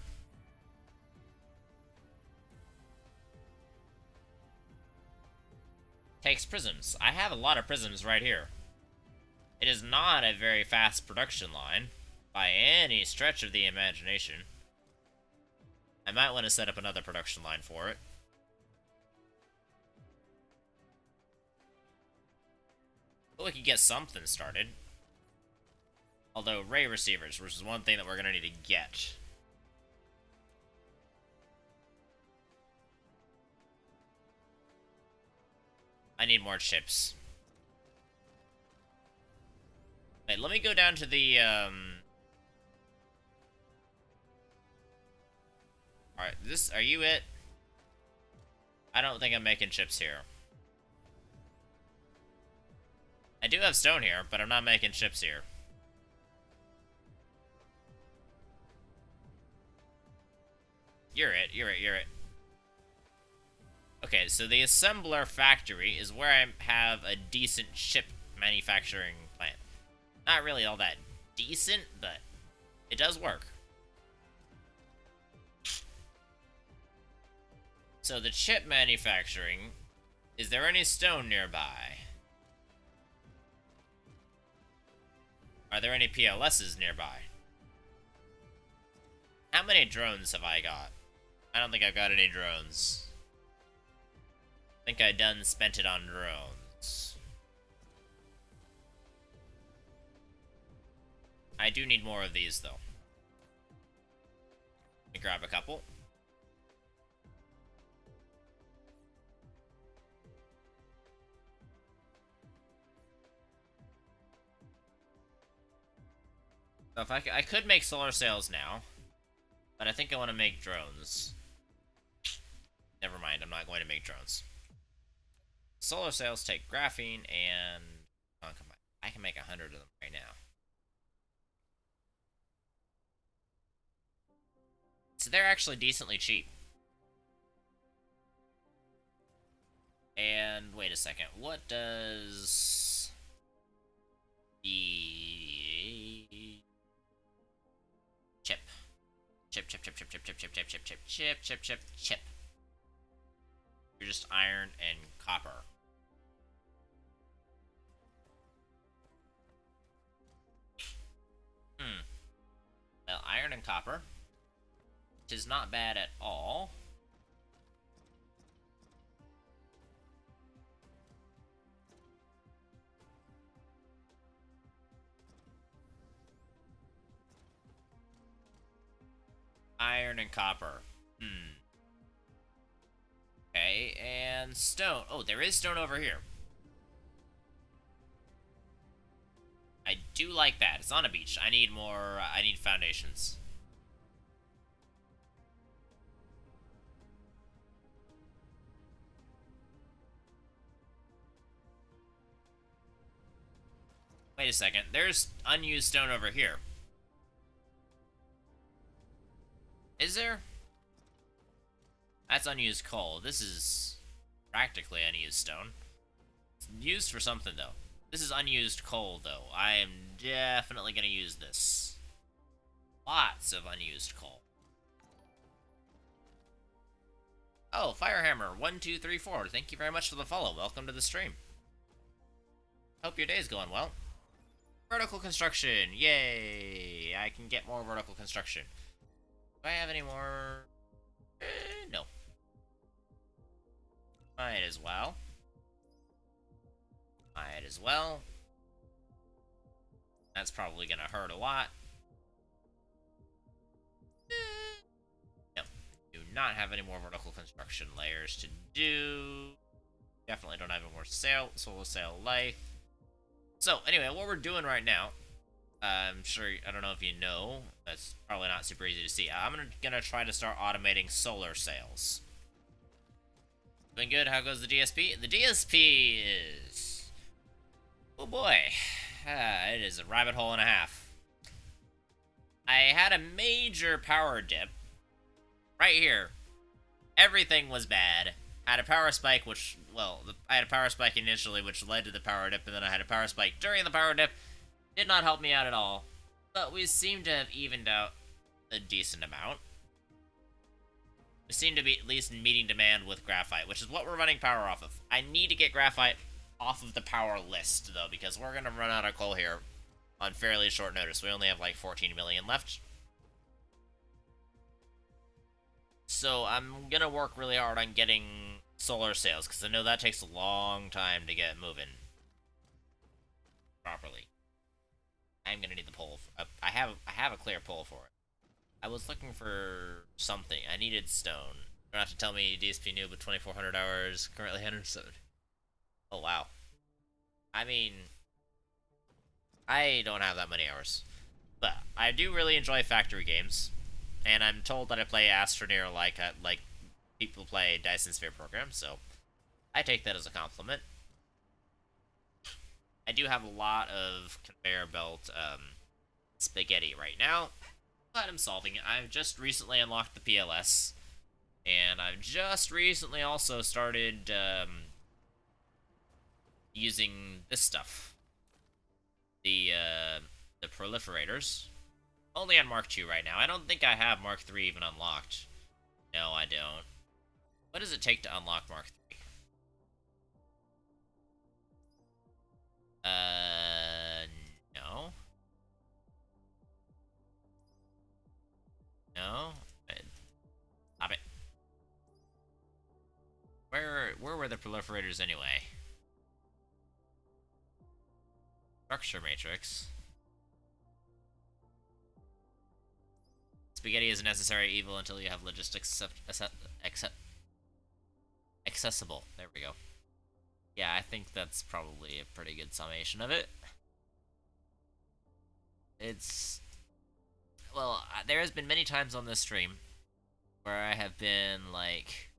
takes prisms. I have a lot of prisms right here. It is not a very fast production line by any stretch of the imagination. I might want to set up another production line for it. But we could get something started. Although, ray receivers, which is one thing that we're going to need to get. I need more chips. Wait, let me go down to the, Alright, are you it? I don't think I'm making chips here. I do have stone here, but I'm not making chips here. You're it. Okay, so the assembler factory is where I have a decent chip manufacturing plant. Not really all that decent, but it does work. So the chip manufacturing, is there any stone nearby? Are there any PLSs nearby? How many drones have I got? I don't think I've got any drones. I think I done spent it on drones. I do need more of these, though. Let me grab a couple. So if I could make solar sails now, but I think I want to make drones. Never mind, I'm not going to make drones. Solar sails take graphene and... Oh, come on. I can make 100 of them right now. So they're actually decently cheap. And wait a second. What does... the... Chip. Chip. You're just iron and copper. Well, iron and copper, which is not bad at all. Iron and copper. Okay, and stone. Oh, there is stone over here. I do like that. It's on a beach. I need more, I need foundations. Wait a second. There's unused stone over here. Is there? That's unused coal. This is practically unused stone. It's used for something, though. This is unused coal, though. I am definitely going to use this. Lots of unused coal. Oh, Firehammer1234. Thank you very much for the follow. Welcome to the stream. Hope your day's going well. Vertical construction. Yay! I can get more vertical construction. Do I have any more? No. Might as well. That's probably gonna hurt a lot. No. Do not have any more vertical construction layers to do. Definitely don't have any more solar sail life. So, anyway, what we're doing right now, I'm sure, I don't know if you know, that's probably not super easy to see. I'm gonna try to start automating solar sails. Been good? How goes the DSP? The DSP is... oh boy. It is a rabbit hole and a half. I had a major power dip. Right here. Everything was bad. I had a power spike, which, well, I had a power spike initially, which led to the power dip, and then I had a power spike during the power dip. Did not help me out at all. But we seem to have evened out a decent amount. We seem to be at least meeting demand with graphite, which is what we're running power off of. I need to get graphite off of the power list, though, because we're going to run out of coal here on fairly short notice. We only have like 14 million left. So I'm going to work really hard on getting solar sails, because I know that takes a long time to get moving properly. I'm going to need the pole. I have a clear pole for it. I was looking for something. I needed stone. You don't have to tell me DSP noob with 2,400 hours, currently 107. Oh, wow. I mean, I don't have that many hours. But I do really enjoy factory games. And I'm told that I play Astroneer like people play Dyson Sphere Program, so I take that as a compliment. I do have a lot of conveyor belt spaghetti right now, but I'm solving it. I've just recently unlocked the PLS, and I've just recently also started using this stuff. The proliferators. Only on Mark II right now. I don't think I have Mark III even unlocked. No, I don't. What does it take to unlock Mark III? No. No. Stop it. Where were the proliferators anyway? Structure matrix. Spaghetti is a necessary evil until you have logistics accessible. There we go. Yeah, I think that's probably a pretty good summation of it. It's... Well, there has been many times on this stream where I have been like,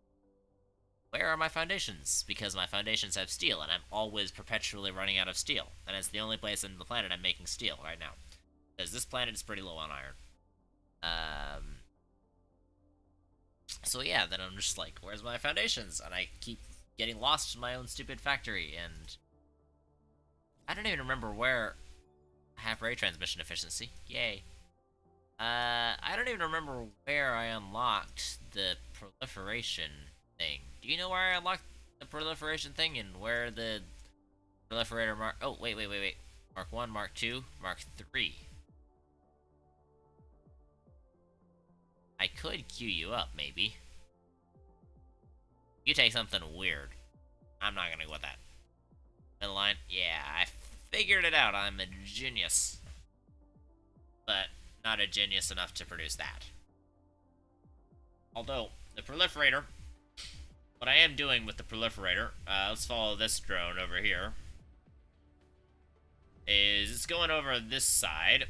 where are my foundations? Because my foundations have steel, and I'm always perpetually running out of steel. And it's the only place on the planet I'm making steel right now. Because this planet is pretty low on iron. So yeah, then I'm just like, where's my foundations? And I keep getting lost in my own stupid factory, and I don't even remember where I have ray transmission efficiency. Yay. I don't even remember where I unlocked the proliferation thing. Do you know where I unlocked the proliferation thing and where the proliferator mark... Oh, wait. Mark 1, Mark 2, Mark 3. I could queue you up, maybe. You take something weird. I'm not gonna go with that. Middle line? Yeah, I figured it out. I'm a genius. But not a genius enough to produce that. Although, the proliferator... What I am doing with the proliferator... let's follow this drone over here. Is it's going over this side.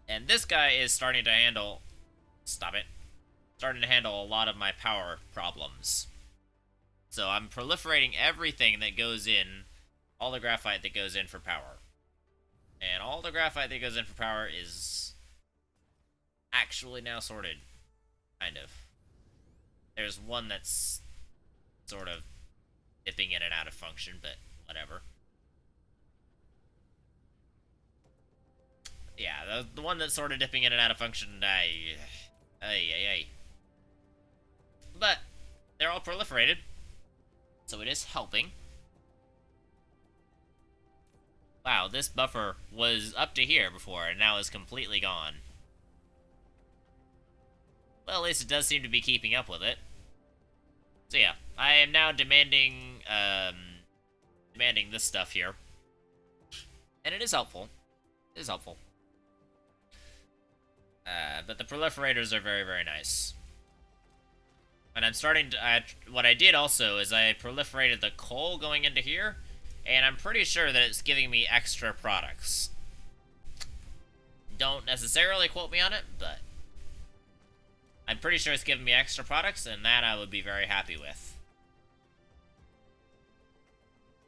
And this guy is starting to handle... Stop it. Starting to handle a lot of my power problems. So I'm proliferating everything that goes in, all the graphite that goes in for power. And all the graphite that goes in for power is actually now sorted. Kind of. There's one that's sort of dipping in and out of function, but whatever. Yeah, the one that's sort of dipping in and out of function, But they're all proliferated, so it is helping. Wow, this buffer was up to here before, and now is completely gone. Well, at least it does seem to be keeping up with it. So yeah, I am now demanding this stuff here. And it is helpful. It is helpful. But the proliferators are very, very nice. And I'm starting to... what I did also is I proliferated the coal going into here, and I'm pretty sure that it's giving me extra products. Don't necessarily quote me on it, but I'm pretty sure it's giving me extra products, and that I would be very happy with.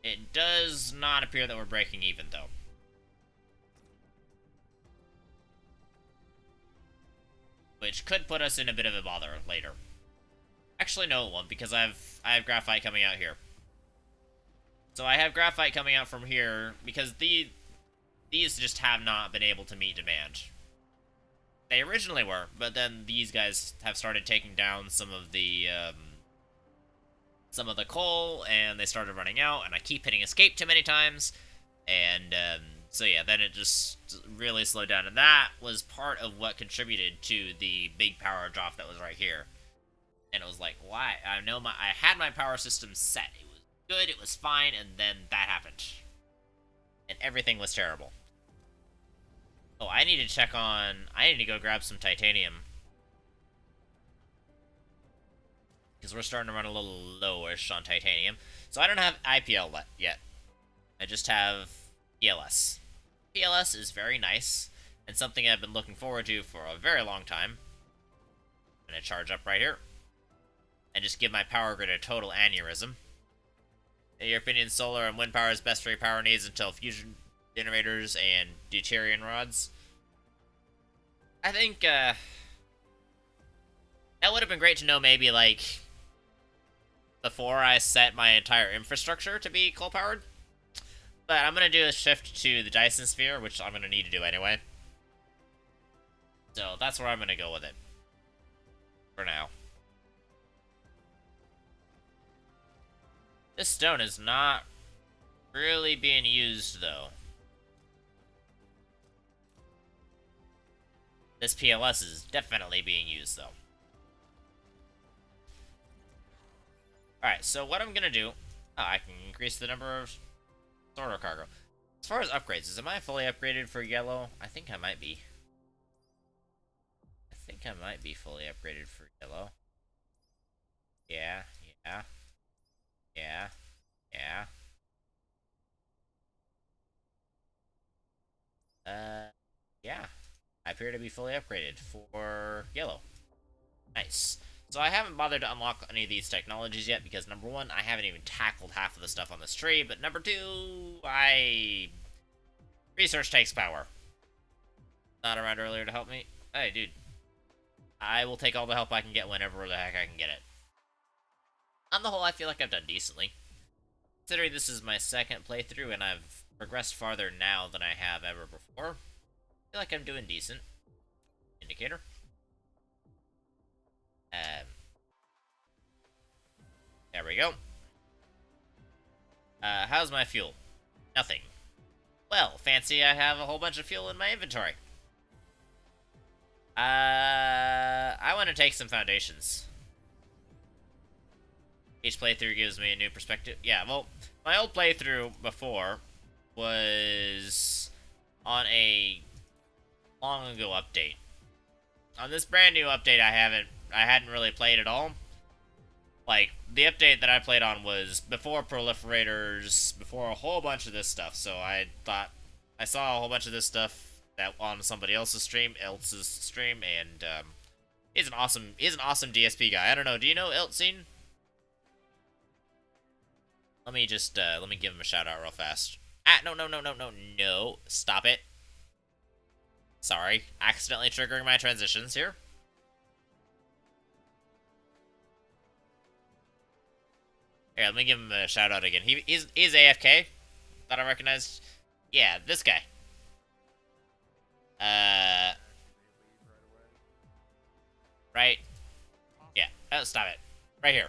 It does not appear that we're breaking even, though. Which could put us in a bit of a bother later. Actually, no, it won't, because I have graphite coming out here. So I have graphite coming out from here, because these just have not been able to meet demand. They originally were, but then these guys have started taking down some of the coal, and they started running out, and I keep hitting escape too many times, and so yeah, then it just really slowed down, and that was part of what contributed to the big power drop that was right here. And it was like, why? I had my power system set. It was good, it was fine, and then that happened. And everything was terrible. Oh, I need to go grab some titanium. Because we're starting to run a little lowish on titanium. So I don't have IPL yet. I just have PLS. PLS is very nice, and something I've been looking forward to for a very long time. I'm gonna charge up right here. And just give my power grid a total aneurysm. In your opinion, solar and wind power is best for your power needs until fusion generators and deuterium rods. I think, that would have been great to know maybe, like, before I set my entire infrastructure to be coal-powered. But I'm going to do a shift to the Dyson Sphere, which I'm going to need to do anyway. So that's where I'm going to go with it. For now. This stone is not really being used, though. This PLS is definitely being used, though. Alright, so what I'm gonna do... Oh, I can increase the number of sorter cargo. As far as upgrades, am I fully upgraded for yellow? I think I might be. I think I might be fully upgraded for yellow. Yeah. Yeah. I appear to be fully upgraded for yellow. Nice. So I haven't bothered to unlock any of these technologies yet because, number one, I haven't even tackled half of the stuff on this tree, but number two, research takes power. Not around earlier to help me? Hey, dude. I will take all the help I can get whenever the heck I can get it. On the whole, I feel like I've done decently. Considering this is my second playthrough and I've progressed farther now than I have ever before, I feel like I'm doing decent. Indicator. There we go. How's my fuel? Nothing. Well, fancy I have a whole bunch of fuel in my inventory. I want to take some foundations. Each playthrough gives me a new perspective. Yeah, well, my old playthrough before was on a long ago update. On this brand new update, I hadn't really played at all. Like, the update that I played on was before proliferators, before a whole bunch of this stuff. So I thought I saw a whole bunch of this stuff that on somebody else's stream, and he's an awesome DSP guy. I don't know. Do you know Iltsine? Let me give him a shout out real fast. Ah, no, stop it. Sorry, accidentally triggering my transitions here. Here, let me give him a shout out again. He's AFK. Thought I recognized. Yeah, this guy. Right. Yeah. Oh, stop it. Right here.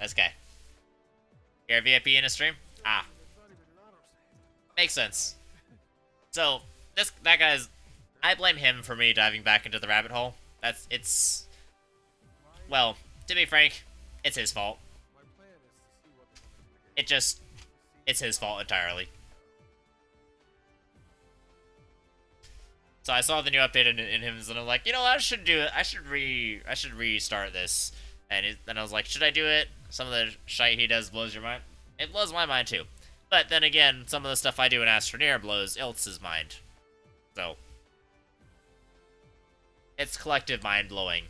This guy. You're a VIP in a stream? Ah. Makes sense. So, that guy's... I blame him for me diving back into the rabbit hole. Well, to be frank, it's his fault. It's his fault entirely. So I saw the new update in him, and I'm like, you know what, I should do it. I should restart this. And then I was like, should I do it? Some of the shite he does blows your mind. It blows my mind too. But then again, some of the stuff I do in Astroneer blows Iltz's mind. So it's collective mind blowing.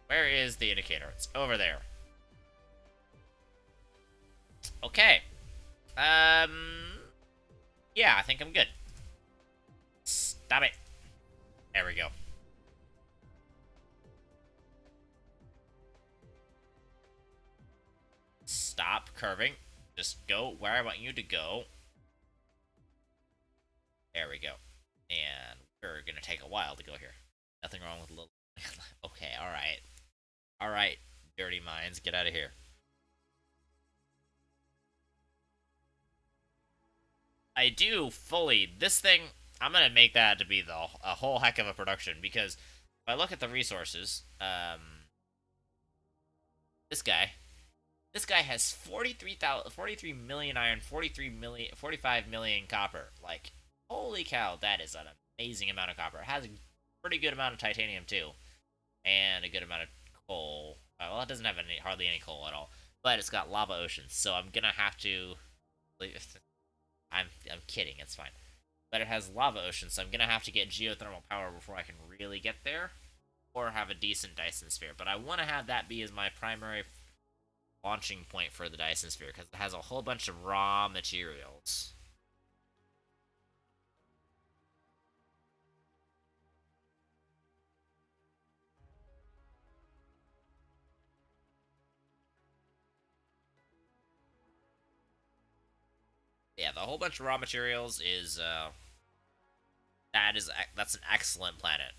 Where is the indicator? It's over there. Okay. Yeah, I think I'm good. Stop it. There we go. Stop curving. Just go where I want you to go. There we go. And we're gonna take a while to go here. Nothing wrong with a little... Okay, alright. Alright, dirty minds, get out of here. I do fully... This thing, I'm gonna make that to be a whole heck of a production, because if I look at the resources, this guy has 43 million iron, 45 million copper. Like, holy cow, that is an amazing amount of copper. It has a pretty good amount of titanium, too. And a good amount of coal. Well, it doesn't have hardly any coal at all. But it's got lava oceans, so I'm gonna have to... I'm kidding, it's fine. But it has lava oceans, so I'm gonna have to get geothermal power before I can really get there. or have a decent Dyson Sphere. But I want to have that be as my primary launching point for the Dyson Sphere because it has a whole bunch of raw materials. Yeah, the whole bunch of raw materials is that's an excellent planet.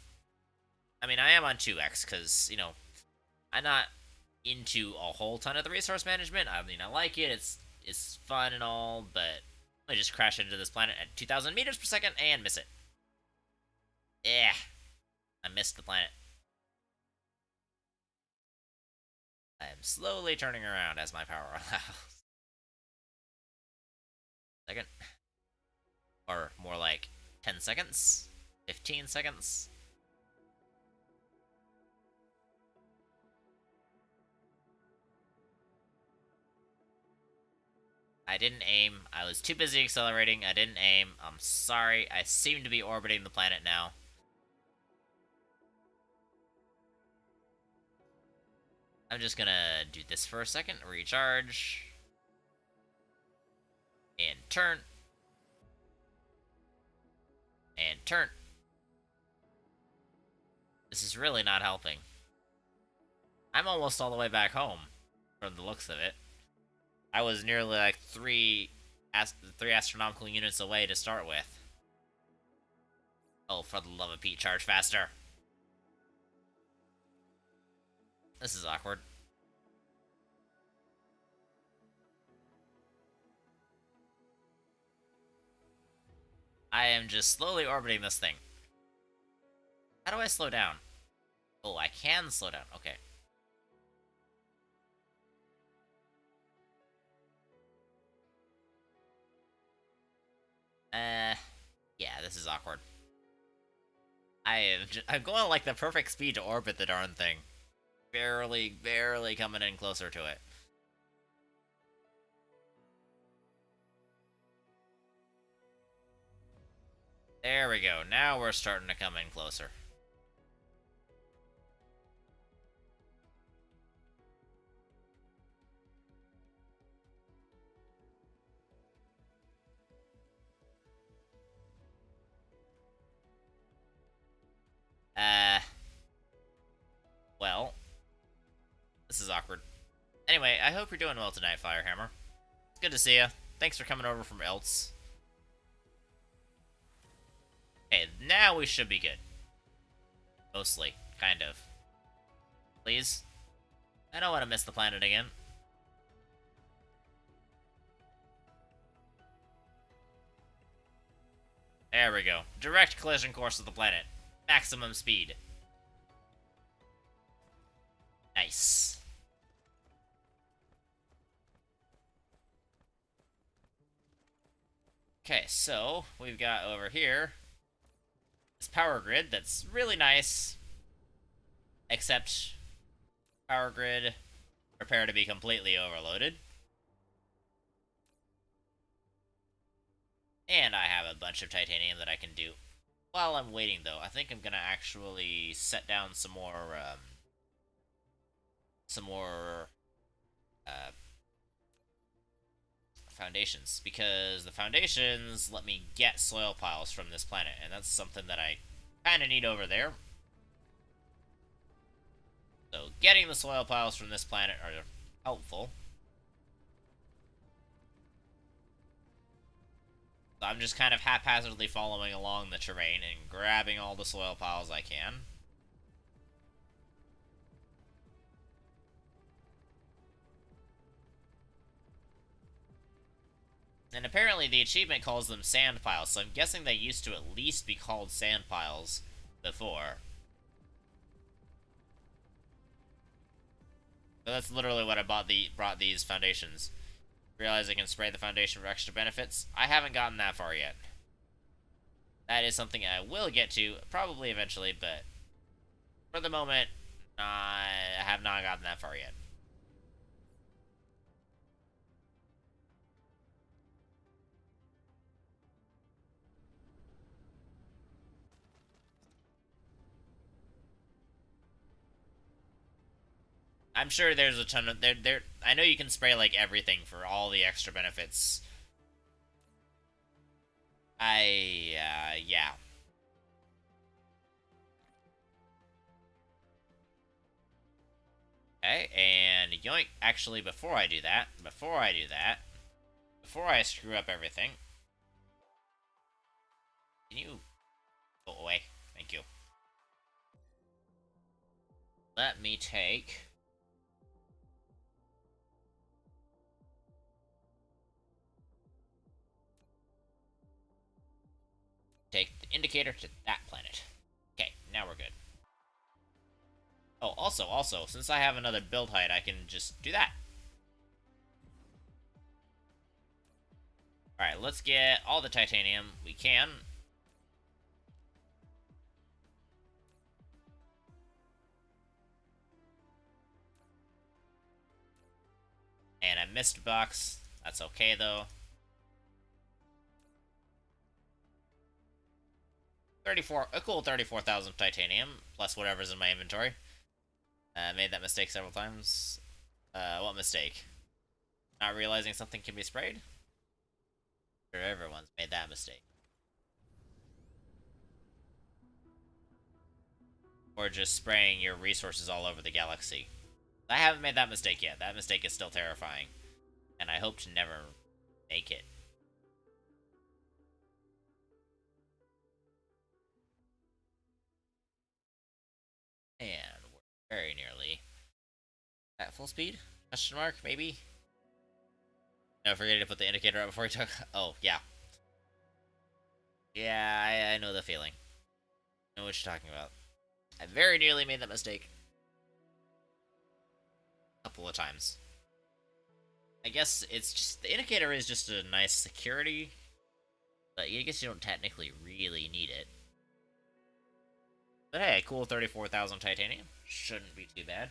I mean, I am on 2x because I'm not into a whole ton of the resource management. I mean, I like it. It's fun and all, but I just crash into this planet at 2,000 meters per second and miss it. Yeah, I missed the planet. I am slowly turning around as my power allows. Second, or more like 10 seconds, 15 seconds. I didn't aim. I was too busy accelerating. I didn't aim. I'm sorry. I seem to be orbiting the planet now. I'm just gonna do this for a second. Recharge. And turn. And turn. This is really not helping. I'm almost all the way back home, from the looks of it. I was nearly like three astronomical units away to start with. Oh, for the love of Pete, charge faster. This is awkward. I am just slowly orbiting this thing. How do I slow down? Oh, I can slow down. Okay. Yeah, this is awkward. I'm going like the perfect speed to orbit the darn thing. Barely coming in closer to it. There we go. Now we're starting to come in closer. Well, this is awkward. Anyway, I hope you're doing well tonight, Firehammer. It's good to see you. Thanks for coming over from else. Okay, now we should be good. Mostly, kind of. Please? I don't want to miss the planet again. There we go. Direct collision course with the planet. Maximum speed. Nice. Okay, so we've got over here this power grid that's really nice, except power grid prepare to be completely overloaded. And I have a bunch of titanium that I can do. While I'm waiting, though, I think I'm gonna actually set down some more uh, foundations, because the foundations let me get soil piles from this planet, and that's something that I kind of need over there. So getting the soil piles from this planet are helpful. So I'm just kind of haphazardly following along the terrain and grabbing all the soil piles I can. And apparently the achievement calls them sand piles, so I'm guessing they used to at least be called sand piles before. So that's literally what I brought these foundations. Realize I can spray the foundation for extra benefits. I haven't gotten that far yet. That is something I will get to, probably eventually, but for the moment, I have not gotten that far yet. I'm sure there's a ton of there. I know you can spray like everything for all the extra benefits. Yeah. Okay, and yoink. Actually, before I do that, before I screw up everything, can you go away? Thank you. Let me take the indicator to that planet. Okay, now we're good. Oh, also, since I have another build height, I can just do that. Alright, let's get all the titanium we can. And I missed a box. That's okay, though. 34, a cool 34,000 titanium, plus whatever's in my inventory. Made that mistake several times. What mistake? Not realizing something can be sprayed? Sure, everyone's made that mistake. Or just spraying your resources all over the galaxy. I haven't made that mistake yet. That mistake is still terrifying. And I hope to never make it. And we're very nearly at full speed? Question mark, maybe? No, forget to put the indicator up before we took. Oh, yeah. Yeah, I know the feeling. I know what you're talking about. I very nearly made that mistake. A couple of times. I guess it's just. The indicator is just a nice security. But I guess you don't technically really need it. But hey, cool 34,000 titanium. Shouldn't be too bad.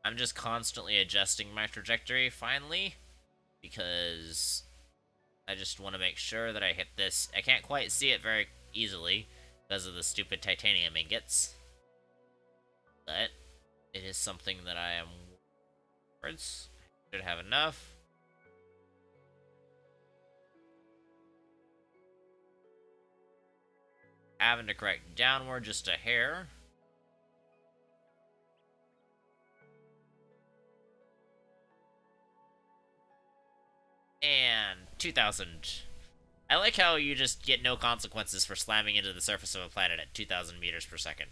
I'm just constantly adjusting my trajectory, finally. Because I just want to make sure that I hit this. I can't quite see it very easily because of the stupid titanium ingots. But it is something that I am towards. Should have enough. Having to correct downward just a hair. And 2,000. I like how you just get no consequences for slamming into the surface of a planet at 2,000 meters per second.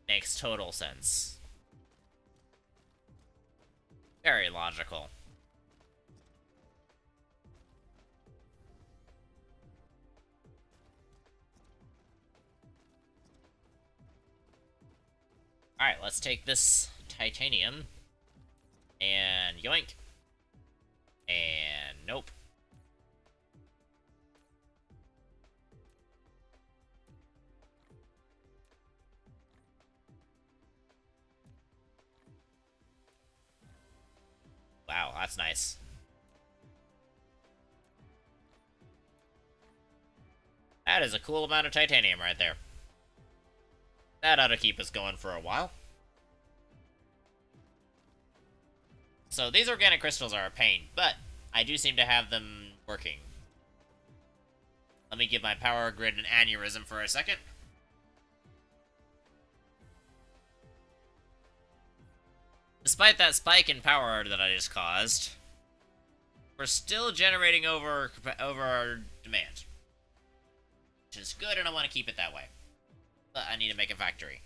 Makes total sense. Very logical. Alright, let's take this titanium. And yoink. And nope. Wow, that's nice. That is a cool amount of titanium right there. That ought to keep us going for a while. So these organic crystals are a pain, but I do seem to have them working. Let me give my power grid an aneurysm for a second. Despite that spike in power that I just caused, we're still generating over our demand. Which is good, and I want to keep it that way. But I need to make a factory.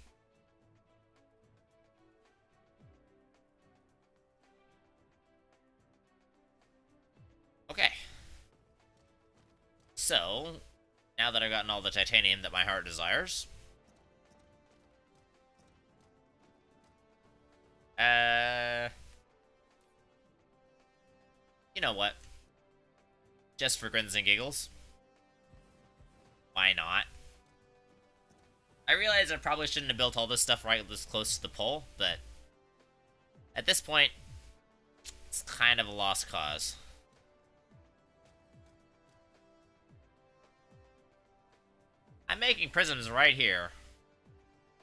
Okay. So, now that I've gotten all the titanium that my heart desires, you know what? Just for grins and giggles. Why not? I realize I probably shouldn't have built all this stuff right this close to the pole, but at this point, it's kind of a lost cause. I'm making prisms right here.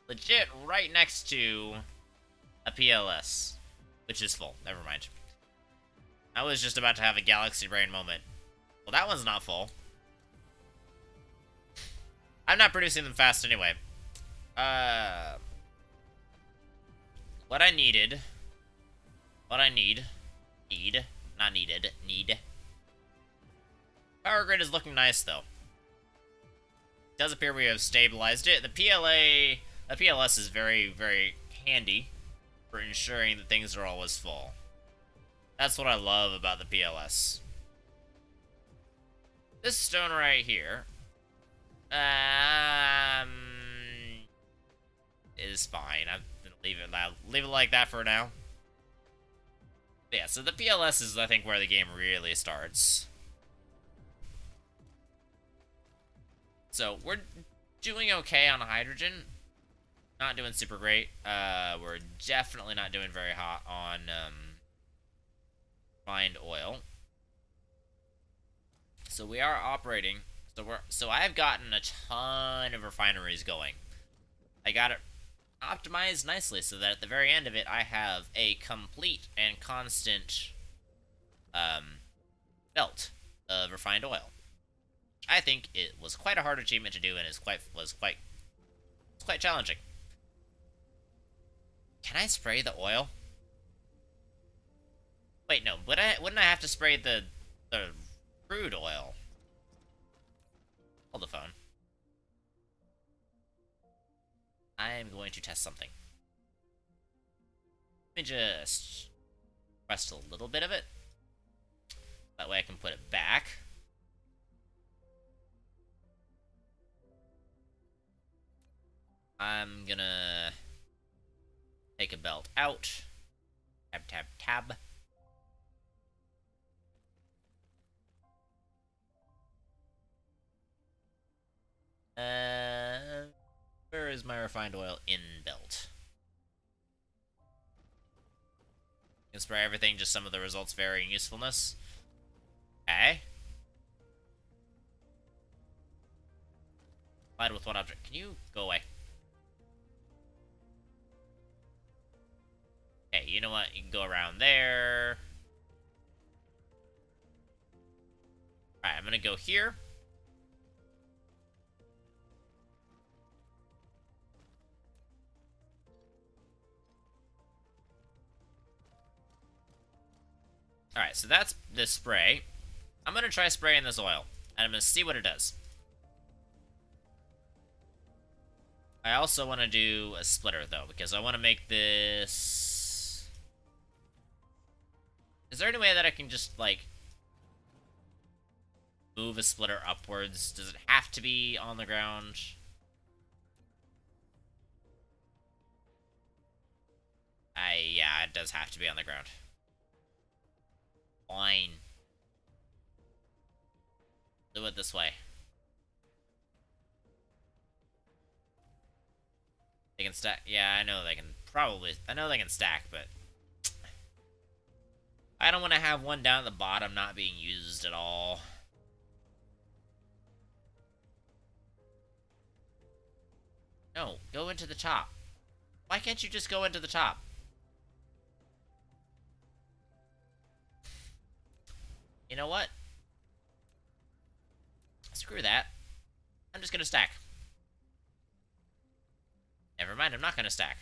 Legit right next to a PLS, which is full. Never mind. I was just about to have a galaxy brain moment. Well, that one's not full. I'm not producing them fast anyway. What I needed... What I need... Not needed. Need. Power grid is looking nice, though. It does appear we have stabilized it. The PLS is very, very handy for ensuring that things are always full. That's what I love about the PLS. This stone right here, is fine. I'm gonna leave it like that for now. But yeah, so the PLS is, I think, where the game really starts. So we're doing okay on hydrogen. Not doing super great. We're definitely not doing very hot on refined oil. So we are operating. So I have gotten a ton of refineries going. I got it optimized nicely so that at the very end of it, I have a complete and constant belt of refined oil. I think it was quite a hard achievement to do, and was quite challenging. Can I spray the oil? Wait, no. Wouldn't I have to spray the crude oil? Hold the phone. I am going to test something. Let me just press a little bit of it. That way I can put it back. I'm gonna take a belt out. Tab, tab, tab. Where is my refined oil in belt? You can spray everything, just some of the results vary in usefulness. Okay. Applied with what object? Can you go away? Okay, you know what? You can go around there. Alright, I'm gonna go here. Alright, so that's the spray. I'm gonna try spraying this oil, and I'm gonna see what it does. I also want to do a splitter, though, because I want to make this... Is there any way that I can just, like, move a splitter upwards? Does it have to be on the ground? Yeah, it does have to be on the ground. Fine. Do it this way. They can stack. Yeah, I know they can probably. I know they can stack, but I don't want to have one down at the bottom not being used at all. No, go into the top. Why can't you just go into the top? You know what? Screw that. I'm just gonna stack. Never mind, I'm not gonna stack.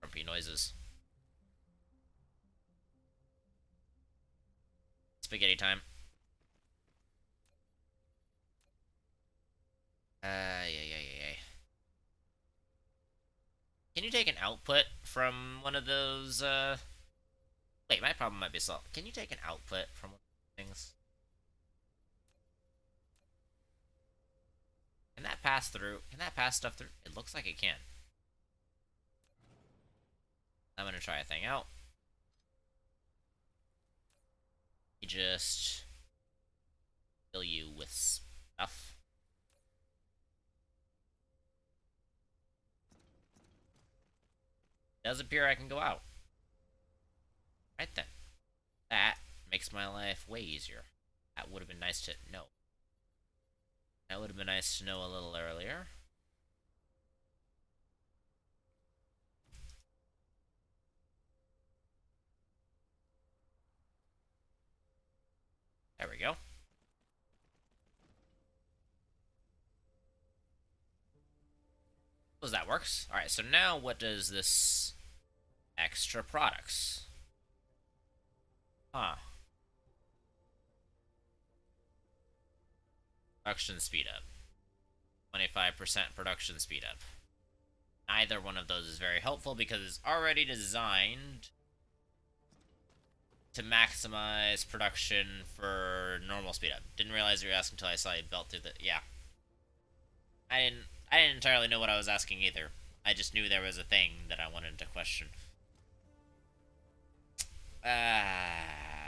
Grumpy noises. Spaghetti time. Yeah. Can you take an output from one of those, Wait, my problem might be solved. Can you take an output from one of those things? Can that pass through? Can that pass stuff through? It looks like it can. I'm gonna try a thing out. just fill you with stuff. Does appear I can go out. Right then. That makes my life way easier. That would have been nice to know. That would have been nice to know a little earlier. There we go. So that works. Alright, so now what does this extra products? Huh. Production speed up. 25% production speed up. Neither one of those is very helpful because it's already designed to maximize production for normal speed up. Didn't realize you were asking until I saw you belt through the... Yeah. I didn't entirely know what I was asking either. I just knew there was a thing that I wanted to question.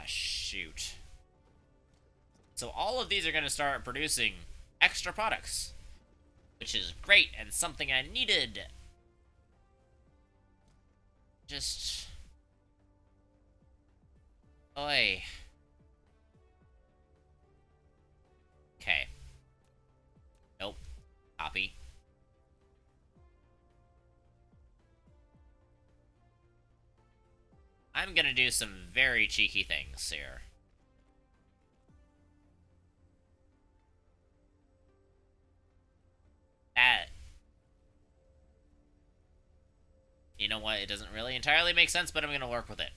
Shoot. So all of these are going to start producing extra products, which is great and something I needed. Just... Oi. Okay. Nope. Copy. I'm gonna do some very cheeky things here. That... You know what? It doesn't really entirely make sense, but I'm gonna work with it.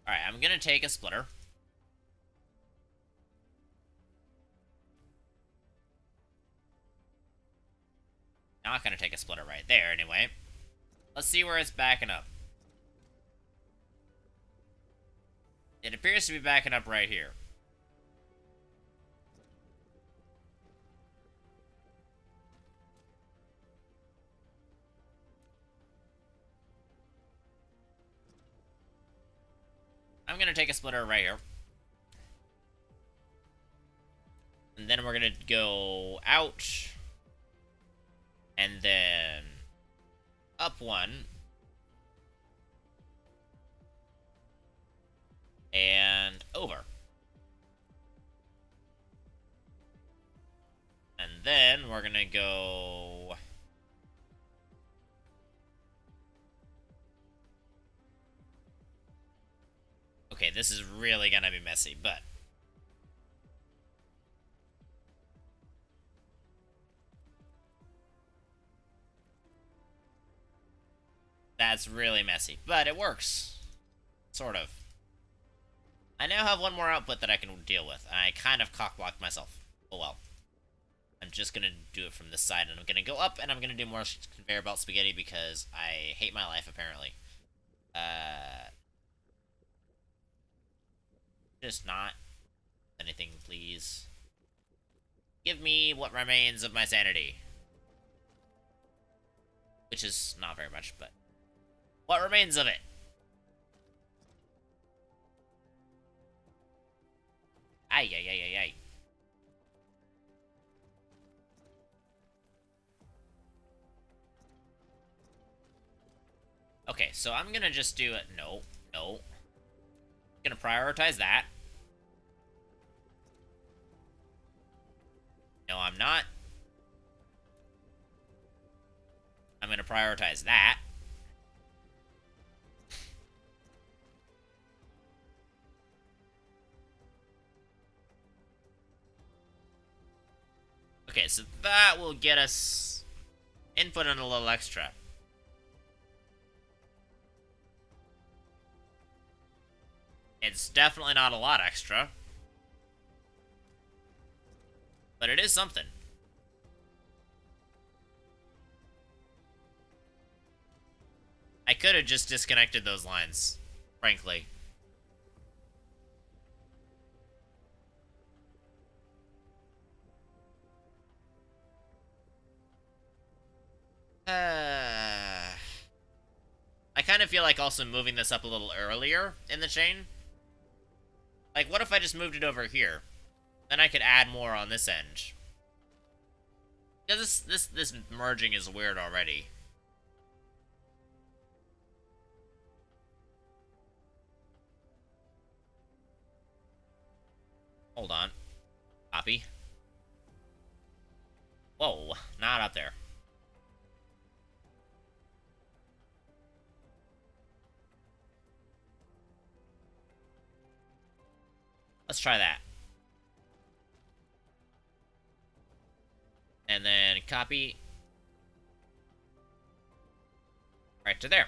Alright, I'm gonna take a splitter. Not gonna take a splitter right there, anyway. Let's see where it's backing up. It appears to be backing up right here. I'm gonna take a splitter right here. And then we're gonna go out. And then up one. And over. And then we're gonna go... Okay, this is really gonna be messy, but... That's really messy, but it works. Sort of. I now have one more output that I can deal with. I kind of cockblocked myself. Oh well. I'm just gonna do it from this side, and I'm gonna go up, and I'm gonna do more conveyor belt spaghetti because I hate my life, apparently. Just not anything, please. Give me what remains of my sanity. Which is not very much, but... What remains of it? Ay, ay, ay, ay, ay. Okay, so I'm gonna just do it. No, no. I'm gonna prioritize that. No, I'm not. I'm gonna prioritize that. Okay, so that will get us input and a little extra. It's definitely not a lot extra. But it is something. I could have just disconnected those lines, frankly. I kind of feel like also moving this up a little earlier in the chain. Like, what if I just moved it over here? Then I could add more on this end. Because this merging is weird already. Hold on. Copy. Whoa, not up there. Let's try that. And then copy. Right to there.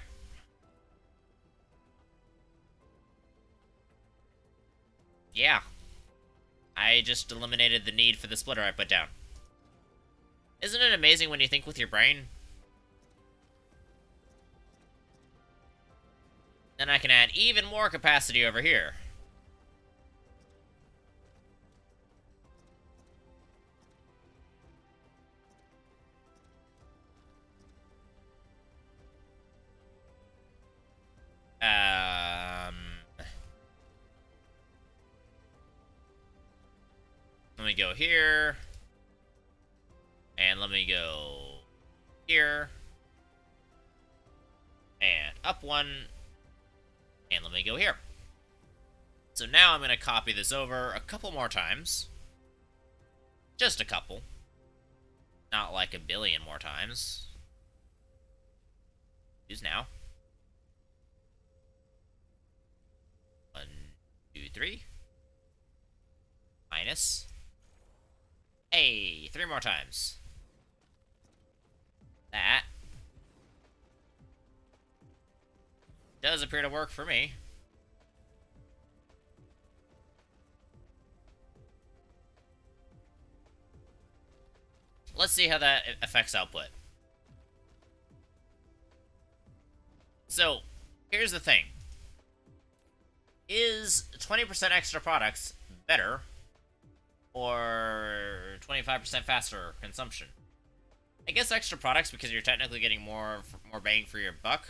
Yeah. I just eliminated the need for the splitter I put down. Isn't it amazing when you think with your brain? Then I can add even more capacity over here. Let me go here. And let me go here. And up one. And let me go here. So now I'm going to copy this over a couple more times. Just a couple. Not like a billion more times. Use now. 1, 2, 3. Minus. Hey, 3 more times. That does appear to work for me. Let's see how that affects output. So, here's the thing. Is 20% extra products better or 25% faster consumption? I guess extra products because you're technically getting more bang for your buck.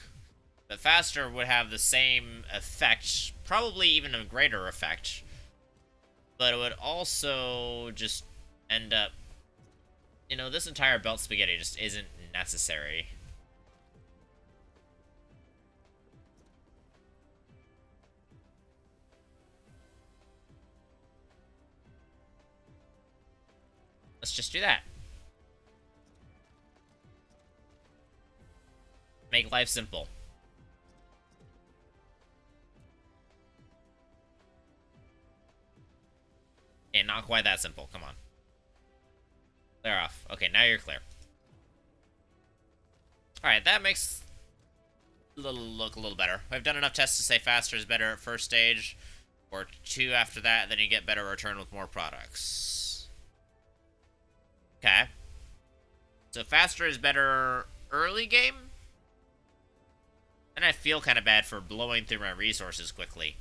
But faster would have the same effect, probably even a greater effect. But it would also just end up, you know, this entire belt spaghetti just isn't necessary. Let's just do that. Make life simple. And not quite that simple. Come on. Clear off. Okay, now you're clear. Alright, that makes look a little better. I've done enough tests to say faster is better at first stage, or 2 after that, then you get better return with more products. Okay. So faster is better early game? And I feel kind of bad for blowing through my resources quickly.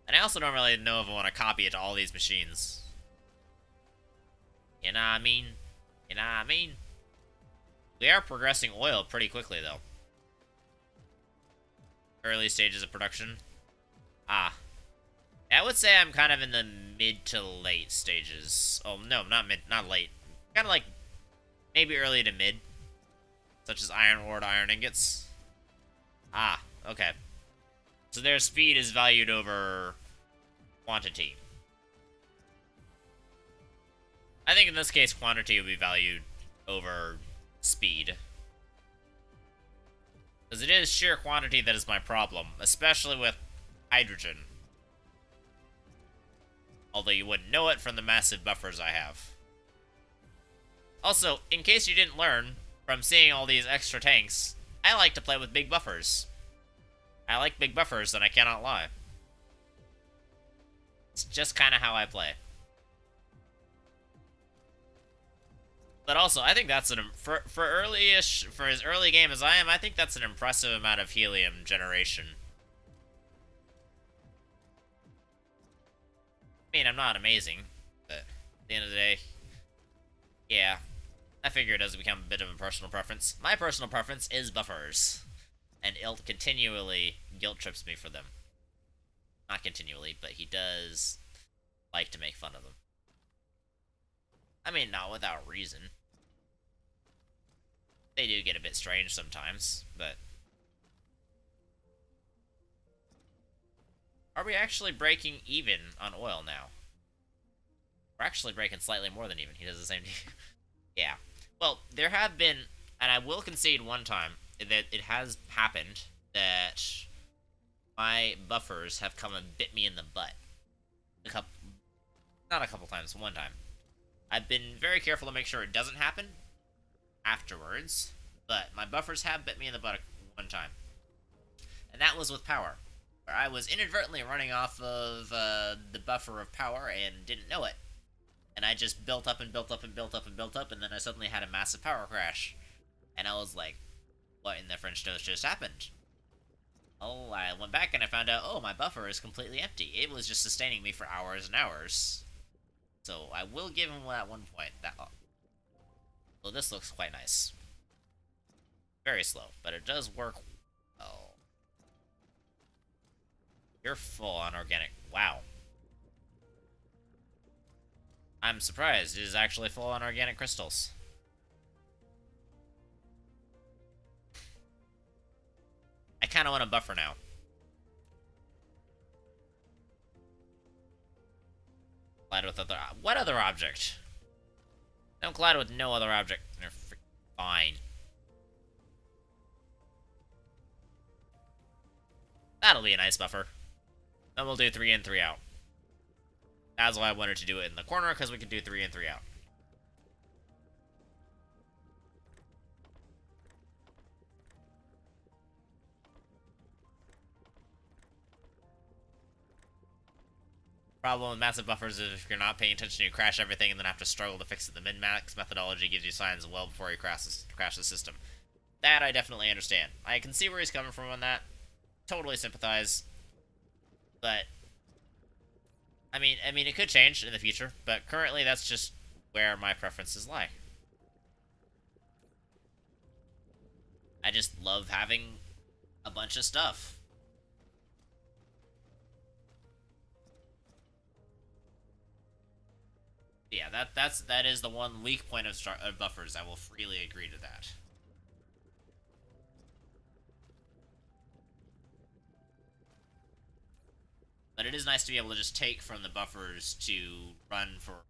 And I also don't really know if I want to copy it to all these machines. You know what I mean? You know what I mean? We are progressing oil pretty quickly, though. Early stages of production. I would say I'm kind of in the mid to late stages. Oh, no, not mid, not late. Kind of like maybe early to mid. Such as iron ore to iron ingots. Okay. So their speed is valued over quantity. I think in this case, quantity would be valued over speed. Because it is sheer quantity that is my problem, especially with hydrogen. Although you wouldn't know it from the massive buffers I have. Also, in case you didn't learn from seeing all these extra tanks, I like to play with big buffers. I like big buffers, and I cannot lie. It's just kind of how I play. But also, I think that's for as early game as I am, I think that's an impressive amount of helium generation. I mean, I'm not amazing, but at the end of the day, yeah. I figure it does become a bit of a personal preference. My personal preference is buffers, and Ilt continually guilt trips me for them. Not continually, but he does like to make fun of them. I mean, not without reason. They do get a bit strange sometimes, but... Are we actually breaking even on oil now? We're actually breaking slightly more than even. He does the same thing. Yeah. Well, there have been, and I will concede one time, that it has happened that my buffers have come and bit me in the butt. Not a couple times, one time. I've been very careful to make sure it doesn't happen afterwards, but my buffers have bit me in the butt one time. And that was with power, where I was inadvertently running off of the buffer of power and didn't know it. And I just built up and built up and built up and built up, and then I suddenly had a massive power crash. And I was like, what in the French toast just happened? Oh, I went back and I found out, oh, my buffer is completely empty. It was just sustaining me for hours and hours. So I will give him that one point. Well, this looks quite nice. Very slow, but it does work well. You're full on organic. Wow. I'm surprised. It is actually full on organic crystals. I kind of want a buffer now. Collide with other... What other object? Don't collide with no other object. They're fine. That'll be a nice buffer. Then we'll do 3 in, 3 out. That's why I wanted to do it in the corner, because we can do 3 in, 3 out. Problem with massive buffers is if you're not paying attention, you crash everything and then have to struggle to fix it. The min-max methodology gives you signs well before you crash the system. That I definitely understand. I can see where he's coming from on that. Totally sympathize. But I mean, it could change in the future, but currently that's just where my preferences lie. I just love having a bunch of stuff. Yeah, that is the one weak point of buffers. I will freely agree to that. But it is nice to be able to just take from the buffers to run for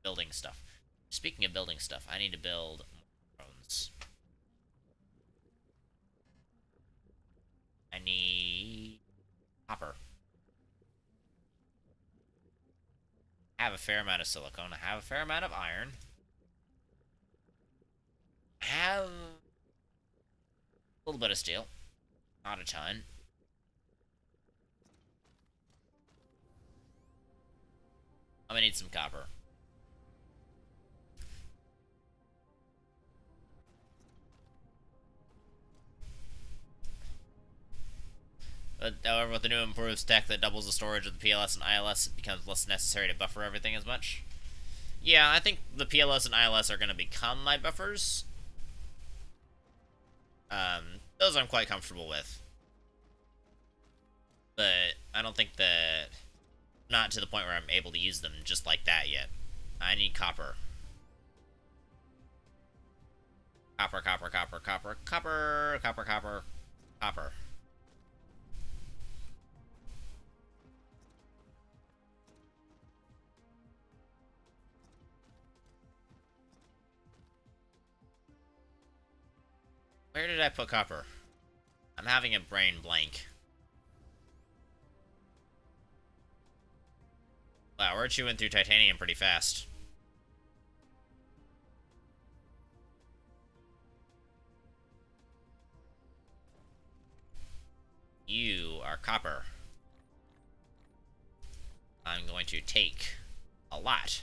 building stuff. Speaking of building stuff, I need to build more drones. I need copper. I have a fair amount of silicone. I have a fair amount of iron. I have a little bit of steel. Not a ton. I'm gonna need some copper. But however, with the new improved stack that doubles the storage of the PLS and ILS, it becomes less necessary to buffer everything as much. Yeah, I think the PLS and ILS are going to become my buffers. Those I'm quite comfortable with. But I don't think that... Not to the point where I'm able to use them just like that yet. I need copper. Copper, copper, copper, copper, copper, copper, copper, copper. Where did I put copper? I'm having a brain blank. Wow, we're chewing through titanium pretty fast. You are copper. I'm going to take a lot.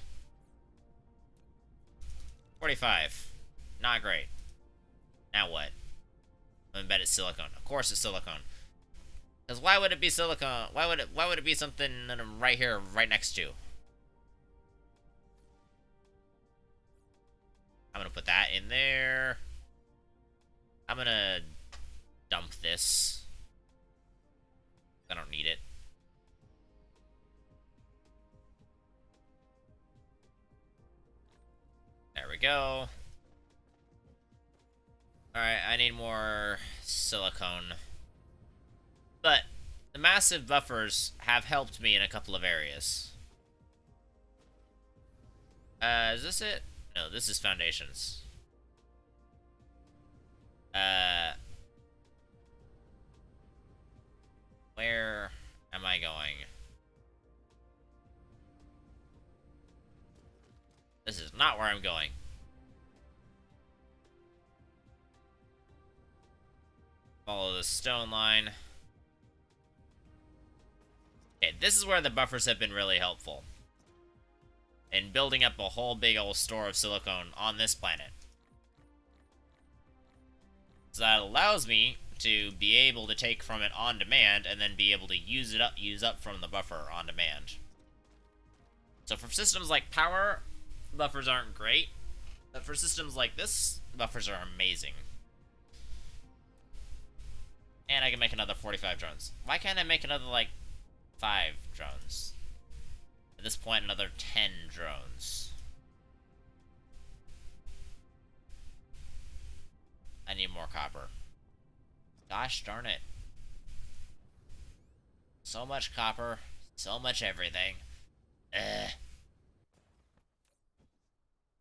45. Not great. Now what? I bet it's silicone. Of course it's silicone. Because why would it be silicone? Why would it be something that I'm right here, right next to? I'm gonna put that in there. I'm gonna dump this. I don't need it. There we go. Alright, I need more silicone. But the massive buffers have helped me in a couple of areas. Is this it? No, this is foundations. Where am I going? This is not where I'm going. Follow the stone line. Okay, this is where the buffers have been really helpful. In building up a whole big old store of silicone on this planet. So that allows me to be able to take from it on demand and then be able to use up from the buffer on demand. So for systems like power, buffers aren't great. But for systems like this, buffers are amazing. And I can make another 45 drones. Why can't I make another, like, 5 drones? At this point, another 10 drones. I need more copper. Gosh darn it. So much copper. So much everything.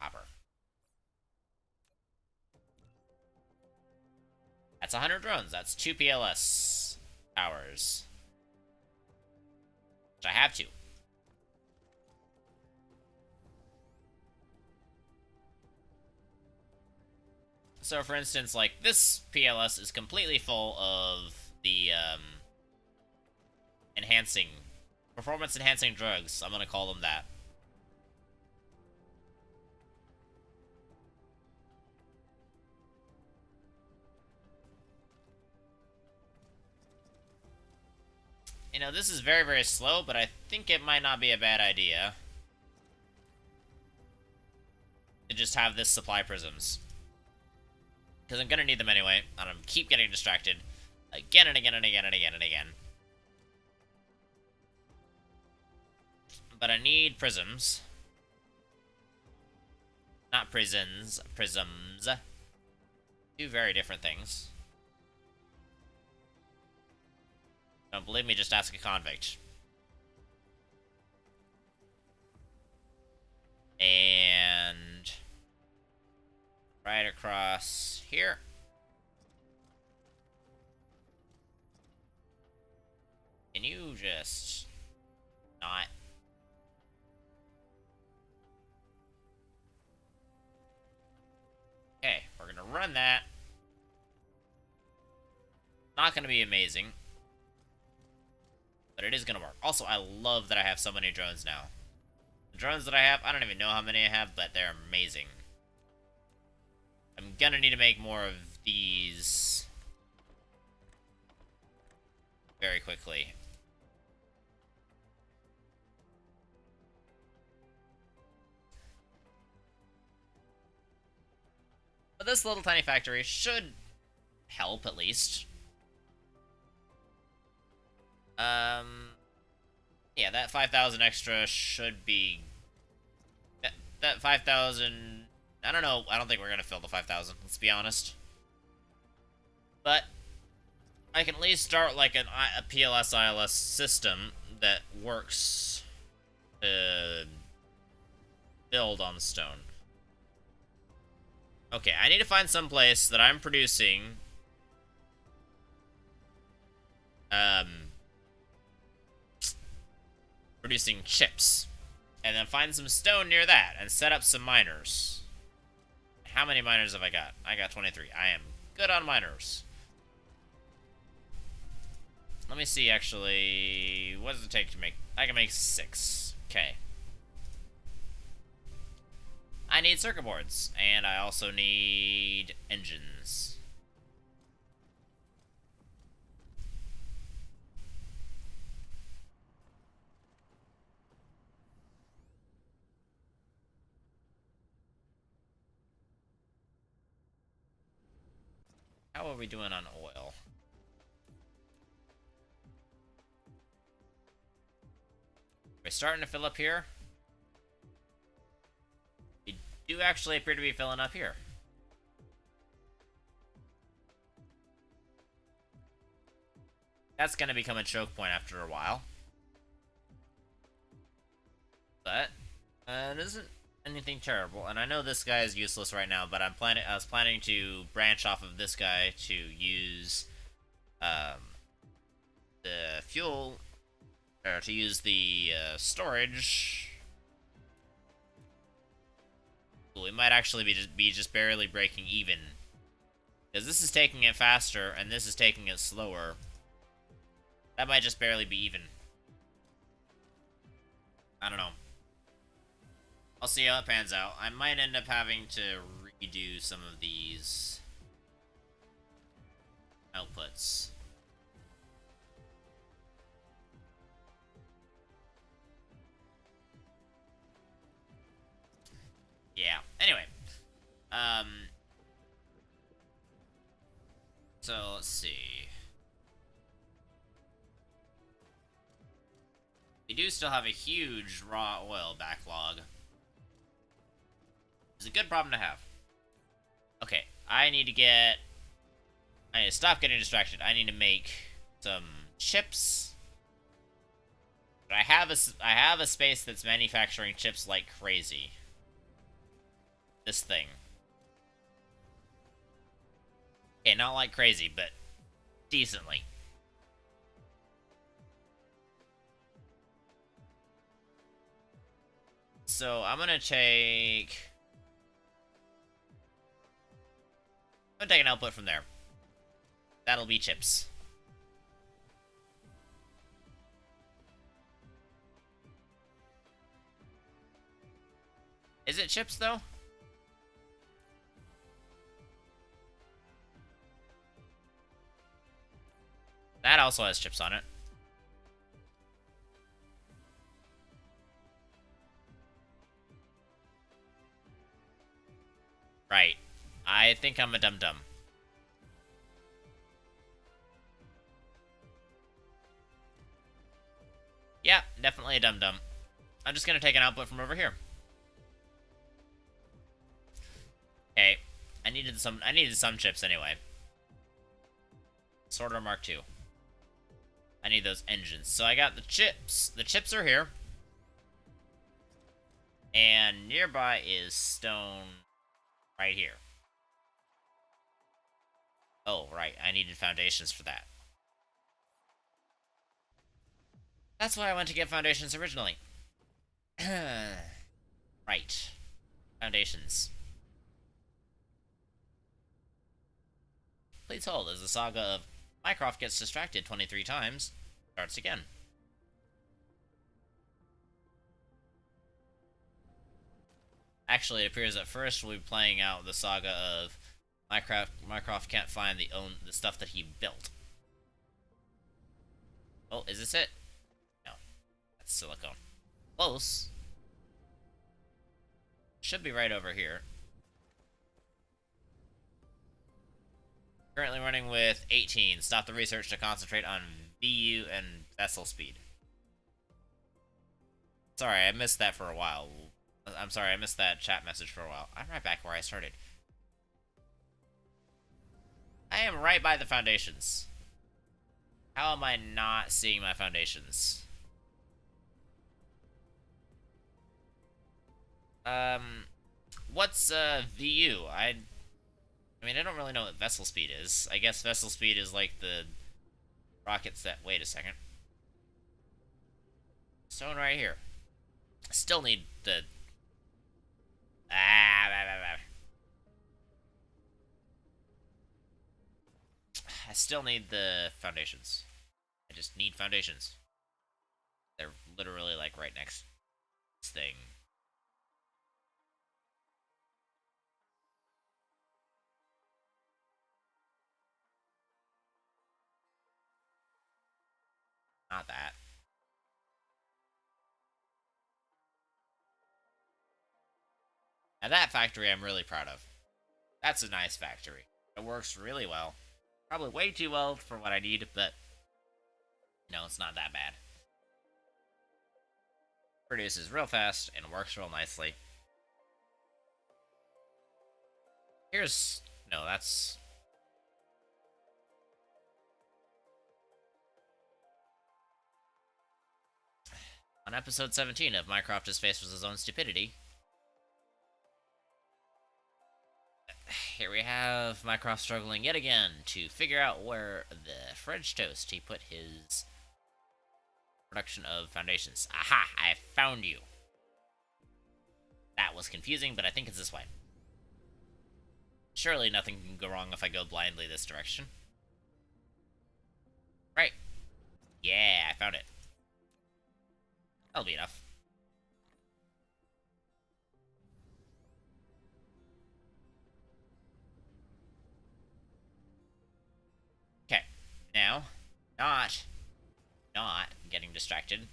Copper. That's 100 drones. That's 2 PLS hours. Which I have to. So, for instance, like, this PLS is completely full of the, performance-enhancing drugs. I'm gonna call them that. You know, this is very, very slow, but I think it might not be a bad idea to just have this supply prisms. Because I'm gonna need them anyway, and I'm keep getting distracted again and again and again and again and again. But I need prisms. Not prisons, prisms. Two very different things. Don't believe me, just ask a convict. And right across here. Can you just not? Okay, we're gonna run that. Not gonna be amazing, but it is gonna work. Also, I love that I have so many drones now. The drones that I have, I don't even know how many I have, but they're amazing. I'm gonna need to make more of these very quickly. But this little tiny factory should help, at least. Yeah, that 5,000 extra should be... That 5,000... I don't know, I don't think we're gonna fill the 5,000, let's be honest. But I can at least start, like, a PLS ILS system that works to build on stone. Okay, I need to find some place that I'm producing chips, and then find some stone near that and set up some miners. How many miners have I got? I got 23. I am good on miners. Let me see, actually, what does it take to make? I can make 6. Okay. I need circuit boards, and I also need engines. How are we doing on oil? We're starting to fill up here. We do actually appear to be filling up here. That's going to become a choke point after a while. But it isn't anything terrible. And I know this guy is useless right now, but I was planning to branch off of this guy to use the fuel, or to use the storage. We might actually be just barely breaking even, because this is taking it faster and this is taking it slower. That might just barely be even. I don't know. I'll see how it pans out. I might end up having to redo some of these outputs. Yeah. Anyway. So let's see. We do still have a huge raw oil backlog. It's a good problem to have. Okay, I need to stop getting distracted. I need to make some chips. But I have a space that's manufacturing chips like crazy. This thing. Okay, not like crazy, but decently. So I'm gonna take an output from there. That'll be chips. Is it chips though? That also has chips on it. Right. I think I'm a dum-dum. Yeah, definitely a dum-dum. I'm just gonna take an output from over here. Okay. I needed some chips anyway. Sorter Mark II. I need those engines. So I got the chips. The chips are here. And nearby is stone right here. Oh, right. I needed foundations for that. That's why I went to get foundations originally. Right. Foundations. Please hold as the saga of Mycroft gets distracted 23 times starts again. Actually, it appears at first we'll be playing out the saga of Mycroft can't find the stuff that he built. Oh, is this it? No. That's silicone. Close. Should be right over here. Currently running with 18. Stop the research to concentrate on VU and vessel speed. Sorry, I missed that for a while. I'm sorry, I missed that chat message for a while. I'm right back where I started. I am right by the foundations. How am I not seeing my foundations? What's VU? I mean, I don't really know what vessel speed is. I guess vessel speed is like the rockets that... Wait a second. Stone right here. Still need the... I still need the foundations. I just need foundations. They're literally like right next to this thing. Not that. Now that factory I'm really proud of. That's a nice factory. It works really well. Probably way too well for what I need, but no, it's not that bad. Produces real fast and works real nicely. Here's... No, that's... On episode 17 of Mycroft is faced with his own stupidity. Here we have Mycroft struggling yet again to figure out where the French toast he put his production of foundations. Aha! I found you! That was confusing, but I think it's this way. Surely nothing can go wrong if I go blindly this direction. Right. Yeah, I found it. That'll be enough. Okay. Now, not getting distracted.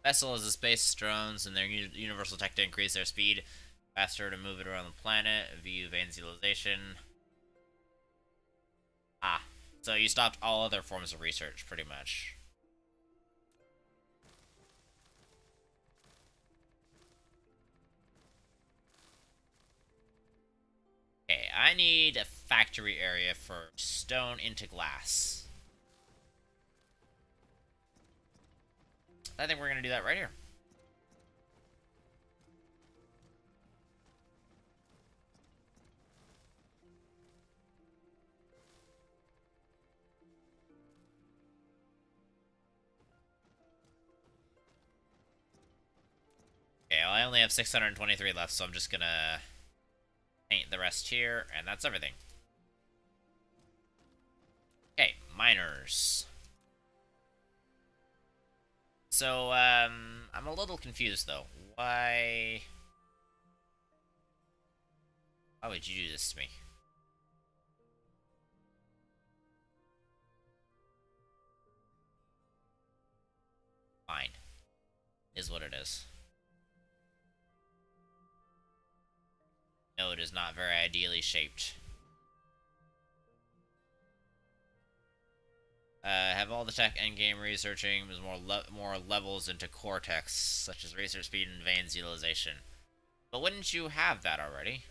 Vessel is a space drones and their universal tech to increase their speed, faster to move it around the planet, view evangelization. Ah, so you stopped all other forms of research, pretty much. Okay, I need a factory area for stone into glass. I think we're gonna do that right here. Okay, well, I only have 623 left, so I'm just gonna paint the rest here, and that's everything. Okay, miners. So, I'm a little confused, though. Why would you do this to me? Fine. Is what it is. No, it is not very ideally shaped. Have all the tech endgame researching. There's more levels into cortex, such as research speed and advanced utilization. But wouldn't you have that already?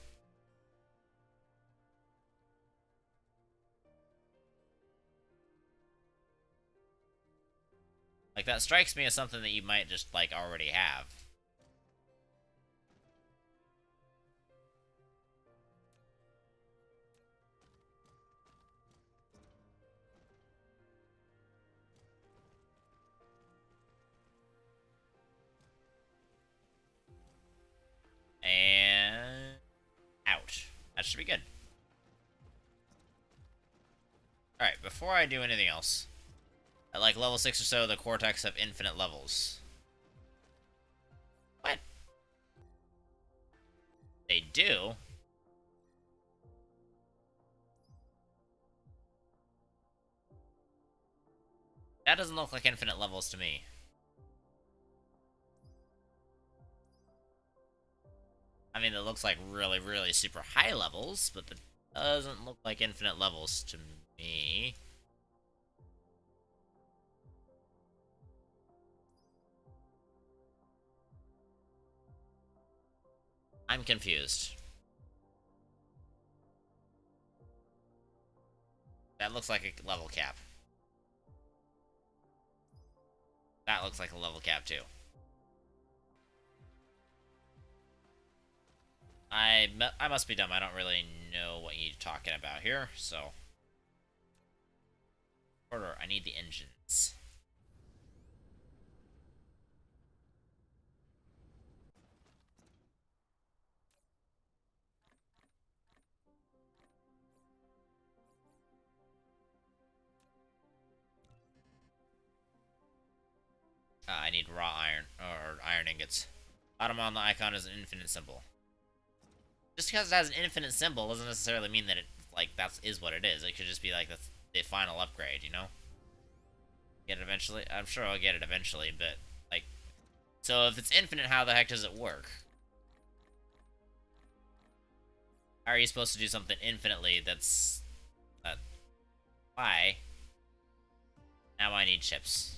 Like, that strikes me as something that you might just, like, already have. And... out. That should be good. Alright, before I do anything else, at like level 6 or so, the cortex have infinite levels. What? They do? That doesn't look like infinite levels to me. I mean, it looks like really, really super high levels, but it doesn't look like infinite levels to me. I'm confused. That looks like a level cap. That looks like a level cap, too. I must be dumb. I don't really know what you're talking about here, so... Order, I need the engines. I need raw iron, or iron ingots. Bottom on the icon is an infinite symbol. Just because it has an infinite symbol doesn't necessarily mean that it, like, that is what it is. It could just be, like, the final upgrade, you know? Get it eventually? I'm sure I'll get it eventually, but, like, So if it's infinite, how the heck does it work? How are you supposed to do something infinitely that's... why? Now I need chips.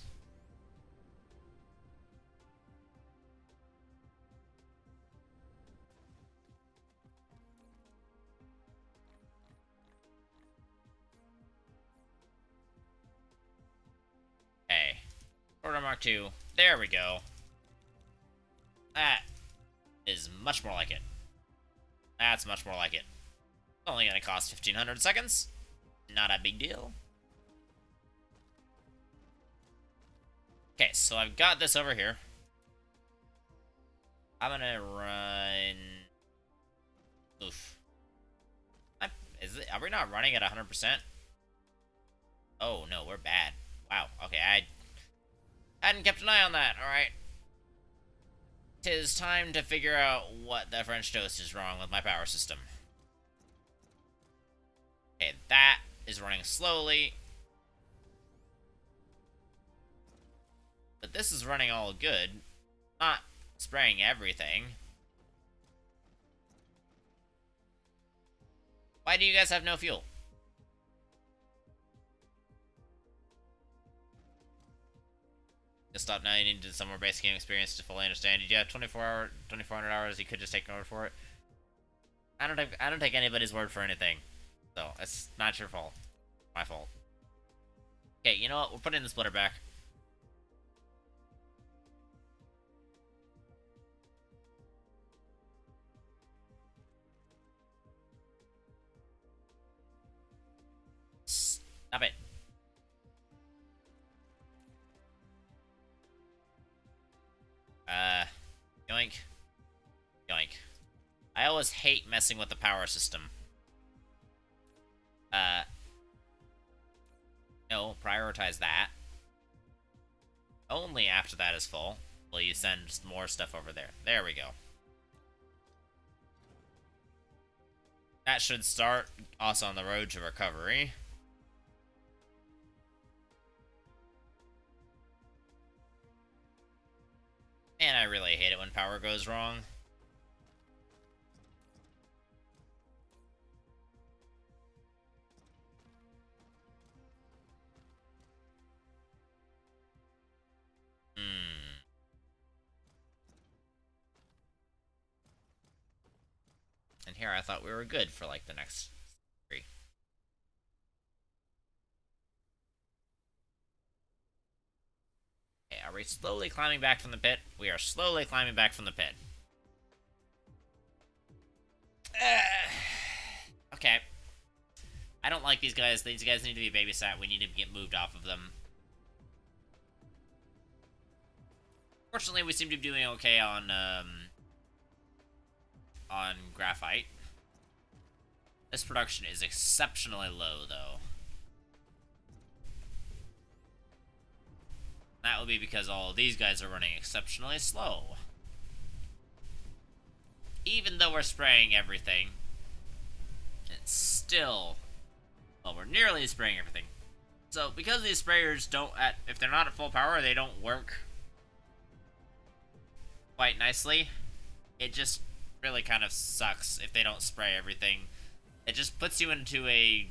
Okay. Order Mark 2. There we go. That is much more like it. That's much more like it. Only gonna cost 1,500 seconds. Not a big deal. Okay, so I've got this over here. I'm gonna run... Oof. Are we not running at 100%? Oh, no, we're bad. Wow, okay, I hadn't kept an eye on that, alright. 'Tis time to figure out what the French toast is wrong with my power system. Okay, that is running slowly. But this is running all good. Not spraying everything. Why do you guys have no fuel? Just stop now. You need some more basic game experience to fully understand. Did you have 2,400 hours? You could just take an order for it. I don't take anybody's word for anything. So it's not your fault. My fault. Okay, you know what? We're putting the splitter back. Stop it. Yoink. Yoink. I always hate messing with the power system. No, prioritize that. Only after that is full will you send more stuff over there. There we go. That should start us on the road to recovery. And I really hate it when power goes wrong. And here I thought we were good for like the next 3. Okay, are we slowly climbing back from the pit? We are slowly climbing back from the pit. Okay. I don't like these guys. These guys need to be babysat. We need to get moved off of them. Fortunately, we seem to be doing okay on graphite. This production is exceptionally low, though. That would be because all of these guys are running exceptionally slow. Even though we're spraying everything, it's still... well, we're nearly spraying everything. So, because these sprayers don't... if they're not at full power, they don't work quite nicely. It just really kind of sucks if they don't spray everything. It just puts you into a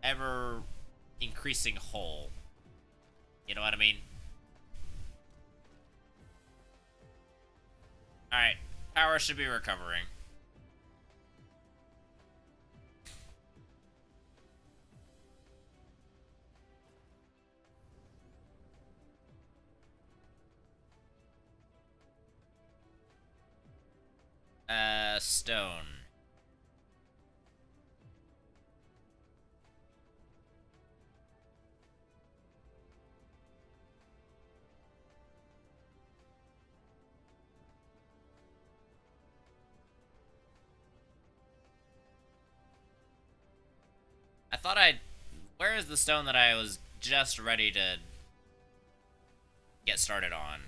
ever-increasing hole. You know what I mean? Alright, power should be recovering. Stone. I thought where is the stone that I was just ready to get started on?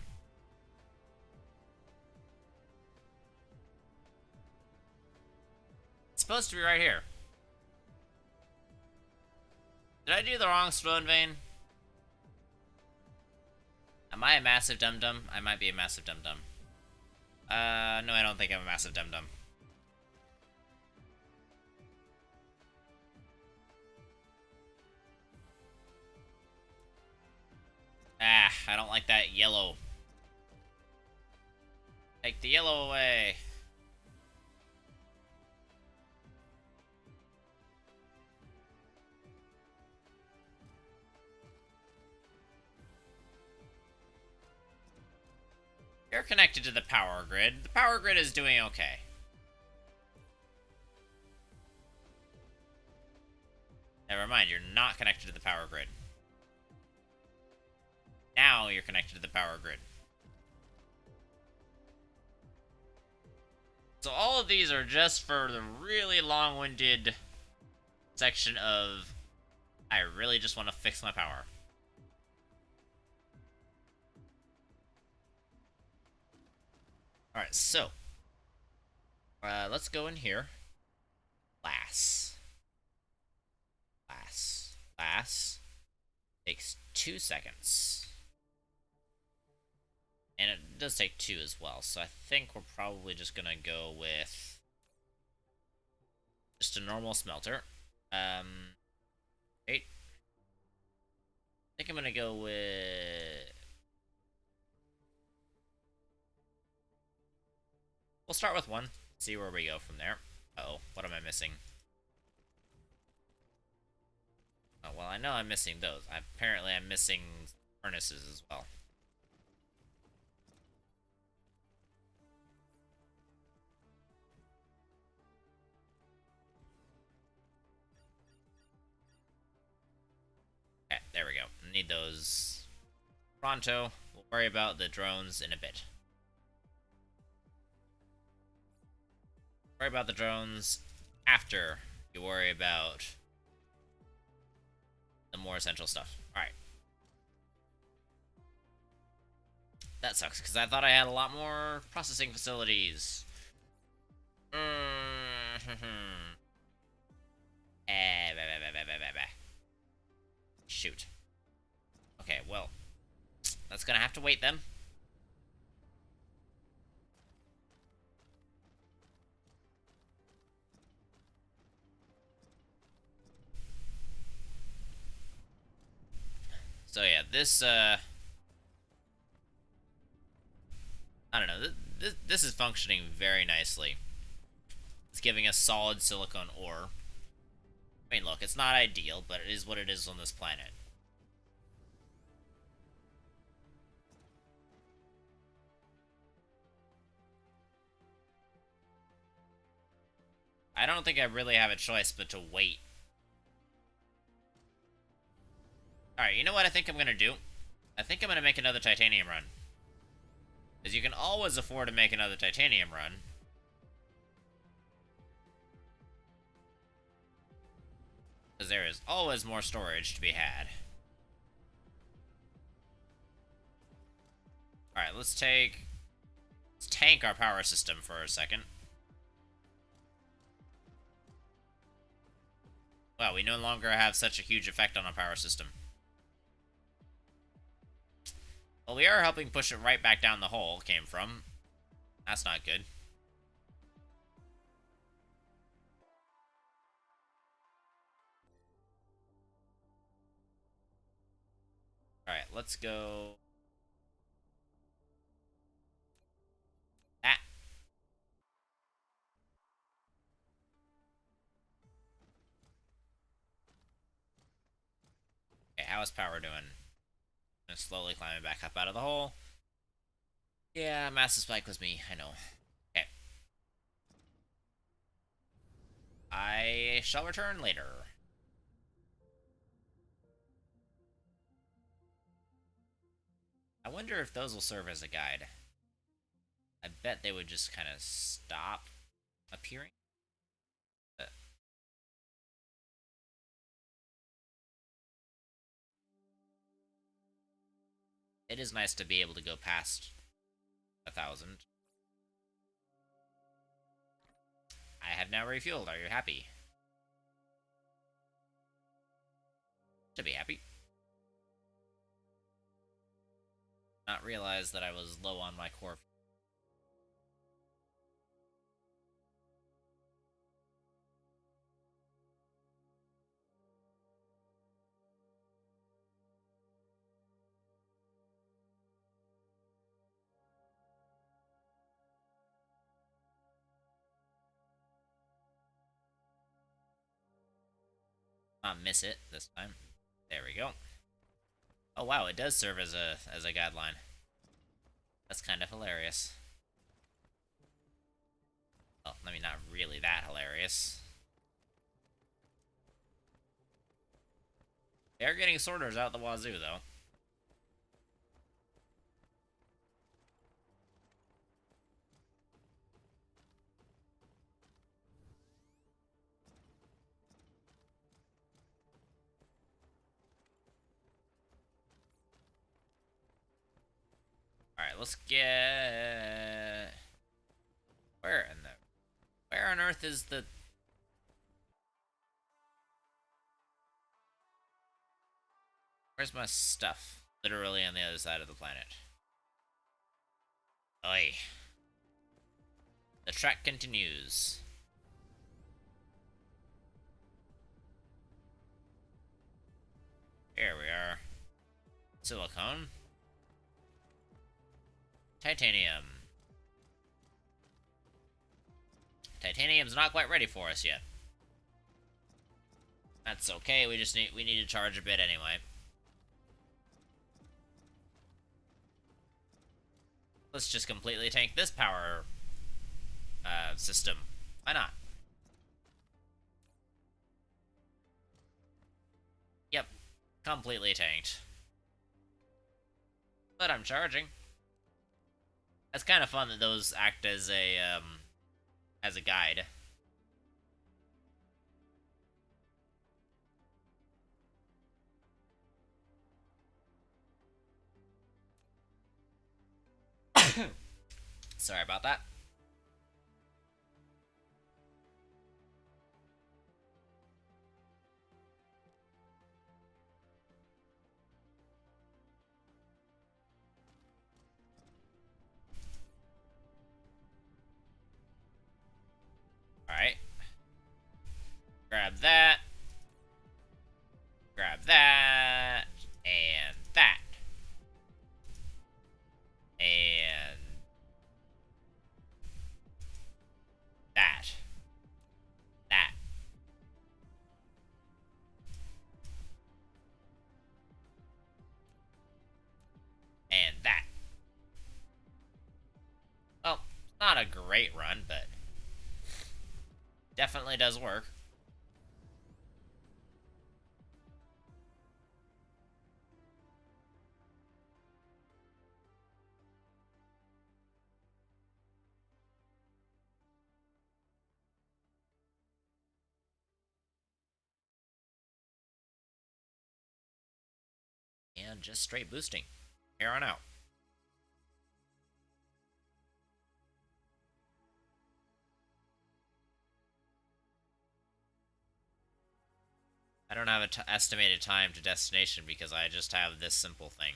It's supposed to be right here. Did I do the wrong stone vein? Am I a massive dum-dum? I might be a massive dum-dum. No, I don't think I'm a massive dum-dum. Ah, I don't like that yellow. Take the yellow away. You're connected to the power grid. The power grid is doing okay. Never mind, you're not connected to the power grid. Now you're connected to the power grid. So all of these are just for the really long-winded section of I really just want to fix my power. Alright, so let's go in here. Lass takes 2 seconds. And it does take 2 as well, so I think we're probably just gonna go with just a normal smelter. Wait. I think I'm gonna go with... We'll start with 1, see where we go from there. Uh-oh, what am I missing? Oh, well, I know I'm missing those. Apparently I'm missing furnaces as well. Okay, there we go. Need those pronto. We'll worry about the drones in a bit. Worry about the drones after you worry about the more essential stuff. Alright. That sucks, because I thought I had a lot more processing facilities. Shoot. Okay, well, that's gonna have to wait then. So yeah, this, I don't know, this is functioning very nicely. It's giving us solid silicon ore. I mean, look, it's not ideal, but it is what it is on this planet. I don't think I really have a choice but to wait. Alright, you know what I think I'm gonna do? I think I'm gonna make another titanium run. Because you can always afford to make another titanium run. Because there is always more storage to be had. Alright, let's tank our power system for a second. Well, we no longer have such a huge effect on our power system. Well, we are helping push it right back down the hole it came from. That's not good. Alright, let's go... Ah! Okay, how is power doing? I'm slowly climbing back up out of the hole. Yeah, massive spike was me, I know. Okay. I shall return later. I wonder if those will serve as a guide. I bet they would just kind of stop appearing. It is nice to be able to go past 1,000. I have now refueled. Are you happy? Should be happy. Not realize that I was low on my core. Not miss it this time. There we go. Oh wow, it does serve as a guideline. That's kind of hilarious. Well, I mean, not really that hilarious. They are getting sorters out the wazoo, though. Alright, let's get... Where on earth is the... Where's my stuff? Literally on the other side of the planet. Oi. The track continues. Here we are. Silicone. Titanium. Titanium's not quite ready for us yet. That's okay, we need to charge a bit anyway. Let's just completely tank this power system. Why not? Yep, completely tanked. But I'm charging. That's kind of fun that those act as a guide. Sorry about that. Alright. Grab that. Grab that. And that. And that. That. And that. Well, it's not a great run, but definitely does work. And just straight boosting. Here on out. I don't have an estimated time to destination because I just have this simple thing.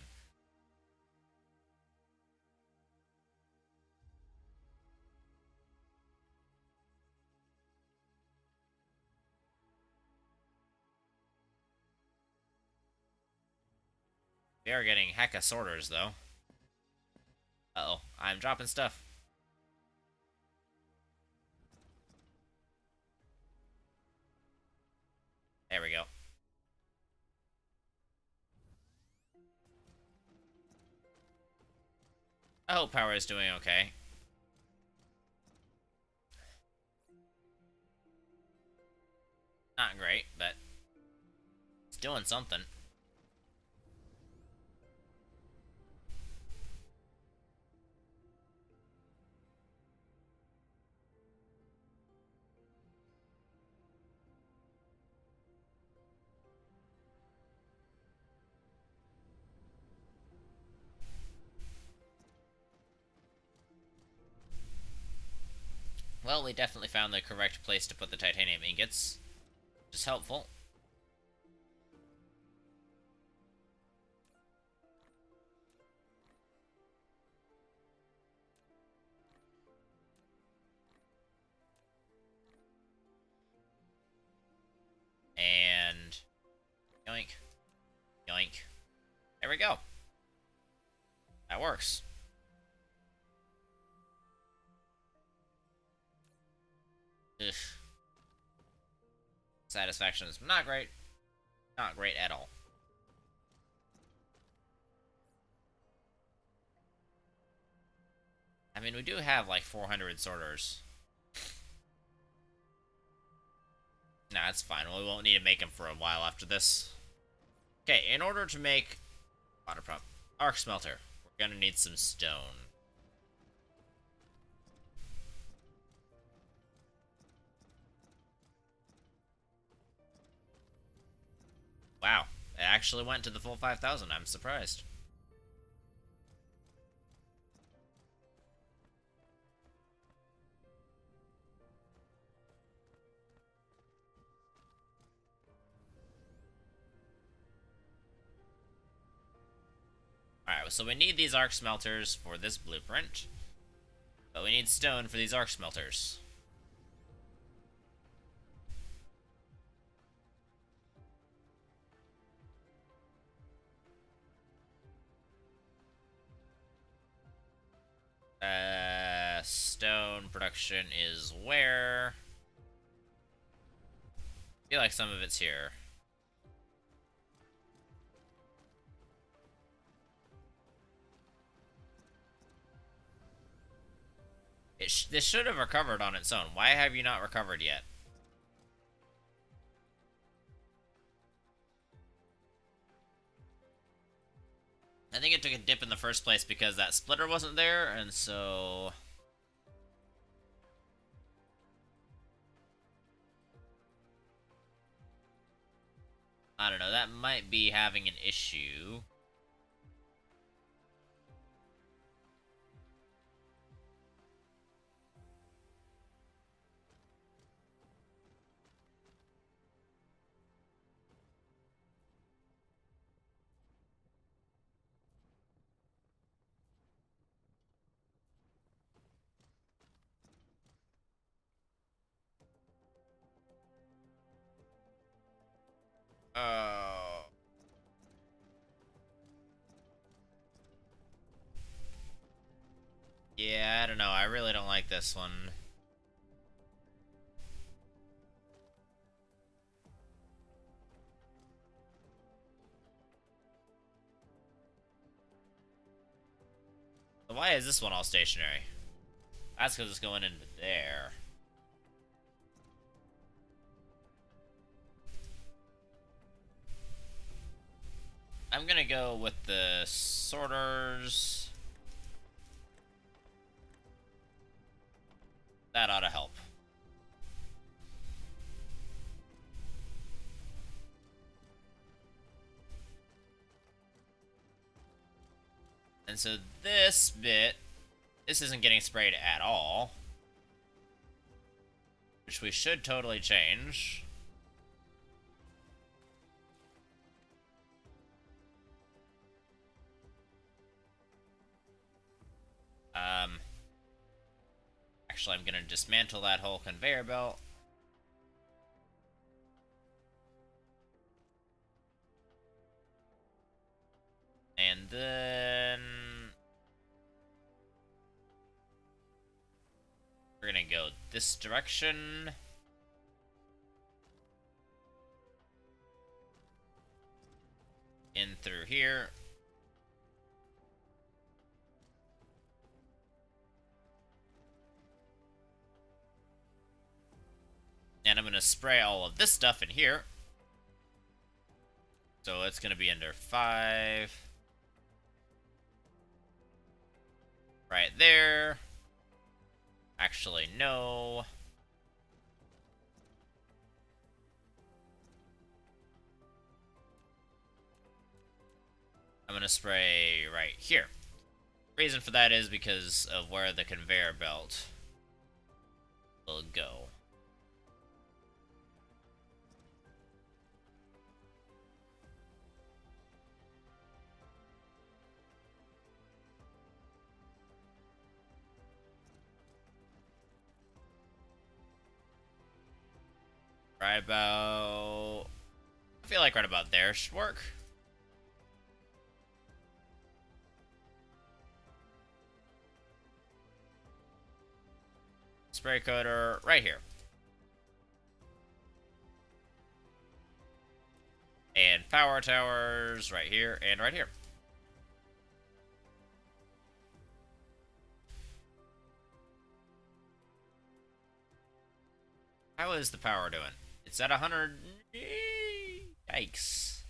We are getting hecka sorters, though. Uh-oh, I'm dropping stuff. There we go. I hope power is doing okay. Not great, but it's doing something. Well, we definitely found the correct place to put the titanium ingots, which is helpful. Yoink. Yoink. There we go. That works. Ugh. Satisfaction is not great. Not great at all. I mean, we do have like 400 sorters. Nah, it's fine. We won't need to make them for a while after this. Okay, in order to make water pump, arc smelter, we're gonna need some stone. Wow, it actually went to the full 5,000. I'm surprised. Alright, so we need these arc smelters for this blueprint. But we need stone for these arc smelters. Stone production is where? I feel like some of it's here. This should have recovered on its own. Why have you not recovered yet? I think it took a dip in the first place because that splitter wasn't there, and so... I don't know, that might be having an issue. Oh. Yeah, I don't know. I really don't like this one. So why is this one all stationary? That's because it's going into there. I'm gonna go with the sorters. That ought to help. And so this bit, this isn't getting sprayed at all. Which we should totally change. Actually, I'm gonna dismantle that whole conveyor belt. And then... we're gonna go this direction. In through here. And I'm gonna spray all of this stuff in here. So it's gonna be under 5. Right there. Actually, no. I'm gonna spray right here. Reason for that is because of where the conveyor belt will go. Right about feel like right about there should work. Spray coater right here. And power towers right here and right here. How is the power doing? It's at 100. Yikes.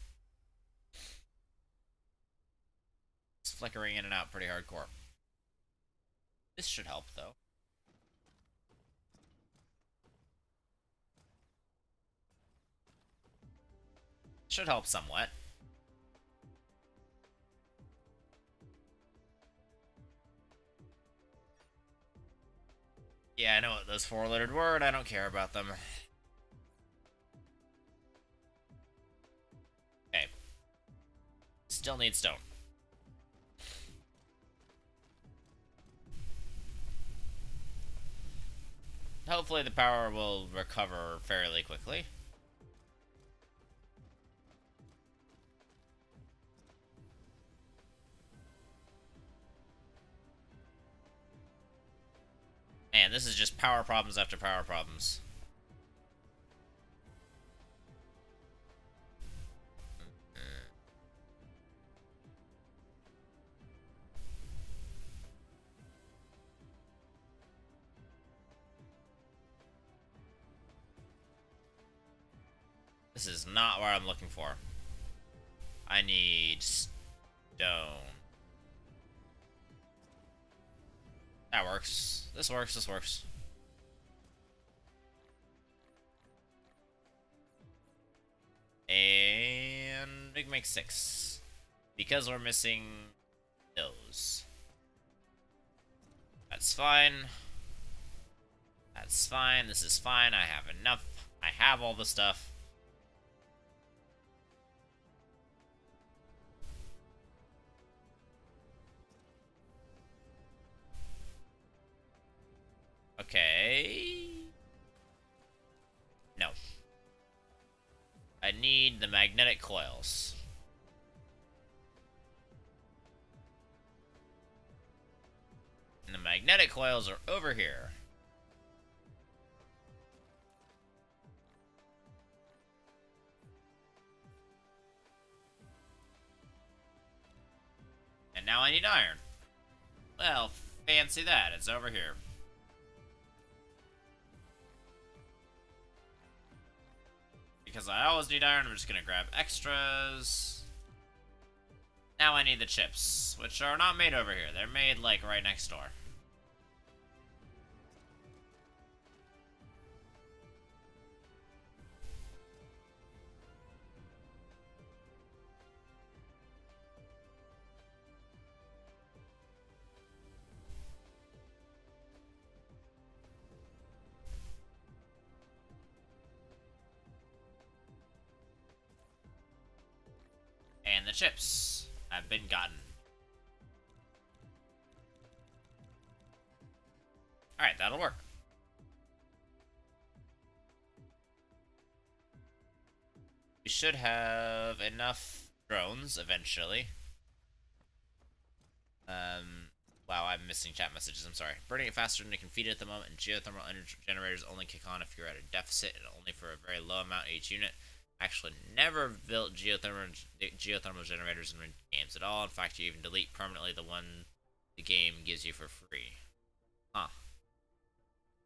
It's flickering in and out pretty hardcore. This should help, though. Should help somewhat. Yeah, I know what those four-lettered word. I don't care about them. Okay. Still need stone. Hopefully the power will recover fairly quickly. Man, this is just power problems after power problems. This is not what I'm looking for. I need stone. That works. This works, this works. And we can make 6. Because we're missing those. That's fine. That's fine. This is fine. I have enough. I have all the stuff. Okay. No. I need the magnetic coils. And the magnetic coils are over here. And now I need iron. Well, fancy that. It's over here. Because I always need iron, I'm just gonna grab extras. Now I need the chips, which are not made over here. They're made, like, right next door. And the chips have been gotten. Alright, that'll work. We should have enough drones eventually. Wow, I'm missing chat messages, I'm sorry. Burning it faster than it can feed it at the moment, and geothermal energy generators only kick on if you're at a deficit and only for a very low amount each unit. Actually never built geothermal generators in games at all. In fact, you even delete permanently the one the game gives you for free. Huh.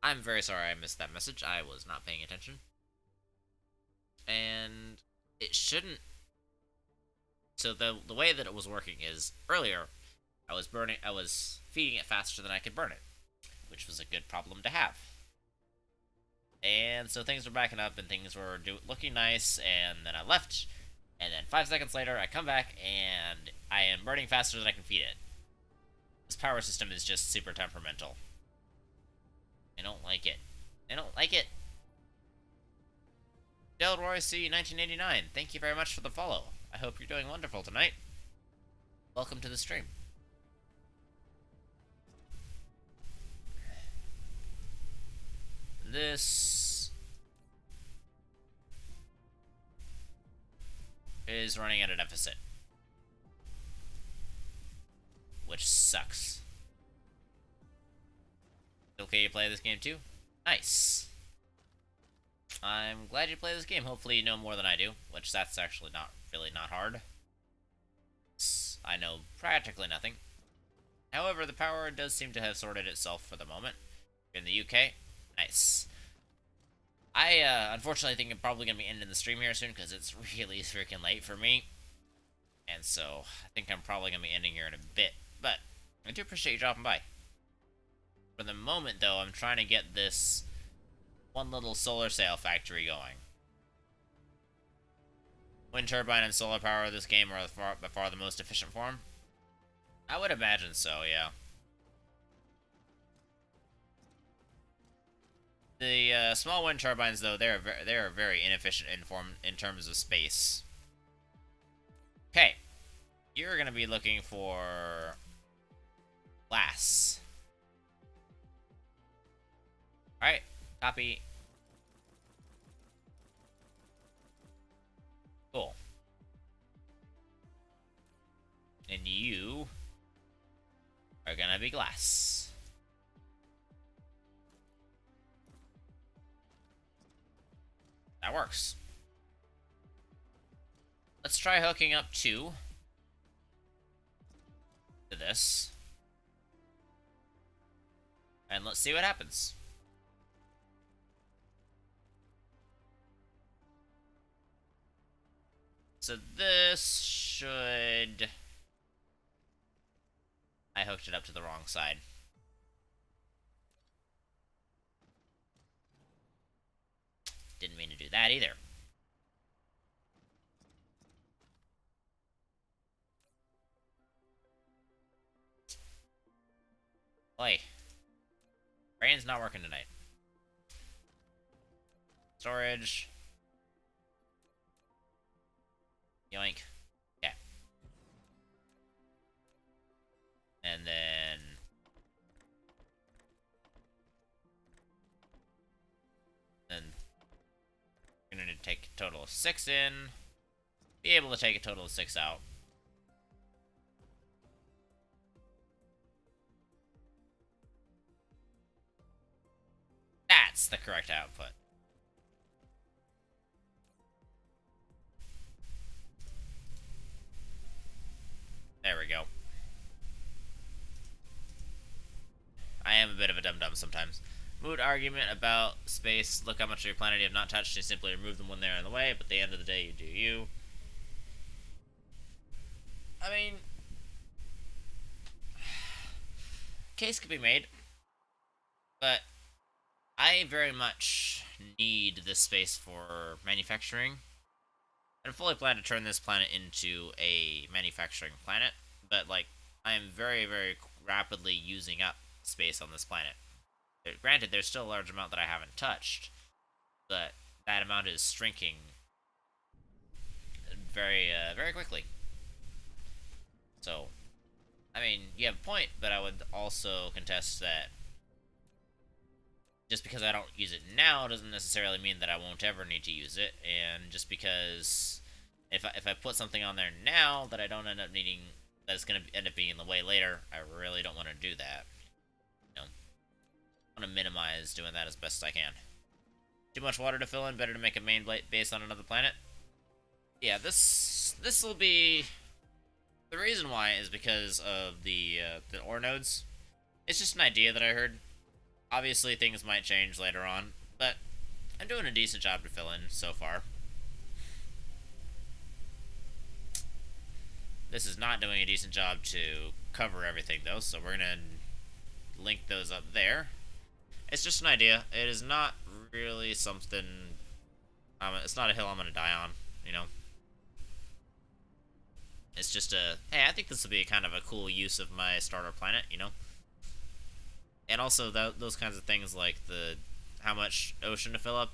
I'm very sorry I missed that message. I was not paying attention. And it shouldn't... So the way that it was working is, earlier, I was feeding it faster than I could burn it, which was a good problem to have. And so things were backing up and things were looking nice, and then I left, and then 5 seconds later I come back and I am burning faster than I can feed it. This power system is just super temperamental. I don't like it. I don't like it. Delroy C 1989, thank you very much for the follow. I hope you're doing wonderful tonight. Welcome to the stream. This is running at a deficit, which sucks. Okay, you play this game too? Nice. I'm glad you play this game. Hopefully you know more than I do, which that's actually not hard. I know practically nothing. However, the power does seem to have sorted itself for the moment. In the UK, nice. I unfortunately think I'm probably gonna be ending the stream here soon because it's really freaking late for me, and so I think I'm probably gonna be ending here in a bit. But I do appreciate you dropping by. For the moment, though, I'm trying to get this one little solar sail factory going. Wind turbine and solar power of this game are by far the most efficient form. I would imagine so, yeah. The small wind turbines, though, they're very inefficient in terms of space. Okay, you're gonna be looking for glass. All right, copy. Cool. And you are gonna be glass. That works. Let's try hooking up two to this. And let's see what happens. So this should... I hooked it up to the wrong side. Didn't mean to do that either. Boy. Brain's not working tonight. Storage. Yoink. Okay. And then... we're gonna take a total of 6 in. Be able to take a total of 6 out. That's the correct output. There we go. I am a bit of a dum-dum sometimes. Mood argument about space. Look how much of your planet you have not touched. You simply remove them when they're in the way, but at the end of the day, you do you. I mean... case could be made. But I very much need this space for manufacturing. I fully plan to turn this planet into a manufacturing planet, but, like, I am very, very rapidly using up space on this planet. Granted, there's still a large amount that I haven't touched, but that amount is shrinking very, very quickly. So, I mean, you have a point, but I would also contest that just because I don't use it now doesn't necessarily mean that I won't ever need to use it, and just because if I put something on there now that I don't end up needing, that's going to end up being in the way later, I really don't want to do that. You know, I want to minimize doing that as best as I can. Too much water to fill in, better to make a main base on another planet. Yeah, this will be... the reason why is because of the ore nodes. It's just an idea that I heard. Obviously, things might change later on, but I'm doing a decent job to fill in so far. This is not doing a decent job to cover everything, though, so we're going to link those up there. It's just an idea. It is not really something... it's not a hill I'm going to die on, you know? It's just a... hey, I think this will be kind of a cool use of my starter planet, you know? And also, those kinds of things like how much ocean to fill up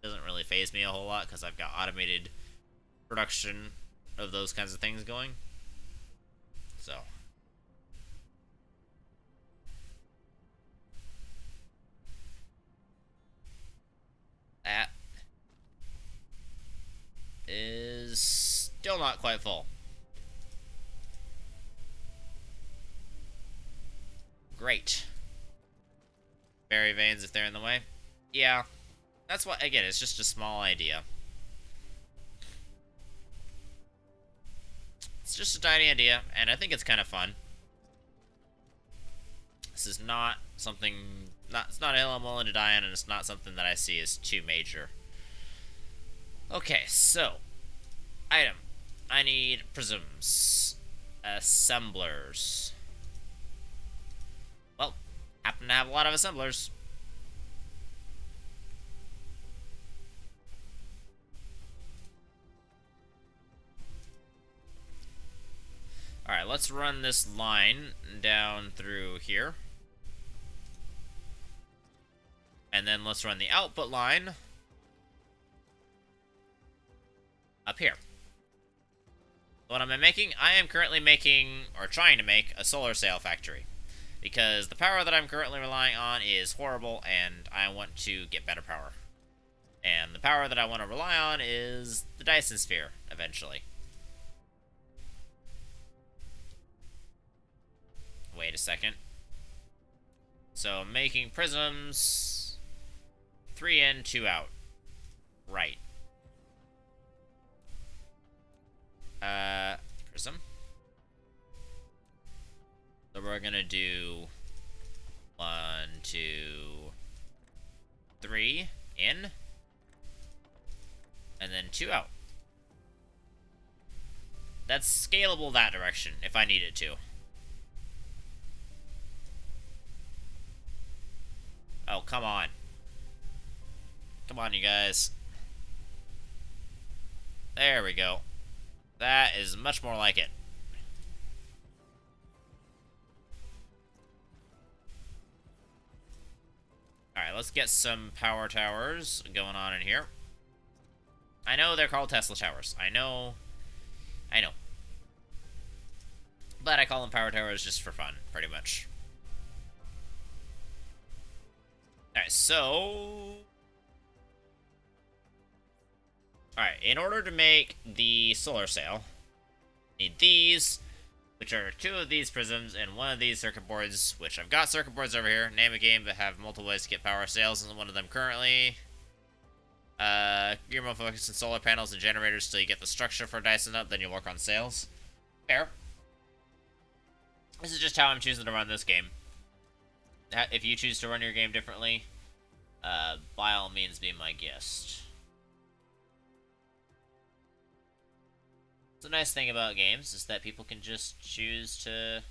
doesn't really faze me a whole lot because I've got automated production of those kinds of things going. So. That is still quite full. Great. Berry veins if they're in the way. Yeah. That's what, again, it's just a small idea. It's just a tiny idea, and I think it's kind of fun. This is not something, it's not a hill I'm willing to die on, and it's not something that I see as too major. Okay, so, item. I need prisms. Assemblers. Well, happen to have a lot of assemblers. Alright, let's run this line down through here. And then let's run the output line up here. What am I making? I am currently making, or trying to make, a solar sail factory. Because the power that I'm currently relying on is horrible, and I want to get better power. And the power that I want to rely on is the Dyson Sphere, eventually. Wait a second. So, I'm making prisms. 3 in, 2 out. Right. Prism. So we're gonna do 1, 2, 3 in, and then 2 out. That's scalable that direction, if I need it to. Oh, come on. Come on, you guys. There we go. That is much more like it. Alright, let's get some power towers going on in here. I know they're called Tesla towers. I know. But I call them power towers just for fun, pretty much. Alright, so... Alright, in order to make the solar sail, need these, which are 2 of these prisms and 1 of these circuit boards, which I've got circuit boards over here. Name a game that have multiple ways to get power sails, and one of them currently. You're more focused on solar panels and generators till you get the structure for Dyson up, then you'll work on sails. Fair. This is just how I'm choosing to run this game. If you choose to run your game differently, by all means be my guest. The nice thing about games is that people can just choose to...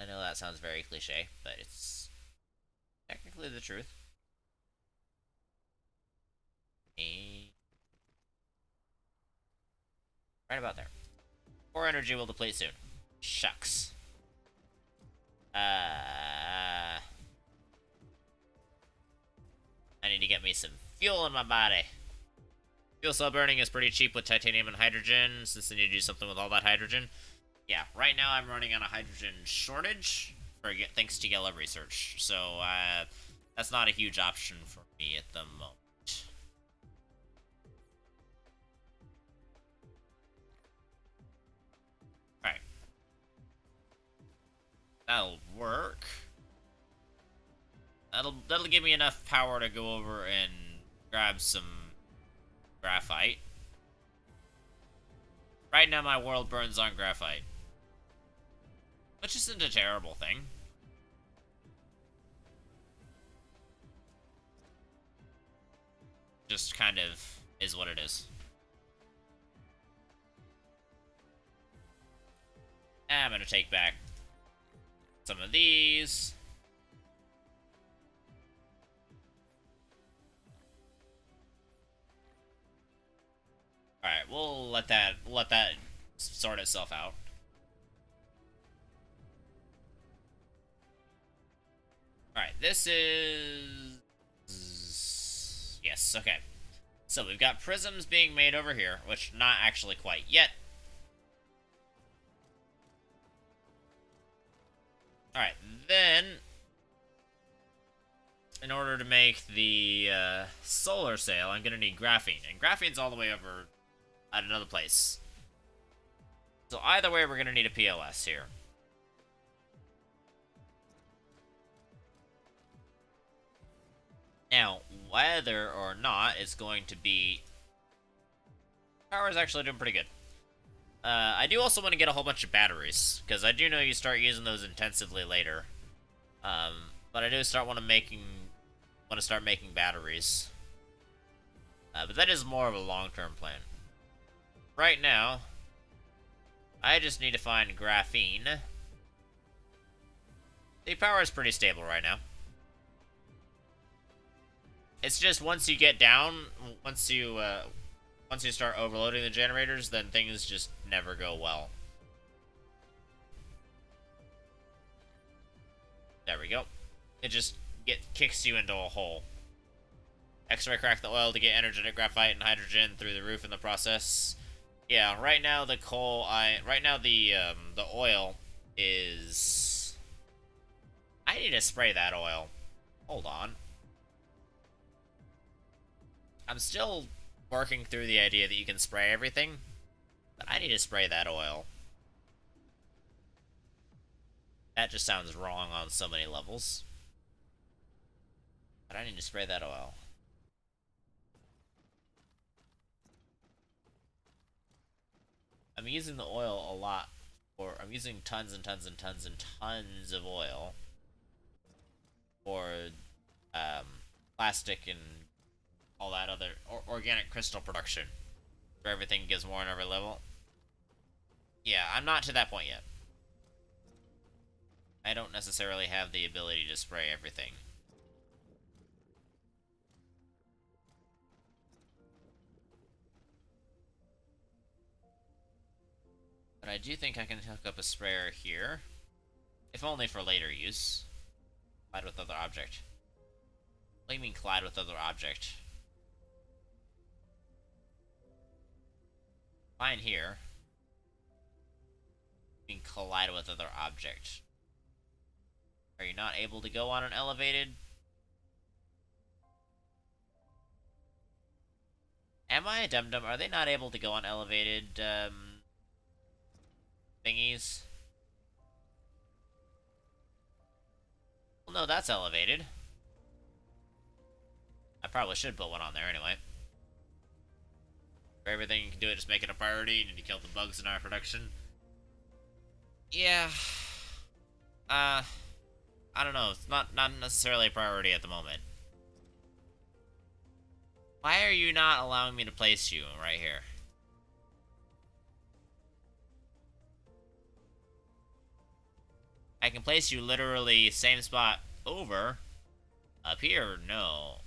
I know that sounds very cliche, but it's technically the truth. Right about there. Core energy will deplete soon. Shucks. I need to get me some fuel in my body. Fuel cell burning is pretty cheap with titanium and hydrogen, since they need to do something with all that hydrogen. Yeah, right now I'm running on a hydrogen shortage, thanks to yellow research. So, that's not a huge option for me at the moment. Alright. That'll work. That'll give me enough power to go over and grab some graphite. Right now my world burns on graphite, which isn't a terrible thing. Just kind of is what it is. I'm gonna take back some of these. Alright, we'll let that sort itself out. Alright, this is... Yes, okay. So we've got prisms being made over here, which not actually quite yet. Alright, then... in order to make the solar sail, I'm going to need graphene. And graphene's all the way over at another place. So either way, we're gonna need a POS here. Now, whether or not it's going to be... Power is actually doing pretty good. I do also want to get a whole bunch of batteries, because I do know you start using those intensively later. But I do want to start making batteries. But that is more of a long-term plan. Right now, I just need to find graphene. The power is pretty stable right now. It's just once you get down, once you start overloading the generators, then things just never go well. There we go. It just kicks you into a hole. X-ray crack the oil to get energetic graphite and hydrogen through the roof in the process. Yeah, right now the oil is... I need to spray that oil. Hold on. I'm still working through the idea that you can spray everything, but I need to spray that oil. That just sounds wrong on so many levels. But I need to spray that oil. I'm using the oil a lot, or I'm using tons and tons and tons and tons of oil for plastic and all that other organic crystal production, where everything gives more on every level. Yeah, I'm not to that point yet. I don't necessarily have the ability to spray everything. But I do think I can hook up a sprayer here, if only for later use. Collide with other object. What do you mean collide with other object? Fine here. You mean collide with other object. Are you not able to go on an elevated? Am I a dum-dum? Are they not able to go on elevated, thingies? Well, no, that's elevated. I probably should put one on there anyway. For everything you can do it, just make it a priority. You need to kill the bugs in our production. Yeah. I don't know. It's not necessarily a priority at the moment. Why are you not allowing me to place you right here? I can place you literally same spot over. Up here, no.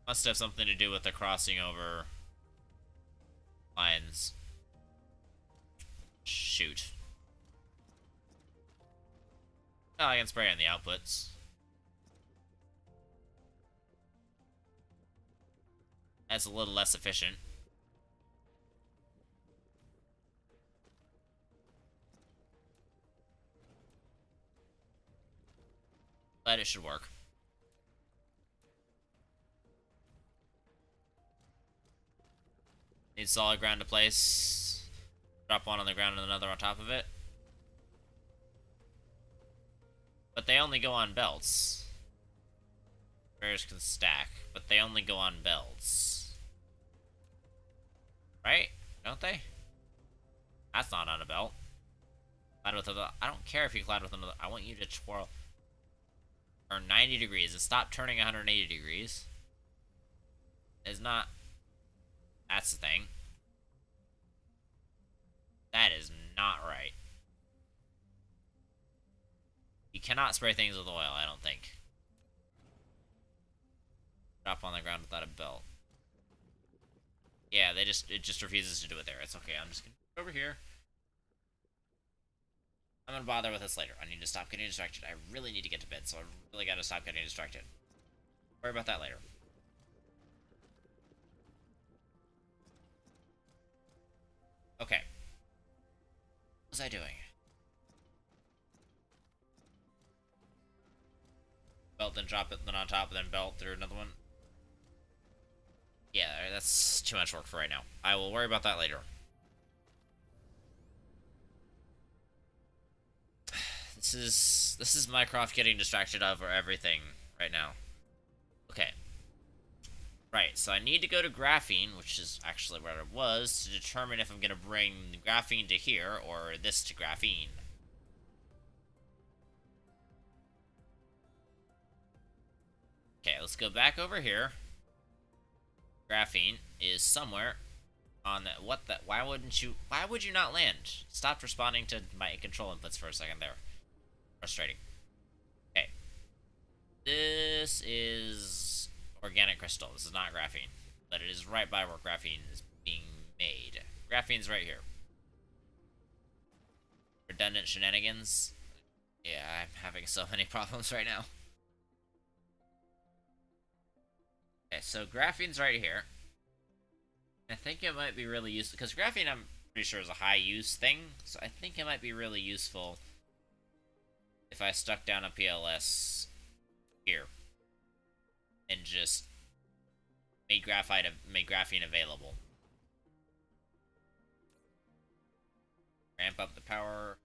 Must have something to do with the crossing over lines. Shoot. Oh, I can spray on the outputs. That's a little less efficient. But it should work. Need solid ground to place. Drop one on the ground and another on top of it. But they only go on belts. Bears can stack, but they only go on belts. Right? Don't they? That's not on a belt. Collide with other... I don't care if you collide with another... I want you to twirl... Or 90 degrees and stop turning 180 degrees. It's not... That's the thing. That is not right. You cannot spray things with oil, I don't think. Drop on the ground without a belt. Yeah, it just refuses to do it there. It's okay, I'm just gonna go over here. I'm gonna bother with this later. I need to stop getting distracted. I really need to get to bed, so I really gotta stop getting distracted. Worry about that later. Okay. What was I doing? Belt, then drop it, then on top, then belt through another one. that's too much work for right now. I will worry about that later. This is Mycroft getting distracted over everything right now. Okay. Right, so I need to go to graphene, which is actually where it was, to determine if I'm going to bring graphene to here or this to graphene. Okay, let's go back over here. Graphene is somewhere on that. What the? Why would you not land? Stopped responding to my control inputs for a second there. Frustrating. Okay. This is organic crystal. This is not graphene. But it is right by where graphene is being made. Graphene's right here. Redundant shenanigans. Yeah, I'm having so many problems right now. Okay, so graphene's right here. I think it might be really useful, because graphene I'm pretty sure is a high use thing, so I think it might be really useful if I stuck down a PLS here and just made graphene available. Ramp up the power.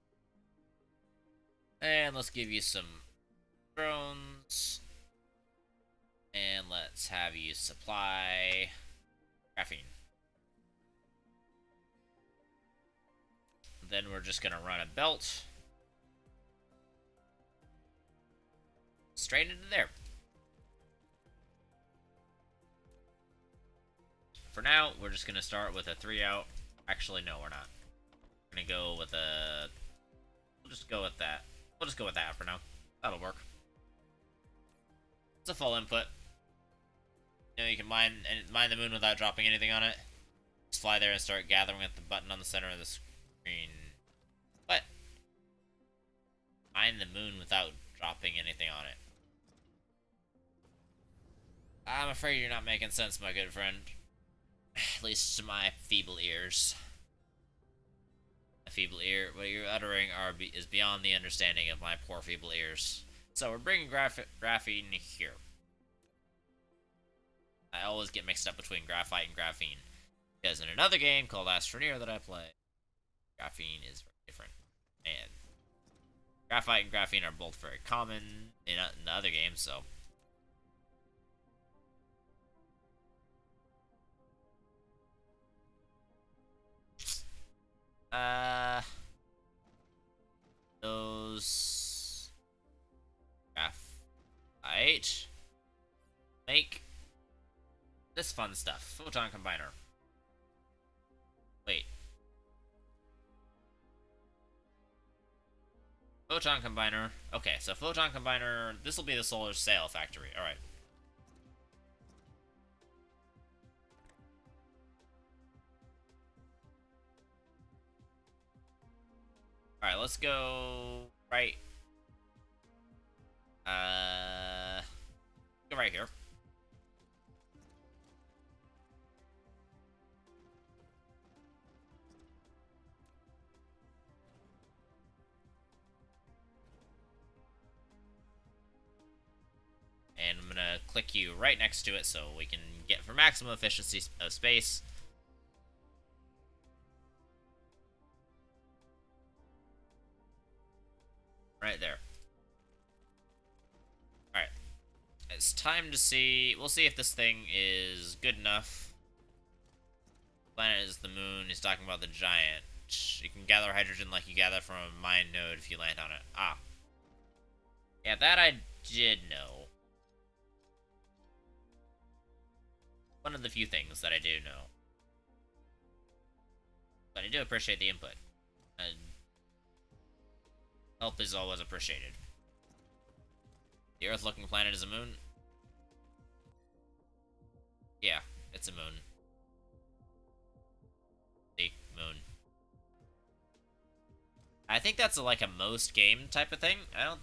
And let's give you some drones. And let's have you supply graphene. Then we're just gonna run a belt straight into there. For now, we're just gonna start with a 3 out. Actually, no, we're not. We're gonna go with a... We'll just go with that. We'll just go with that for now. That'll work. It's a full input. You know, you can mine the moon without dropping anything on it. Just fly there and start gathering at the button on the center of the screen. What? Mine the moon without dropping anything on it. I'm afraid you're not making sense, my good friend. At least to my feeble ears. A feeble ear, what you're uttering is beyond the understanding of my poor feeble ears. So we're bringing graphene here. I always get mixed up between graphite and graphene, because in another game called Astroneer that I play, graphene is very different. And graphite and graphene are both very common in the other games, so... Those... Graphite... Make... this fun stuff. Photon combiner. Wait. Photon combiner. Okay, so photon combiner... This will be the solar sail factory. Alright. Alright, let's go right. Go right here. And I'm gonna click you right next to it so we can get for maximum efficiency of space. Right there. Alright. It's time to see... We'll see if this thing is good enough. Planet is the moon. He's talking about the giant. You can gather hydrogen like you gather from a mine node if you land on it. Ah. Yeah, that I did know. One of the few things that I do know. But I do appreciate the input. And help is always appreciated. The Earth-looking planet is a moon? Yeah, it's a moon. The moon. I think that's like a most game type of thing. I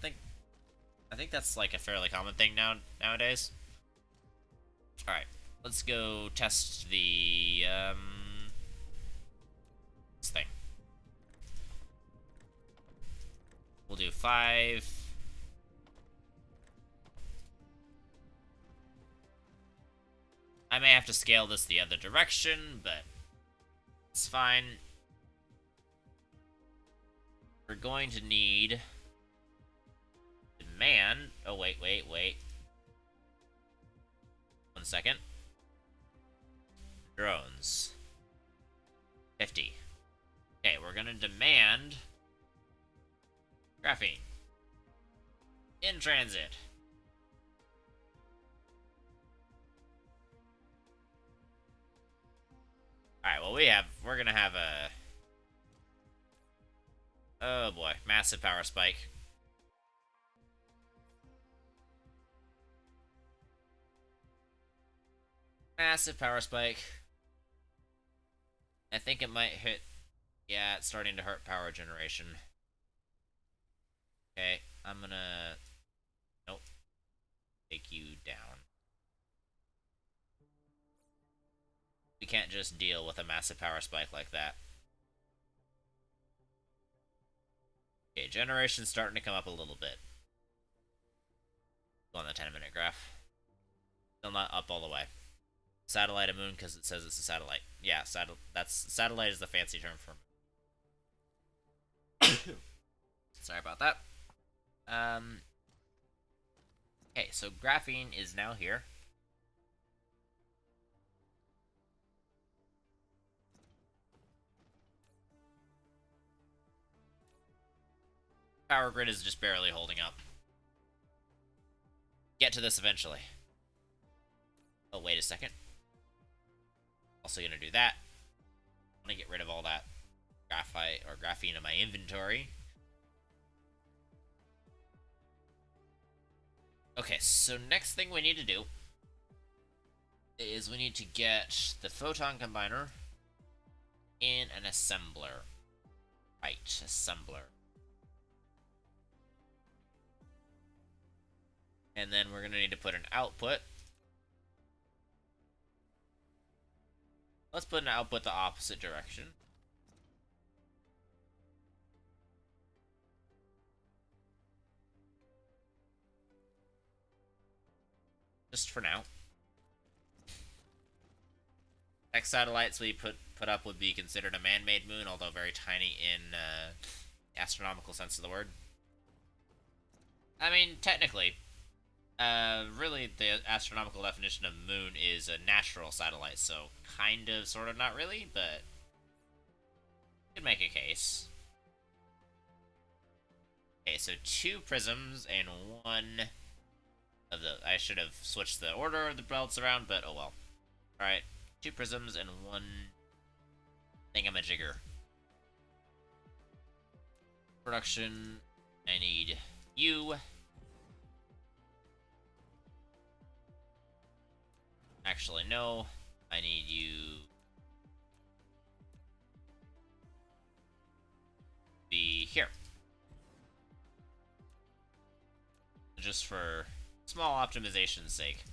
think that's like a fairly common thing nowadays. Alright, let's go test the, this thing. We'll do 5. I may have to scale this the other direction, but it's fine. We're going to need demand. Oh, wait. 1 second. Drones. 50. Okay, we're gonna demand graphene. In transit. Alright, well we're gonna have a... Oh boy, massive power spike. Massive power spike. I think it might hit... Yeah, it's starting to hurt power generation. Okay, I'm gonna... Nope. Take you down. We can't just deal with a massive power spike like that. Okay, generation's starting to come up a little bit. Go on the 10-minute graph. Still not up all the way. Satellite and moon because it says it's a satellite. Yeah, satellite is the fancy term for moon. Sorry about that. Okay, so graphene is now here. Power grid is just barely holding up. Get to this eventually. Oh, wait a second. Also gonna do that. I'm gonna get rid of all that graphite or graphene in my inventory. Okay, so next thing we need to do is we need to get the photon combiner in an assembler. Right, assembler. And then we're going to need to put an output. Let's put an output the opposite direction. Just for now. Next satellites we put up would be considered a man-made moon, although very tiny in astronomical sense of the word. I mean, technically, really, the astronomical definition of moon is a natural satellite, so kind of, sort of, not really, but could make a case. Okay, so 2 prisms and 1 of the... I should have switched the order of the belts around, but oh well. Alright, 2 prisms and 1 thingamajigger. Production, I need you. Actually, no. I need you be here. Just for small optimization's sake.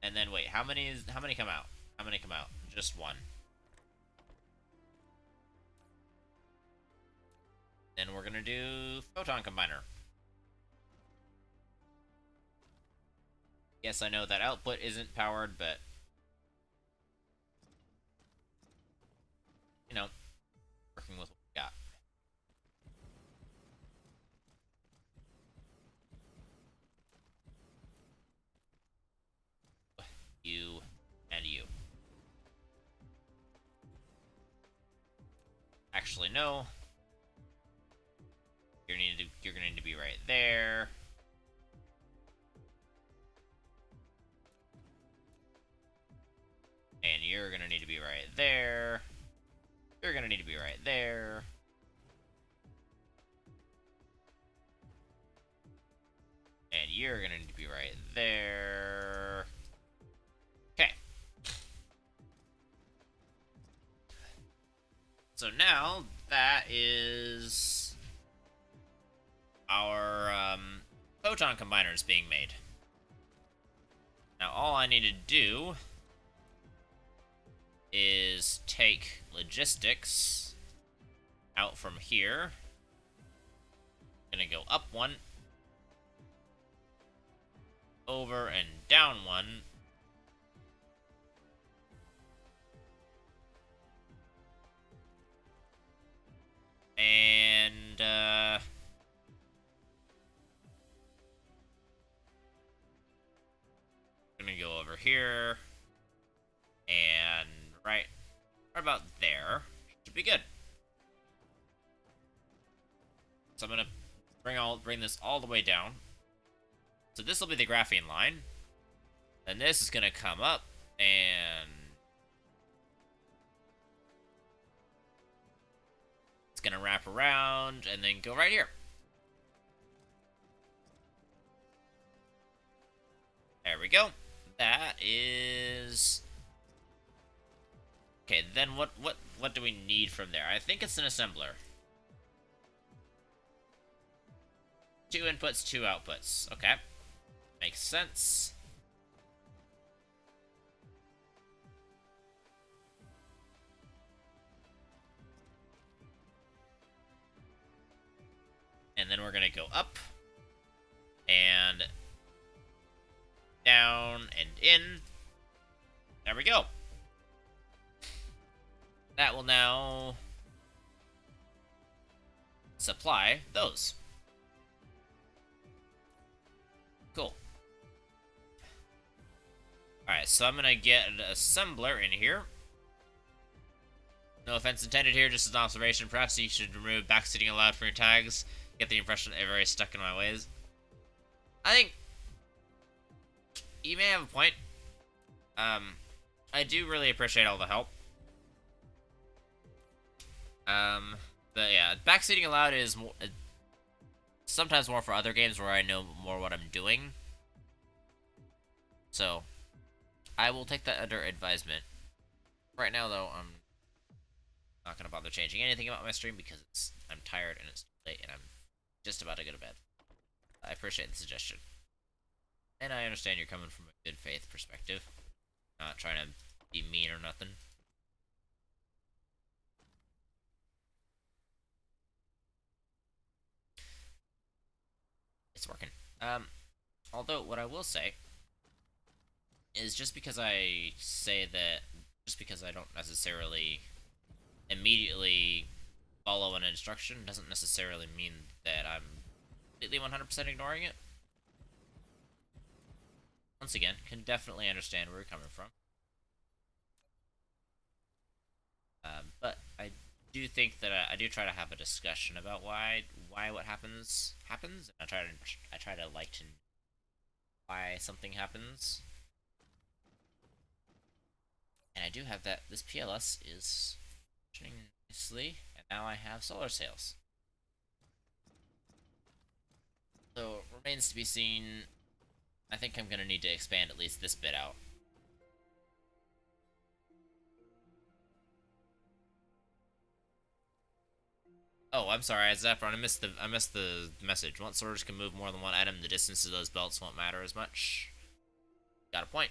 And then wait, how many come out? How many come out? Just 1. Then we're gonna do photon combiner. Yes, I know that output isn't powered, but you know, working with what we got. You and you. Actually, no. You're gonna need to be right there. And you're gonna need to be right there. You're gonna need to be right there. And you're gonna need to be right there. Okay. So now that is our photon combiners being made. Now all I need to do is take logistics out from here. Gonna go up 1. over and down one. And, gonna go over here. And right about there. Should be good. So I'm gonna bring this all the way down. So this will be the graphene line. Then this is gonna come up and it's gonna wrap around and then go right here. There we go. That is okay. Then what do we need from there? I think it's an assembler. 2 inputs, 2 outputs. Okay, makes sense. And then we're gonna go up and down and in. There we go. That will now supply those. Cool. Alright, so I'm gonna get an assembler in here. No offense intended here, just as an observation. Perhaps you should remove backseating allowed from your tags. Get the impression that they're very stuck in my ways. I think you may have a point. I do really appreciate all the help. But yeah, backseating allowed is more, sometimes more for other games where I know more what I'm doing. So, I will take that under advisement. Right now, though, I'm not gonna bother changing anything about my stream because I'm tired and it's late and I'm just about to go to bed. I appreciate the suggestion. And I understand you're coming from a good faith perspective. Not trying to be mean or nothing. It's working. Although, what I will say is just because I don't necessarily immediately follow an instruction doesn't necessarily mean that I'm completely 100% ignoring it. Once again, can definitely understand where you're coming from. But I do think that I do try to have a discussion about why what happens. And I try to like to know why something happens. And I do have that. This PLS is functioning nicely, and now I have solar sails. So it remains to be seen. I think I'm gonna need to expand at least this bit out. Oh, I'm sorry, Zephyr. I missed the message. Once sorters can move more than one item, the distance of those belts won't matter as much. Got a point.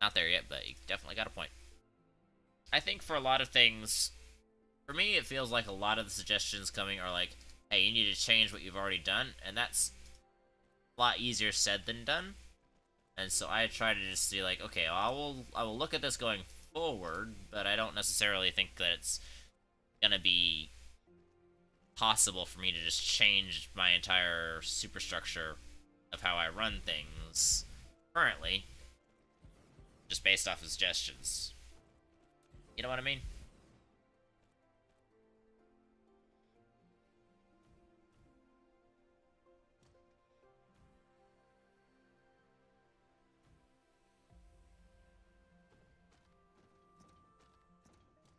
Not there yet, but you definitely got a point. I think for a lot of things, for me, it feels like a lot of the suggestions coming are like, hey, you need to change what you've already done, and that's a lot easier said than done. And so I try to just see like, okay, well, I will look at this going forward, but I don't necessarily think that it's gonna be possible for me to just change my entire superstructure of how I run things currently, just based off of suggestions. You know what I mean?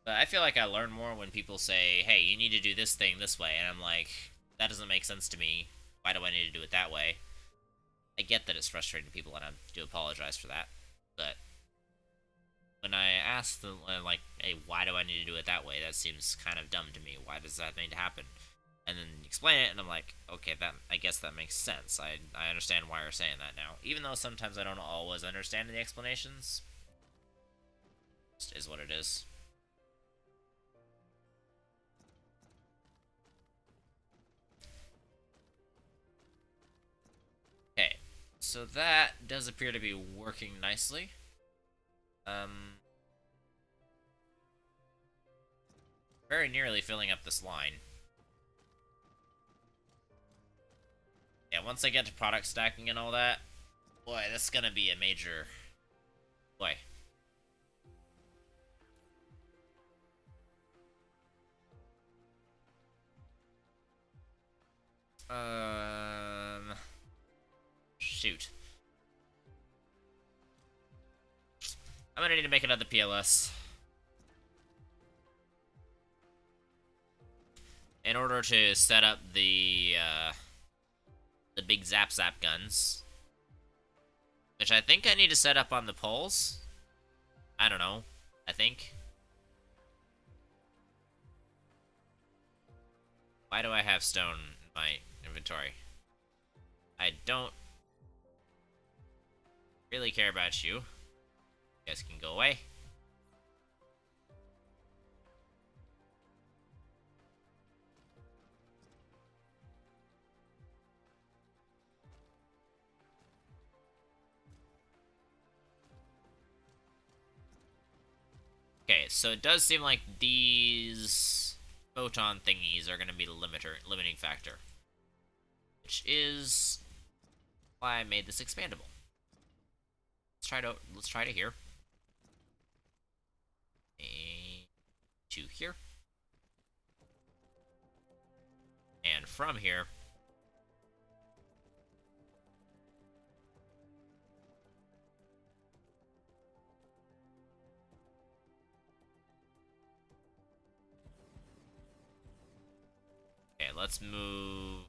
But I feel like I learn more when people say, hey, you need to do this thing this way, and I'm like, that doesn't make sense to me. Why do I need to do it that way? I get that it's frustrating to people, and I do apologize for that. But when I ask them, like, hey, why do I need to do it that way? That seems kind of dumb to me. Why does that need to happen? And then explain it, and I'm like, okay, I guess that makes sense. I understand why you're saying that now. Even though sometimes I don't always understand the explanations. It just is what it is. Okay, so that does appear to be working nicely. Very nearly filling up this line. Yeah, once I get to product stacking and all that, boy, that's gonna be a major... Boy. Shoot. I'm gonna need to make another PLS. In order to set up the big zap guns. Which I think I need to set up on the poles. I don't know. I think. Why do I have stone in my inventory? I don't really care about you. You guys can go away. Okay, so it does seem like these photon thingies are going to be the limiting factor. Which is why I made this expandable. Let's try to here. And to here. And from here. Okay, let's move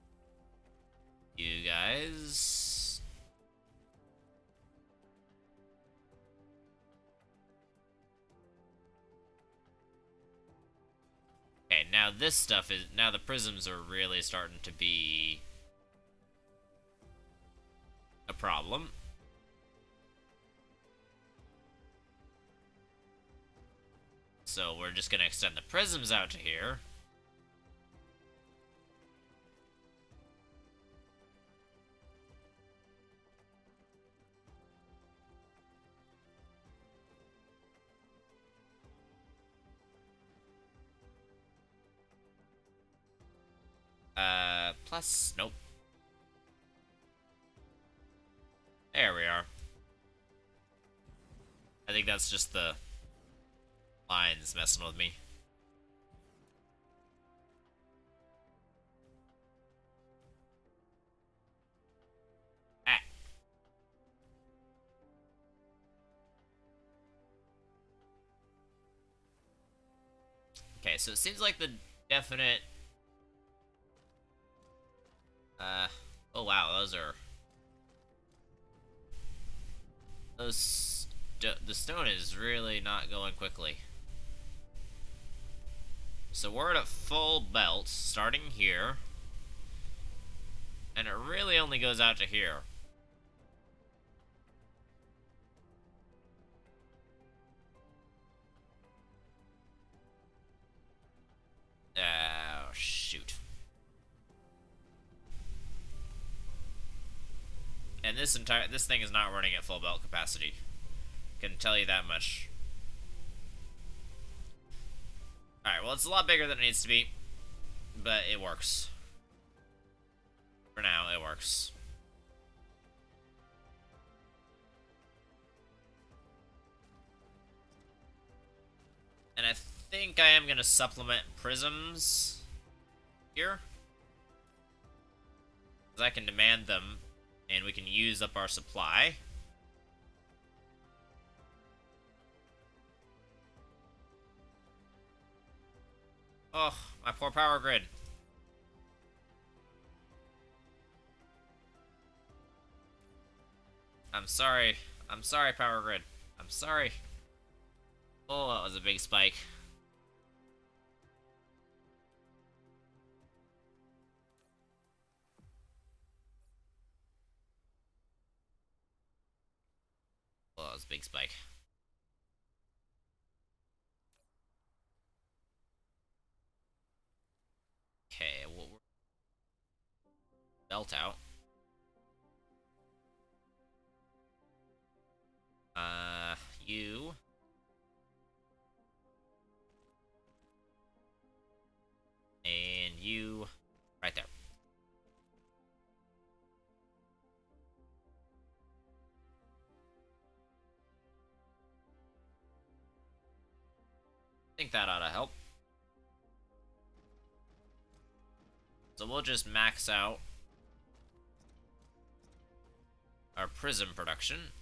you guys. Okay, now this stuff is... Now the prisms are really starting to be a problem. So we're just gonna extend the prisms out to here. Plus, nope. There we are. I think that's just the lines messing with me. Ah. Okay, so it seems like the definite... oh wow, those are... the stone is really not going quickly. So we're at a full belt, starting here. And it really only goes out to here. Oh, shoot. And this thing is not running at full belt capacity. Can tell you that much. Alright, well, it's a lot bigger than it needs to be. But it works. For now, it works. And I think I am going to supplement prisms here. Because I can demand them, and we can use up our supply. Oh, my poor power grid. I'm sorry. I'm sorry, power grid. I'm sorry. Oh, that was a big spike. Oh, that was a big spike. Okay, well, we're belt out. you. And you right there. I think that ought to help. So we'll just max out our prism production.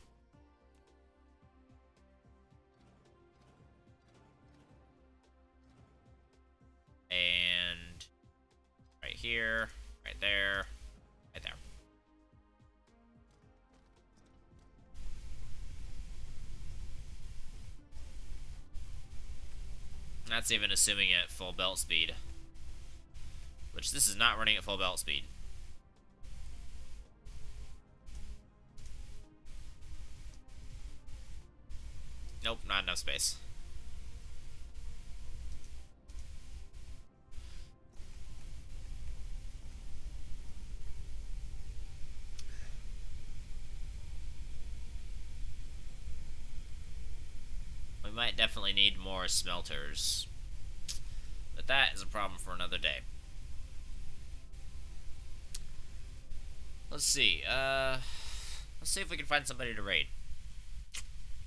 And right here, right there, right there. That's even assuming at full belt speed. Which this is not running at full belt speed. Nope, not enough space. We might definitely need more smelters. But that is a problem for another day. Let's see. Let's see if we can find somebody to raid.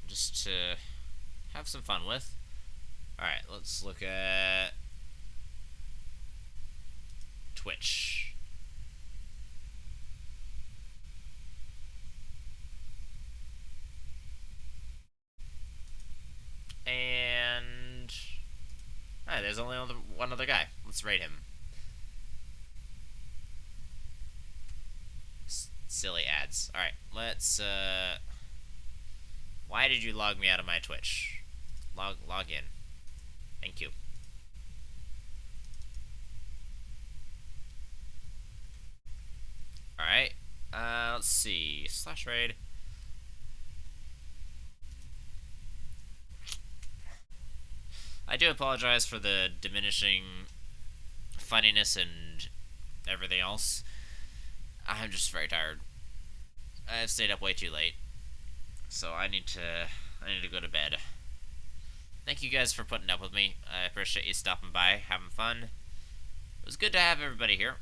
Just to have some fun with. Alright, let's look at Twitch. And alright, there's only one other guy. Let's raid him. Silly ads. Alright, let's why did you log me out of my Twitch? Log in. Thank you. Alright. Let's see. /raid. I do apologize for the diminishing funniness and everything else. I'm just very tired. I've stayed up way too late. So I need to go to bed. Thank you guys for putting up with me. I appreciate you stopping by, having fun. It was good to have everybody here.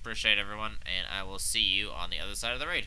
Appreciate everyone, and I will see you on the other side of the raid.